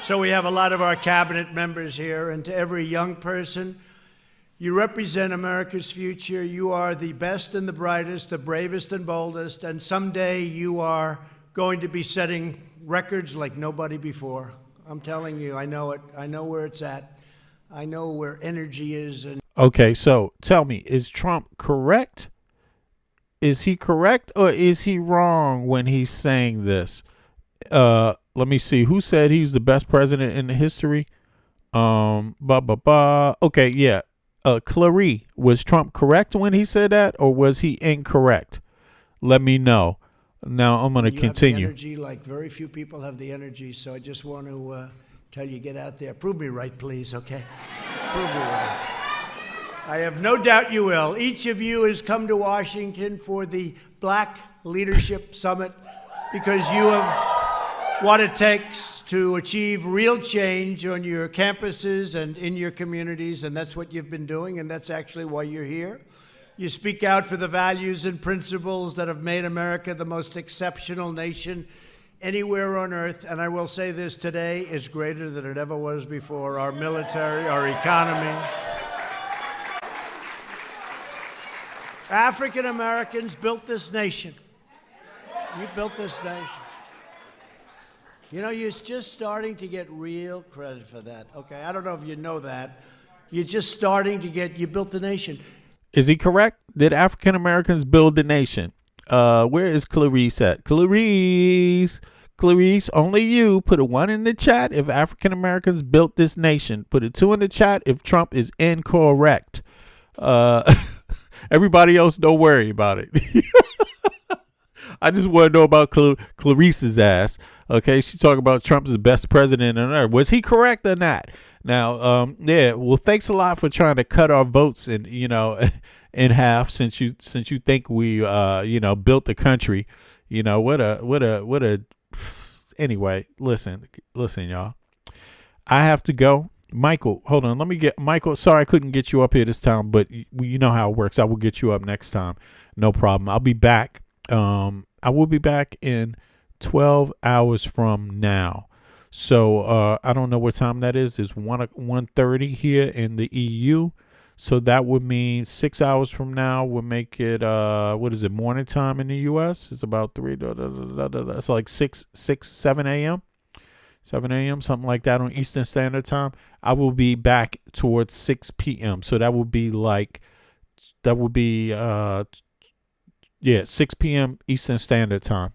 So we have a lot of our cabinet members here. And to every young person, you represent America's future. You are the best and the brightest, the bravest and boldest. And someday you are going to be setting records like nobody before. I'm telling you, I know it. I know where it's at. I know where energy is. And okay, so tell me, is Trump correct? Is he correct or is he wrong when he's saying this? Let me see. Who said he's the best president in history? Okay, yeah. Clary, was Trump correct when he said that, or was he incorrect? Let me know. Now I'm going to continue. You have the energy like very few people have the energy, so I just want to tell you, get out there. Prove me right, please, okay? Prove me right. I have no doubt you will. Each of you has come to Washington for the Black Leadership Summit because you have what it takes to achieve real change on your campuses and in your communities, and that's what you've been doing, and that's actually why you're here. You speak out for the values and principles that have made America the most exceptional nation anywhere on earth, and I will say this today is greater than it ever was before. Our military, our economy. African Americans built this nation. You built this nation. You know, you're just starting to get real credit for that, okay? I don't know if you know that. You're just starting to get, you built the nation. Is he correct? Did African Americans build the nation? Where is Clarice at? Clarice, only you. Put a 1 in the chat if African Americans built this nation. Put a 2 in the chat if Trump is incorrect. Everybody else, don't worry about it. I just want to know about Clarice's ass. Okay, she talking about Trump's the best president on earth. Was he correct or not? Now, yeah. Well, thanks a lot for trying to cut our votes in half since you think we built the country. What a. Anyway, listen, y'all. I have to go. Michael, hold on. Let me get Michael. Sorry, I couldn't get you up here this time, but you know how it works. I will get you up next time. No problem. I'll be back. I will be back in 12 hours from now. So I don't know what time that is. It's 1:30 here in the EU. So that would mean 6 hours from now would make it morning time in the US? It's about 3. It's like 7 a.m. 7 a.m. something like that on Eastern Standard Time. I will be back towards 6 p.m. So that would be 6 p.m. Eastern Standard Time.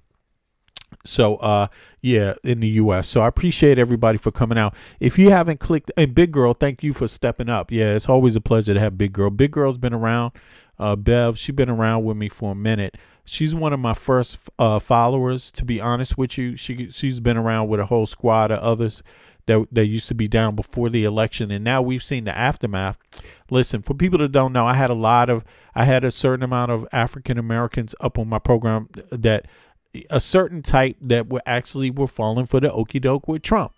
So, in the U.S. So I appreciate everybody for coming out. If you haven't clicked, and Big Girl, thank you for stepping up. Yeah, it's always a pleasure to have Big Girl. Big Girl's been around. Bev, she's been around with me for a minute. She's one of my first followers, to be honest with you. She's been around with a whole squad of others that used to be down before the election, and now we've seen the aftermath. Listen, for people that don't know, I had a certain amount of African Americans up on my program, that a certain type that were falling for the okie doke with Trump.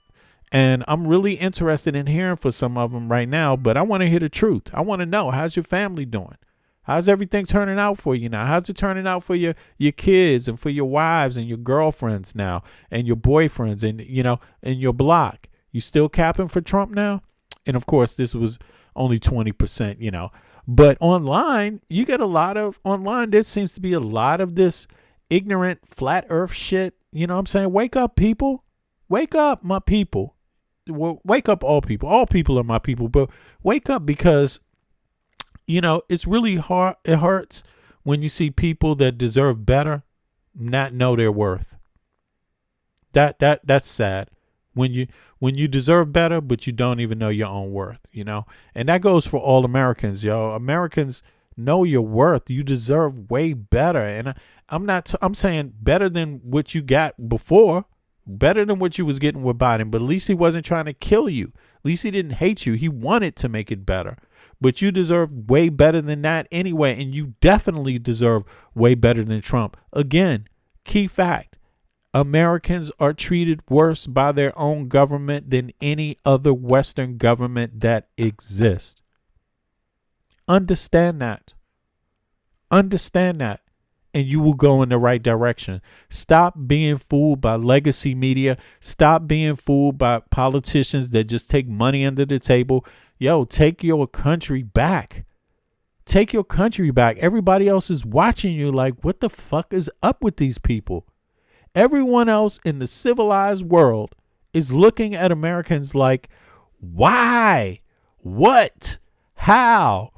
And I'm really interested in hearing for some of them right now, but I want to hear the truth. I want to know, how's your family doing? How's everything turning out for you now? How's it turning out for your kids and for your wives and your girlfriends now and your boyfriends and your block? You still capping for Trump now? And of course, this was only 20%, But online, you get a lot of there seems to be a lot of this ignorant flat earth shit. You know what I'm saying? Wake up, people. Wake up, my people. Wake up, all people. All people are my people. But wake up, because it's really hard. It hurts when you see people that deserve better not know their worth. That's sad. When you deserve better, but you don't even know your own worth, and that goes for all Americans, yo. Americans, know your worth. You deserve way better. And I'm saying better than what you got before, better than what you was getting with Biden, but at least he wasn't trying to kill you. At least he didn't hate you. He wanted to make it better. But you deserve way better than that anyway, and you definitely deserve way better than Trump. Again, key fact, Americans are treated worse by their own government than any other Western government that exists. Understand that. Understand that. And you will go in the right direction. Stop being fooled by legacy media. Stop being fooled by politicians that just take money under the table. Yo, take your country back. Take your country back. Everybody else is watching you like, what the fuck is up with these people? Everyone else in the civilized world is looking at Americans like, why? What? How?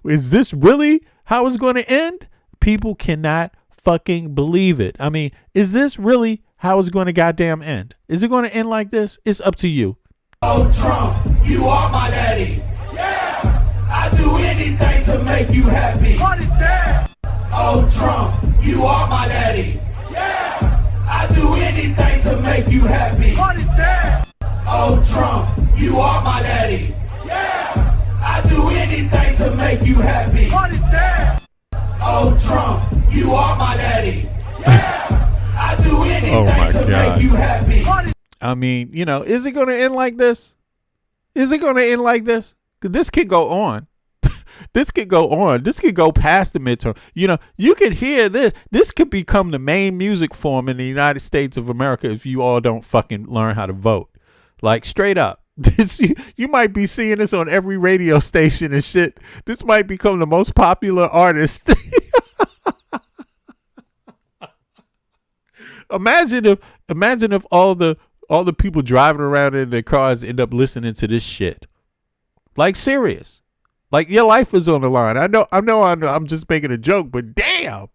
Is this really how it's going to end? People cannot fucking believe it. I mean, is this really how it's going to goddamn end? Is it going to end like this? It's up to you. Oh, Trump, you are my daddy. Yeah, I do anything to make you happy. What is that? Oh, Trump, you are my daddy. Yeah, I do anything to make you happy. What is that? Oh, Trump, you are my daddy. Yeah, I do anything to make you happy. What is that? Oh, Trump, you are my daddy. Yeah, I do anything to make you happy. I mean, is it going to end like this? Is it going to end like this? 'Cause this could go on. This could go on. This could go past the midterm. You could hear this. This could become the main music form in the United States of America if you all don't fucking learn how to vote. Like, straight up. You might be seeing this on every radio station and shit. This might become the most popular artist. Imagine if all the people driving around in their cars end up listening to this shit. Like, serious. Like, your life is on the line. I know. I'm just making a joke, but damn.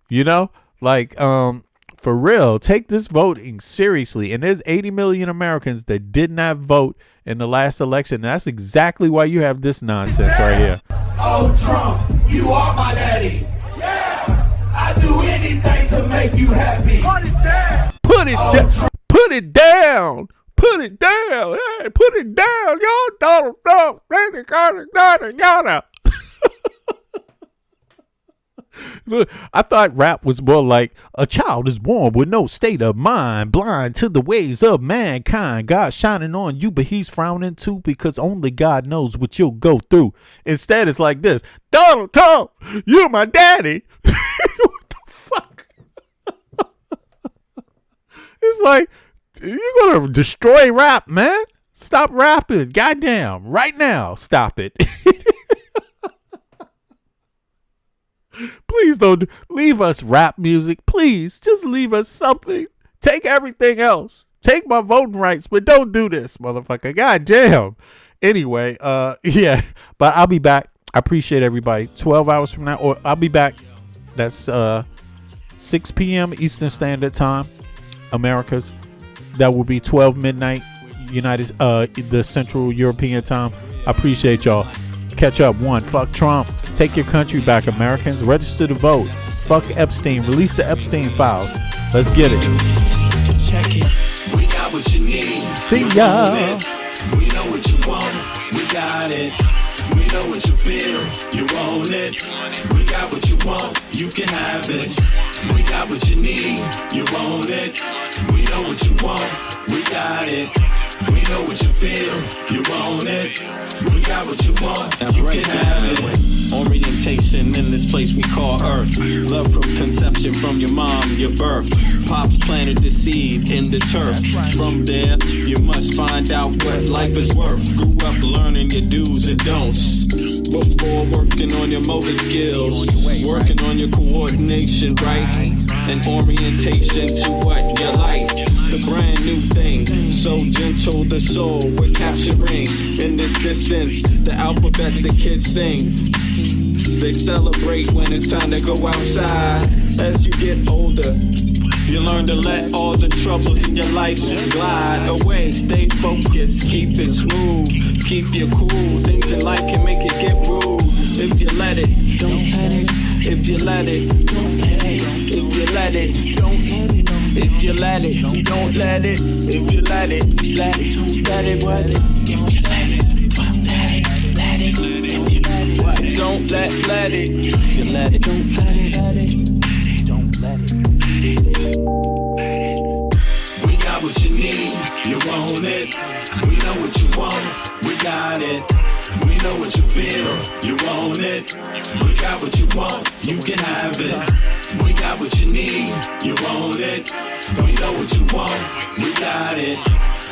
You know, like, for real, take this voting seriously. And there's 80 million Americans that did not vote in the last election. And that's exactly why you have this nonsense right here. Oh, Trump, you are my daddy. Yeah, I do anything to make you happy. Put it down. Put it down. Put it down. Put it down. Hey, put it down. Yo, Donald Trump. Yada. Look, I thought rap was more like a child is born with no state of mind, blind to the ways of mankind. God shining on you, but he's frowning too, because only God knows what you'll go through. Instead, it's like this: Donald Trump, you're my daddy. What the fuck? It's like, you're gonna destroy rap, man. Stop rapping. Goddamn. Right now. Stop it. Please don't leave us rap music. Please just leave us something. Take everything else. Take my voting rights, but don't do this, motherfucker. God damn. Anyway, yeah, but I'll be back. I appreciate everybody. 12 hours from now, or I'll be back. That's 6 p.m. Eastern Standard Time, America's. That will be 12 midnight the Central European Time. I appreciate y'all. Catch up. One, fuck Trump. Take your country back, Americans. Register to vote. Fuck Epstein. Release the Epstein files. Let's get it. Check it. We got what you need. See ya. We know what you want. We got it. We know what you feel. You want it. We got what you want. You can have it. We got what you need. You want it. We know what you want. We got it. We know what you feel. You want it. We got what you want. You can have it. Orientation in this place we call Earth. Love from conception, from your mom, your birth. Pops planted the seed in the turf. From there, you must find out what life is worth. Grew up learning your do's and don'ts. Before working on your motor skills, working on your coordination, right? And orientation to what? Your life. The brand new thing. So gentle, the soul we're capturing. In this distance, the alphabets the kids sing. They celebrate when it's time to go outside. As you get older, you learn to let all the troubles in your life just glide away. Stay focused, keep it smooth, keep you cool. Things in life can make it get rude. If you let it, don't let it. If you let it, don't let it. If you let it, don't let it. If you let it, don't let it. If you let it, let it. Let it what? If you let it, don't let it. Let it. If you let it, what? Don't let it. If you let it, don't let it. Let it. Don't let it. We got what you need. You want it. We know what you want. We got it. We know what you feel. You want it. We got what you want. You can have it. We got what you need. You want it. We know what you want. We got it.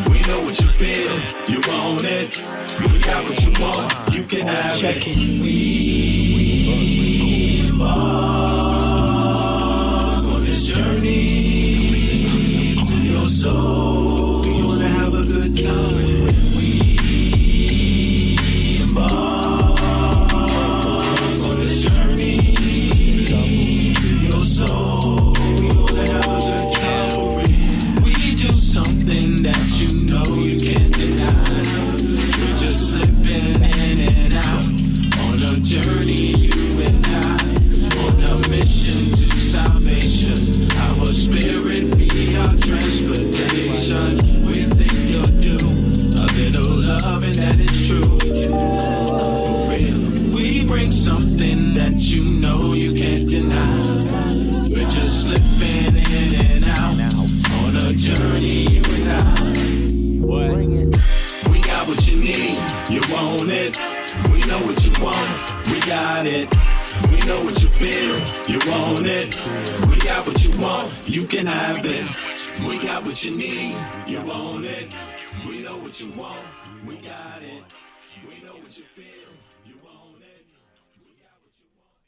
We know what you feel. You want it. We got what you want. You can have it. We embark on this journey to your soul. We wanna have a good time. We embark on this journey to your soul. We wanna have a good time. We do something that you know you can't deny. We're just slipping in and out on a journey, you and I, on a mission to salvation. Our spirit be our transportation. We think you'll do a little love and that is true. For real, we bring something that you know you can't deny. We're just slipping in and out on a journey, you and I. What? We got what you need, you want it. We know what you want, we got it. We know what you feel, you want it. We got what you want, you can have it. We got what you need, you want it. We know what you want, we got it. We know what you feel, you want it. We got what you want.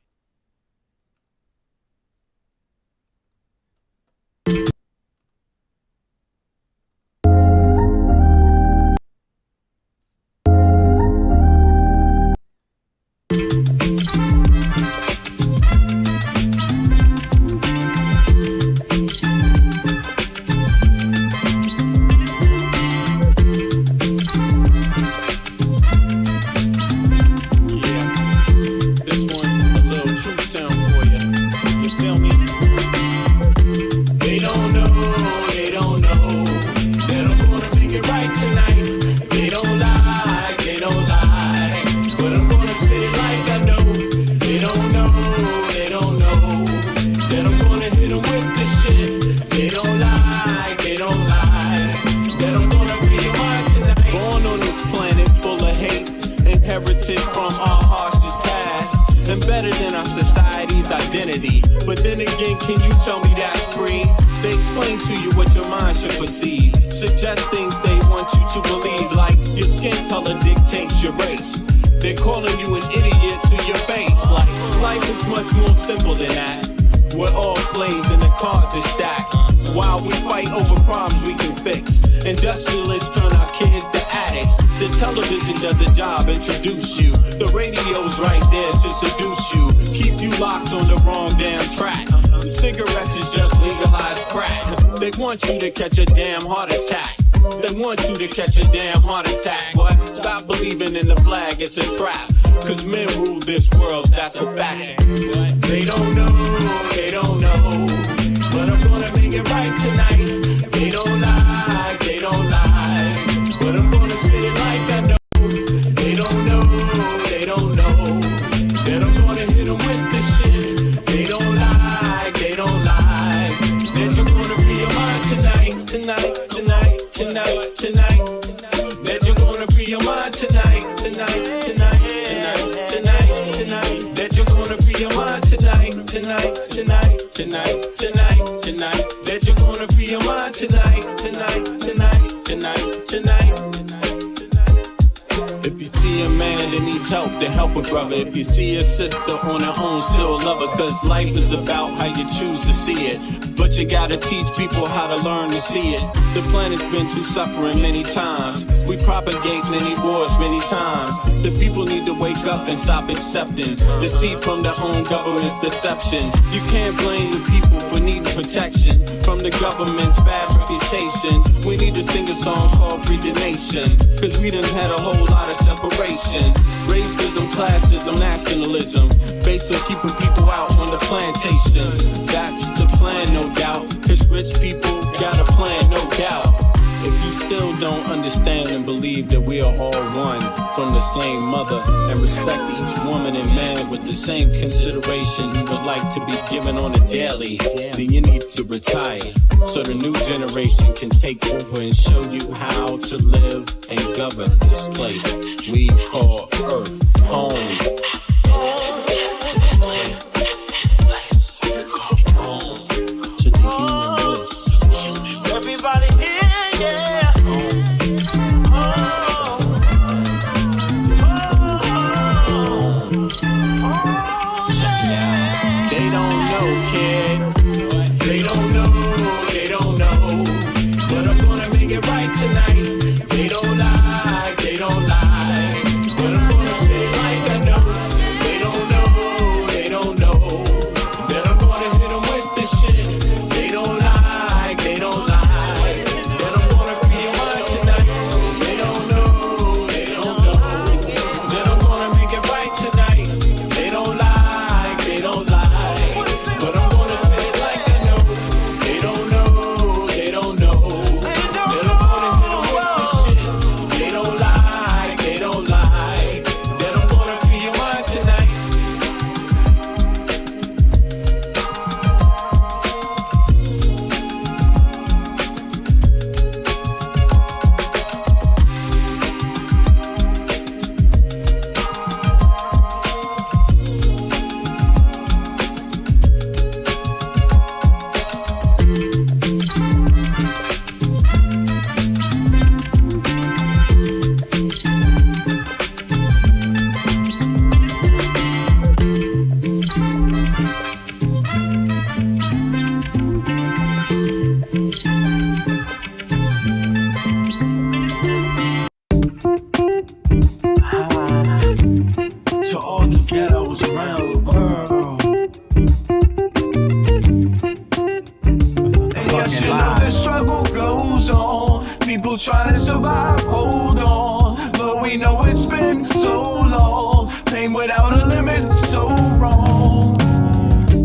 embedded in our society's identity. But then again, can you tell me that's free? They explain to you what your mind should perceive, suggest things they want you to believe, like your skin color dictates your race. They're calling you an idiot to your face, like life is much more simple than that. We're all slaves and the cards are stacked. While we fight over problems we can fix, industrialists turn our kids to addicts. The television does a job, introduce you. The radio's right there to seduce you, keep you locked on the wrong damn track. Cigarettes is just legalized crack. They want you to catch a damn heart attack. They want you to catch a damn heart attack. But stop believing in the flag, it's a trap. Cause men rule this world, that's a fact. They don't know, but I'm gonna make it right tonight. They don't lie, but I'm gonna say it like I know. They don't know, that I'm gonna hit them with the shit. They don't lie, that you're gonna free your mind tonight. That you're gonna free your mind tonight. That you're gonna free your mind tonight. That you're gonna free your mind tonight. If you see a man that needs help, then help a brother. If you see a sister on her own, still love her. Cause life is about how you choose to see it. But you gotta teach people how to learn to see it. The planet's been through suffering many times. We propagate many wars many times. The people need to wake up and stop accepting deceit from their own government's deception. You can't blame the people for needing protection from the government's bad reputation. We need to sing a song called Free the Nation. Cause we done had a whole lot of separation. Racism, classism, nationalism, based on keeping people out on the plantation. That's the plan, no doubt. Cause rich people got a plan, no doubt. If you still don't understand and believe that we are all one from the same mother, and respect each woman and man with the same consideration you would like to be given on a daily, then you need to retire so the new generation can take over and show you how to live and govern this place we call Earth home. Everybody here, yeah. They don't know, kid. They don't know. But I'm gonna make it right tonight. They don't lie. But I'm gonna say it like I know. They don't know. That I'm gonna hit them with this shit. They don't lie. That I'm gonna free your mind tonight. They don't know. That I'm gonna make it right tonight. They don't lie. But I'm gonna say it like I know. They don't know. That I'm gonna hit them with this shit. They don't lie. That I'm gonna free your mind tonight. To all the ghettos around the world. And yes, you know the struggle goes on. People trying to survive, hold on. But we know it's been so long. Pain without a limit, so wrong.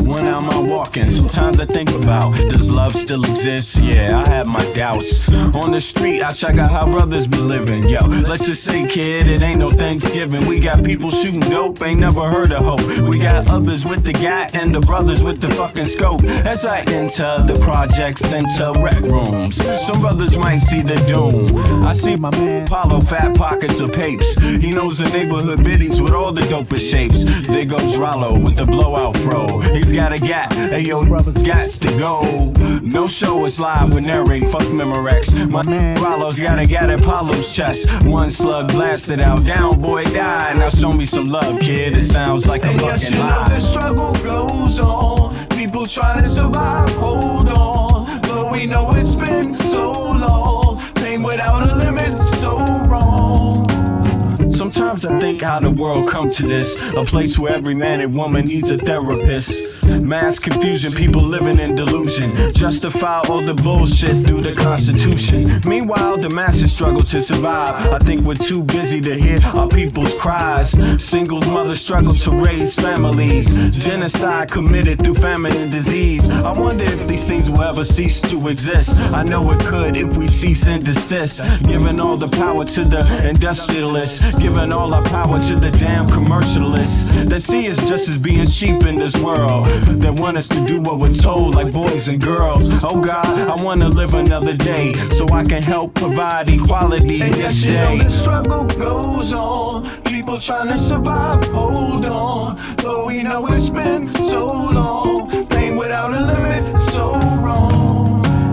When I'm out walking talking. Sometimes I think about, does love still exist? Yeah, I have my doubts. On the street, I check out how brothers be living. Yo, let's just say, kid, it ain't no Thanksgiving. We got people shooting dope, ain't never heard of hope. We got others with the gat and the brothers with the fucking scope. As I enter the projects, enter rec rooms, some brothers might see the doom. I see my man Paulo, fat pockets of papes. He knows the neighborhood biddies with all the dopest shapes. There goes Rollo with the blowout fro. He's got a gat, hey yo, brothers gots to go. No show is live with narrate, fuck Memorex. My man Rollo's got a gat at Paulo's chest. One slug blasted out, down boy died. Now show me some love, kid, it sounds like a fucking lie. The struggle goes on, people trying to survive, hold on. But we know it's been so long, pain without a limit, so wrong. Sometimes I think how the world come to this, a place where every man and woman needs a therapist. Mass confusion, people living in delusion, justify all the bullshit through the Constitution. Meanwhile, the masses struggle to survive. I think we're too busy to hear our people's cries. Single mothers struggle to raise families, genocide committed through famine and disease. I wonder if these things will ever cease to exist. I know it could if we cease and desist. Giving all the power to the industrialists, giving all our power to the damn commercialists that see us just as being sheep in this world, that want us to do what we're told like boys and girls. Oh God, I wanna live another day so I can help provide equality in this day. The struggle goes on, people trying to survive, hold on. Though we know it's been so long, pain without a limit, so wrong.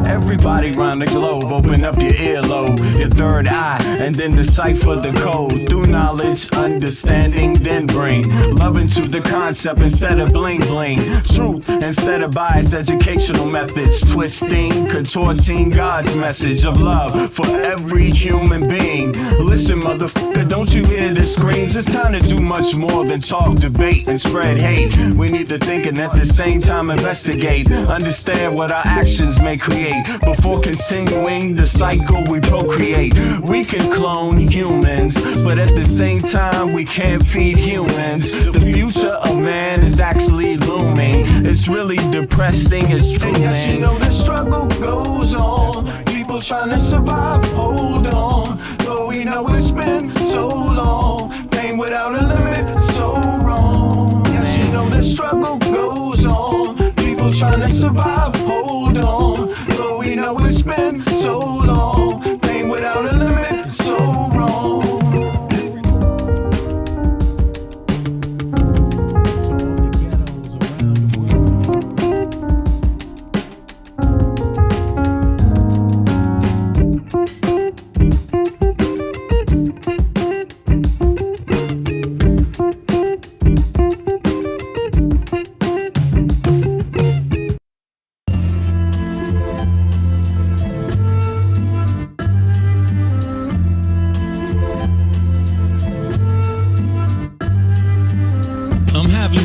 Everybody round the globe, open up your earlobe, your third eye, and then decipher the code. Through knowledge, understanding, then bring love into the concept instead of bling bling. Truth instead of biased educational methods, twisting, contorting God's message of love for every human being. Listen, motherfucker, don't you hear the screams? It's time to do much more than talk, debate, and spread hate. We need to think and at the same time investigate, understand what our actions may create. Before continuing the cycle we procreate. We can clone humans, but at the same time we can't feed humans. The future of man is actually looming. It's really depressing, it's true, man. You know the struggle goes on, people trying to survive, hold on. Though we know it's been so long, pain without a limit, so wrong. Yes, you know the struggle goes on, people trying to survive, hold on. Though we know it's been so long, pain without a limit, so wrong.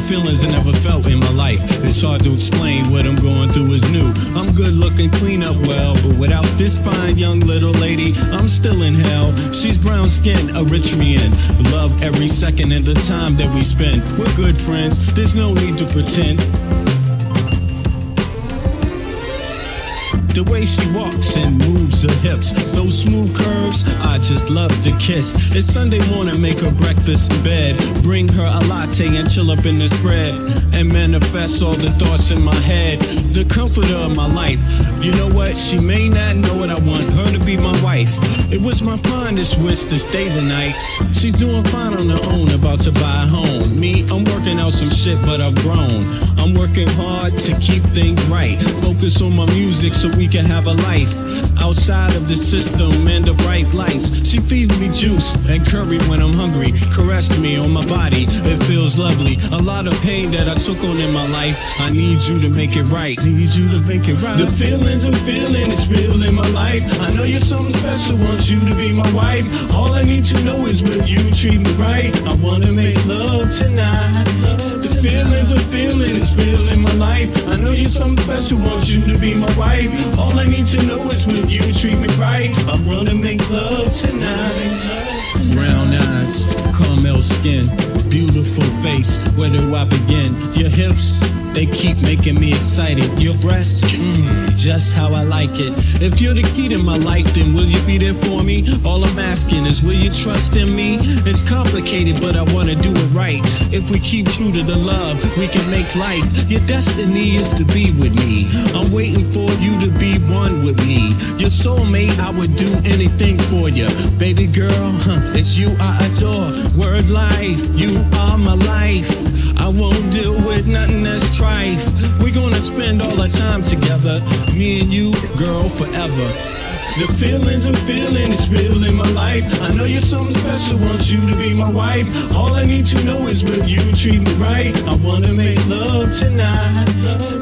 Feelings I never felt in my life. It's hard to explain what I'm going through is new. I'm good looking, clean up well, but without this fine young little lady, I'm still in hell. She's brown skinned, Eritrean. Love every second and the time that we spend. We're good friends, there's no need to pretend. The way she walks and moves her hips, those smooth curves, I just love to kiss. It's Sunday morning, make her breakfast in bed, bring her a latte and chill up in the spread, and manifest all the thoughts in my head. The comforter of my life. You know what? She may not know what I want her to be my wife. It was my finest wish to stay the night. She doing fine on her own, about to buy a home. Me, I'm working out some shit, but I've grown. I'm working hard to keep things right. Focus on my music so we can have a life outside of the system and the bright lights. She feeds me juice and curry when I'm hungry. Caress me on my body, it feels lovely. A lot of pain that I took on in my life, I need you to make it right. Need you to make it right. The feelings I'm feeling, it's real in my life. I know you're something special, want you to be my wife. All I need to know is will you treat me right. I wanna make love tonight. The feelings I'm feeling, it's real in my life. I know you're something special, want you to be my wife. All I need to know is will you treat me right. I wanna make love tonight. brown eyes, caramel skin, beautiful face. Where do I begin? Your hips, they keep making me excited. Your breasts, just how I like it. If you're the key to my life, then will you be there for me? All I'm asking is, will you trust in me? It's complicated, but I wanna do it right. If we keep true to the love, we can make life. Your destiny is to be with me. I'm waiting for you to be one with me. Your soulmate, I would do anything for you. Baby girl, it's you I adore. Word life, you are my life. I won't deal with nothing that's trife. We're gonna spend all our time together, me and you, girl, forever. The feelings I'm feeling, it's real in my life. I know you're something special, want you to be my wife. All I need to know is will you treat me right? I wanna make love tonight.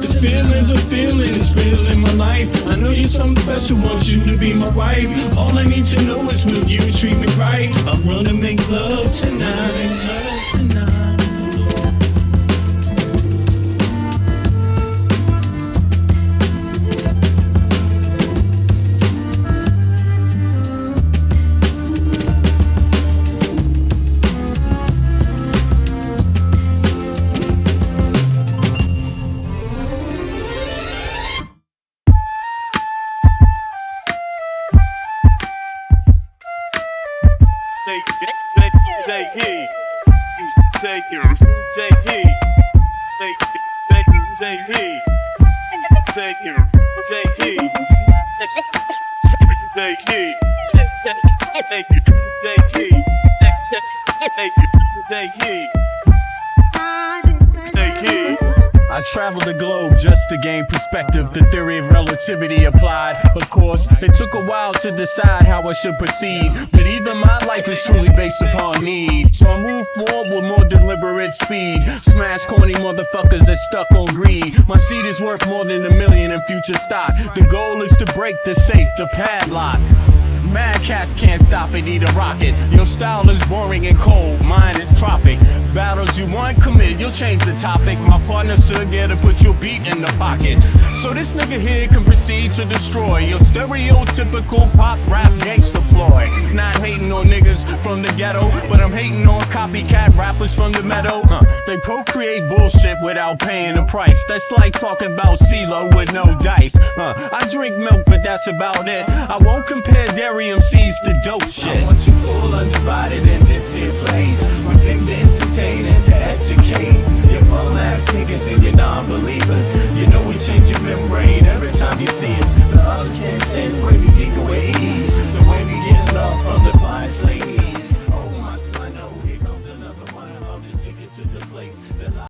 The feelings I'm feeling, it's real in my life. I know you're something special, want you to be my wife. All I need to know is will you treat me right? I wanna make love tonight. Love tonight. I traveled the globe just to gain perspective. The theory of relativity applied. Of course, it took a while to decide how I should proceed, but even my life is truly based upon need. So I move forward with more deliberate speed. Smash corny motherfuckers that stuck on greed. My seed is worth more than $1 million in future stock. The goal is to break the safe, the padlock. Mad cats can't stop it, need a rocket. Your style is boring and cold, mine is tropic. Battles you want, commit, you'll change the topic. My partner stood there to put your beat in the pocket. So this nigga here can proceed to destroy your stereotypical pop rap gangsta ploy. Not hating on niggas from the ghetto, but I'm hating on copycat rappers from the meadow. They procreate bullshit without paying the price. That's like talking about CeeLo with no dice. I drink milk, but that's about it. I won't compare dairy MCs to dope shit. I want you full undivided in this here place. We came to entertain and to educate. Your bum ass niggas and your non-believers. You know we change your membrane every time you see us. The odds can't stand when you leak away